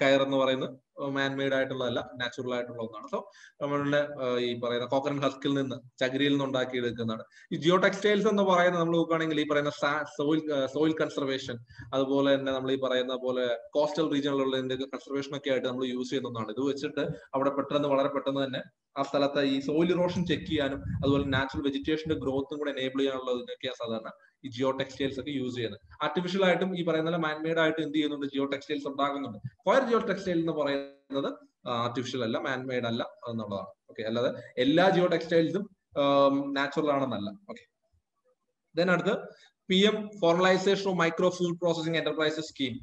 കയർ എന്ന് പറയുന്നത് മാൻമെയ്ഡ് ആയിട്ടുള്ളതല്ല, നാച്ചുറൽ ആയിട്ടുള്ള ഒന്നാണ്. സോ നമ്മളുടെ ഈ പറയുന്ന കോക്കനട്ട് ഹസ്കിൽ നിന്ന്, ചകിരിയിൽ നിന്ന് ഉണ്ടാക്കി എടുക്കുന്നതാണ്. ഈ ജിയോ ടെക്സ്റ്റൈൽസ് എന്ന് പറയുന്നത് നമ്മൾ നോക്കുകയാണെങ്കിൽ ഈ പറയുന്ന സോയിൽ കൺസർവേഷൻ, അതുപോലെ തന്നെ നമ്മൾ ഈ പറയുന്ന പോലെ കോസ്റ്റൽ റീജിയനിലുള്ള കൺസർവേഷൻ ഒക്കെ ആയിട്ട് നമ്മൾ യൂസ് ചെയ്യുന്ന ഒന്നാണ്. ഇത് വെച്ചിട്ട് അവിടെ വളരെ പെട്ടെന്ന് തന്നെ ആ സ്ഥലത്ത് ഈ സോയിൽ ഇറോഷൻ ചെക്ക് ചെയ്യാനും അതുപോലെ നാച്ചുറൽ വെജിറ്റേഷന്റെ ഗ്രോത്തും കൂടെ എനേബിൾ ചെയ്യാനുള്ളതിനൊക്കെയാണ് സാധാരണ ഈ ജിയോ ടെക്സ്റ്റൈൽസ് ഒക്കെ യൂസ് ചെയ്യുന്നത്. ആർട്ടിഫിഷ്യൽ ആയിട്ടും ഈ പറയുന്ന മാൻമെയ്ഡ് ആയിട്ട് എന്ത് ചെയ്യുന്നുണ്ട്, ജിയോ ടെക്സ്റ്റൈൽസ് ഉണ്ടാകുന്നുണ്ട്. കോയർ ജിയോ ടെക്സ്റ്റൈൽ എന്ന് പറയുന്നത് ആർട്ടിഫിഷ്യൽ അല്ല, മാൻമെയ്ഡ് അല്ല എന്നുള്ളതാണ്. ഓക്കെ, അല്ലാതെ എല്ലാ ജിയോ ടെക്സ്റ്റൈൽസും നാച്ചുറൽ ആണെന്നല്ല. ഓക്കെ, ദെൻ അടുത്ത് PM formalisation of micro food processing enterprises scheme.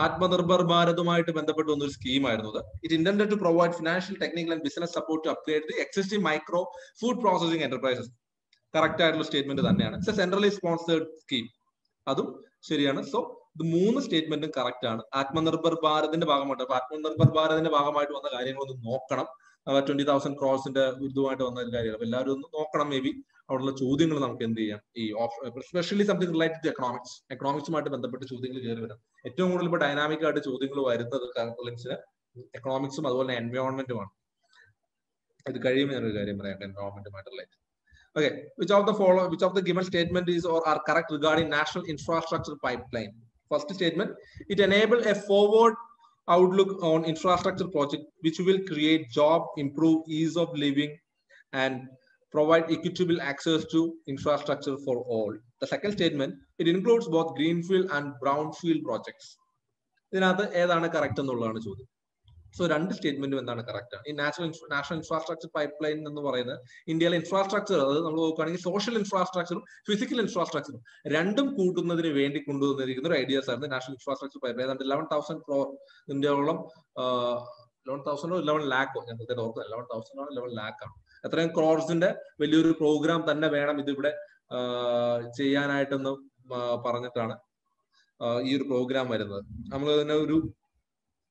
Atmanirbhar ഭാരതുമായിട്ട് ബന്ധപ്പെട്ട് വന്നൊരു സ്കീമായിരുന്നു ഇത്. It intended to provide financial, technical and business support to upgrade the existing micro food processing enterprises. Correct ആയിട്ടുള്ള സ്റ്റേറ്റ്മെന്റ് തന്നെയാണ്. It's a centrally sponsored scheme, അതും ശരിയാണ്. So ഇത് 3 സ്റ്റേറ്റ്മെന്റും കറക്റ്റ് ആണ്. ആത്മനിർഭർ ഭാരതിന്റെ ഭാഗമായിട്ട്, അപ്പൊ ആത്മനിർഭർ ഭാരതിന്റെ ഭാഗമായിട്ട് വന്ന കാര്യങ്ങളൊന്ന് നോക്കണം. 20,000 crores ഇതുമായിട്ട് വന്ന ഒരു കാര്യമാണ്. അപ്പൊ എല്ലാവരും ഒന്ന് നോക്കണം. മേ ബി അവിടെയുള്ള ചോദ്യങ്ങൾ നമുക്ക് എന്ത് ചെയ്യാം, ഈ സ്പെഷ്യലി സംതിങ് റിലേറ്റഡ് ടു എക്കണോമിക്സുമായിട്ട് ബന്ധപ്പെട്ട് ചോദ്യങ്ങൾ കയറി വരാം. ഏറ്റവും കൂടുതൽ ഇപ്പൊ ഡൈനാമിക് ആയിട്ട് ചോദ്യങ്ങൾ വരുന്നത് പ്രിലിംസിന് എക്കണോമിക്സും അതുപോലെ എൻവയോൺമെന്റുമാണ്. ഇത് കഴിയുമ്പോൾ ഞാനൊരു കാര്യം പറയാം എൻവയോൺമെന്റുമായിട്ട് related. Okay, which of the given statement is or are correct regarding national infrastructure pipeline? First statement, it enable a forward outlook on infrastructure project which will create job, improve ease of living and provide equitable access to infrastructure for all. The second statement, it includes both greenfield and brownfield projects. ഇതിനകത്ത് ഏതാണ് correct എന്നുള്ളതാണ് ചോദ്യം. So 2 സ്റ്റേറ്റ്മെന്റും എന്താണ് correct ആണ്. ഈ national infrastructure pipe line എന്ന് പറയുന്നത് ഇന്ത്യയിലെ ഇൻഫ്രാസ്ട്രക്ചർ, അത് നമ്മൾ നോക്കുകയാണെങ്കിൽ സോഷ്യൽ ഇൻഫ്രാസ്ട്രക്ചറും ഫിസിക്കൽ ഇൻഫ്രാസ്ട്രക്ചറും രണ്ടും കൂട്ടുന്നതിന് വേണ്ടി കൊണ്ടുവന്നിരിക്കുന്ന ഒരു ഐഡിയാസ് ആയിരുന്നു national infrastructure pipe line. 11,000 crore ഇന്ത്യയോളം 11,000 11 lakh ഞാൻ കൃത്യമായിട്ട് ഓർക്കുന്നത് 11,000 11 lakh ആണ്. അത്രയും ക്രോർസിന്റെ വലിയൊരു പ്രോഗ്രാം തന്നെ വേണം ഇതിവിടെ ചെയ്യാനായിട്ടെന്ന് പറഞ്ഞിട്ടാണ് ഈ ഒരു പ്രോഗ്രാം വരുന്നത്. നമ്മൾ തന്നെ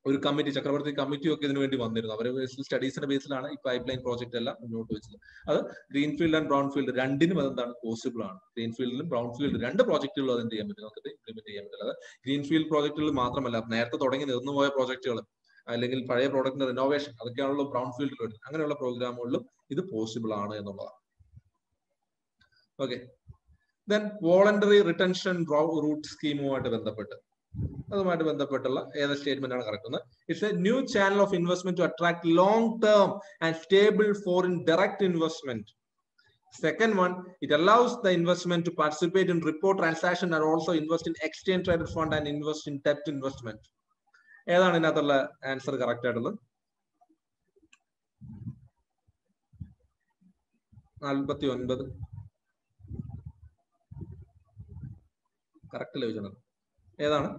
ഒരു കമ്മിറ്റി, ചക്രവർത്തി കമ്മിറ്റി ഒക്കെ ഇതിനു വേണ്ടി വന്നിരുന്നു. അവർ സ്റ്റഡീസിന്റെ ബേസിലാണ് ഈ പൈപ്പ് ലൈൻ പ്രോജക്റ്റ് എല്ലാം മുന്നോട്ട് വെച്ചത്. അത് ഗ്രീൻഫീൽഡ് ആൻഡ് ബ്രൗൺ ഫീൽഡ് രണ്ടിനും അതെന്താണ് പോസിബിൾ ആണ്. ഗ്രീൻഫീൽഡിലും ബ്രൗൺ ഫീൽഡ് 2 പ്രോജക്റ്റുകളും അത് എന്ത് ചെയ്യാൻ പറ്റും, നമുക്ക് ഇംപ്ലിമെന്റ് ചെയ്യാൻ പറ്റില്ല. അത് ഗ്രീൻഫീൽഡ് പ്രോജക്റ്റുകൾ മാത്രമല്ല, നേരത്തെ തുടങ്ങി നിർന്നുപോയ പ്രോജക്റ്റുകൾ അല്ലെങ്കിൽ പഴയ പ്രോഡക്റ്റിന്റെ റിനോവേഷൻ, അതൊക്കെയാണല്ലോ ബ്രൗൺ ഫീൽഡിൽ വരുന്നത്. അങ്ങനെയുള്ള പ്രോഗ്രാമുകളിലും ഇത് പോസിബിൾ ആണ് എന്നുള്ളതാണ്. Okay, then voluntary retention route സ്കീമുമായിട്ട് ബന്ധപ്പെട്ട് അതുമായിട്ട് ബന്ധപ്പെട്ടുള്ള ഏത് സ്റ്റേറ്റ്മെന്റ് ആണ് correct? It's a new channel of investment to attract long term and stable foreign direct investment. Second one, it allows the investment to participate in repo transaction and also invest in exchange traded fund and invest in debt investment. ഏതാണ് ഇതിനകത്തുള്ള answer correct ആയിട്ടുള്ളത്? 49 correct ചോദിച്ചത് ഏതാണ്?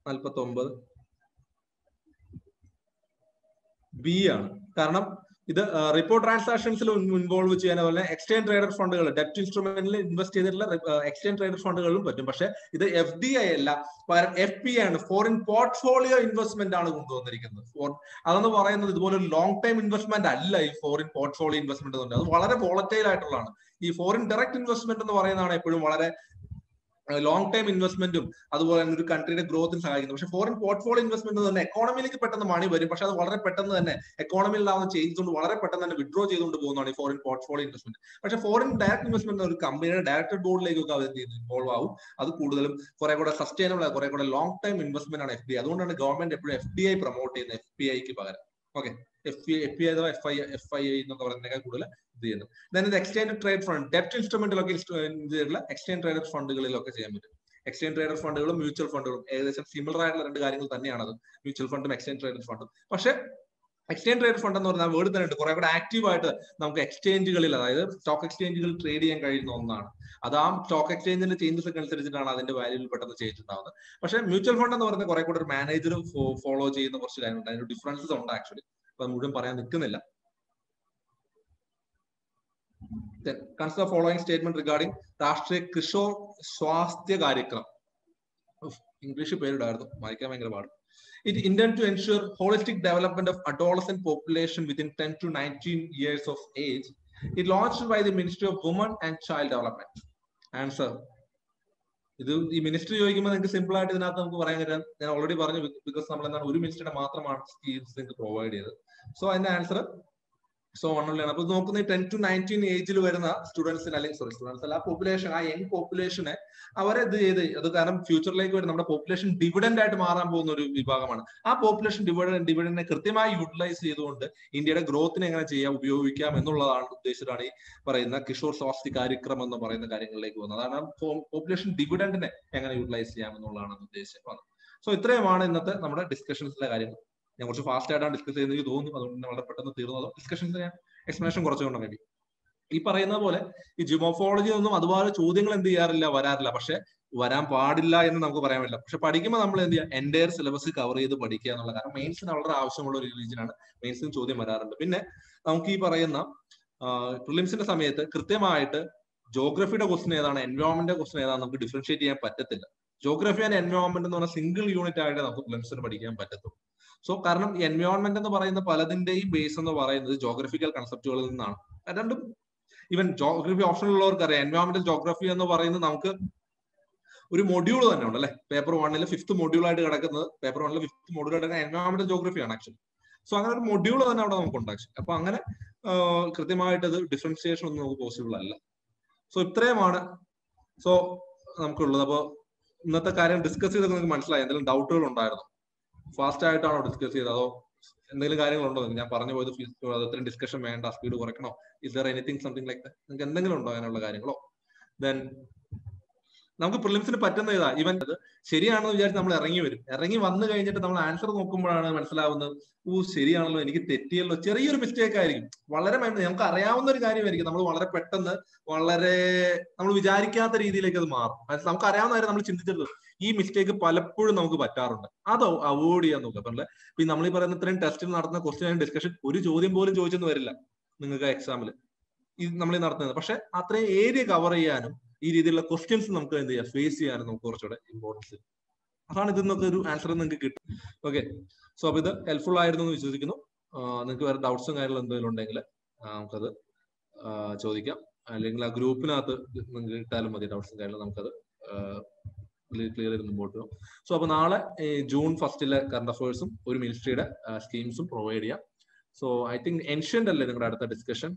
49 B ആണ്. കാരണം ഇത് repo ട്രാൻസാക്ഷൻസിൽ involve ചെയ്യാൻ, അതുപോലെ എക്സ്ചേഞ്ച് ട്രേഡഡ് ഫണ്ടുകൾ, ഡെപ്റ്റ് ഇൻസ്ട്രുമെന്റിൽ ഇൻവെസ്റ്റ് ചെയ്തിട്ടുള്ള എക്സ്ചേഞ്ച് ട്രേഡഡ് ഫണ്ടുകളിലും പറ്റും. പക്ഷെ ഇത് FDI അല്ല, പകരം FPI ആണ്, ഫോറിൻ പോർട്ട്ഫോളിയോ ഇൻവെസ്റ്റ്മെന്റ് ആണ് കൊണ്ടുവന്നിരിക്കുന്നത്. അതെന്ന് പറയുന്നത് ഇതുപോലെ ഒരു ലോങ് ടൈം ഇൻവെസ്റ്റ്മെന്റ് അല്ല ഈ ഫോറിൻ പോർട്ട്ഫോളിയോ ഇൻവെസ്റ്റ്മെന്റ് എന്ന് പറഞ്ഞാൽ. അത് വളരെ വോളറ്റൈൽ ആയിട്ടുള്ളതാണ്. ഈ ഫോറിൻ ഡയറക്ട് ഇൻവെസ്റ്റ്മെന്റ് എന്ന് പറയുന്നതാണ് എപ്പോഴും വളരെ ലോങ് ടൈം ഇൻവെസ്റ്റ്മെന്റും അതുപോലെ തന്നെ ഒരു കൺട്രിയുടെ ഗ്രോത്തിന് സഹായിക്കുന്നു. പക്ഷെ ഫോറിൻ പോർട്ട്ഫോളിയോ ഇൻവെസ്റ്റ്മെന്റ് തന്നെ എക്കോണമിയിലേക്ക് പെട്ടെന്ന് മണി വരും, പക്ഷെ അത് വളരെ പെട്ടെന്ന് തന്നെ എക്കോണമിയിലാവുന്ന ചേഞ്ച് കൊണ്ട് വളരെ പെട്ടെന്ന് തന്നെ വിഡ്രോ ചെയ്തുകൊണ്ട് പോകുന്നതാണ് ഈ ഫോറിൻ പോർട്ട്ഫോളിയോ ഇൻവെസ്റ്റ്മെന്റ്. പക്ഷെ ഫോറിൻ ഡയറക്ട് ഇൻവെസ്റ്റ്മെന്റ് ഒരു കമ്പനിയുടെ ഡയറക്ടർ ബോർഡിലേക്കൊക്കെ അത് ഇൻവോൾവ് ആവും. അത് കൂടുതലും കുറെ കൂടെ സസ്റ്റൈനബിൾ ആയ കുറെ കൂടെ ലോങ് ടൈം ഇൻവെസ്റ്റ്മെന്റ് ആണ് FDI. അതുകൊണ്ടാണ് ഗവൺമെന്റ് എപ്പോഴും FDI പ്രൊമോട്ട് ചെയ്യുന്നത് FPIക്ക് പകരം. ഓക്കെ, FPI അഥവാ FII എന്നൊക്കെ പറയുന്നതിനേക്കാൾ കൂടുതൽ ഇത് ചെയ്യുന്നത്. ദെൻ ഇത് എക്സ്ചേഞ്ച് ട്രേഡ് ഫണ്ട്, ഡെപ്റ്റ് ഇൻസ്ട്രുമെന്റിലൊക്കെ എക്സ്ചേഞ്ച് ട്രേഡഡ് ഫണ്ടുകളിലൊക്കെ ചെയ്യാൻ പറ്റും. എക്സ്ചേഞ്ച് ട്രേഡഡ് ഫണ്ടുകളും മ്യൂച്വൽ ഫണ്ടുകളും ഏകദേശം സിമിലർ ആയിട്ടുള്ള 2 കാര്യങ്ങൾ തന്നെയാണ് അത്, മ്യൂച്വൽ ഫണ്ടും എക്സ്ചേഞ്ച് ട്രേഡഡ് ഫണ്ടും. പക്ഷെ എക്സ്ചേഞ്ച് ട്രേഡഡ് ഫണ്ട് എന്ന് പറഞ്ഞാൽ വേർഡ് തന്നെ ഉണ്ട്, കുറെ കൂടെ ആക്റ്റീവ് ആയിട്ട് നമുക്ക് എക്സ്ചേഞ്ചുകളിൽ, അതായത് സ്റ്റോക്ക് എക്സ്ചേഞ്ചുകളിൽ ട്രേഡ് ചെയ്യാൻ കഴിയുന്ന ഒന്നാണ്. അത് ആ സ്റ്റോക്ക് എക്സ്ചേഞ്ചിന്റെ ചേഞ്ചസ് ഒക്കെ അനുസരിച്ചിട്ടാണ് അതിന്റെ വാല്യൂവിൽ പെട്ടെന്ന് ചേഞ്ച് ഉണ്ടാവുന്നത്. പക്ഷെ മ്യൂച്വൽ ഫണ്ട് എന്ന് പറയുന്നത് കുറെ കൂടെ ഒരു മാനേജർ ഫോളോ ചെയ്യുന്ന കുറച്ച് കാര്യങ്ങളുണ്ട്, അതിന്റെ ഡിഫറൻസസ് ഉണ്ട് ആക്ച്വലി. അപ്പൊ മുഴുവൻ പറയാൻ നിൽക്കുന്നില്ല. Consider following statement regarding രാഷ്ട്രീയ കിഷോർ സ്വാസ്ഥ്യ കാര്യക്രം. ഇംഗ്ലീഷ് പേരിടായിരുന്നു, വായിക്കാൻ ഭയങ്കര പാട്. It intended to ensure holistic development of adolescent population within 10 to 19 years of age. It launched by the Ministry of Women and Child Development. Answer. ഇത് ഈ മിനിസ്ട്രി ചോദിക്കുമ്പോൾ നിങ്ങൾക്ക് simple ആയിട്ട് ഇതിനകത്ത് നമുക്ക് പറയാൻ കഴിയാം. ഞാൻ ഓൾറെഡി പറഞ്ഞു, ബിക്കോസ് നമ്മൾ എന്താണ് ഒരു മിനിസ്ട്രിയുടെ മാത്രമാണ് സ്കീംസ് നിങ്ങൾക്ക് പ്രൊവൈഡ് ചെയ്തത്. സോ അതിന്റെ ആൻസർ ഒന്നുള്ളതാണ്. അപ്പൊ നോക്കുന്നത് 10 to 19 ഏജിൽ വരുന്ന സ്റ്റുഡൻസിന്, അല്ലെങ്കിൽ സ്റ്റുഡൻസ് അല്ല, പോപ്പുലേഷൻ, ആ യങ് പോപ്പുലേഷനെ അവരെ ഇത് ചെയ്ത്, അത് കാരണം ഫ്യൂച്ചറിലേക്ക് വരും നമ്മുടെ പോപ്പുലേഷൻ ഡിവിഡന്റ് ആയിട്ട് മാറാൻ പോകുന്ന ഒരു വിഭാഗമാണ്. ആ പോപ്പുലേഷൻ ഡിവിഡന്റിനെ കൃത്യമായി യൂട്ടിലൈസ് ചെയ്തുകൊണ്ട് ഇന്ത്യയുടെ ഗ്രോത്തിനെ എങ്ങനെ ചെയ്യാം, ഉപയോഗിക്കാം എന്നുള്ളതാണ് ഉദ്ദേശിച്ചിട്ടാണ് ഈ പറയുന്ന കിഷോർ സ്വാസ്ഥ്യ കാര്യക്രമം എന്ന് പറയുന്ന കാര്യങ്ങളിലേക്ക് വന്നത്. അതാണ് പോപ്പുലേഷൻ ഡിവിഡന്റിനെ എങ്ങനെ യൂട്ടിലൈസ് ചെയ്യാം എന്നുള്ളതാണ് ഉദ്ദേശിച്ചത്. സോ ഇത്രയുമാണ് ഇന്നത്തെ നമ്മുടെ ഡിസ്കഷൻസിലെ കാര്യങ്ങൾ. ഞാൻ കുറച്ച് ഫാസ്റ്റ് ആയിട്ടാണ് ഡിസ്കസ് ചെയ്യുന്നത് എനിക്ക് തോന്നുന്നു, അതുകൊണ്ട് വളരെ പെട്ടെന്ന് തീർന്നതോ. ഡിസ്കഷൻസ് ഞാൻ എക്സ്പ്ലനേഷൻ കുറച്ചുകൊണ്ട് മേ ബി ഈ പറയുന്ന പോലെ ഈ ജിയോമോർഫോളജി ഒന്നും അതുപോലെ ചോദ്യങ്ങൾ എന്ത് ചെയ്യാറില്ല, വരാറില്ല. പക്ഷെ വരാൻ പാടില്ല എന്ന് നമുക്ക് പറയാൻ പറ്റില്ല. പക്ഷെ പഠിക്കുമ്പോൾ നമ്മൾ എന്ത് ചെയ്യുക, എൻ്റയർ സിലബസ് കവർ ചെയ്ത് പഠിക്കുക എന്നുള്ള, കാരണം മെയിൻസിന് വളരെ ആവശ്യമുള്ള ഒരു റീജിയനാണ്. മെയിൻസിന് ചോദ്യം വരാറുണ്ട്. പിന്നെ നമുക്ക് ഈ പറയുന്ന പ്രിലിംസിന്റെ സമയത്ത് കൃത്യമായിട്ട് ജോഗ്രഫിയുടെ ക്വസ്റ്റൻ ഏതാണ്, എൻവയോൺമെന്റ് ക്വസ്റ്റൻ ഏതാണ് നമുക്ക് ഡിഫറൻഷിയേറ്റ് ചെയ്യാൻ പറ്റത്തില്ല. ജോഗ്രഫി ആൻഡ് എൻവയോൺമെന്റ് എന്ന് പറഞ്ഞാൽ സിംഗിൾ യൂണിറ്റ് ആയിട്ട് നമുക്ക് പ്രിലിംസിന് പഠിക്കാൻ പറ്റത്തുള്ളൂ. സോ കാരണം എൻവയോൺമെന്റ് എന്ന് പറയുന്ന പലതിന്റെയും ബേസ് എന്ന് പറയുന്നത് ജോഗ്രഫിക്കൽ കൺസെപ്റ്റുകളിൽ നിന്നാണ്. രണ്ടും ഈവൻ ജോഗ്രഫി ഓപ്ഷൻ ഉള്ളവർക്ക് അറിയാം, എൻവയോൺമെന്റൽ ജോഗ്രഫി എന്ന് പറയുന്നത് നമുക്ക് ഒരു മൊഡ്യൂൾ തന്നെ ഉണ്ട് അല്ലെ. പേപ്പർ 1 5th മൊഡ്യൂൾ ആയിട്ട് കിടക്കുന്നത്, പേപ്പർ 1 5th മൊഡ്യൂൾ ആയിട്ട് എൻവയോൺമെന്റൽ ജോഗ്രഫിയാണ് ആക്ച്വലി. സോ അങ്ങനെ ഒരു മൊഡ്യൂൾ തന്നെ അവിടെ നമുക്കുണ്ട് ആക്ച്വലി. അപ്പൊ അങ്ങനെ കൃത്യമായിട്ട് അത് ഡിഫറൻസിയേഷൻ ഒന്നും നമുക്ക് പോസിബിൾ അല്ല. സോ ഇത്രയുമാണ് സോ നമുക്കുള്ളത്. അപ്പൊ ഇന്നത്തെ കാര്യം ഡിസ്കസ് ചെയ്തൊക്കെ നിങ്ങൾക്ക് മനസ്സിലായി? എന്തെങ്കിലും ഡൗട്ടുകൾ ഉണ്ടായിരുന്നോ? ഫാസ്റ്റ് ആയിട്ടാണോ ഡിസ്കസ് ചെയ്തത്, അതോ എന്തെങ്കിലും കാര്യങ്ങളുണ്ടോ? ഞാൻ പറഞ്ഞു പോയത് അത്രയും ഡിസ്കഷൻ വേണ്ട, സ്പീഡ് കുറയ്ക്കണോ, is there anything something like that? നിങ്ങൾക്ക് എന്തെങ്കിലും ഉണ്ടോ അങ്ങനെയുള്ള കാര്യങ്ങളോ? ദെൻ നമുക്ക് പ്രിലിംസിന് പറ്റുന്ന ഇതാ, ഇവൻ അത് ശരിയാണെന്ന് വിചാരിച്ച് നമ്മൾ ഇറങ്ങി വരും. ഇറങ്ങി വന്നു കഴിഞ്ഞിട്ട് നമ്മൾ ആൻസർ നോക്കുമ്പോഴാണ് മനസ്സിലാവുന്നത്, ശരിയാണല്ലോ, എനിക്ക് തെറ്റിയല്ലോ. ചെറിയൊരു മിസ്റ്റേക്ക് ആയിരിക്കും, വളരെ നമുക്ക് അറിയാവുന്ന ഒരു കാര്യമായിരിക്കും. നമ്മൾ വളരെ പെട്ടെന്ന് വളരെ നമ്മൾ വിചാരിക്കാത്ത രീതിയിലേക്ക് അത് മാറും. നമുക്ക് അറിയാവുന്ന കാര്യം നമ്മൾ ചിന്തിച്ചിട്ടുള്ളൂ. ഈ മിസ്റ്റേക്ക് പലപ്പോഴും നമുക്ക് പറ്റാറുണ്ട്. അത് അവോയ്ഡ് ചെയ്യാൻ നോക്കുക. അപ്പൊ നമ്മൾ ഈ പറയുന്ന ഇത്രയും ടെസ്റ്റിൽ നടത്തുന്ന ക്വസ്റ്റ്യൻ ആൻഡ് ഡിസ്കഷൻ ഒരു ചോദ്യം പോലും ചോദിച്ചെന്ന് വരില്ല നിങ്ങൾക്ക് എക്സാമിൽ നമ്മൾ നടത്തുന്നത്. പക്ഷെ അത്രയും ഏരിയ കവർ ചെയ്യാനും ഈ രീതിയിലുള്ള ക്വസ്റ്റ്യൻസ് നമുക്ക് എന്ത് ചെയ്യാം, ഫേസ് ചെയ്യാനും നമുക്ക് കുറച്ചുകൂടെ ഇമ്പോർട്ടൻസ്. അതാണ് ഇതിൽ നിന്നൊക്കെ ഒരു ആൻസർ നിങ്ങൾക്ക് കിട്ടും. ഓക്കെ, സോ അപ്പൊ ഇത് ഹെൽപ്ഫുൾ ആയിരുന്നു എന്ന് വിശ്വസിക്കുന്നു. നിങ്ങൾക്ക് വേറെ ഡൗട്ട്സും കാര്യങ്ങളും എന്തെങ്കിലും ഉണ്ടെങ്കിൽ നമുക്കത് ചോദിക്കാം, അല്ലെങ്കിൽ ആ ഗ്രൂപ്പിനകത്ത് നിങ്ങൾക്ക് ഇട്ടാലും മതി. ഡൗട്ട്സും കാര്യങ്ങളും നമുക്കത് ക്ലിയർ ചെയ്ത് മുമ്പോട്ട് പോകും. സോ അപ്പൊ നാളെ ജൂൺ 1 കറണ്ട് അഫയേഴ്സും ഒരു മിനിസ്ട്രിയുടെ സ്കീംസും പ്രൊവൈഡ് ചെയ്യാം. സോ ഐ തിങ്ക് എൻഷ്യന്റ് അല്ലേ നിങ്ങളുടെ അടുത്ത ഡിസ്കഷൻ?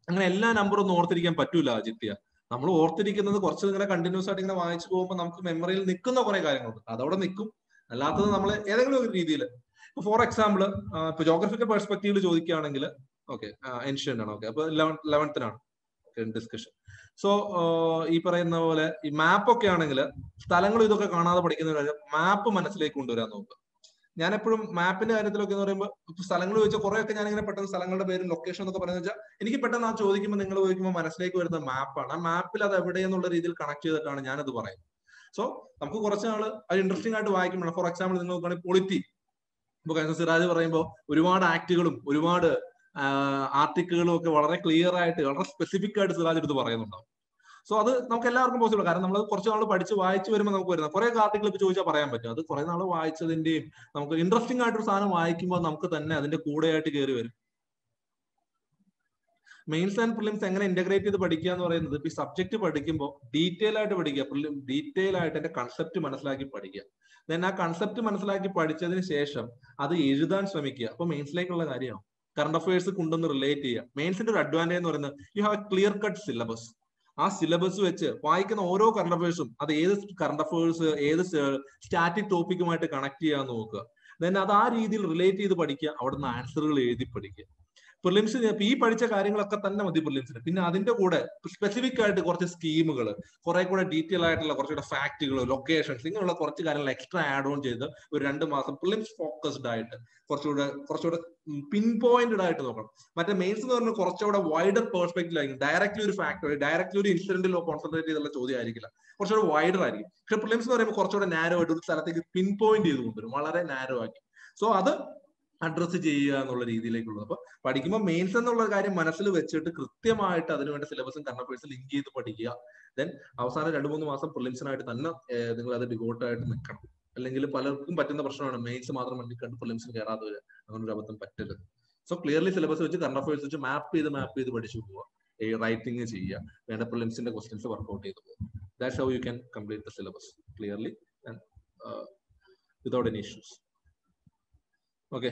അങ്ങനെ എല്ലാ നമ്പറും ഒന്നും ഓർത്തിരിക്കാൻ പറ്റൂല ജിത്യ. നമ്മൾ ഓർത്തിരിക്കുന്നത് കുറച്ച് ഇങ്ങനെ കണ്ടിന്യൂസ് ആയിട്ട് ഇങ്ങനെ വായിച്ചു പോകുമ്പോൾ നമുക്ക് മെമ്മറിയിൽ നിൽക്കുന്ന കുറെ കാര്യങ്ങളുണ്ട്, അതവിടെ നിൽക്കും. അല്ലാത്തത് നമ്മൾ ഏതെങ്കിലും ഒരു രീതിയിൽ, ഇപ്പൊ ഫോർ എക്സാമ്പിൾ ഇപ്പൊ ജോഗ്രഫിക്കൽ പെർസ്പെക്റ്റീവിൽ ചോദിക്കുകയാണെങ്കിൽ ഓക്കെ എൻഷ്യന്റ് ആണ്. ഓക്കെ, അപ്പൊ 11th ഡിസ്കഷൻ. സോ ഈ പറയുന്ന പോലെ ഈ മാപ്പ് ഒക്കെ ആണെങ്കിൽ സ്ഥലങ്ങളും ഇതൊക്കെ കാണാതെ പഠിക്കുന്ന കാര്യം മാപ്പ് മനസ്സിലേക്ക് കൊണ്ടുവരാൻ നോക്കുക. ഞാൻ എപ്പോഴും മാപ്പിന്റെ കാര്യത്തിലൊക്കെ എന്ന് പറയുമ്പോൾ സ്ഥലങ്ങൾ ചോദിച്ചാൽ കുറെയൊക്കെ ഞാനിങ്ങനെ പെട്ടെന്ന് സ്ഥലങ്ങളുടെ പേര് ലൊക്കേഷൻ എന്നൊക്കെ പറയുന്നത് വെച്ചാൽ എനിക്ക് പെട്ടെന്ന് ആ ചോദിക്കുമ്പോൾ നിങ്ങൾ ചോദിക്കുമ്പോൾ മനസ്സിലേക്ക് വരുന്ന മാപ്പാണ്. ആ മാപ്പിൽ അത് എവിടെയെന്നുള്ള രീതിയിൽ കണക്ട് ചെയ്തിട്ടാണ് ഞാനത് പറയുന്നത്. സോ നമുക്ക് കുറച്ച് നാൾ അത് ഇൻട്രസ്റ്റിംഗ് ആയിട്ട് വായിക്കുമ്പോൾ, ഫോർ എക്സാമ്പിൾ നിങ്ങൾ നോക്കുകയാണെങ്കിൽ പൊളിറ്റി, ഇപ്പൊ സിറാജ് പറയുമ്പോൾ ഒരുപാട് ആക്ടുകളും ഒരുപാട് ആർട്ടിക്കിളുകളും ഒക്കെ വളരെ ക്ലിയർ ആയിട്ട് വളരെ സ്പെസിഫിക് ആയിട്ട് സിറാജ് എടുത്ത് പറയുന്നുണ്ടാവും. സോ അത് നമുക്ക് എല്ലാവർക്കും പോസിബിൾ, കാരണം നമ്മൾ കുറച്ച് നാൾ പഠിച്ച് വായിച്ചു വരുമ്പോൾ നമുക്ക് വരുന്ന കുറെ ആർട്ടിക്കിൾ ഇപ്പൊ ചോദിച്ചാൽ പറയാൻ പറ്റും. അത് കുറെ നാൾ വായിച്ചതിന്റെയും നമുക്ക് ഇൻട്രസ്റ്റിംഗ് ആയിട്ടൊരു സാധനം വായിക്കുമ്പോൾ നമുക്ക് തന്നെ അതിന്റെ കൂടെയായിട്ട് കയറി വരും. മെയിൻസ് ആൻഡ് പ്രിലിംസ് എങ്ങനെ ഇന്റഗ്രേറ്റ് ചെയ്ത് പഠിക്കുക എന്ന് പറയുന്നത്, ഇപ്പൊ ഈ സബ്ജക്ട് പഠിക്കുമ്പോൾ ഡീറ്റെയിൽ ആയിട്ട് പഠിക്കുക, ഡീറ്റെയിൽ ആയിട്ട് എന്റെ കൺസെപ്റ്റ് മനസ്സിലാക്കി പഠിക്കുക. ദെൻ ആ കൺസെപ്റ്റ് മനസ്സിലാക്കി പഠിച്ചതിന് ശേഷം അത് എഴുതാൻ ശ്രമിക്കുക. അപ്പൊ മെയിൻസിലേക്കുള്ള കാര്യമാണ്. കറണ്ട് അഫയേഴ്സ് കൊണ്ടൊന്ന് റിലേറ്റ് ചെയ്യുക. മെയിൻസിന്റെ ഒരു അഡ്വാൻറ്റേജ് എന്ന് പറയുന്നത് you have A clear cut syllabus. ആ സിലബസ് വെച്ച് വായിക്കുന്ന ഓരോ കറണ്ട് അഫയേഴ്സും അത് ഏത് കറണ്ട് അഫയേഴ്സ് ഏത് സ്റ്റാറ്റിക് ടോപ്പിക്കുമായിട്ട് കണക്ട് ചെയ്യാൻ നോക്കുക. ദെൻ അത് ആ രീതിയിൽ റിലേറ്റ് ചെയ്ത് പഠിക്കുക. അവിടെ നിന്ന് ആൻസറുകൾ എഴുതി പഠിക്കുക. പ്രിലിംസിന് ഈ പഠിച്ച കാര്യങ്ങളൊക്കെ തന്നെ മതി പ്രിലിംസിന്. പിന്നെ അതിന്റെ കൂടെ സ്പെസിഫിക് ആയിട്ട് കുറച്ച് സ്കീമുകൾ, കുറെ കൂടെ ഡീറ്റെയിൽ ആയിട്ടുള്ള കുറച്ചുകൂടെ ഫാക്ടുകൾ, ലൊക്കേഷൻസ്, ഇങ്ങനെയുള്ള കുറച്ച് കാര്യങ്ങൾ എക്സ്ട്രാ ആഡ് ഓൺ ചെയ്ത് ഒരു 2 മാസം പ്രിലിംസ് ഫോക്കസ്ഡ് ആയിട്ട് കുറച്ചുകൂടെ പിൻ പോയിന്റഡ് ആയിട്ട് നോക്കണം. മറ്റേ മെയിൻസ് എന്ന് പറഞ്ഞാൽ കുറച്ചുകൂടെ വൈഡർ പെർസ്പെക്റ്റീവ് ആയിരിക്കും. ഡയറക്റ്റ്ലി ഒരു ഫാക്ടർ, ഡയറക്റ്റ്ലി ഒരു ഇൻസിഡന്റിലോ കോൺസെൻട്രേറ്റ് ചെയ്തുള്ള ചോദ്യം ആയിരിക്കില്ല, കുറച്ചുകൂടെ വൈഡർ ആയിരിക്കും. പക്ഷെ പ്രിലിംസ് എന്ന് പറയുമ്പോൾ കുറച്ചുകൂടെ നാരോ ആയിട്ട് ഒരു സ്ഥലത്തേക്ക് പിൻ പോയിന്റ് ചെയ്ത് കൊണ്ടുവരും, വളരെ നാരോ ആക്കി. സോ അത് അഡ്രസ് ചെയ്യുക എന്നുള്ള രീതിയിലേക്കുള്ളത്. അപ്പൊ പഠിക്കുമ്പോൾ മെയിൻസ് എന്നുള്ള കാര്യം മനസ്സിൽ വെച്ചിട്ട് കൃത്യമായിട്ട് അതിനുവേണ്ട സിലബസും കറണ്ട് അഫയേഴ്സും ലിങ്ക് ചെയ്ത് പഠിക്കുക. ദെൻ അവസാനം 2-3 മാസം പ്രിലിംസിനായിട്ട് തന്നെ നിങ്ങൾ അത് ഡിവോട്ടായിട്ട് നിൽക്കണം. അല്ലെങ്കിൽ പലർക്കും പറ്റുന്ന പ്രശ്നമാണ് മെയിൻസ് മാത്രം വേണ്ടി കണ്ട് പ്രിലിംസിന് കയറാതെ വരിക. അങ്ങനെ ഒരു അബദ്ധം പറ്റരുത്. സോ ക്ലിയർലി സിലബസ് വെച്ച് കറണ്ട് അഫയേഴ്സ് വെച്ച് മാപ്പ് ചെയ്ത് പഠിച്ചു പോവുക. റൈറ്റിംഗ് ചെയ്യുക, വേണ്ട പ്രിലിംസിന്റെ ക്വസ്റ്റ്യൻസ് വർക്ക്ഔട്ട് ചെയ്ത് പോകുക. That's how you can complete the syllabus clearly and without any issues. Okay.